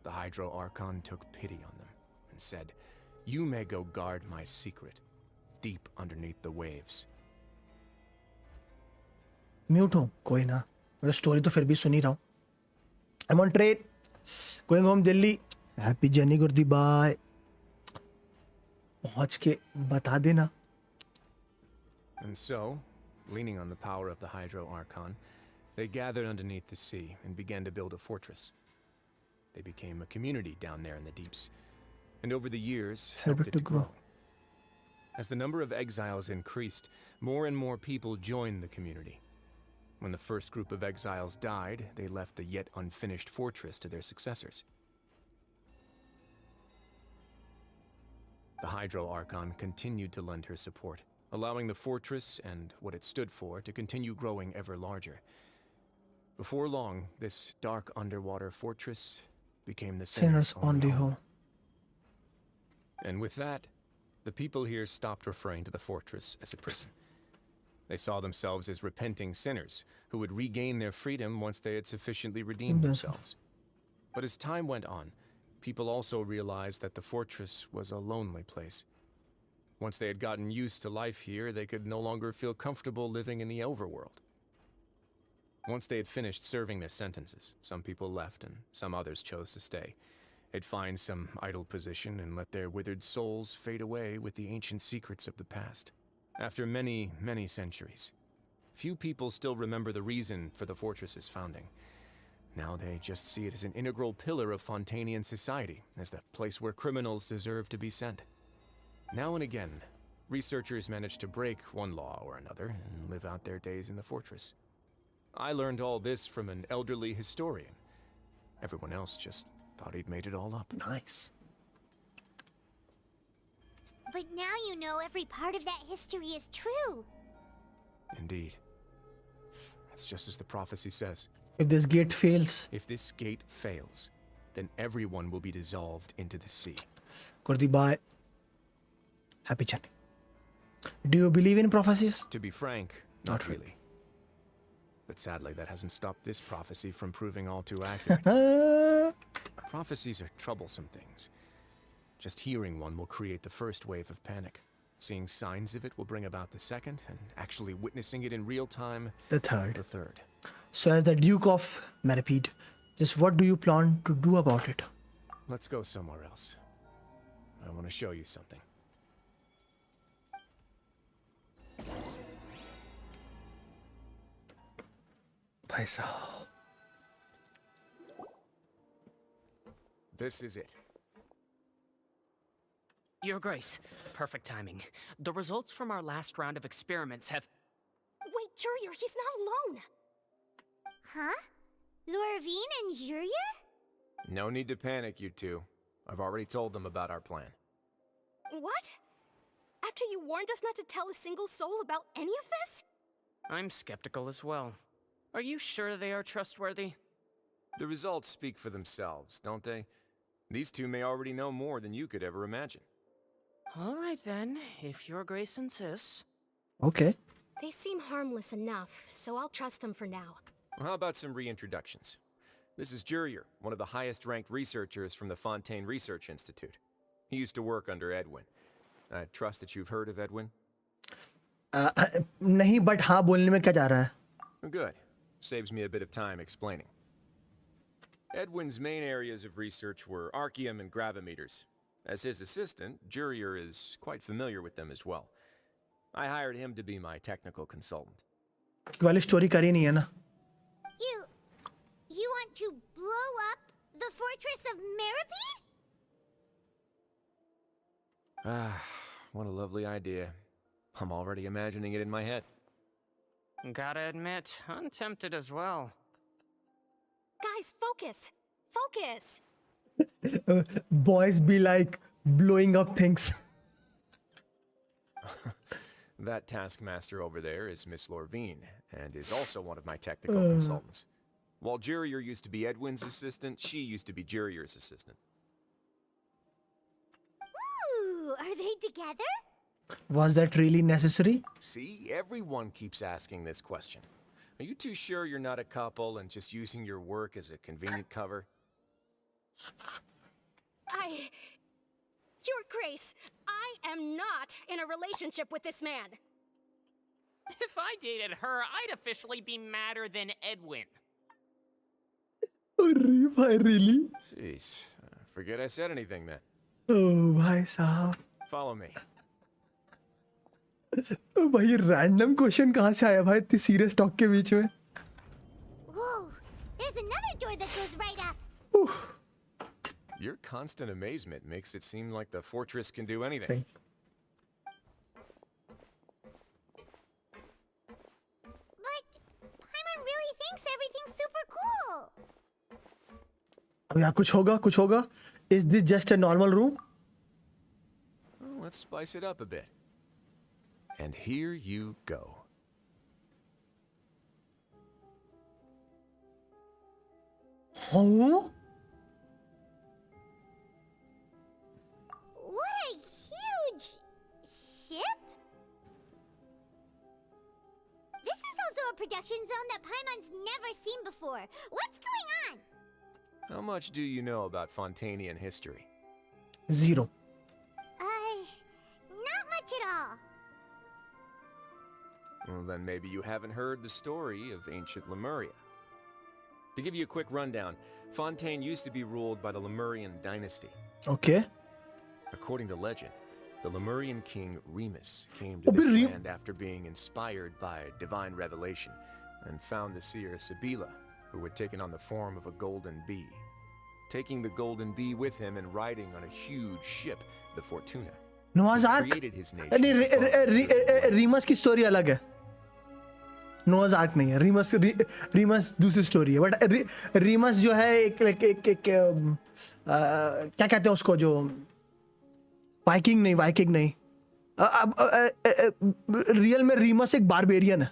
The Hydro Archon took pity on them, and said, "You may go guard my secret. deep underneath the waves. Mute हूँ कोई ना, मैं story तो फिर भी सुन ही रहा हूँ. I'm on train, going home Delhi. Happy journey गुर्दी बाय. पहुँच के बता देना. And so, leaning on the power of the Hydro Archon, they gathered underneath the sea and began to build a fortress. They became a community down there in the deeps, and over the years helped it to grow. As the number of exiles increased, more and more people joined the community. When the first group of exiles died, they left the yet unfinished fortress to their successors. The Hydro Archon continued to lend her support, allowing the fortress and what it stood for to continue growing ever larger. Before long, this dark underwater fortress became the Sinner's only home. And with that, the people here stopped referring to the fortress as a prison. They saw themselves as repenting sinners who would regain their freedom once they had sufficiently redeemed themselves. But as time went on, people also realized that the fortress was a lonely place. Once they had gotten used to life here, they could no longer feel comfortable living in the overworld. Once they had finished serving their sentences, some people left and some others chose to stay. They'd find some idle position and let their withered souls fade away with the ancient secrets of the past. After many, many centuries, few people still remember the reason for the fortress's founding. Now they just see it as an integral pillar of Fontanian society, as the place where criminals deserve to be sent. Now and again, researchers manage to break one law or another and live out their days in the fortress. I learned all this from an elderly historian. Everyone else just thought he'd made it all up. Nice. But now you know every part of that history is true. Indeed. It's just as the prophecy says. If this gate fails. If this gate fails, then everyone will be dissolved into the sea. Gurdi bye. Happy journey. Do you believe in prophecies? To be frank, not really. But sadly, that hasn't stopped this prophecy from proving all too accurate. Prophecies are troublesome things. Just hearing one will create the first wave of panic. Seeing signs of it will bring about the second, and actually witnessing it in real time, the third. The third. So as the Duke of Meripede, just what do you plan to do about it? Let's go somewhere else. I want to show you something. This is it. Your Grace, perfect timing. The results from our last round of experiments have... Wait, Jurier, he's not alone! Huh? Lorvine and Jurier? No need to panic, you two. I've already told them about our plan. What? After you warned us not to tell a single soul about any of this? I'm skeptical as well. Are you sure they are trustworthy? The results speak for themselves, don't they? These two may already know more than you could ever imagine. All right then, if Your Grace insists. Okay. They seem harmless enough, so I'll trust them for now. Well, how about some reintroductions? This is Jurier, one of the highest-ranked researchers from the Fontaine Research Institute. He used to work under Edwin. I trust that you've heard of Edwin? नहीं, but हाँ बोलने में क्या जा रहा है? Good. Saves me a bit of time explaining. Edwin's main areas of research were archeum and gravimeters. As his assistant, Jurier is quite familiar with them as well. I hired him to be my technical consultant. वाली story करी नहीं है ना? You want to blow up the fortress of Meripede? Ah, what a lovely idea. I'm already imagining it in my head. Gotta admit, I'm tempted as well. Guys, focus! Focus! Boys be like blowing up things. That taskmaster over there is Miss Lorvine, and is also one of my technical consultants. While Jurier used to be Edwin's assistant, she used to be Jurier's assistant. Ooh, are they together? Was that really necessary? See, everyone keeps asking this question. Are you too sure you're not a couple and just using your work as a convenient cover? Your Grace, I am not in a relationship with this man. If I dated her, I'd officially be madder than Edwin. अरे भाई really? Jeez, forget I said anything then. Oh भाई साहब. Follow me. भाई ये random question कहाँ से आया भाई इतनी serious talk के बीच में? Whoa, there's another door that goes right up. Your constant amazement makes it seem like the fortress can do anything. But Paimon really thinks everything's super cool. अब यहाँ कुछ होगा? Is this just a normal room? Well, let's spice it up a bit. And here you go. Huh? What a huge ship! This is also a production zone that Paimon's never seen before. What's going on? How much do you know about Fontanian history? 0. Not much at all. Well, then maybe you haven't heard the story of ancient Lemuria. To give you a quick rundown, Fontaine used to be ruled by the Lemurian dynasty. Okay. According to legend, the Lemurian king Remus came to this land after being inspired by divine revelation and found the seer Sibila, who had taken on the form of a golden bee. Taking the golden bee with him and riding on a huge ship, the Fortuna. Noah's Ark. Remus की story अलग है. नोआज arc नहीं है. Remus दूसरी story है. But Remus जो है एक क्या कहते हैं उसको, जो वाइकिंग नहीं. अब रियल में रीमस एक बारबेरियन है.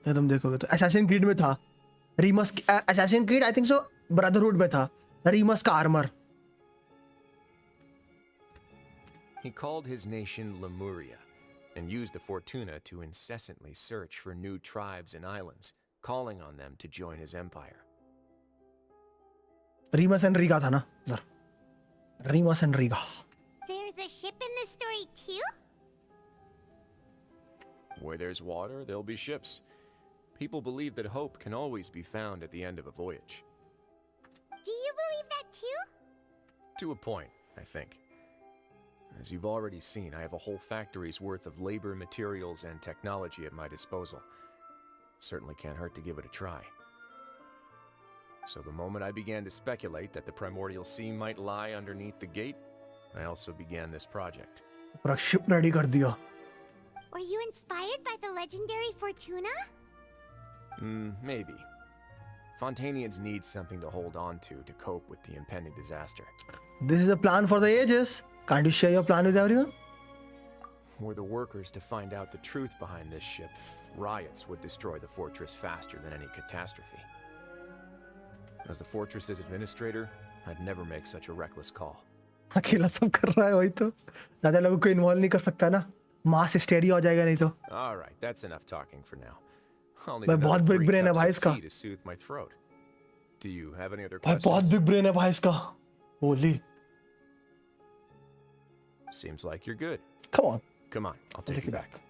ये तुम देखोगे तो असैसिन क्रीड में था Remus. Assassin creed I think so brotherhood में था रीमस का armour. He called his nation Lemuria and used the Fortuna to incessantly search for new tribes and islands, calling on them to join his empire. Remus and Riga था ना sir. Remus and Riga. There's a ship in this story too? Where there's water, there'll be ships. People believe that hope can always be found at the end of a voyage. Do you believe that too? To a point, I think. As you've already seen, I have a whole factory's worth of labor, materials, and technology at my disposal. Certainly can't hurt to give it a try. So the moment I began to speculate that the primordial sea might lie underneath the gate, I also began this project. पूरा ship ready कर दिया. Were you inspired by the legendary Fortuna? Maybe. Fontanians need something to hold on to cope with the impending disaster. This is a plan for the ages. Can't you share your plan with everyone? Were the workers to find out the truth behind this ship, riots would destroy the fortress faster than any catastrophe. As the fortress's administrator, I'd never make such a reckless call. अकेला सब कर रहा है वही तो. ज़्यादा लोगों को इन्वॉल्व नहीं कर सकता ना. मास हिस्टेरिया हो जाएगा नहीं तो. All right, that's enough talking for now. भाई बहुत बिग ब्रेन है भाई इसका. To soothe my throat. Do you have any other भाई questions? बहुत बिग ब्रेन है भाई इसका. Holy. Seems like you're good. Come on. Come on, I'll take you back.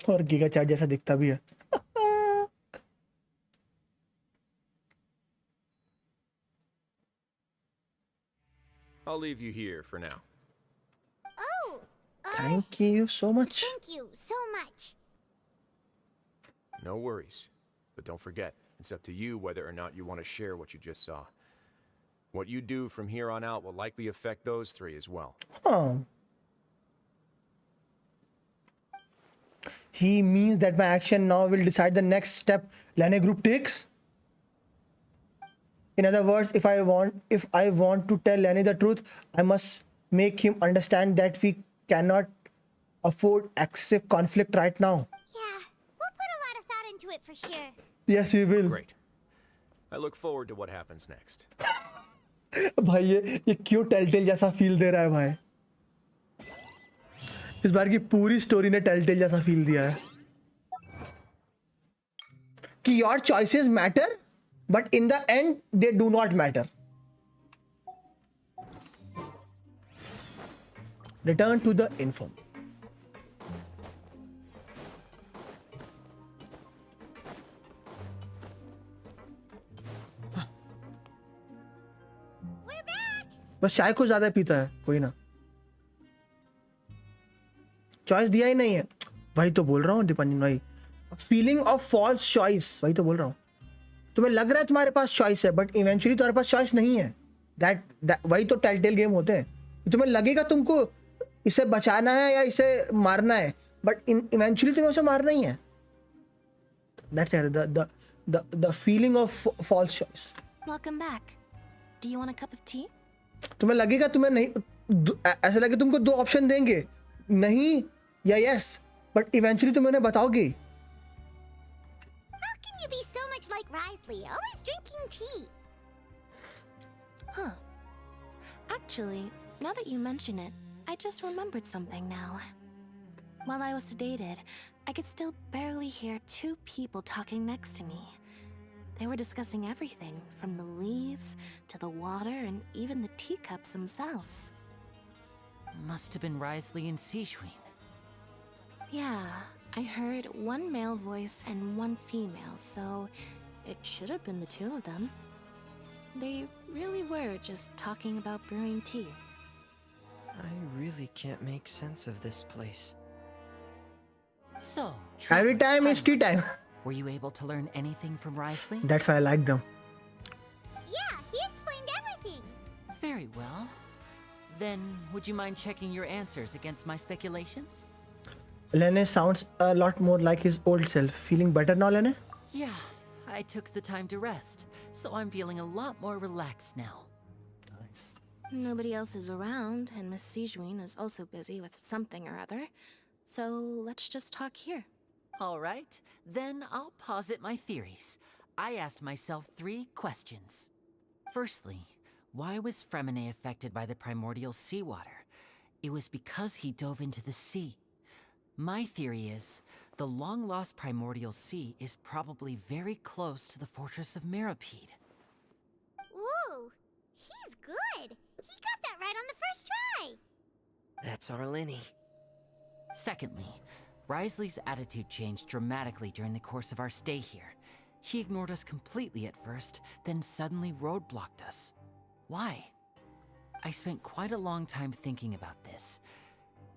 और गीगा चैट जैसा दिखता भी है. I'll leave you here for now. Oh! Thank you so much. Thank you so much. No worries. But don't forget, it's up to you whether or not you want to share what you just saw. What you do from here on out will likely affect those three as well. Huh. He means that my action now will decide the next step Lane group takes. In other words, if I want to tell Lane the truth, I must make him understand that we cannot afford excessive conflict right now. Yeah, we'll put a lot of thought into it for sure. Yes, we will. Great. I look forward to what happens next. भाई ये क्यों telltale जैसा feel दे रहा है भाई. इस बार की पूरी स्टोरी ने टेलटेल जैसा फील दिया है. कि your choices matter, but in the end they do not matter. Return to the info. बस चाय को ज्यादा पीता है कोई ना, चॉइस दिया ही नहीं है. वही तो बोल रहा हूँ दीपांजन भाई, फीलिंग ऑफ फॉल्स चॉइस. वही तो बोल रहा हूँ, तुम्हें लग रहा है तुम्हारे पास चॉइस है, बट इवेंचुअली तुम्हारे पास चॉइस नहीं है. दैट वही तो टेलटेल गेम होते हैं. तुम्हें लगेगा तुमको इसे बचाना है या इसे मारना है, बट इवेंचुअली तुम्हें उसे मारना ही है. That's the feeling of false choice. Welcome back. Do you want a cup of tea? तुम्हें लगेगा तुम्हें नहीं, ऐसा लगे तुमको दो ऑप्शन देंगे, नहीं या यस, बट इवेंचुअली तुम उन्हें बताओगे. How can you be so much like Risley, always drinking tea? Huh. Actually, now that you mention it, I just remembered something now. While I was sedated, I could still barely hear two people talking next to me. They were discussing everything, from the leaves to the water and even the teacups themselves. Must have been Risley and Seishween. Yeah, I heard one male voice and one female, so it should have been the two of them. They really were just talking about brewing tea. I really can't make sense of this place. So, every time is tea time. Were you able to learn anything from Risley? That's why I like them. Yeah, he explained everything. Very well. Then, would you mind checking your answers against my speculations? Lene sounds a lot more like his old self. Feeling better now, Lene? Yeah, I took the time to rest, so I'm feeling a lot more relaxed now. Nice. Nobody else is around, and Miss Sejuin is also busy with something or other. So let's just talk here. All right, then I'll posit my theories. I asked myself 3 questions. Firstly, why was Fremine affected by the primordial seawater? It was because he dove into the sea. My theory is, the long-lost primordial sea is probably very close to the fortress of Meripede. Ooh, he's good. He got that right on the first try. That's our Lenny. Secondly, Risley's attitude changed dramatically during the course of our stay here. He ignored us completely at first, then suddenly roadblocked us. Why? I spent quite a long time thinking about this.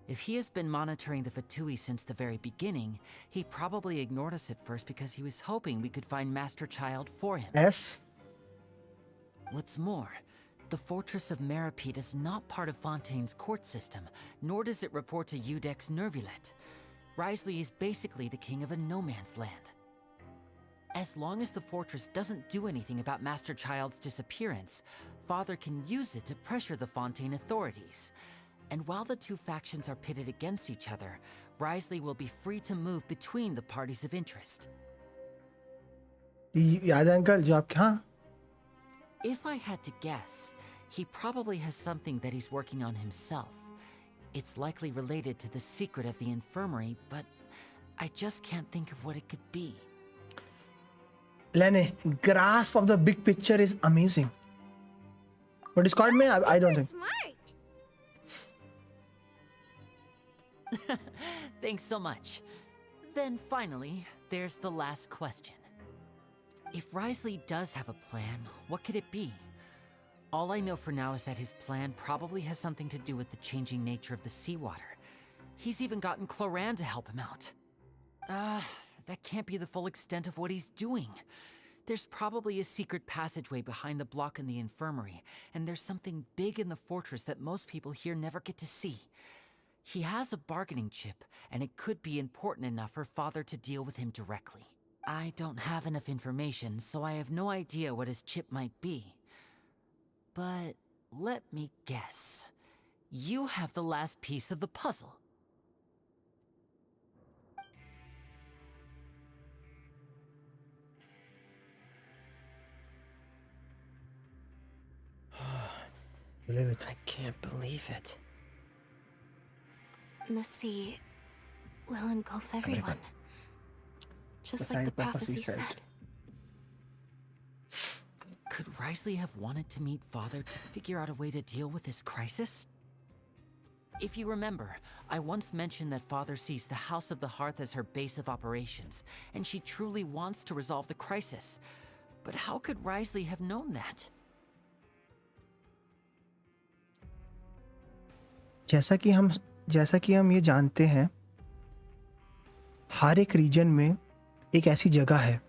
If he has been monitoring the Fatui since the very beginning, he probably ignored us at first because he was hoping we could find Master Child for him. Yes. What's more, the Fortress of Meripede is not part of Fontaine's court system, nor does it report to Udex Nervulet. Risley is basically the king of a no-man's land. As long as the fortress doesn't do anything about Master Child's disappearance, Father can use it to pressure the Fontaine authorities. And while the two factions are pitted against each other, Risley will be free to move between the parties of interest. याद है uncle जो आपके हाँ? If I had to guess, he probably has something that he's working on himself. It's likely related to the secret of the infirmary, but I just can't think of what it could be. Lene, grasp of the big picture is amazing. What is called me? I don't think. Smart. Thanks so much. Then finally, there's the last question. If Risley does have a plan, what could it be? All I know for now is that his plan probably has something to do with the changing nature of the seawater. He's even gotten Cloran to help him out. That can't be the full extent of what he's doing. There's probably a secret passageway behind the block in the infirmary, and there's something big in the fortress that most people here never get to see. He has a bargaining chip, and it could be important enough for Father to deal with him directly. I don't have enough information, so I have no idea what his chip might be. But let me guess. You have the last piece of the puzzle. I can't believe it. The sea will engulf everyone. Just like the prophecy said. Could Risley have wanted to meet Father to figure out a way to deal with this crisis? If you remember, I once mentioned that Father sees the House of the Hearth as her base of operations, and she truly wants to resolve the crisis. But how could Risley have known that? जैसा कि हम ये जानते हैं, हर एक reason में एक ऐसी जगह है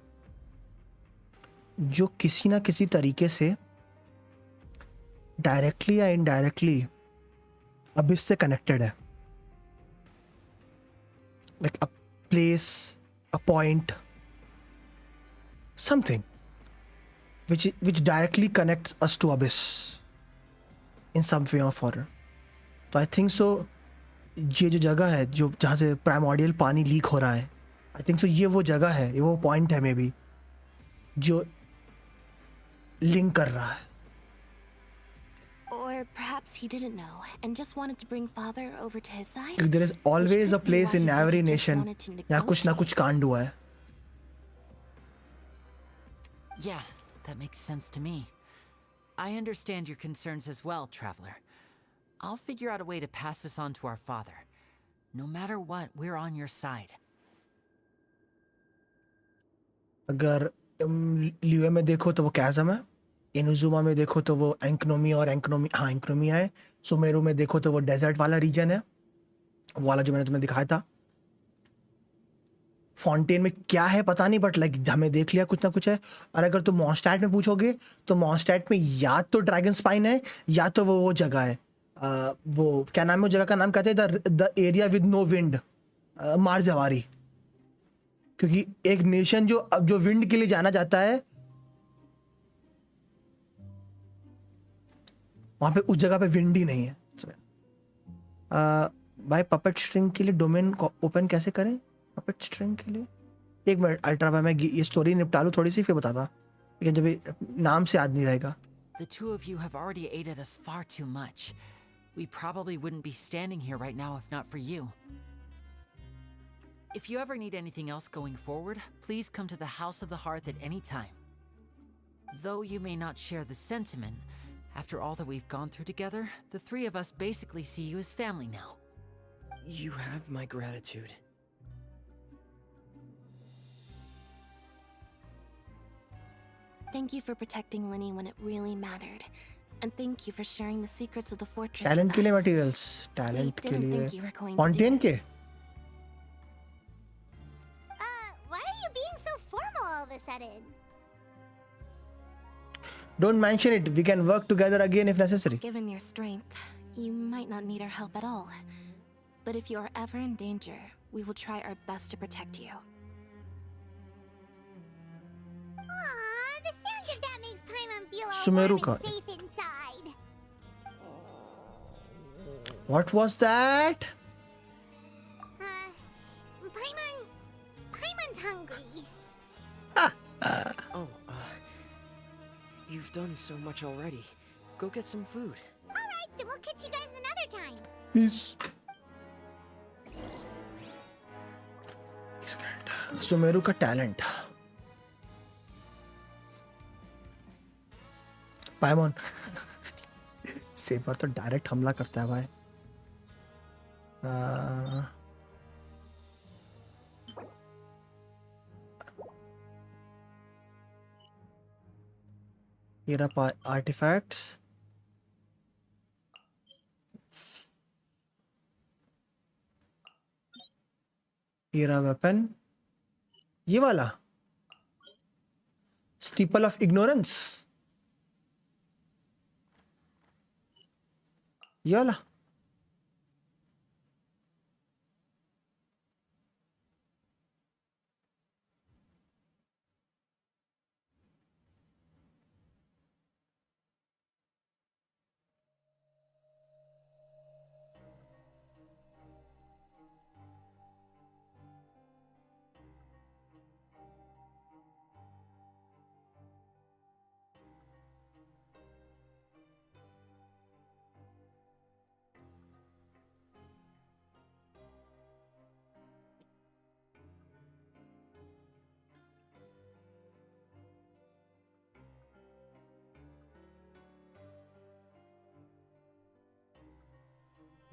जो किसी ना किसी तरीके से डायरेक्टली या इनडायरेक्टली अबिस से कनेक्टेड है. Like a place, a point, something which directly connects us to abyss in some way or form. तो आई थिंक सो ये जो जगह है जो जहाँ से प्राइमोर्डियल पानी लीक हो रहा है, आई थिंक सो ये वो जगह है, ये वो पॉइंट है मे बी जो लिंक कर रहा है. Or perhaps he didn't know and just wanted to bring Father over to his side. There is always a place in every nation जहाँ कुछ ना कुछ कांड हुआ है. Yeah, that makes sense to me. I understand your concerns as well, Traveler. I'll figure out a way to pass this on to our father. No matter what, we're on your side. अगर लियो में देखो तो वो कैज़म है, इनुजुमा में देखो तो वो एंक्नोमी और एंक्नोमी है, सुमेरु में देखो तो वो डेजर्ट वाला रीजन है, वो वाला जो मैंने तुम्हें दिखाया था. फॉन्टेन में क्या है पता नहीं, बट लाइक हमें देख लिया कुछ ना कुछ है. और अगर तुम मॉन्स्टैट में पूछोगे तो मॉन्स्टैट में या तो ड्रैगन स्पाइन है या तो वो जगह है, वो क्या नाम है, वो जगह का नाम कहते हैं the area with no wind, मार्जवारी. क्योंकि एक नेशन जो विंड के लिए जाना जाता है, वहां पे उस जगह पे विंड ही नहीं है. भाई पपेट स्ट्रिंग के लिए डोमेन ओपन कैसे करें? पपेट स्ट्रिंग के लिए एक मिनट अल्ट्रा भाई, मैं ये स्टोरी निपटा लूं थोड़ी सी फिर बताता, लेकिन जब नाम से याद नहीं रहेगा. The two of you have already aided us far too much. We probably wouldn't be standing here right now if not for you. If you ever need anything else going forward, please come to the House of the Hearth at any time. Though you may not share the sentiment, after all that we've gone through together, the three of us basically see you as family now. You have my gratitude. Thank you for protecting Linny when it really mattered. And thank you for sharing the secrets of the fortress talent with के लिए us. Materials, talent We के didn't लिए think you were going to do Fontaine it. के. Why are you being so formal all of a sudden? Don't mention it. We can work together again if necessary. Given your strength, you might not need our help at all. But if you are ever in danger, we will try our best to protect you. Aww, the sound of that makes Paimon feel all Sumeru warm ka. and safe inside. What was that? Paimon's hungry. Oh, you've done so much already. Go get some food. Alright, then we'll catch you guys another time. Peace. Sumeru का talent. पाइमोन saver तो direct हमला करता है भाई. ये रहा artefacts. ये रहा वेपन, ये वाला स्टीपल ऑफ इग्नोरेंस, ये वाला.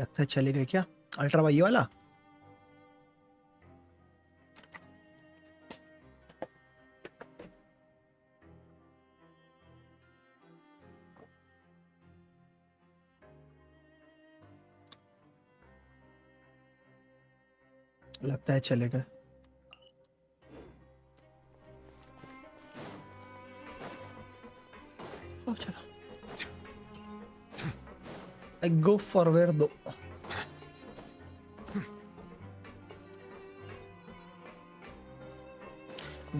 लगता है चले गए क्या? अल्ट्रा वाई वाला? लगता है चले गए। चलो I go forward though.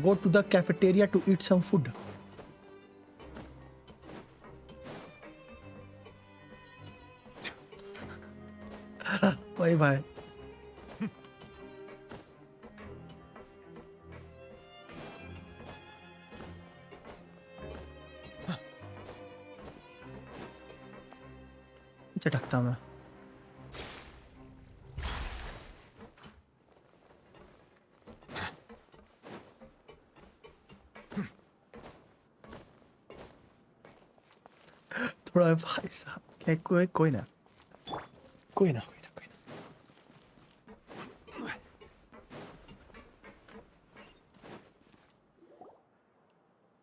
Go to the cafeteria to eat some food. Bye bye. चटकता मैं। थोड़ा भाई साहब क्या कोई ना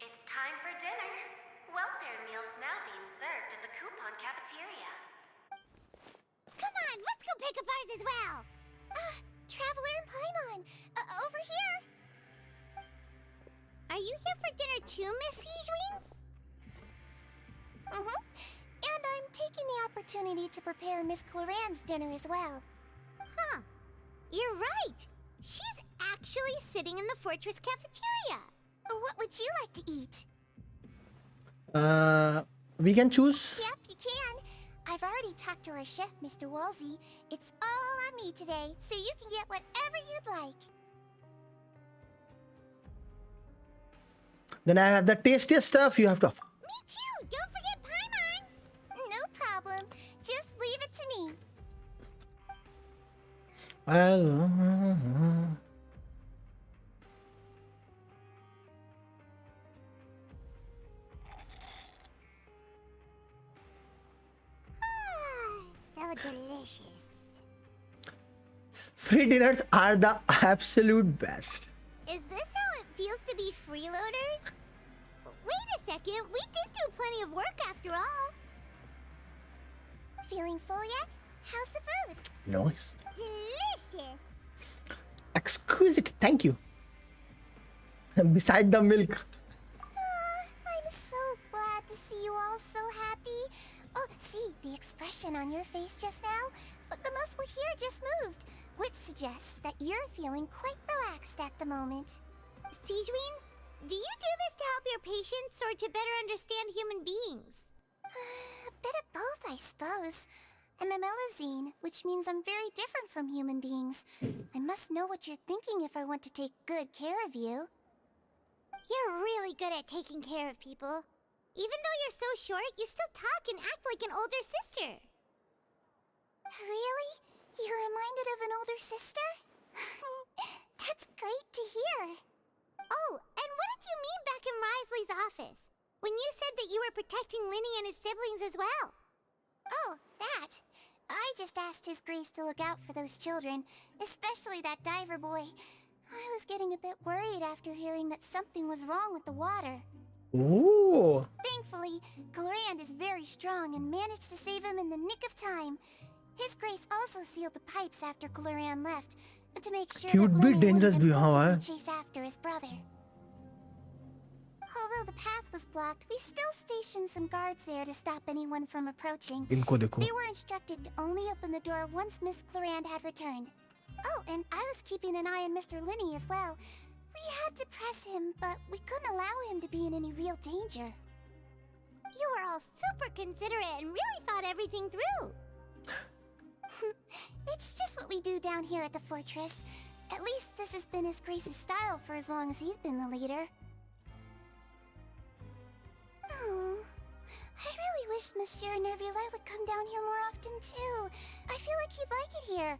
It's time for dinner. Welfare meals now being served in the coupon cafeteria. Come on, let's go pick up ours as well. Traveler and Paimon, over here. Are you here for dinner too, Miss Sijwin? And I'm taking the opportunity to prepare Miss Cloran's dinner as well. Huh. You're right. She's actually sitting in the fortress cafeteria. What would you like to eat? We can choose. Yep, you can. I've already talked to our chef, Mr. Wolsey. It's all on me today, so you can get whatever you'd like. Then I have the tastiest stuff you have to offer. Me too. Don't forget Paimon. No problem. Just leave it to me. So delicious. Free dinners are the absolute best. Is this how it feels to be freeloaders? Wait a second, we did do plenty of work after all. Feeling full yet? How's the food? Nice. Delicious. Exquisite, thank you. Beside the milk. I'm so glad to see you all so happy. Oh, see, the expression on your face just now? The muscle here just moved, which suggests that you're feeling quite relaxed at the moment. Sijwin, do you do this to help your patients or to better understand human beings? A bit of both, I suppose. I'm a melazine, which means I'm very different from human beings. I must know what you're thinking if I want to take good care of you. You're really good at taking care of people. Even though you're so short, you still talk and act like an older sister. Really? You're reminded of an older sister? That's great to hear. Oh, and what did you mean back in Risley's office? When you said that you were protecting Linny and his siblings as well? Oh, that. I just asked His Grace to look out for those children, especially that diver boy. I was getting a bit worried after hearing that something was wrong with the water. Ooh. Thankfully, Glorand is very strong and managed to save him in the nick of time. His Grace also sealed the pipes after Glorand left, to make sure Cute that bit Lenny dangerous wouldn't भी हाँ भाई. impulsively chase after his brother. Although the path was blocked, we still stationed some guards there to stop anyone from approaching. इनको देखो. They were instructed to only open the door once Miss Clorand had returned. Oh, and I was keeping an eye on Mr. Linney as well. We had to press him, but we couldn't allow him to be in any real danger. You were all super considerate and really thought everything through. It's just what we do down here at the fortress. At least this has been His Grace's style for as long as he's been the leader. Oh, I really wish Monsieur Nervula would come down here more often too. I feel like he'd like it here,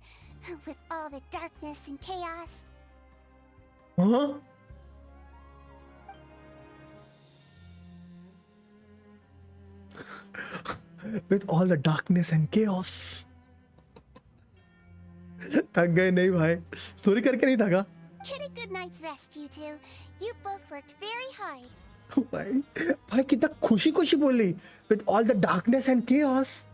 with all the darkness and chaos. Huh? With all the darkness and chaos. थक गए नहीं भाई, story करके नहीं थका। Get a good night's rest, you two. You both worked very hard. भाई कितना खुशी खुशी बोली, with all the darkness and chaos.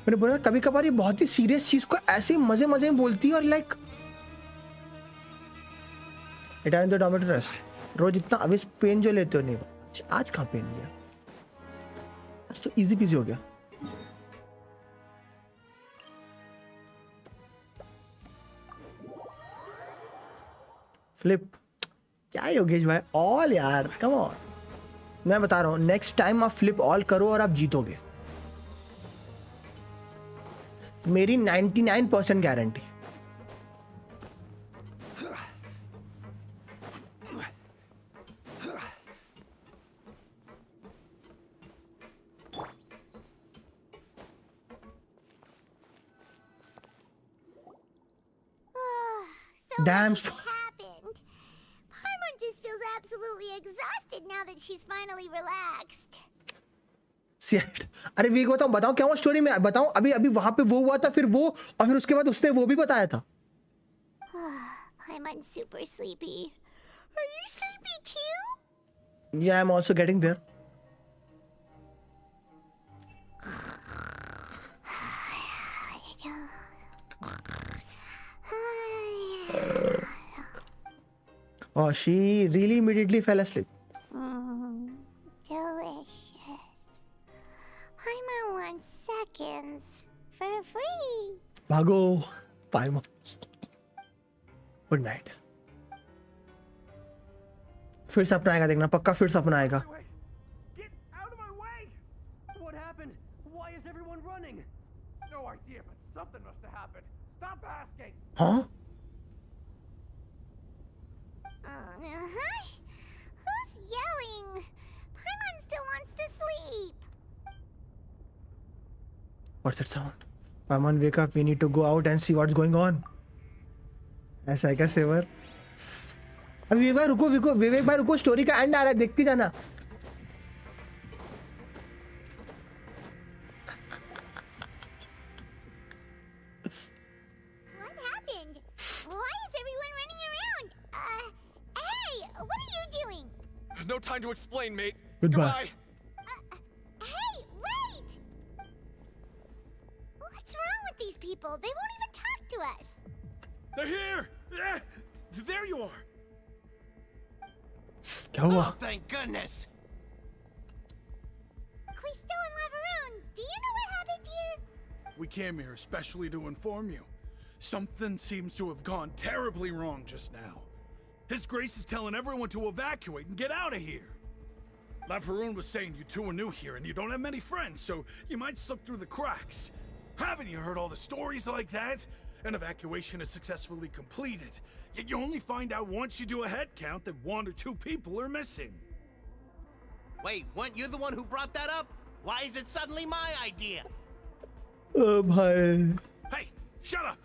मैंने बोला कभी कभार ये बहुत ही सीरियस चीज को ऐसे मजे मजे में बोलती है और लाइक इटालियन द डॉमेट्रस रोज इतना अविस पेन जो लेते हो नहीं, आज कहाँ पेन लिया, आज तो इजी पीजी हो गया। फ्लिप क्या है योगेश भाई, ऑल यार कम ऑन, मैं बता रहा हूँ नेक्स्ट टाइम आप फ्लिप ऑल करो और आप जीतोगे, मेरी 99% guarantee. Damn. Happened. Paimon just feels absolutely exhausted now that she's finally relaxed. अरे वीक बताओ क्या हुआ स्टोरी में, बताओ अभी अभी वहां पे वो हुआ था, फिर वो, और फिर उसके बाद उसने वो भी बताया था। I'm super sleepy. Are you sleepy too? Yeah, I'm also getting there. Oh, she really immediately fell asleep. Delicious. Paimon wants seconds for free. भागो Paimon. Good night. फिर सपना आएगा देखना, पक्का फिर सपना आएगा। Get out of my way! What happened? Why is everyone running? No idea, but something must have happened. Stop asking. हाँ? Who's yelling? Paimon still wants to sleep. What's that sound? Paimon, wake up. We need to go out and see what's going on. ऐसा है क्या saver? अभी विवेक भाई रुको, story का and आ रहा है, देखती जाना। What happened? Why is everyone running around? Hey, what are you doing? No time to explain, mate. Goodbye. Hey, wait! What's wrong with these people? They won't even talk to us. They're here! Yeah, there you are. क्या हुआ? Oh, thank goodness. Quisto and Lavaroon, do you know what happened here? We came here especially to inform you. Something seems to have gone terribly wrong just now. His Grace is telling everyone to evacuate and get out of here. Lavaroon was saying you two are new here and you don't have many friends, so you might slip through the cracks. Haven't you heard all the stories like that? An evacuation is successfully completed, yet you only find out once you do a head count that 1 or 2 people are missing. Wait, weren't you the one who brought that up? Why is it suddenly my idea? भाई. Hey, shut up!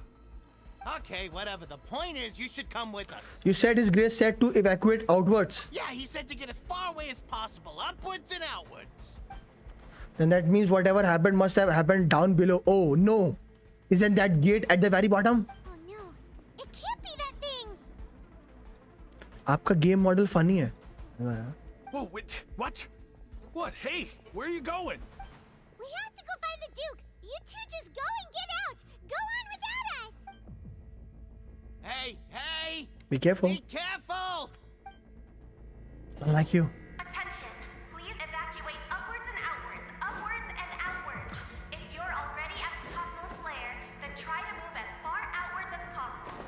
Okay, whatever. The point is, you should come with us. You said His Grace said to evacuate outwards. Yeah, he said to get as far away as possible, upwards and outwards. Then that means whatever happened must have happened down below. Oh no! Isn't that gate at the very bottom? Oh no, it can't be that thing. आपका game model funny है। Whoa, wait, what? What? Hey, where are you going? We have to go find the Duke. You two just go and get out. Go on without us. Hey, hey! Be careful. Be careful! Unlike you. Attention, please evacuate upwards and outwards, upwards and outwards. If you're already at the topmost layer, then try to move as far outwards as possible.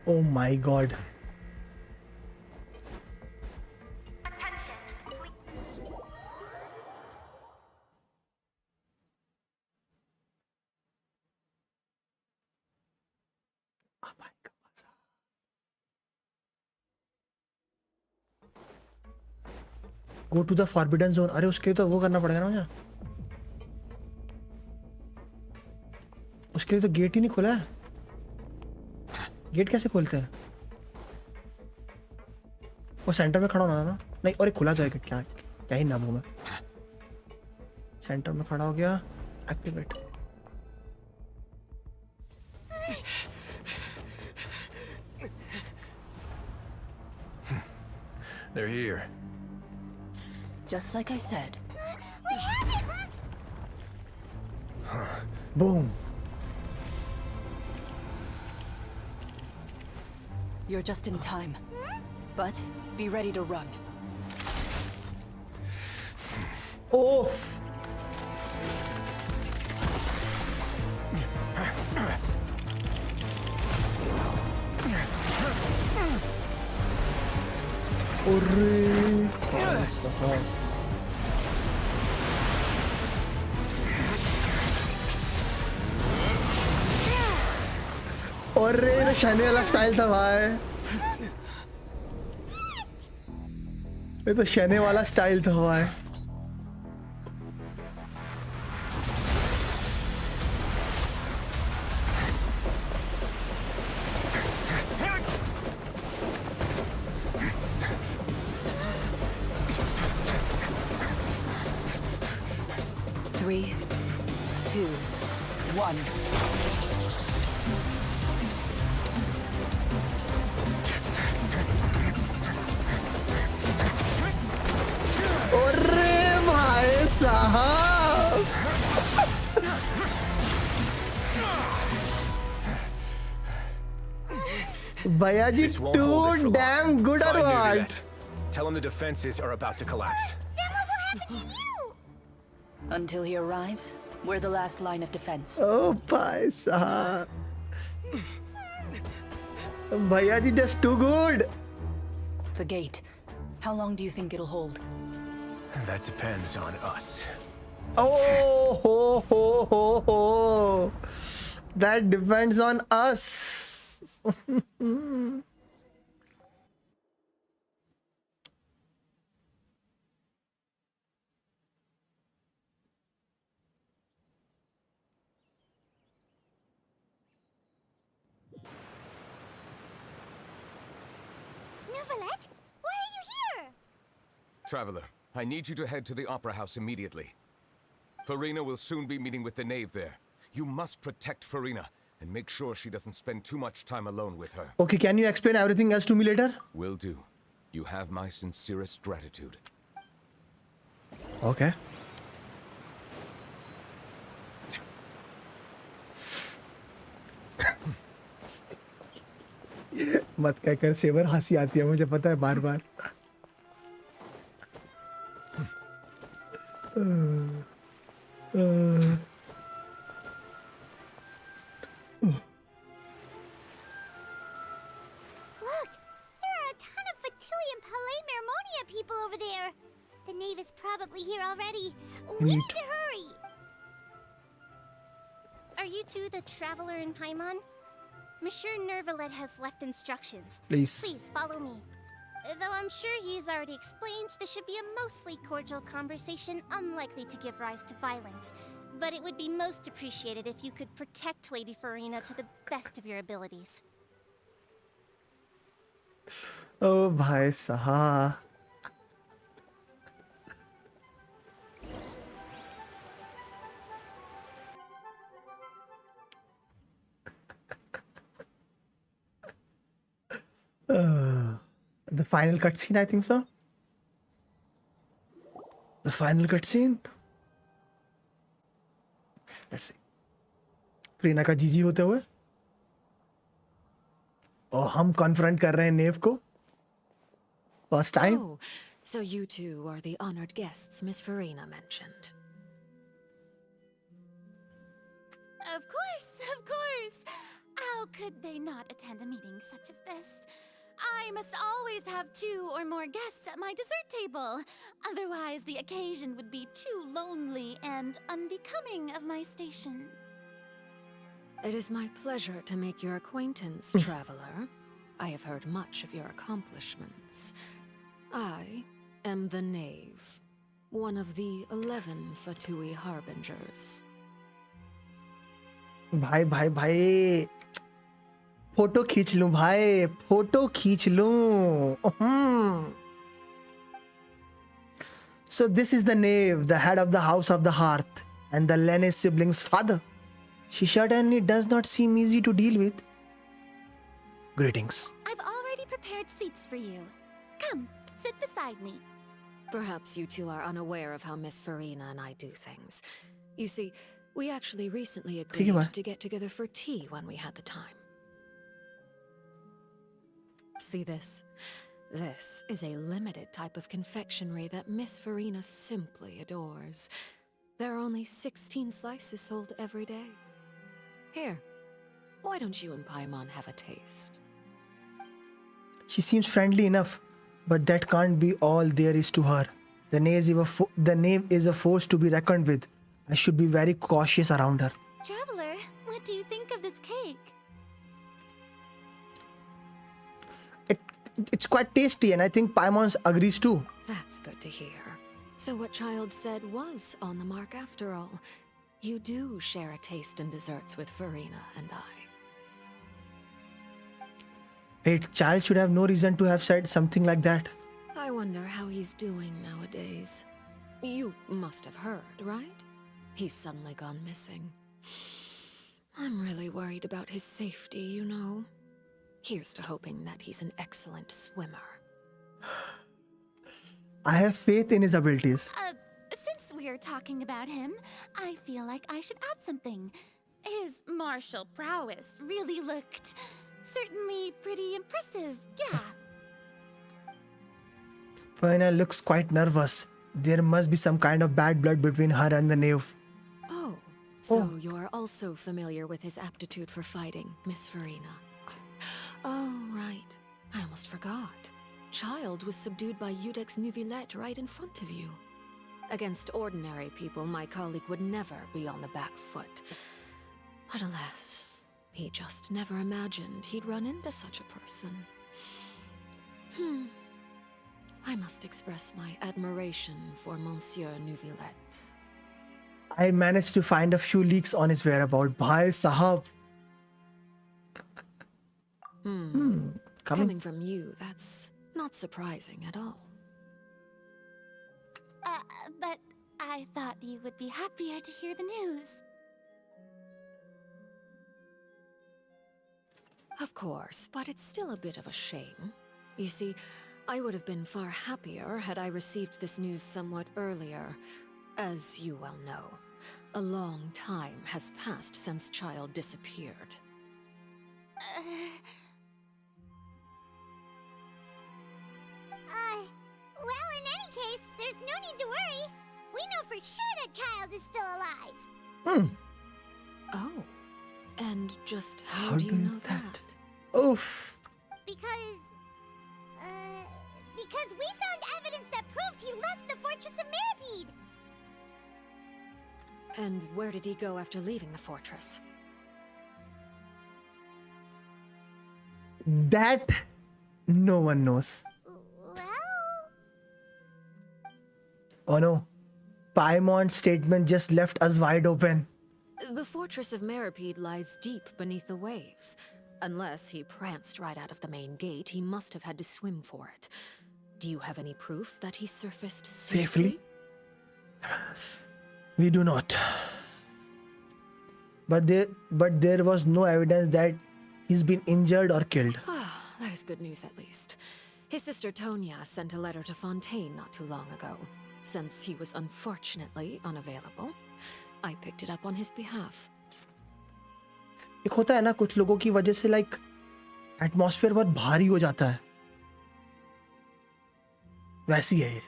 Oh my god. Attention, please. Go to the forbidden zone. अरे उसके लिए तो वो करना पड़ेगा ना मुझे। उसके लिए तो गेट ही नहीं खुला है। गेट कैसे खोलते हैं? वो सेंटर में खड़ा होना था ना? नहीं, और खुला जाएगा क्या? क्या ही नाम हूँ मैं। सेंटर में खड़ा हो गया। Activate. They're here. Just like I said. Boom. You're just in time. But be ready to run. Oof. Orre. अरे ये शहने वाला स्टाइल था भाई, ये तो शहने वाला स्टाइल था भाई. Three, two, one. अरे भाई साहब, भैया जी too damn good or what? Tell him the defenses are about to collapse. Until he arrives, we're the last line of defense. Oh भाई साहब, भैया जी just too good. The gate. How long do you think it'll hold? That depends on us. Oh ho ho ho ho. That depends on us. Neverlet, why are you here? Traveler, I need you to head to the Opera House immediately. Farina will soon be meeting with the knave there. You must protect Farina and make sure she doesn't spend too much time alone with her. Okay, can you explain everything else to me later? Will do. You have my sincerest gratitude. Okay. मत कहकर saver, हंसी आती है मुझे पता है बार बार. Look, there are a ton of Fatili and Palais Mermonia people over there. The knave is probably here already. We need to hurry. Are you two the traveler in Paimon? Monsieur Nervalet has left instructions. Please follow me. Though I'm sure he's already explained, this should be a mostly cordial conversation, unlikely to give rise to violence. But it would be most appreciated if you could protect Lady Farina to the best of your abilities. Oh bhai saha. The final cutscene, I think so. The final cutscene. Let's see. फ्रीना का जीजी होते हुए और हम confront कर रहे हैं नेव को first time. Oh, so you two are the honored guests Miss Farina mentioned. Of course, of course. How could they not attend a meeting such as this? I must always have 2 or more guests at my dessert table. Otherwise, the occasion would be too lonely and unbecoming of my station. It is my pleasure to make your acquaintance, traveler. I have heard much of your accomplishments. I am the knave, one of the 11 Fatui harbingers. भाई photo खींच लूं भाई, photo खींच लूं. So this is the knave, the head of the house of the hearth, and the Lene siblings' father. She certainly does not seem easy to deal with. Greetings. I've already prepared seats for you. Come, sit beside me. Perhaps you two are unaware of how Miss Farina and I do things. You see, we actually recently agreed bye. to get together for tea when we had the time. See this? This is a limited type of confectionery that Miss Farina simply adores. There are only 16 slices sold every day. Here, why don't you and Paimon have a taste? She seems friendly enough, but that can't be all there is to her. The name is a force to be reckoned with. I should be very cautious around her. Traveler, what do you think of this cake? It's quite tasty, and I think Paimon agrees too. That's good to hear. So what Child said was on the mark after all. You do share a taste in desserts with Farina and I. Wait, Child should have no reason to have said something like that. I wonder how he's doing nowadays. You must have heard, right? He's suddenly gone missing. I'm really worried about his safety, you know. Here's to hoping that he's an excellent swimmer. I have faith in his abilities. Since we're talking about him, I feel like I should add something. His martial prowess really looked certainly pretty impressive, yeah. Farina looks quite nervous. There must be some kind of bad blood between her and the knave. Oh, so you're also familiar with his aptitude for fighting, Miss Farina. Oh, right. I almost forgot. Child was subdued by Udex Nuvillette right in front of you. Against ordinary people, my colleague would never be on the back foot. But alas, he just never imagined he'd run into such a person. I must express my admiration for Monsieur Nuvillette. I managed to find a few leaks on his whereabouts. Bhai Sahab. Coming from you, that's not surprising at all. But I thought you would be happier to hear the news. Of course, but it's still a bit of a shame. You see, I would have been far happier had I received this news somewhat earlier. As you well know, a long time has passed since Child disappeared. Well, in any case, there's no need to worry. We know for sure that Child is still alive. Oh, and just how do you know that? Oof. Because we found evidence that proved he left the Fortress of Meripede. And where did he go after leaving the fortress? That no one knows. Oh no. Paimon's statement just left us wide open. The Fortress of Meripede lies deep beneath the waves. Unless he pranced right out of the main gate, he must have had to swim for it. Do you have any proof that he surfaced safely? We do not. But there was no evidence that he's been injured or killed. That is good news at least. His sister Tonya sent a letter to Fontaine not too long ago. Since he was unfortunately unavailable, I picked it up on his behalf. एक होता है ना कुछ लोगों की वजह से like atmosphere बहुत भारी हो जाता है. वैसी है ये.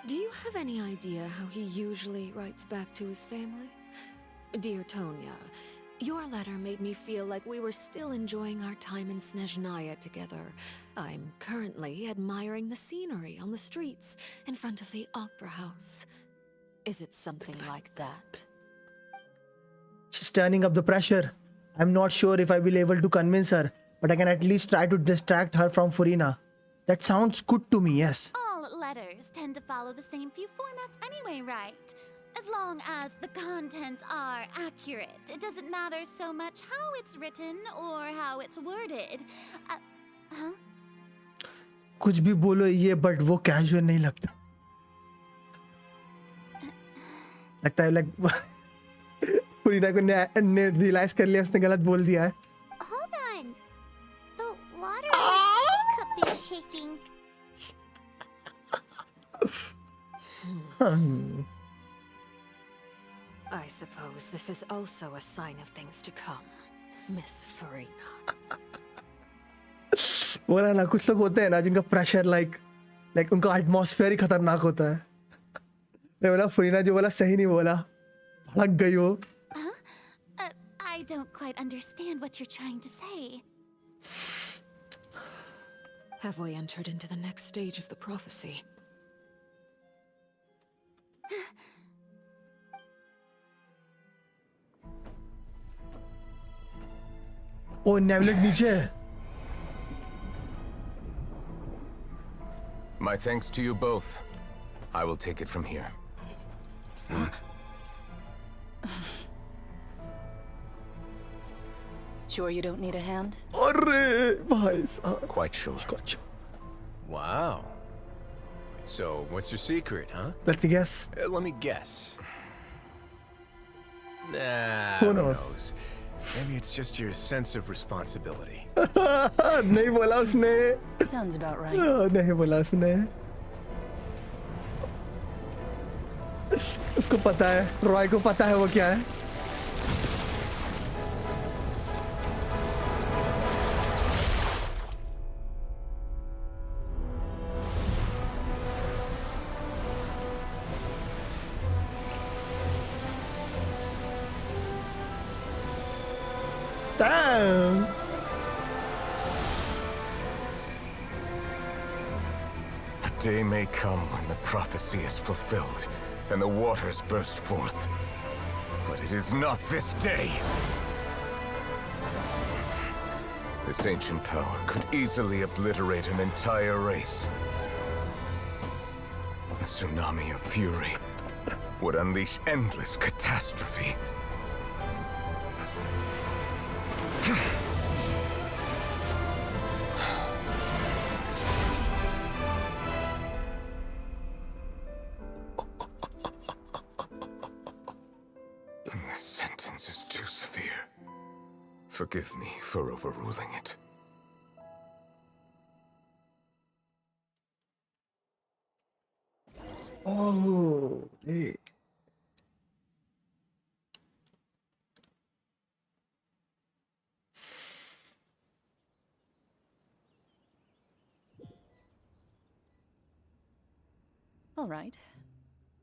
Do you have any idea how he usually writes back to his family? Dear Tonya, your letter made me feel like we were still enjoying our time in Snezhnaya together. I'm currently admiring the scenery on the streets in front of the opera house. Is it something like that? She's turning up the pressure. I'm not sure if I will be able to convince her, but I can at least try to distract her from Farina. That sounds good to me, yes. All letters tend to follow the same few formats anyway, right? As long as the contents are accurate, it doesn't matter so much how it's written or how it's worded. Huh? कुछ भी बोलो ये, but वो casual नहीं लगता. लगता है फरीना को ने रियलाइज कर लिया, उसने गलत बोल दिया है. Hold on. The water in the teacup is shaking. I suppose this is also a sign of things to come, Miss Farina. बोला ना, कुछ लोग होते हैं ना जिनका प्रेशर लाइक उनका एटमॉस्फेयर ही खतरनाक होता है. मैं बोला फरीना जो बोला सही नहीं बोला, भड़क गई हो. I don't quite understand what you're trying to say. Have we entered into the next stage of the prophecy? ओ नेवलेट नीचे है. My thanks to you both. I will take it from here. Sure you don't need a hand? अरे भाई साहब. Quite sure. Wow. So, what's your secret, huh? Let me guess. Let me guess. Nah, Who knows? Maybe it's just your sense of responsibility. नहीं बोला उसने. Sounds about right. नहीं बोला उसने. उसको पता है, रॉय को पता है वो क्या है. Damn. A day may come when the prophecy is fulfilled and the waters burst forth. But it is not this day. This ancient power could easily obliterate an entire race. A tsunami of fury would unleash endless catastrophe. This sentence is too severe. Forgive me for overruling it. Oh, hey. All right.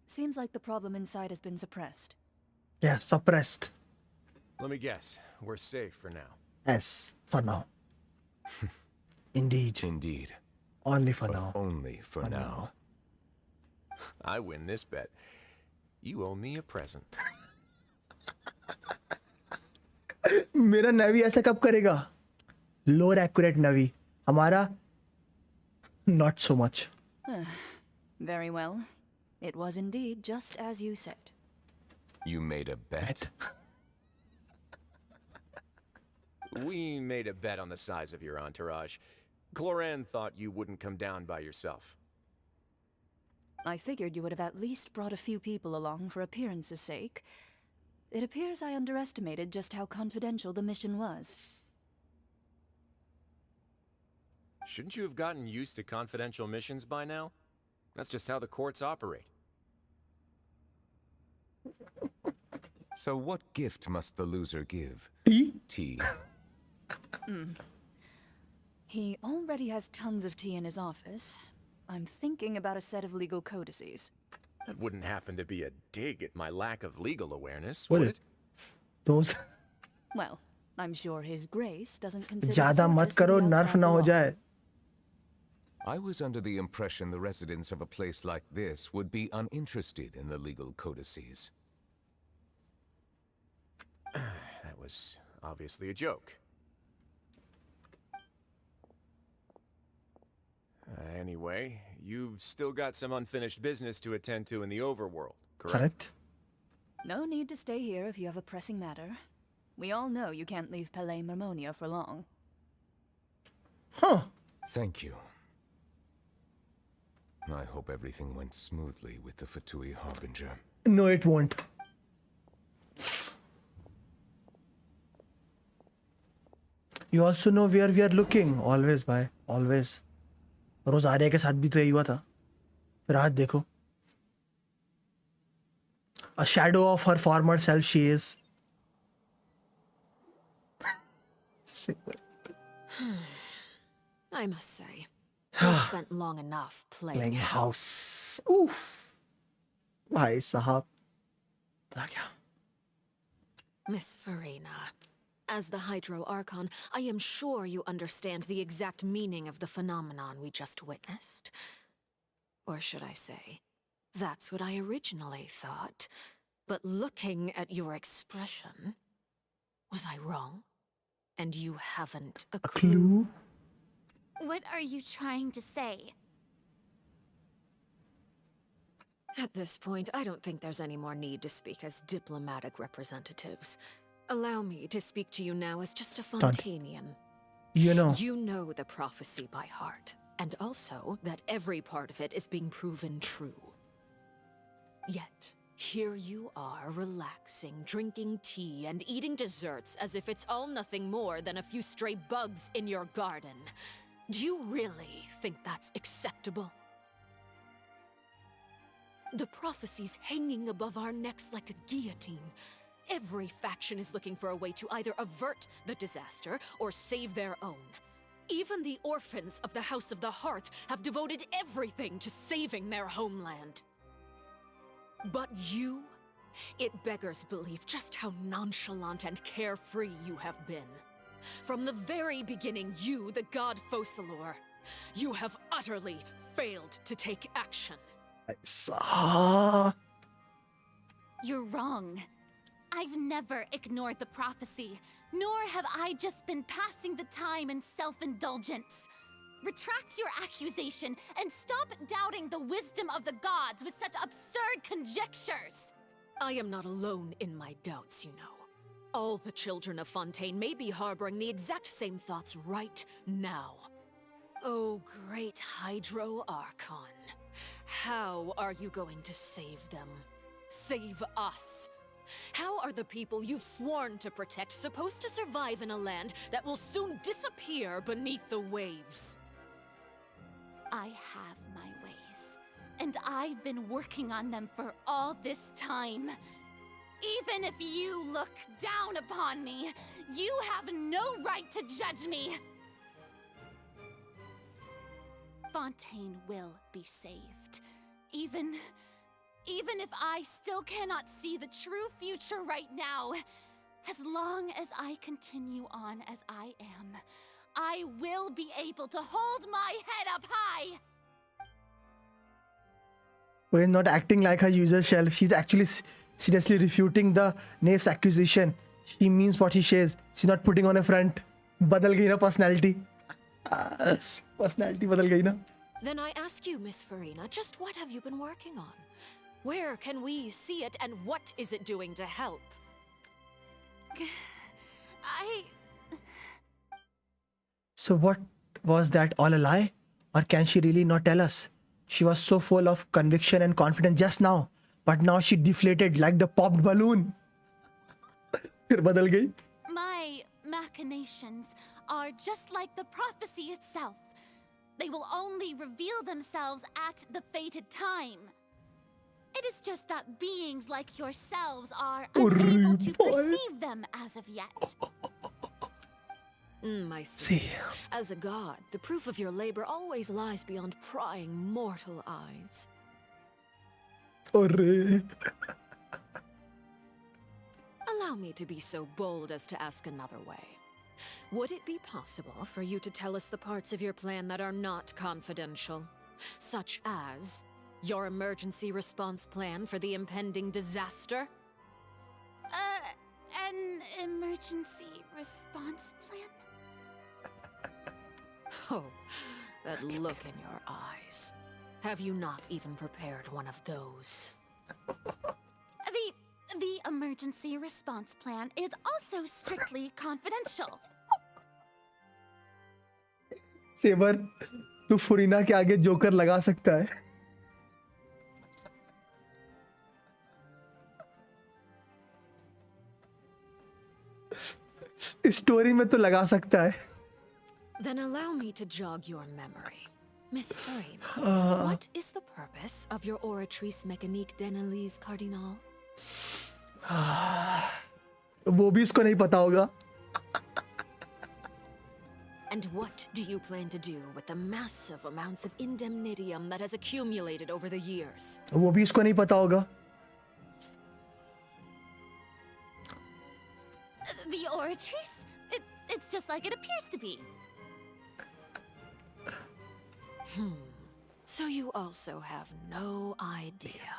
Seems like the problem inside has been suppressed. Yeah, suppressed. Let me guess. We're safe for now. Yes, for now. Indeed. Indeed. Only for But now. only for now. I win this bet. You owe me a present. मेरा नवी ऐसा कब करेगा? Lower accurate नवी. हमारा not so much. Very well. It was indeed just as you said. You made a bet? We made a bet on the size of your entourage. Cloran thought you wouldn't come down by yourself. I figured you would have at least brought a few people along for appearance's sake. It appears I underestimated just how confidential the mission was. Shouldn't you have gotten used to confidential missions by now? That's just how the courts operate. So what gift must the loser give? Tea? He already has tons of tea in his office. I'm thinking about a set of legal codices. That wouldn't happen to be a dig at my lack of legal awareness, Would would it? it? Those. Well, I'm sure His Grace doesn't consider ज़्यादा मत करो, nerf ना हो जाए. I was under the impression the residents of a place like this would be uninterested in the legal codices. That was obviously a joke. Anyway, you've still got some unfinished business to attend to in the overworld, correct? Correct. No need to stay here if you have a pressing matter. We all know you can't leave Palais Marmonia for long. Huh. Thank you. I hope everything went smoothly with the Fatui Harbinger. No, it won't. You also know where we are looking. Always, bhai. Always. रोज आर्या के साथ भी तो यही हुआ था. फिर आज देखो. A shadow of her former self she is. I must say, I've spent long enough playing house. Oof. भाई साहब. Miss Farina, as the Hydro Archon, I am sure you understand the exact meaning of the phenomenon we just witnessed. Or should I say, that's what I originally thought. But looking at your expression, was I wrong? And you haven't a clue? What are you trying to say? At this point, I don't think there's any more need to speak as diplomatic representatives. Allow me to speak to you now as just a Fontanian. You know. You know the prophecy by heart, and also that every part of it is being proven true. Yet, here you are, relaxing, drinking tea, and eating desserts as if it's all nothing more than a few stray bugs in your garden. Do you really think that's acceptable? The prophecy's hanging above our necks like a guillotine. Every faction is looking for a way to either avert the disaster or save their own. Even the orphans of the House of the Hearth have devoted everything to saving their homeland. But you, it beggars belief just how nonchalant and carefree you have been. From the very beginning, you, the god Focalor, you have utterly failed to take action. You're wrong. I've never ignored the prophecy, nor have I just been passing the time in self-indulgence. Retract your accusation and stop doubting the wisdom of the gods with such absurd conjectures. I am not alone in my doubts, you know. All the children of Fontaine may be harboring the exact same thoughts right now. Oh, great Hydro Archon. How are you going to save them? Save us? How are the people you've sworn to protect supposed to survive in a land that will soon disappear beneath the waves? I have my ways, and I've been working on them for all this time. Even if you look down upon me, you have no right to judge me. Fontaine will be saved. Even if I still cannot see the true future right now, as long as I continue on as I am, I will be able to hold my head up high. We're not acting like her user shell. She's actually seriously refuting the knave's accusation. She means what she says. She's not putting on a front. Badal gayi na personality. Personality badal gayi na. Then I ask you, Miss Farina, just what have you been working on? Where can we see it, and what is it doing to help? So what was that all a lie? Or can she really not tell us? She was so full of conviction and confidence just now, but now she deflated like the popped balloon. Fir badal gayi. My machinations are just like the prophecy itself. They will only reveal themselves at the fated time. It is just that beings like yourselves are unable to perceive them as of yet. I see. As a god, the proof of your labor always lies beyond prying mortal eyes. Allow me to be so bold as to ask another way. Would it be possible for you to tell us the parts of your plan that are not confidential? Such as your emergency response plan for the impending disaster? An emergency response plan? Oh, that look in your eyes. Have you not even prepared one of those? The emergency response plan is also strictly confidential. Saber, तू Furina के आगे joker लगा सकता है. Story में तो लगा सकता है. Then allow me to jog your memory. Miss Farina, what is the purpose of your oratrice mécanique d'analyse cardinal? वो भी इसको नहीं पता होगा. And what do you plan to do with the massive amounts of indemnitium that has accumulated over the years? वो भी इसको नहीं पता होगा. The oratrice? It's just like it appears to be. So you also have no idea.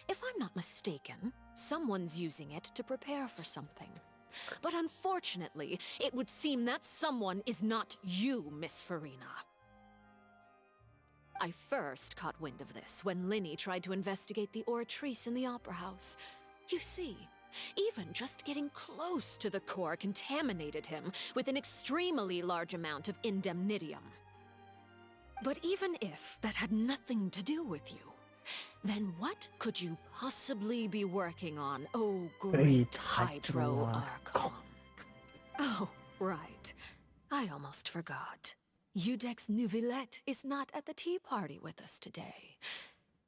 If I'm not mistaken, someone's using it to prepare for something. But unfortunately, it would seem that someone is not you, Miss Farina. I first caught wind of this when Linny tried to investigate the oratrice in the Opera House. You see, even just getting close to the core contaminated him with an extremely large amount of indemnitium. But even if that had nothing to do with you, then what could you possibly be working on, oh great Hydro-Archon? Oh, right. I almost forgot. Udex Nuvilette is not at the tea party with us today.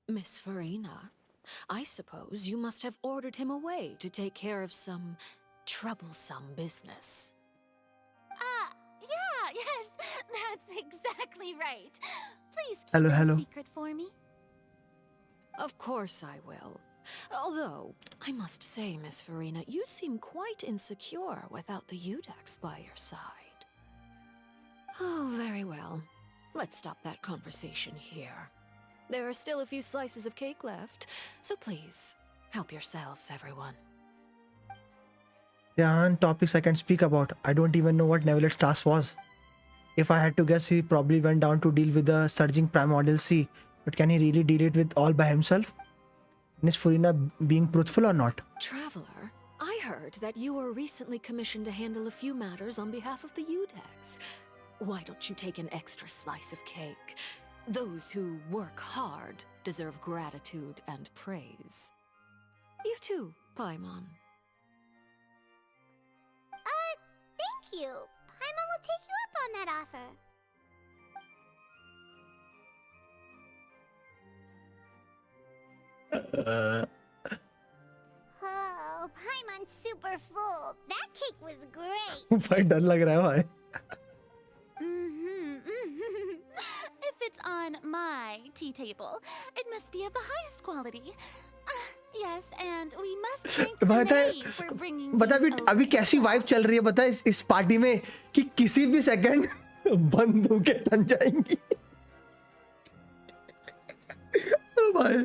Miss Farina, I suppose you must have ordered him away to take care of some troublesome business. Yeah, yes, that's exactly right. Please keep Hello, it hello. a secret for me. Of course I will. Although, I must say, Miss Farina, you seem quite insecure without the Udex by your side. Oh, very well. Let's stop that conversation here. There are still a few slices of cake left, so please, help yourselves, everyone. There aren't topics I can speak about. I don't even know what Nevilet's task was. If I had to guess, he probably went down to deal with the surging primordial sea. But can he really deal it with all by himself? And is Farina being truthful or not? Traveler, I heard that you were recently commissioned to handle a few matters on behalf of the Udex. Why don't you take an extra slice of cake? Those who work hard deserve gratitude and praise. You too, Paimon. Thank you. Paimon will take you up on that offer. Oh, Paimon's super full. That cake was great. भाई डर लग रहा है भाई. If it's on my tea table, it must be of the highest quality. Yes, and we must thank the maid for bringing बता अभी कैसी vibe चल रही है बता इस पार्टी में कि किसी भी सेकंड बंदूकें तन जाएंगी. भाई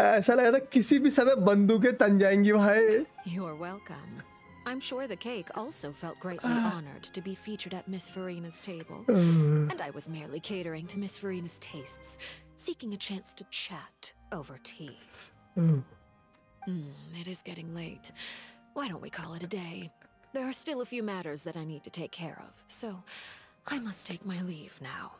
ऐसा लगा था किसी भी समय बंदूकें तन जाएंगी भाई. You're welcome. I'm sure the cake also felt greatly honored to be featured at Miss Farina's table. And I was merely catering to Miss Farina's tastes, seeking a chance to chat over tea. It is getting late. Why don't we call it a day? There are still a few matters that I need to take care of, so I must take my leave now.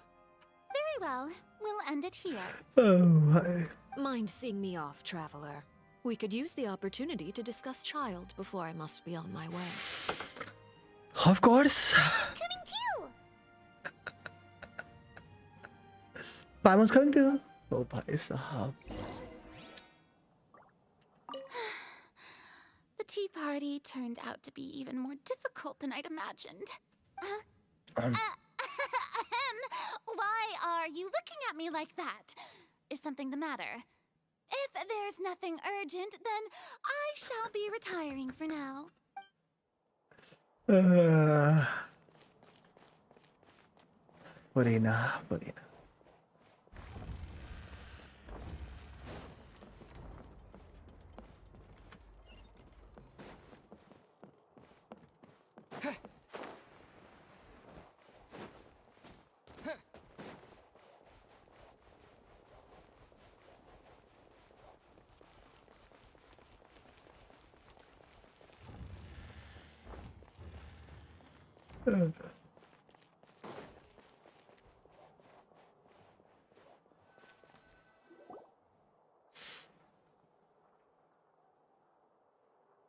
Very well. We'll end it here. भाई. Mind seeing me off, traveler? We could use the opportunity to discuss child before I must be on my way. Of course. Coming too. Paimon's coming too. Oh भाई साहब. The tea party turned out to be even more difficult than I'd imagined. Why are you looking at me like that? Is something the matter? If there's nothing urgent, then I shall be retiring for now. Farina.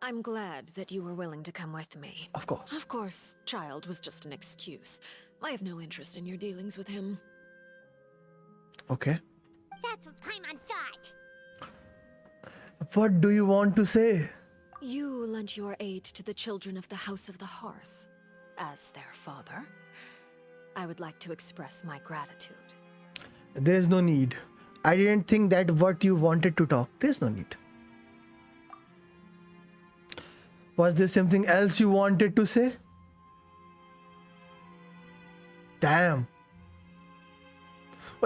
I'm glad that you were willing to come with me. Of course. Of course, Child was just an excuse. I have no interest in your dealings with him. Okay. That's what I'm on dot. What do you want to say? You lent your aid to the children of the House of the Hearth. As their father, I would like to express my gratitude. There is no need. I didn't think that what you wanted to talk. There's no need. Was there something else you wanted to say? Damn.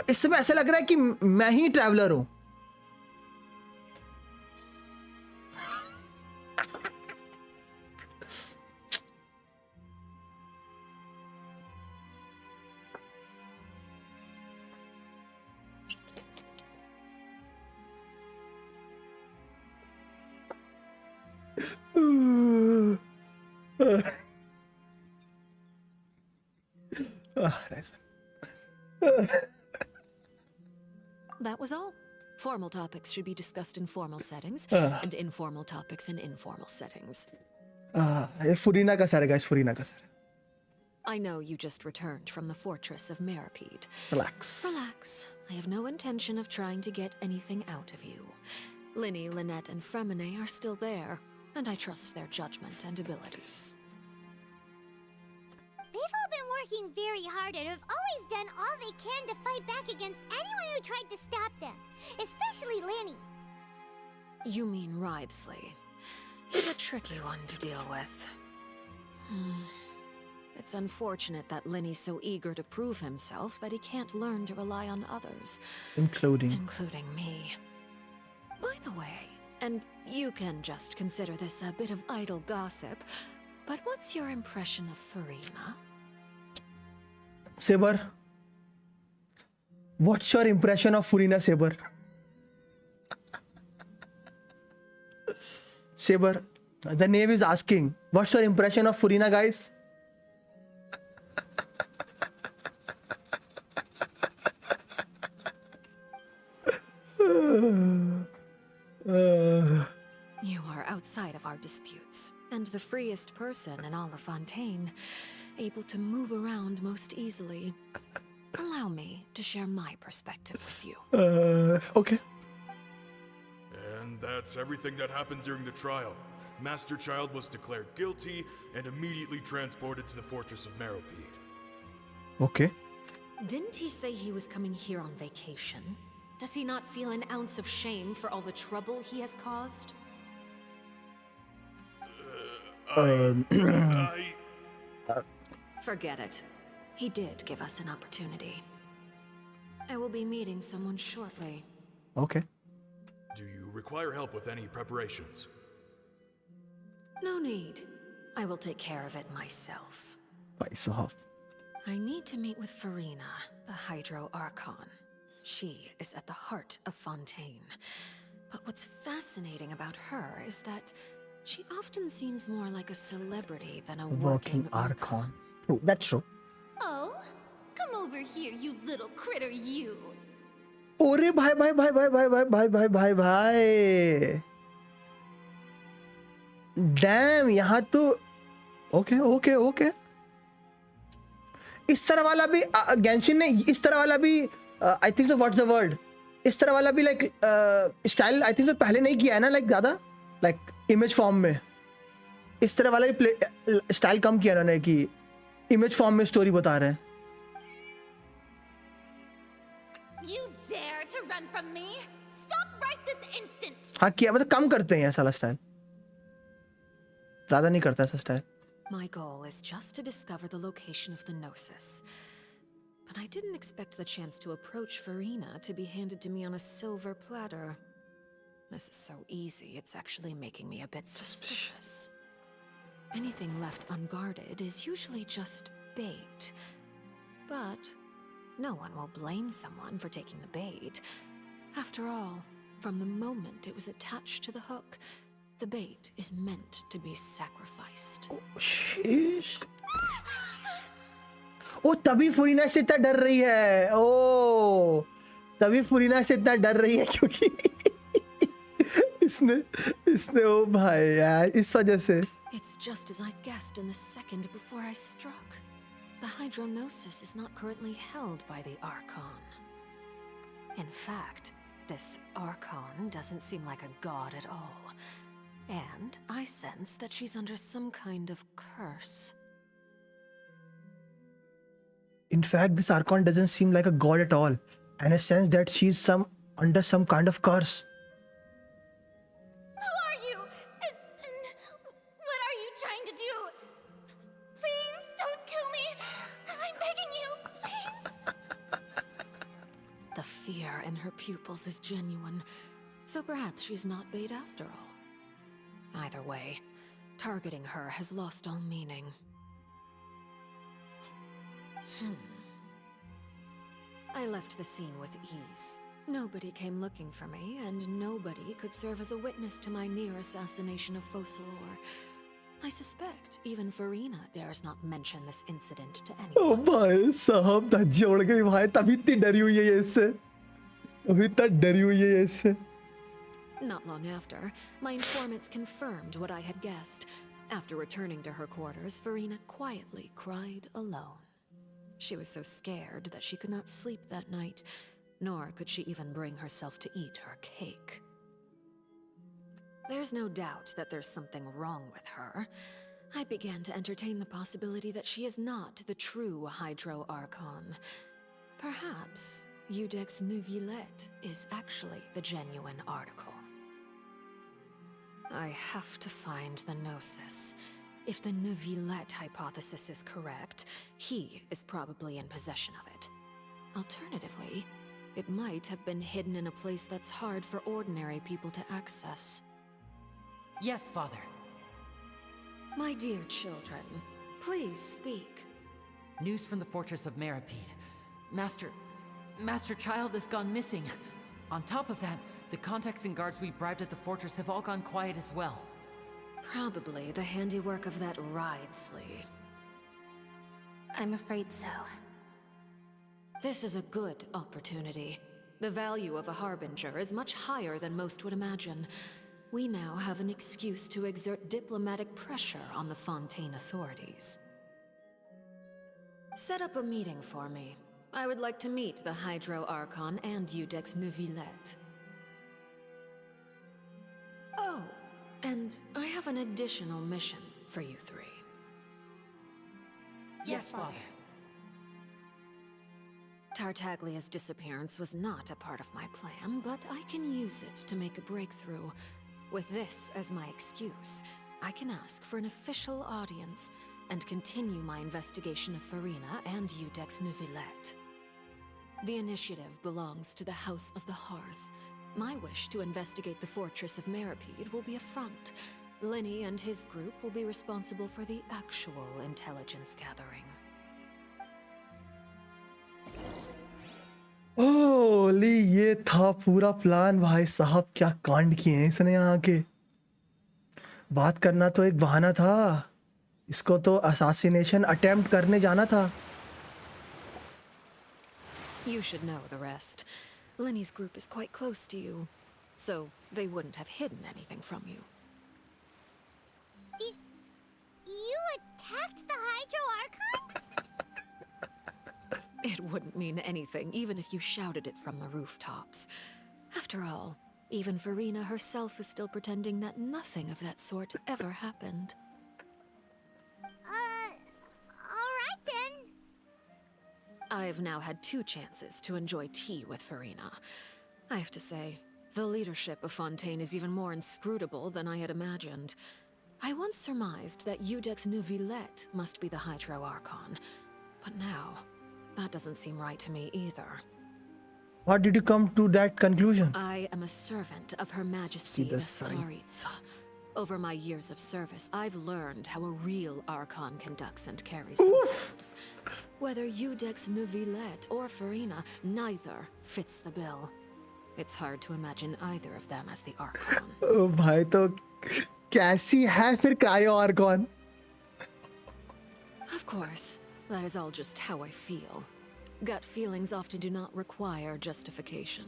इस समय ऐसा लग रहा है कि मैं ही traveller हूं. That was all. Formal topics should be discussed in formal settings, and informal topics in informal settings. ये फुरीना का सर है guys, फुरीना का sir. I know you just returned from the fortress of Meripede. Relax. Relax. I have no intention of trying to get anything out of you. Linny, Lynette, and Fremine are still there, and I trust their judgment and abilities. They've all been working very hard and have always done all they can to fight back against anyone who tried to stop them, especially Linny. You mean Wriothesley. He's a tricky one to deal with. It's unfortunate that Linny's so eager to prove himself that he can't learn to rely on others. Including me. By the way, and you can just consider this a bit of idle gossip, but what's your impression of Farina? Saber. What's your impression of Furina, Saber? Saber, the knave is asking, what's your impression of Furina, guys? You are outside of our disputes, and the freest person in all of Fontaine, able to move around most easily. Allow me to share my perspective with you. Okay. And that's everything that happened during the trial. Master Child was declared guilty and immediately transported to the fortress of Meripede. Okay. Didn't he say he was coming here on vacation? Does he not feel an ounce of shame for all the trouble he has caused? Forget it. He did give us an opportunity. I will be meeting someone shortly. Okay. Do you require help with any preparations? No need. I will take care of it myself. Myself. I need to meet with Farina, the Hydro Archon. She is at the heart of Fontaine. But what's fascinating about her is that she often seems more like a celebrity than a working Archon. True, that's true. Oh, come over here, you little critter, you. Ore bhai. Damn, यहाँ तो okay. इस तरह वाला भी Genshin ने इस तरह वाला भी I think so what's the word इस तरह वाला भी like style I think so पहले नहीं किया है ना like ज़्यादा like image form में इस तरह वाला भी style कम किया उन्होंने कि image form में story बता रहे हैं. You dare to run from me? Stop right this instant. हाँ किया मतलब कम करते हैं ऐसा style ज़्यादा नहीं करता ऐसा style. My goal is just to discover the location of the Gnosis. But I didn't expect the chance to approach Farina to be handed to me on a silver platter. This is so easy, it's actually making me a bit suspicious. Anything left unguarded is usually just bait. But no one will blame someone for taking the bait. After all, from the moment it was attached to the hook, the bait is meant to be sacrificed. Oh, sheesh. ओ तभी फुरीना से इतना डर रही है. ओ तभी फुरीना से इतना डर रही है क्योंकि इसने ओ भाई यार इस वजह से It's just as I guessed in the second before I struck. The hydronosis is not currently held by the Archon. In fact, this Archon doesn't seem like a god at all. And I sense that she's under some kind of curse. In fact, this Archon doesn't seem like a god at all, and I sense that she's under some kind of curse. Who are you? And what are you trying to do? Please don't kill me. I'm begging you, please. The fear in her pupils is genuine, so perhaps she's not bait after all. Either way, targeting her has lost all meaning. I left the scene with ease. Nobody came looking for me, and nobody could serve as a witness to my near assassination of Focalor. I suspect even Farina dares not mention this incident to anyone. ओ भाई साहब धज्जी उड़ गई भाई तभी इतनी डरी हुई है ये इससे तभी इतना डरी हुई है ये इससे Not long after, my informants confirmed what I had guessed. After returning to her quarters, Farina quietly cried alone. She was so scared that she could not sleep that night, nor could she even bring herself to eat her cake. There's no doubt that there's something wrong with her. I began to entertain the possibility that she is not the true Hydro Archon. Perhaps Iudex Neuvillette is actually the genuine article. I have to find the Gnosis. If the Neuvillette hypothesis is correct, he is probably in possession of it. Alternatively, it might have been hidden in a place that's hard for ordinary people to access. Yes, Father. My dear children, please speak. News from the fortress of Meripede. Master Child has gone missing. On top of that, the contacts and guards we bribed at the fortress have all gone quiet as well. Probably the handiwork of that Ridesley. I'm afraid so. This is a good opportunity. The value of a Harbinger is much higher than most would imagine. We now have an excuse to exert diplomatic pressure on the Fontaine authorities. Set up a meeting for me. I would like to meet the Hydro Archon and Iudex Neuvillette. Oh, and I have an additional mission for you three. Yes, Father. Tartaglia's disappearance was not a part of my plan, but I can use it to make a breakthrough. With this as my excuse, I can ask for an official audience and continue my investigation of Farina and Iudex Neuvillette. The initiative belongs to the House of the Hearth. My wish to investigate the fortress of Meripede will be a front. Linny and his group will be responsible for the actual intelligence gathering. ओली ये था पूरा plan भाई साहब क्या कांड किए हैं इसने यहाँ के बात करना तो एक बहाना था इसको तो असैसिनेशन अटेम्प्ट करने जाना था You should know the rest. Linny's group is quite close to you, so they wouldn't have hidden anything from you. You attacked the Hydro Archon? It wouldn't mean anything, even if you shouted it from the rooftops. After all, even Farina herself is still pretending that nothing of that sort ever happened. Alright then. I've now had 2 chances to enjoy tea with Farina. I have to say, the leadership of Fontaine is even more inscrutable than I had imagined. I once surmised that Iudex Neuvillette must be the Hydro Archon, but now, that doesn't seem right to me either. How did you come to that conclusion? I am a servant of Her Majesty the Tsaritsa. Over my years of service, I've learned how a real Archon conducts and carries themselves. Whether Iudex Neuvillette or Farina, neither fits the bill. It's hard to imagine either of them as the Archon. ओ भाई तो कैसी है फिर cryo Arcon? Of course, that is all just how I feel. Gut feelings often do not require justification.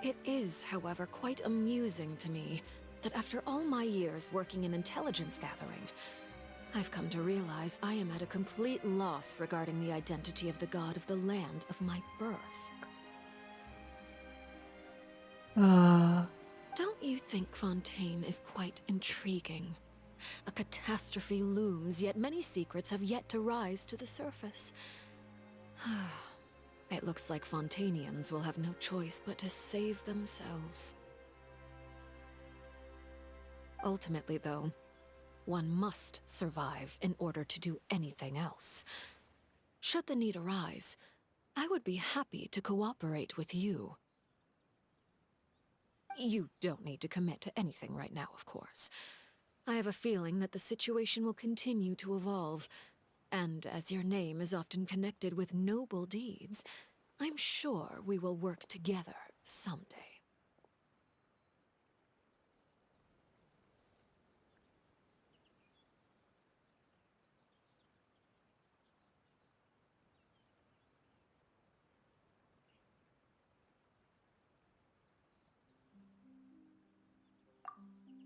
It is, however, quite amusing to me that after all my years working in intelligence gathering, I've come to realize I am at a complete loss regarding the identity of the god of the land of my birth. Don't you think Fontaine is quite intriguing? A catastrophe looms, yet many secrets have yet to rise to the surface. It looks like Fontainians will have no choice but to save themselves. Ultimately, though, one must survive in order to do anything else. Should the need arise, I would be happy to cooperate with you. You don't need to commit to anything right now, of course. I have a feeling that the situation will continue to evolve, and as your name is often connected with noble deeds, I'm sure we will work together someday.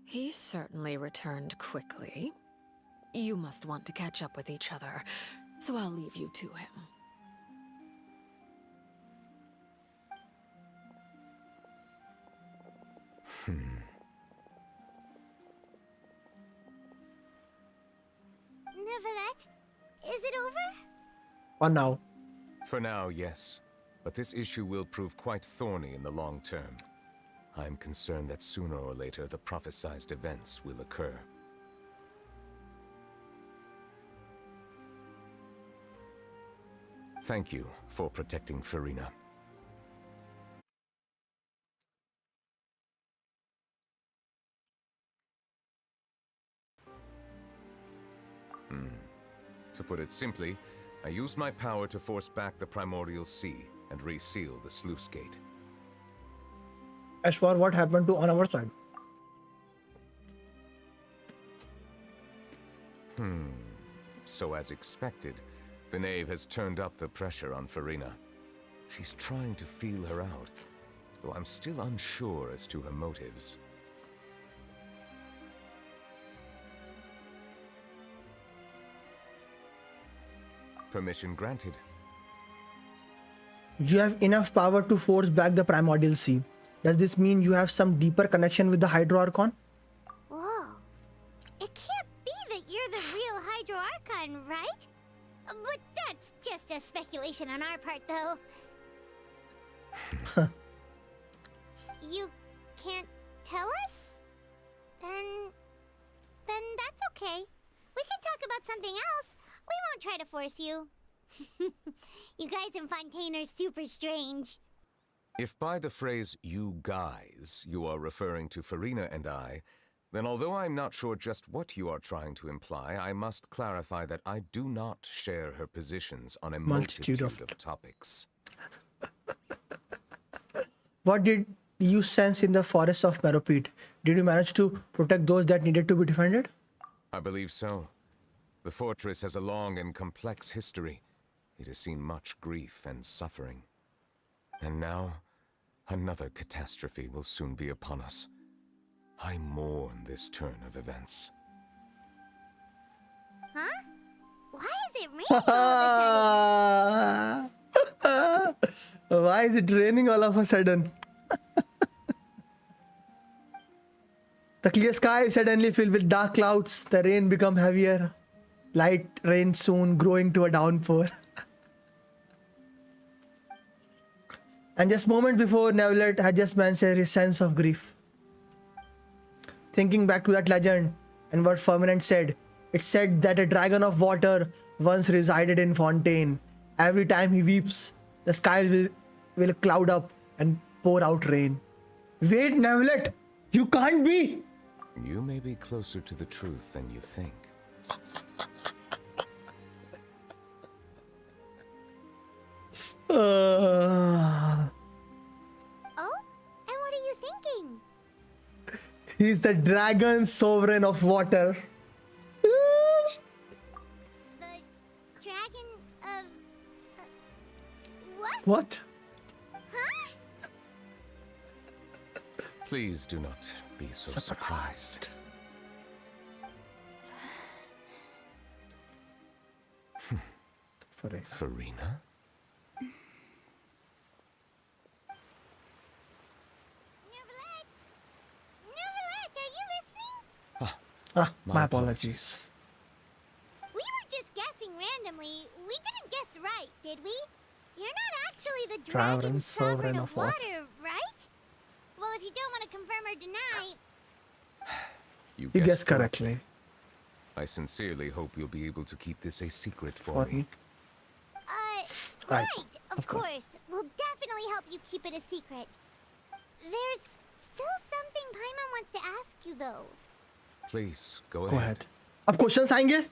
He certainly returned quickly. You must want to catch up with each other, so I'll leave you to him. Neverett, is it over? For now. For now, yes. But this issue will prove quite thorny in the long term. I'm concerned that sooner or later the prophesized events will occur. Thank you for protecting Farina. To put it simply, I used my power to force back the primordial sea and reseal the sluice gate. As for what happened to on our side. So as expected, the knave has turned up the pressure on Farina. She's trying to feel her out, though I'm still unsure as to her motives. Permission granted. You have enough power to force back the primordial sea. Does this mean you have some deeper connection with the Hydro Archon? Whoa. It can't be that you're the real Hydro Archon, right? But that's just a speculation on our part, though. You can't tell us? Then that's okay. We can talk about something else. We won't try to force you. You guys in Fontaine are super strange. If by the phrase, you guys, you are referring to Farina and I, then although I'm not sure just what you are trying to imply, I must clarify that I do not share her positions on a multitude of topics. What did you sense in the forests of Meropete? Did you manage to protect those that needed to be defended? I believe so. The fortress has a long and complex history. It has seen much grief and suffering. And now, another catastrophe will soon be upon us. I mourn this turn of events. Huh? Why is it raining all of a sudden? Why is it raining all of a sudden? The clear sky is suddenly filled with dark clouds. The rain become heavier. Light rain soon growing to a downpour. And just moment before, Nevelet had just mentioned his sense of grief. Thinking back to that legend and what Firmament said, it said that a dragon of water once resided in Fontaine. Every time he weeps, the sky will cloud up and pour out rain. Wait, Nevelet, you can't be! You may be closer to the truth than you think. Oh? And what are you thinking? He's the dragon sovereign of water. The dragon of... what? What? Huh? Please do not be so surprised. Farina? Neverlet, are you listening? My apologies. We were just guessing randomly. We didn't guess right, did we? You're not actually the dragon sovereign of water, right? Well, if you don't want to confirm or deny... You guessed correctly. I sincerely hope you'll be able to keep this a secret for me. Right, of course. We'll definitely help you keep it a secret. There's still something Paimon wants to ask you, though. Please, go ahead. अब questions आएंगे?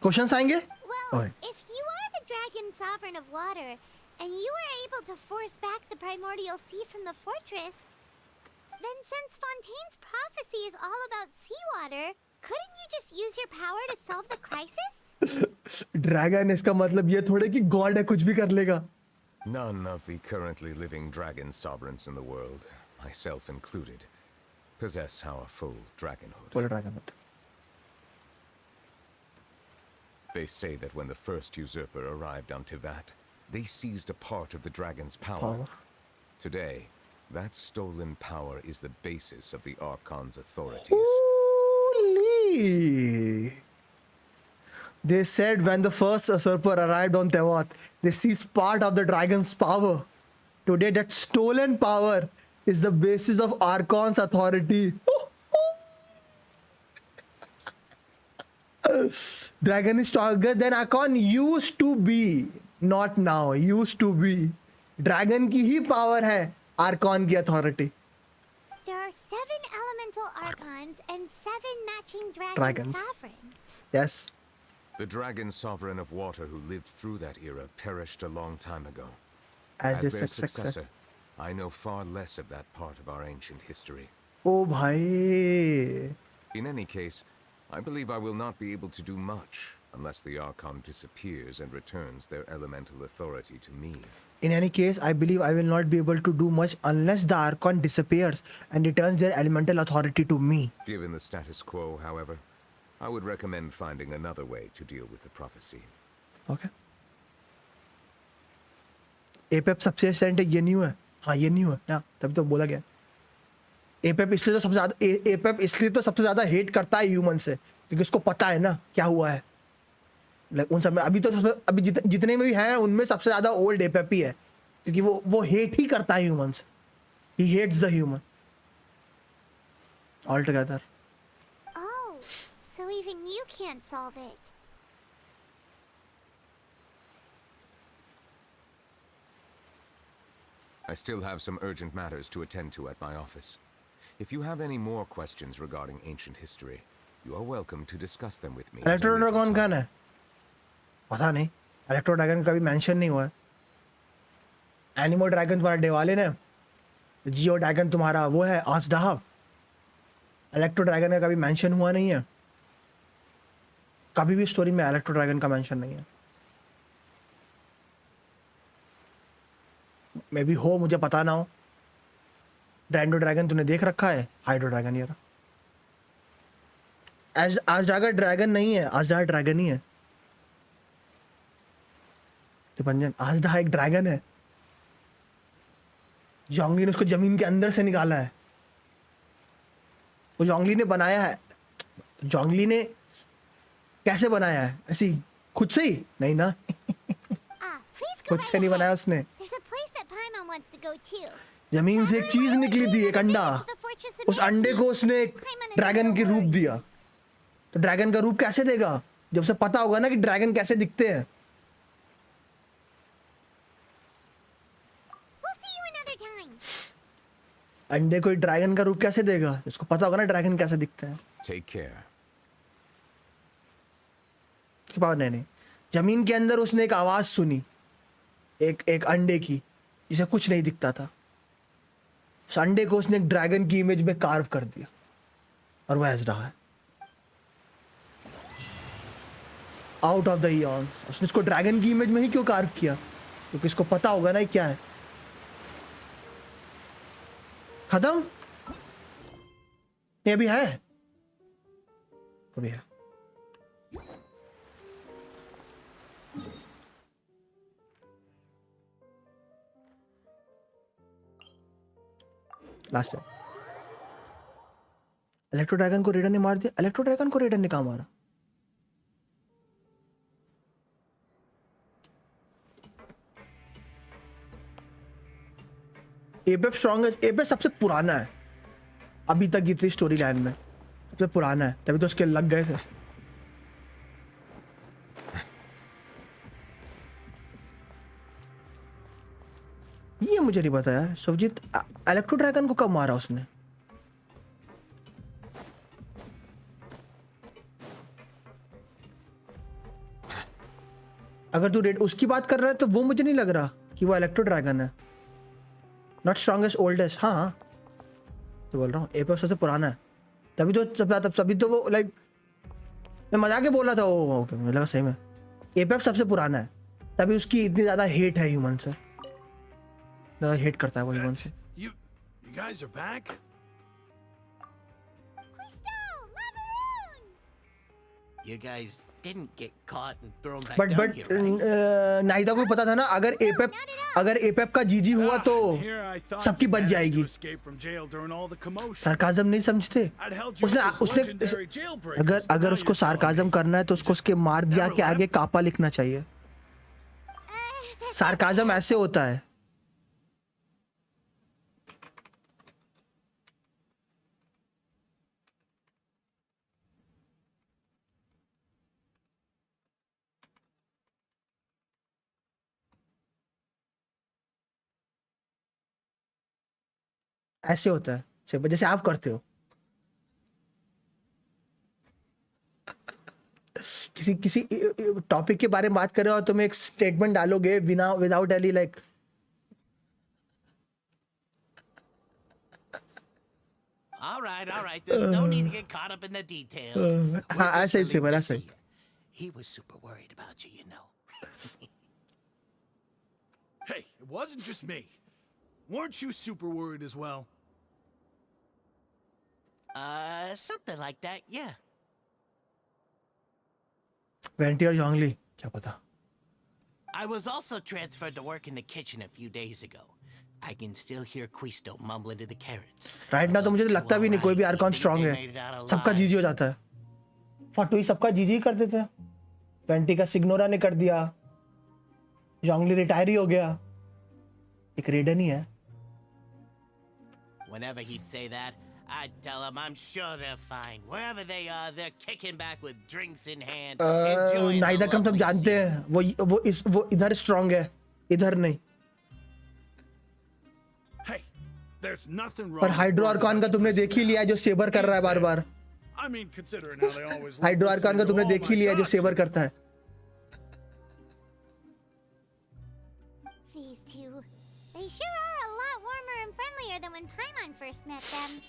Questions आएंगे? Well, if you are the dragon sovereign of water, and you were able to force back the primordial sea from the fortress, then since Fontaine's prophecy is all about seawater, couldn't you just use your power to solve the crisis? Dragon इसका मतलब ये थोड़े कि God है कुछ भी कर लेगा. None of the currently living dragon sovereigns in the world, myself included, possess our full dragonhood. Full dragonhood. They say that when the first usurper arrived on Tivat, they seized a part of the dragon's power. Today, that stolen power is the basis of the Archon's authorities. Holy. They said when the first usurper arrived on Tewat, they seized part of the dragon's power. Today, that stolen power is the basis of Archon's authority. Dragon is stronger than Archon used to be. Not now, used to be. Dragon की ही power है Archon की authority. There are 7 elemental Archons and 7 matching dragon sovereigns. Yes. The dragon sovereign of water who lived through that era perished a long time ago. As their successor, I know far less of that part of our ancient history. Oh, bhai. In any case, I believe I will not be able to do much unless the Archon disappears and returns their elemental authority to me. In any case, I believe I will not be able to do much unless the Archon disappears and returns their elemental authority to me. Given the status quo, however, I would recommend finding another way to deal with the prophecy. Okay. APEP सबसे extent ये new है. हाँ ये new है. हाँ तभी तो बोला गया. APEP इसलिए तो सबसे ज़्यादा APEP इसलिए तो सबसे ज़्यादा हेट करता है ह्यूमन से क्योंकि उसको पता है ना क्या हुआ है. उन सब में अभी तो अभी जितने में भी हैं उनमें सबसे ज़्यादा ओल्ड APEP ही है क्योंकि वो हेट ही करता है ह्यूमन से. He hates the human. Altogether. So even you can't solve it. I still have some urgent matters to attend to at my office. If you have any more questions regarding ancient history, you are welcome to discuss them with me. Electro Dragon कौन है? पता नहीं. Electro Dragon का भी mention नहीं हुआ है. Animo Dragon तुम्हारा डेवाले ने. Geo Dragon तुम्हारा वो है आसडाह. Electro Dragon का कभी mention हुआ नहीं है. कभी भी स्टोरी में इलेक्ट्रो ड्रैगन का मेंशन नहीं है. मे बी हो मुझे पता ना हो. ड्रैंडो ड्रैगन तूने देख रखा है. हाइड्रो ड्रैगन ये रहा. आजडागर ड्रैगन नहीं है. आजडागर ड्रैगन ही है. तिपंजन आजडा एक ड्रैगन है. जोंगली ने उसको जमीन के अंदर से निकाला है. वो जोंगली ने बनाया है. जोंगली ने कैसे बनाया है? ऐसी खुद से ही नहीं ना. खुद से नहीं बनाया उसने. जमीन से एक चीज निकली थी. एक अंडा. उस अंडे को उसने एक ड्रैगन के रूप दिया. तो ड्रैगन का रूप कैसे देगा जब से पता होगा ना कि ड्रैगन कैसे दिखते हैं. अंडे को ड्रैगन का रूप कैसे देगा इसको पता होगा ना ड्रैगन कैसे दिखते हैं. Take care. नहीं. जमीन के अंदर उसने एक आवाज सुनी एक अंडे की जिसे कुछ नहीं दिखता था. उस अंडे को उसने एक ड्रैगन की इमेज में कार्व कर दिया और वो ऐसा रहा है. Out of the eons. उसने इसको ड्रैगन की इमेज में ही क्यों कार्व किया? क्योंकि इसको पता होगा ना क्या है. खत्म. नहीं अभी है, अभी है। लास्ट टाइम इलेक्ट्रो ड्रैगन को रेडन ने मार दिया। इलेक्ट्रो ड्रैगन को रेडन ने कहाँ मारा? एपेप स्ट्रॉन्गेस्ट, एपेप सबसे पुराना है अभी तक जितनी स्टोरी लाइन में, सबसे पुराना है, तभी तो उसके लग गए थे। ये मुझे नहीं पता यार। सुवजीत, इलेक्ट्रो ड्रैगन को कब मारा उसने? अगर तू रेड उसकी बात कर रहा है तो वो मुझे नहीं लग रहा कि वो इलेक्ट्रो ड्रैगन है। नॉट स्ट्रॉन्गेस्ट ओल्डेस्ट, हाँ हाँ तो बोल रहा हूँ एपेप सबसे पुराना है, तभी तो तभी तो वो लाइक मैं मजाक में बोल रहा था। ओ ओके, मुझे लगा सही में एपेप सबसे पुराना है, तभी उसकी इतनी ज्यादा हेट है ह्यूमन से, ज्यादा हेट करता है वो ह्यूमन से। You guys are back? You guys didn't get caught and thrown back but down here, right? नाइदा को पता था ना, अगर एपेप का जीजी हुआ तो सबकी बच जाएगी। सार्काज़म नहीं समझते उसने अगर उसको सार्काज़म करना है तो उसको उसके मार दिया के आगे कापा लिखना चाहिए। सार्काज़म ऐसे होता है। ऐसे होता है, जैसे आप करते हो। किसी टॉपिक के बारे में बात कर रहे हो तो तुम एक स्टेटमेंट डालोगे without any like All right. There's no need to get caught up in the details. हाँ ऐसे ही से बड़ा सही। He was super worried about you, you know. Hey, it wasn't just me. Weren't you super worried as well? Something like that, yeah. Vanity और जोंगली, क्या पता। I was also transferred to work in the kitchen a few days ago. I can still hear Quisto mumbling to the carrots. Right ना तो मुझे तो लगता भी नहीं कोई भी आर्कॉन स्ट्रॉन्ग है, सबका जीजी हो जाता है। फटुई सबका जीजी कर देते हैं। वेंटी का सिग्नोरा ने कर दिया, जोंगली रिटायर ही हो गया, एक रेडन ही है। Whenever he'd say that, I'd tell him I'm sure they're fine. Wherever they are, they're kicking back with drinks in hand. नाइदा कम सब जानते हैं वो इधर स्ट्रॉन्ग है, इधर नहीं। Hey, there's nothing wrong. पर हाइड्रो आर्कॉन का तुमने देख ही लिया जो सेबर कर रहा है बार-बार। I mean, considering how they always hydro archon का तुमने देख ही लिया जो सेबर करता है। These two, they sure are a lot warmer and friendlier than when Paimon first met them.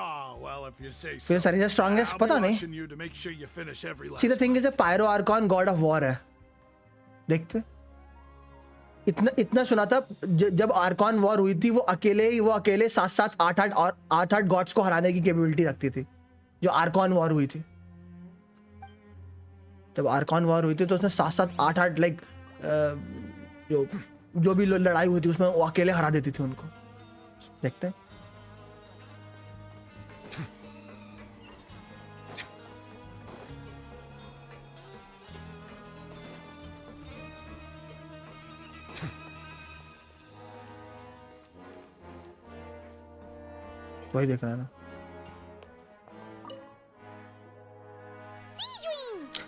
Oh, well, if you say so. फिर सारी से स्ट्रॉन्गेस्ट पता नहीं। See the thing is a pyro archon god of war है। देखते इतना सुना था जब आर्कॉन वॉर हुई थी वो अकेले 7 8 गॉड्स को हराने की कैपेबिलिटी रखती थी। जो आर्कॉन वॉर हुई थी, जब आर्कॉन वॉर हुई थी तो उसने 7 8 लाइक जो भी लड़ाई हुई थी उसमें वो अकेले हरा देती थी उनको। देखते हैं वही देख रहा है ना।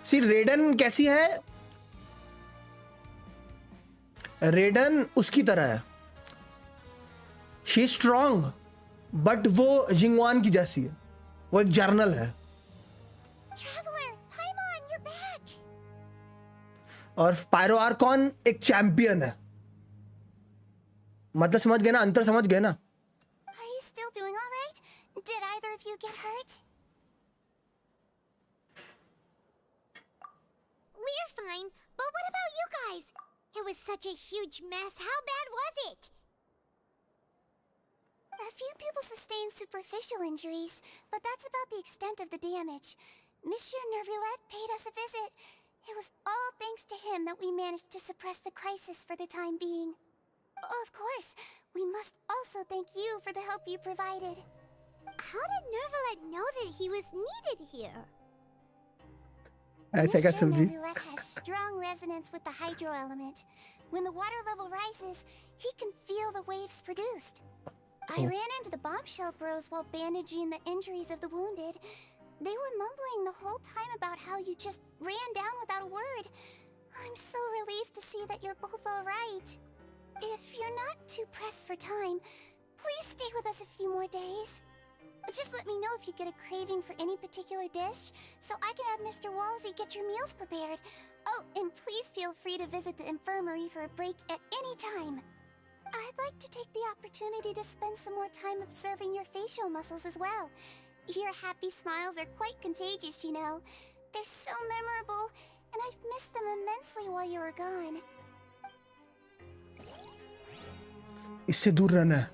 सी रेडन कैसी है? रेडन उसकी तरह है, शी स्ट्रॉन्ग बट वो जिंगवान की जैसी है, वो एक जर्नल है। और पायरो आर्कॉन एक चैंपियन है। मतलब समझ गए ना, अंतर समझ गए ना। Still doing all right? Did either of you get hurt? We're fine, but what about you guys? It it was such a huge mess. How bad was it? A few people sustained superficial injuries, but that's about the extent of the damage. Monsieur Nervillette paid us a visit. It was all thanks to him that we managed to suppress the crisis for the time being. Of course, we must also thank you for the help you provided. How did Nervillette know that he was needed here? ऐसा क्या Monsieur समझी? Nervillette has strong resonance with the hydro element. When the water level rises, he can feel the waves produced. I ran into the bombshell bros while bandaging the injuries of the wounded. They were mumbling the whole time about how you just ran down without a word. I'm so relieved to see that you're both alright. If you're not too pressed for time, please stay with us a few more days. Just let me know if you get a craving for any particular dish, so I can have Mr. Walsey get your meals prepared. Oh, and please feel free to visit the infirmary for a break at any time. I'd like to take the opportunity to spend some more time observing your facial muscles as well. Your happy smiles are quite contagious, you know. They're so memorable, and I've missed them immensely while you were gone. इससे दूर रहना है.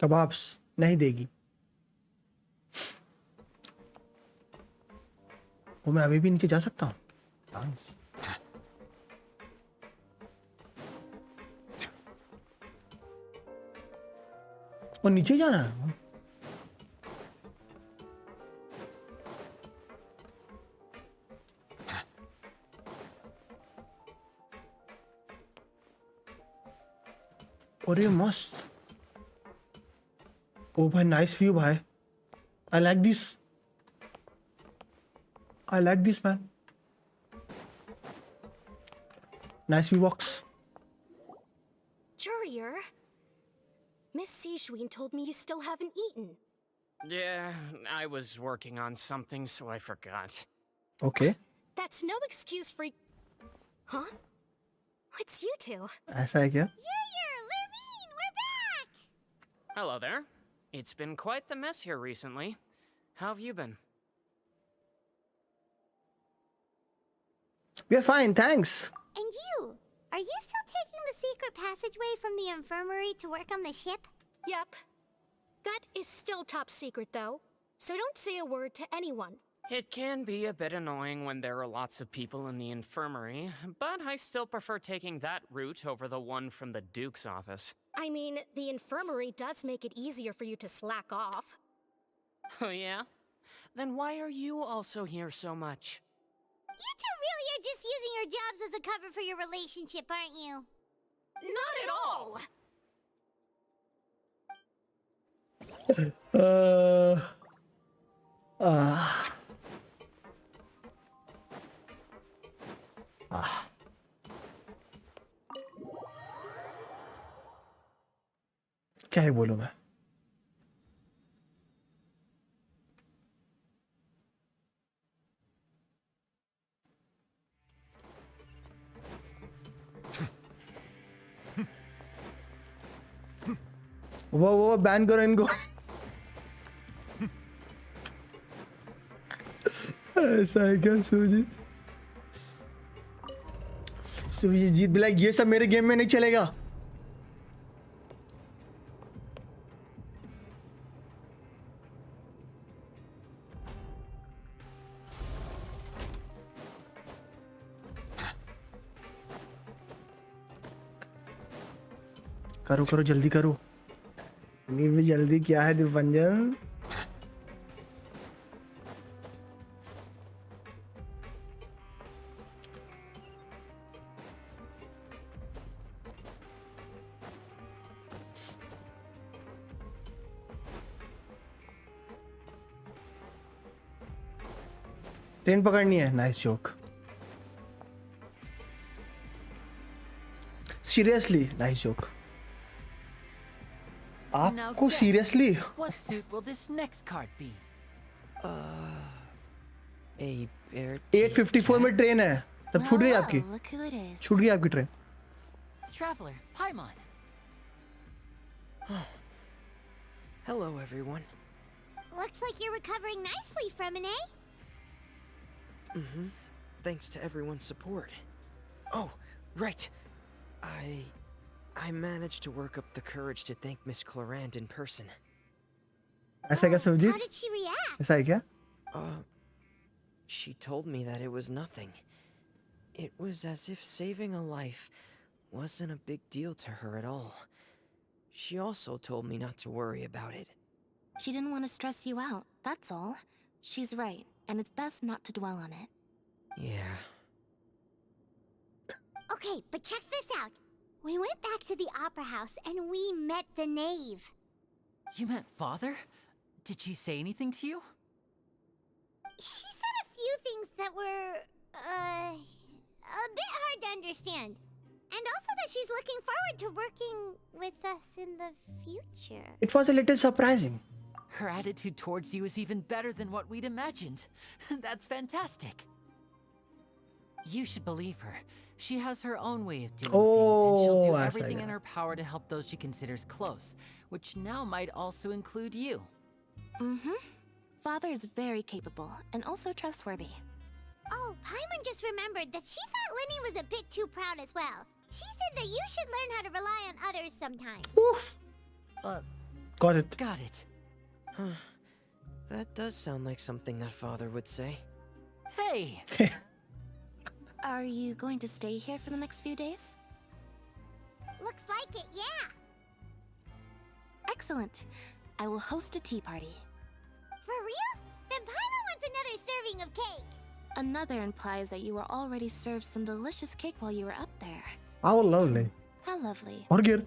Kebabs नहीं देगी. वो मैं अभी भी नीचे जा सकता हूँ. Nice. और नीचे जाना है. और ये मस्त. Oh, भाई nice view भाई. I like this. I like this, man. Nice view box. Courier, Miss Seishween told me you still haven't eaten. Yeah, I was working on something, so I forgot. Okay. That's no excuse for... Huh? What's you two? ऐसा है क्या? Hello there. It's been quite the mess here recently. How have you been? We're fine, thanks. And you? Are you still taking the secret passageway from the infirmary to work on the ship? Yep. That is still top secret, though. So don't say a word to anyone. It can be a bit annoying when there are lots of people in the infirmary, but I still prefer taking that route over the one from the Duke's office. I mean, the infirmary does make it easier for you to slack off. Oh yeah? Then why are you also here so much? You two really are just using your jobs as a cover for your relationship, aren't you? Not at all! क्या ही बोलूं मैं. वो ban करो इनको. ऐसा है क्या सुजीत? सुजीत भी लाइक ये सब मेरे गेम में नहीं चलेगा. करो करो जल्दी करो. इतनी भी जल्दी क्या है दिव्यंजन? ट्रेन पकड़नी है. Nice joke. Seriously, nice joke. आपको seriously? What suit will this next card be? A bear. 8:54 में ट्रेन है. तब छूट गई आपकी. Look who it is. छूट गई आपकी train. Traveler, Paimon. Hello, everyone. Looks like you're recovering nicely from an A. Mm-hmm. Thanks to everyone's support. Oh, right. I managed to work up the courage to thank Miss Clorand in person. ऐसा क्या समझी? How did she react? ऐसा है क्या? She told me that it was nothing. It was as if saving a life wasn't a big deal to her at all. She also told me not to worry about it. She didn't want to stress you out, that's all. She's right, and it's best not to dwell on it. Yeah. Okay, but check this out. We went back to the opera house and we met the knave. You met Father? Did she say anything to you? She said a few things that were, a bit hard to understand. And also that she's looking forward to working with us in the future. It was a little surprising. Her attitude towards you is even better than what we'd imagined. That's fantastic. You should believe her. She has her own way of doing things, and she'll do everything in her power to help those she considers close, which now might also include you. Mm-hmm. Father is very capable and also trustworthy. Oh, Paimon just remembered that she thought Linny was a bit too proud as well. She said that you should learn how to rely on others sometime. Oof. Got it. Got it. Huh. That does sound like something that Father would say. Hey! Are you going to stay here for the next few days? Looks like it, yeah. Excellent. I will host a tea party. For real? Then Paimon wants another serving of cake. Another implies that you were already served some delicious cake while you were up there. How lovely. How lovely. और गिर.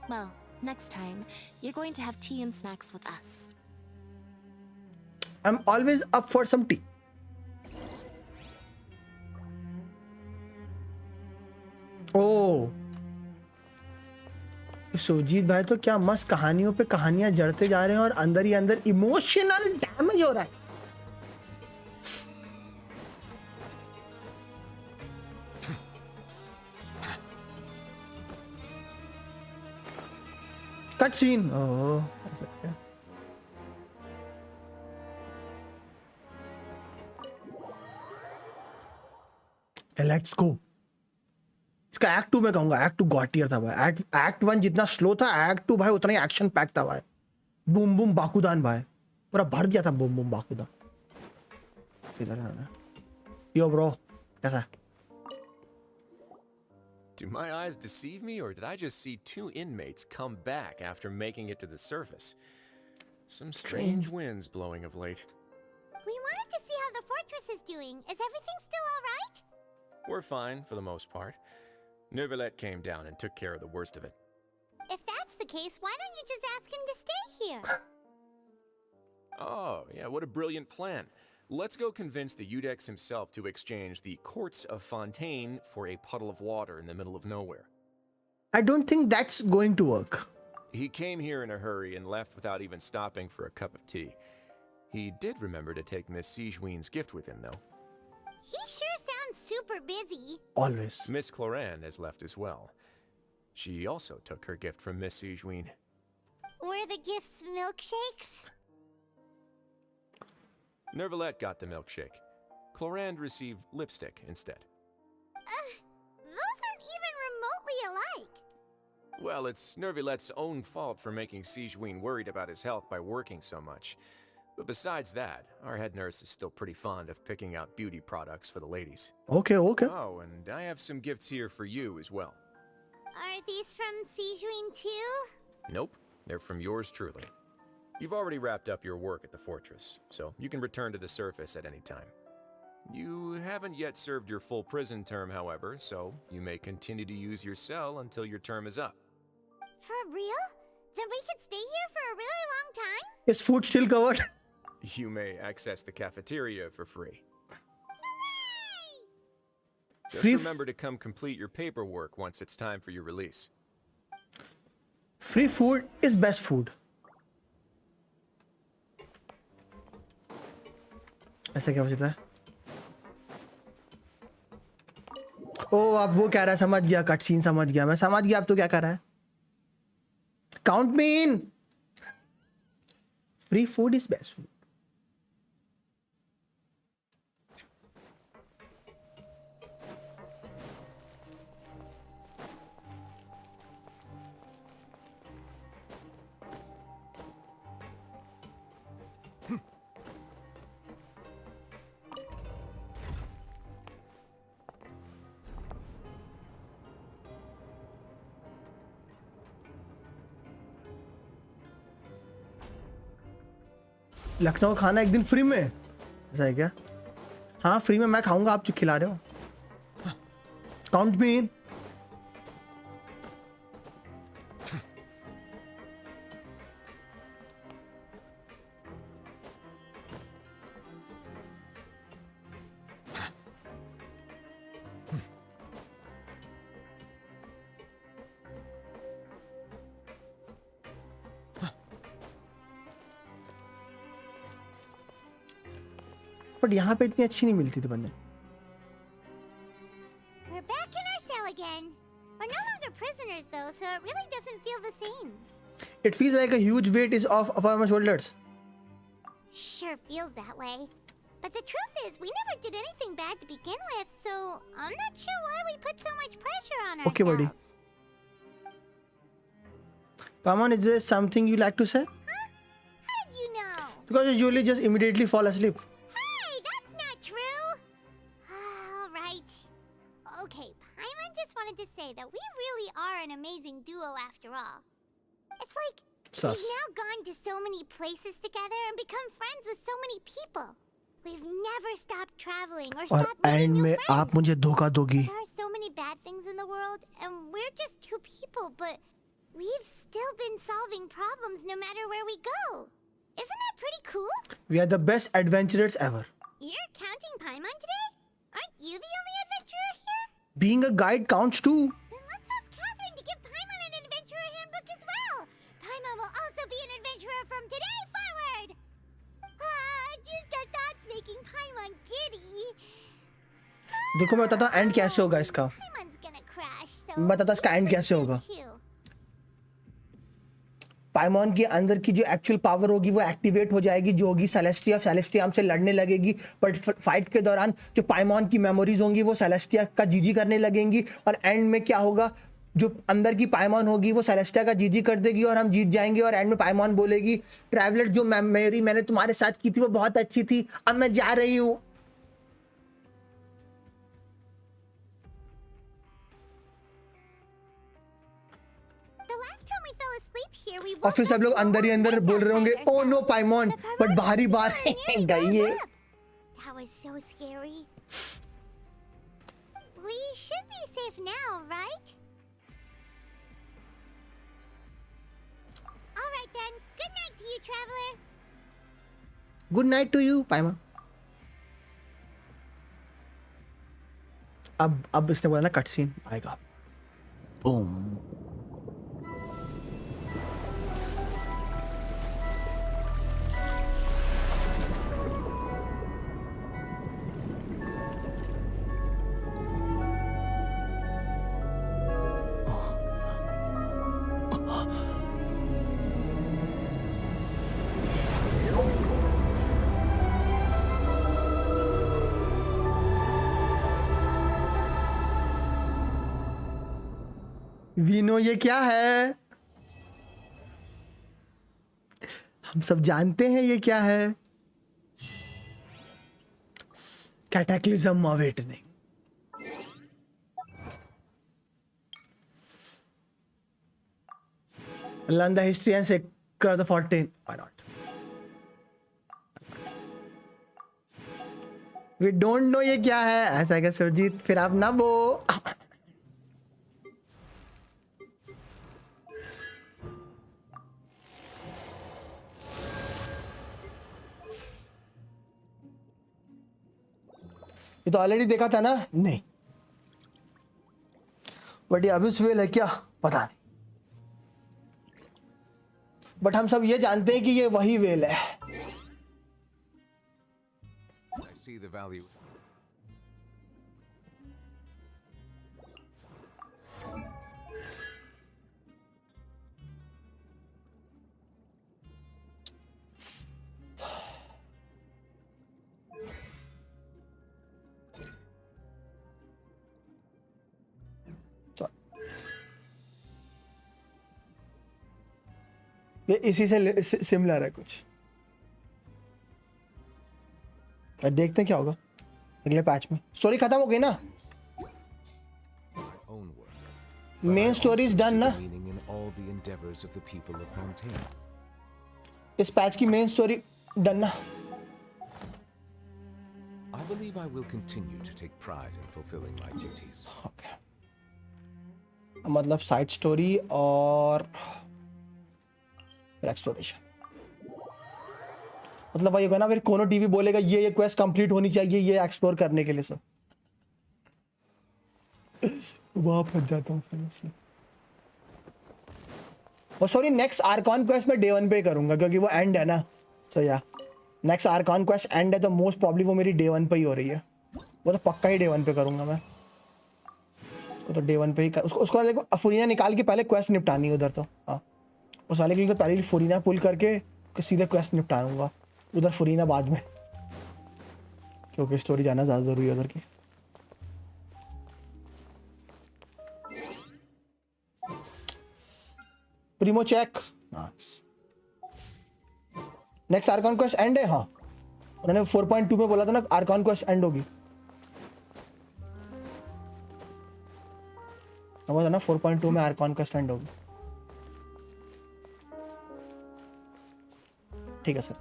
Well, next time, you're going to have tea and snacks with us. I'm always up for some tea. Oh. Sujit भाई तो क्या मस्त कहानियों पे कहानियां जड़ते जा रहे हैं और अंदर ही अंदर इमोशनल डैमेज हो रहा है. Cut scene. ओह ऐसा क्या? Let's go. इसका एक्ट 2 में कहूंगा. एक्ट 2 गॉटियर था भाई. एक्ट 1 जितना स्लो था, एक्ट 2 भाई उतना ही एक्शन पैक था भाई. बूम बूम बाकुदान भाई पूरा भर दिया था. बूम बूम बाकुदान. इधर आना. यो ब्रो कैसा? Do my eyes deceive me, or did I just see two inmates come back after making it to the surface? Some strange winds blowing of late. We wanted to see how the fortress is doing. Is everything still all right? We're fine for the most part. Neuvillette came down and took care of the worst of it. If that's the case, why don't you just ask him to stay here? Oh, yeah, what a brilliant plan. Let's go convince the Udex himself to exchange the Courts of Fontaine for a puddle of water in the middle of nowhere. I don't think that's going to work. He came here in a hurry and left without even stopping for a cup of tea. He did remember to take Miss Sigewin's gift with him, though. He sure sounds super busy. Always. Miss Clorand has left as well. She also took her gift from Miss Sigewin. Were the gifts milkshakes? Neuvillette got the milkshake. Clorand received lipstick instead. Those aren't even remotely alike. Well, it's Neuvillette's own fault for making Sigewin worried about his health by working so much. But besides that, our head nurse is still pretty fond of picking out beauty products for the ladies. Okay, okay. Oh, and I have some gifts here for you as well. Are these from Sigewin too? Nope, they're from yours truly. You've already wrapped up your work at the fortress, so you can return to the surface at any time. You haven't yet served your full prison term, however, so you may continue to use your cell until your term is up. For real? Then we could stay here for a really long time? Is food still covered? You may access the cafeteria for free. Just Free remember to come complete your paperwork once it's time for your release. Free food is best food. ऐसा क्या होता है? ओ अब वो कह रहा है, समझ गया, कट सीन समझ गया, मैं समझ गया अब तो क्या कर रहा है. Count me in. Free food is best food. Lucknow खाना एक दिन फ्री में, ऐसा है क्या? हाँ फ्री में मैं खाऊंगा, आप जो खिला रहे हो. Count me in. बट यहाँ पे इतनी अच्छी नहीं मिलती थी बंदे. We're back in our cell again. We're no longer prisoners though, so it really doesn't feel the same. It feels like a huge weight is off of our shoulders. Sure feels that way. But the truth is, we never did anything bad to begin with, so I'm not sure why we put so much pressure on ourselves. Okay, buddy. Paman, is there something you like to say? Huh? How did you know? Because you usually just immediately fall asleep. Hey, that's not true. All right. Okay, Paimon just wanted to say that we really are an amazing duo after all. It's like Sus. we've now gone to so many places together and become friends with so many people. We've never stopped traveling or और stopped meeting and new में friends. आप मुझे धोखा दोगी. There are so many bad things in the world, and we're just two people, but we've still been solving problems no matter where we go. Isn't that pretty cool? We are the best adventurers ever. You're counting Paimon today? Aren't you the only adventurer here? Being a guide counts too. Then let's ask Catherine to give Paimon an adventurer handbook as well. Paimon will also be an adventurer from today forward. Just the thoughts making Paimon giddy. देखो मैं बताता हूँ and कैसे होगा इसका. Paimon's gonna crash, so मैं बताता हूँ इसका एंड कैसे होगा. too. पाइमॉन के अंदर की जो एक्चुअल पावर होगी वो एक्टिवेट हो जाएगी, जो होगी सेलेस्टिया. सेलेस्टिया हमसे लड़ने लगेगी, बट फाइट के दौरान जो पाइमॉन की मेमोरीज होंगी वो सेलेस्टिया का जीजी करने लगेंगी. और एंड में क्या होगा, जो अंदर की पाइमॉन होगी वो सेलेस्टिया का जीजी कर देगी और हम जीत जाएंगे. और एंड में पाइमॉन बोलेगी, ट्रैवलर जो मेमोरी मैंने तुम्हारे साथ की थी वो बहुत अच्छी थी, अब मैं जा रही हूँ. और फिर सब लोग अंदर ही अंदर बोल रहे होंगे, ओ नो पाइमॉन, बट बाहरी बार गई है. That was so scary. We should be safe now, right? All right then. Good night to you, traveler. Good night to you Paimon. अब इसने बोला ना कट सीन आएगा. बूम. वीनो ये क्या है? हम सब जानते हैं ये क्या है. कैटेक्लिज्म अवेटनिंग. Learn the history and secure the 14. Why not? We don't know ये क्या है. ऐसा क्या सुरजीत, फिर आप ना वो. ये तो ऑलरेडी देखा था ना. नहीं, बट ये अबिस वेल है क्या पता नहीं, बट हम सब ये जानते हैं कि ये वही वेल है। I see the value. ये इसी से सिमिलर है कुछ। देखते हैं क्या होगा अगले पैच में। स्टोरी खत्म हो गई ना, मेन स्टोरी इज डन ना। इस पैच की मेन स्टोरी डन ना। I believe I will continue to take pride in fulfilling my duties. Okay. मतलब साइड स्टोरी और एक्सप्लोरेशन, मतलब वही होगा ना, फिर कोनो टीवी बोलेगा ये क्वेस्ट कंप्लीट होनी चाहिए ये एक्सप्लोर करने के लिए। सब वहां फंस जाता हूँ फिर इसलिए। और सॉरी नेक्स्ट आर्कॉन क्वेस्ट मैं डे 1 पे करूंगा क्योंकि वो एंड है ना। सो या नेक्स्ट आर्कॉन क्वेस्ट एंड है तो मोस्ट प्रॉब्ली वो मेरी डे 1 पे ही हो रही है। वो तो पक्का ही डे 1 पे करूंगा मैं उसको, तो डे 1 पे ही उसको फुरीना निकाल के पहले क्वेस्ट निपटानी है उधर। तो हाँ उस वाले के लिए तो पहले फुरीना पुल करके सीधे क्वेस्ट निपटाऊंगा, उधर फुरीना बाद में, क्योंकि स्टोरी जाना ज़्यादा ज़रूरी है उधर की। Primo check, next archon quest end है। हाँ उन्होंने 4.2 में बोला था ना आर्कॉन क्वेस्ट एंड होगी, था ना 4.2 में आर्कॉन क्वेस्ट एंड होगी। ठीक है सर,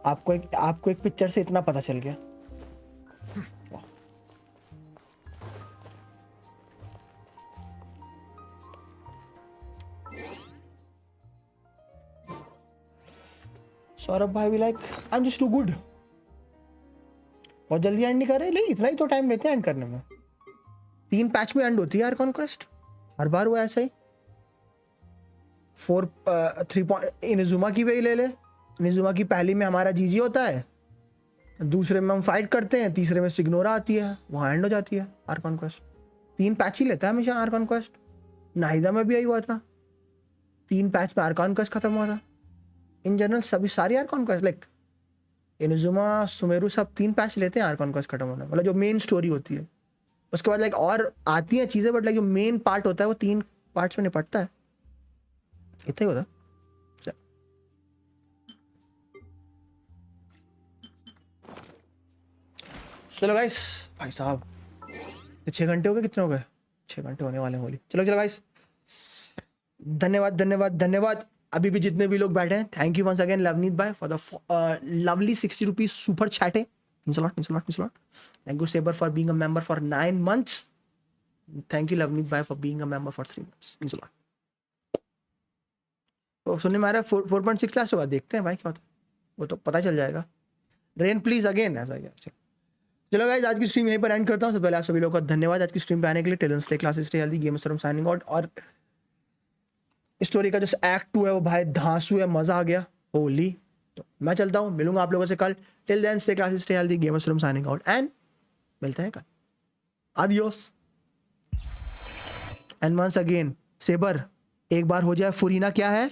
आपको एक पिक्चर से इतना पता चल गया। सौरभ भाई भी like I am just too good, बहुत जल्दी एंड नहीं कर रहे, लेकिन इतना ही तो टाइम लेते हैं एंड करने में। 3 पैच में एंड होती है यार कॉन्क्वेस्ट, हर बार वो ऐसा ही। 3 इनिजुमा की भी ले ले, इनिजुमा की पहली में हमारा जीजी होता है, दूसरे में हम फाइट करते हैं, तीसरे में सिग्नोरा आती है, वहाँ एंड हो जाती है आर कॉन्क्वेस्ट। 3 पैच ही लेता है हमेशा आर कॉन्क्वेस्ट। नाहिदा में भी यही हुआ था, 3 पैच में आर कॉन्क्वेस्ट खत्म हुआ था। इन जनरल सभी सारी आर कॉन्क्वेस्ट लाइक इनिजुमा सुमेरु सब 3 पैच लेते हैं आर कॉन्क्वेस्ट खत्म होना, मतलब जो मेन स्टोरी होती है। उसके बाद लाइक और आती हैं चीज़ें, बट लाइक जो मेन पार्ट होता है वो 3 पार्ट्स में निपटता है, इतना ही होता है। चलो गाइस, भाई साहब 6 घंटे हो गए, कितने हो गए? 6 घंटे होने वाले हैं होली। चलो गाइस, धन्यवाद अभी भी जितने भी लोग बैठे हैं। Thank you once again Lovneet भाई for the lovely 60 rupees super चैटे। Means a lot. Thank you Saber for being a member for 9 months। Thank you Lovneet भाई for being a member for 3 months। Means a lot. तो सुनने में आ रहा है 4.6 class होगा, देखते हैं भाई क्या होता है, वो तो पता चल जाएगा। रेन प्लीज अगेन, ऐसा क्या। चलो गाइस, आज की स्ट्रीम यहीं पर एंड करता हूँ। सबसे पहले आप सभी लोगों का धन्यवाद आज की स्ट्रीम पे आने के लिए। Till then stay classes, stay healthy, game story signing out. और स्टोरी का जो एक्ट 2 है वो भाई धांसू है, मजा आ गया होली। तो मैं चलता हूँ, मिलूंगा आप लोगों से कल। Till then stay classes, stay healthy, game story signing out and मिलते हैं कल। Adios. And once again Saber, एक बार हो जाए फुरीना क्या है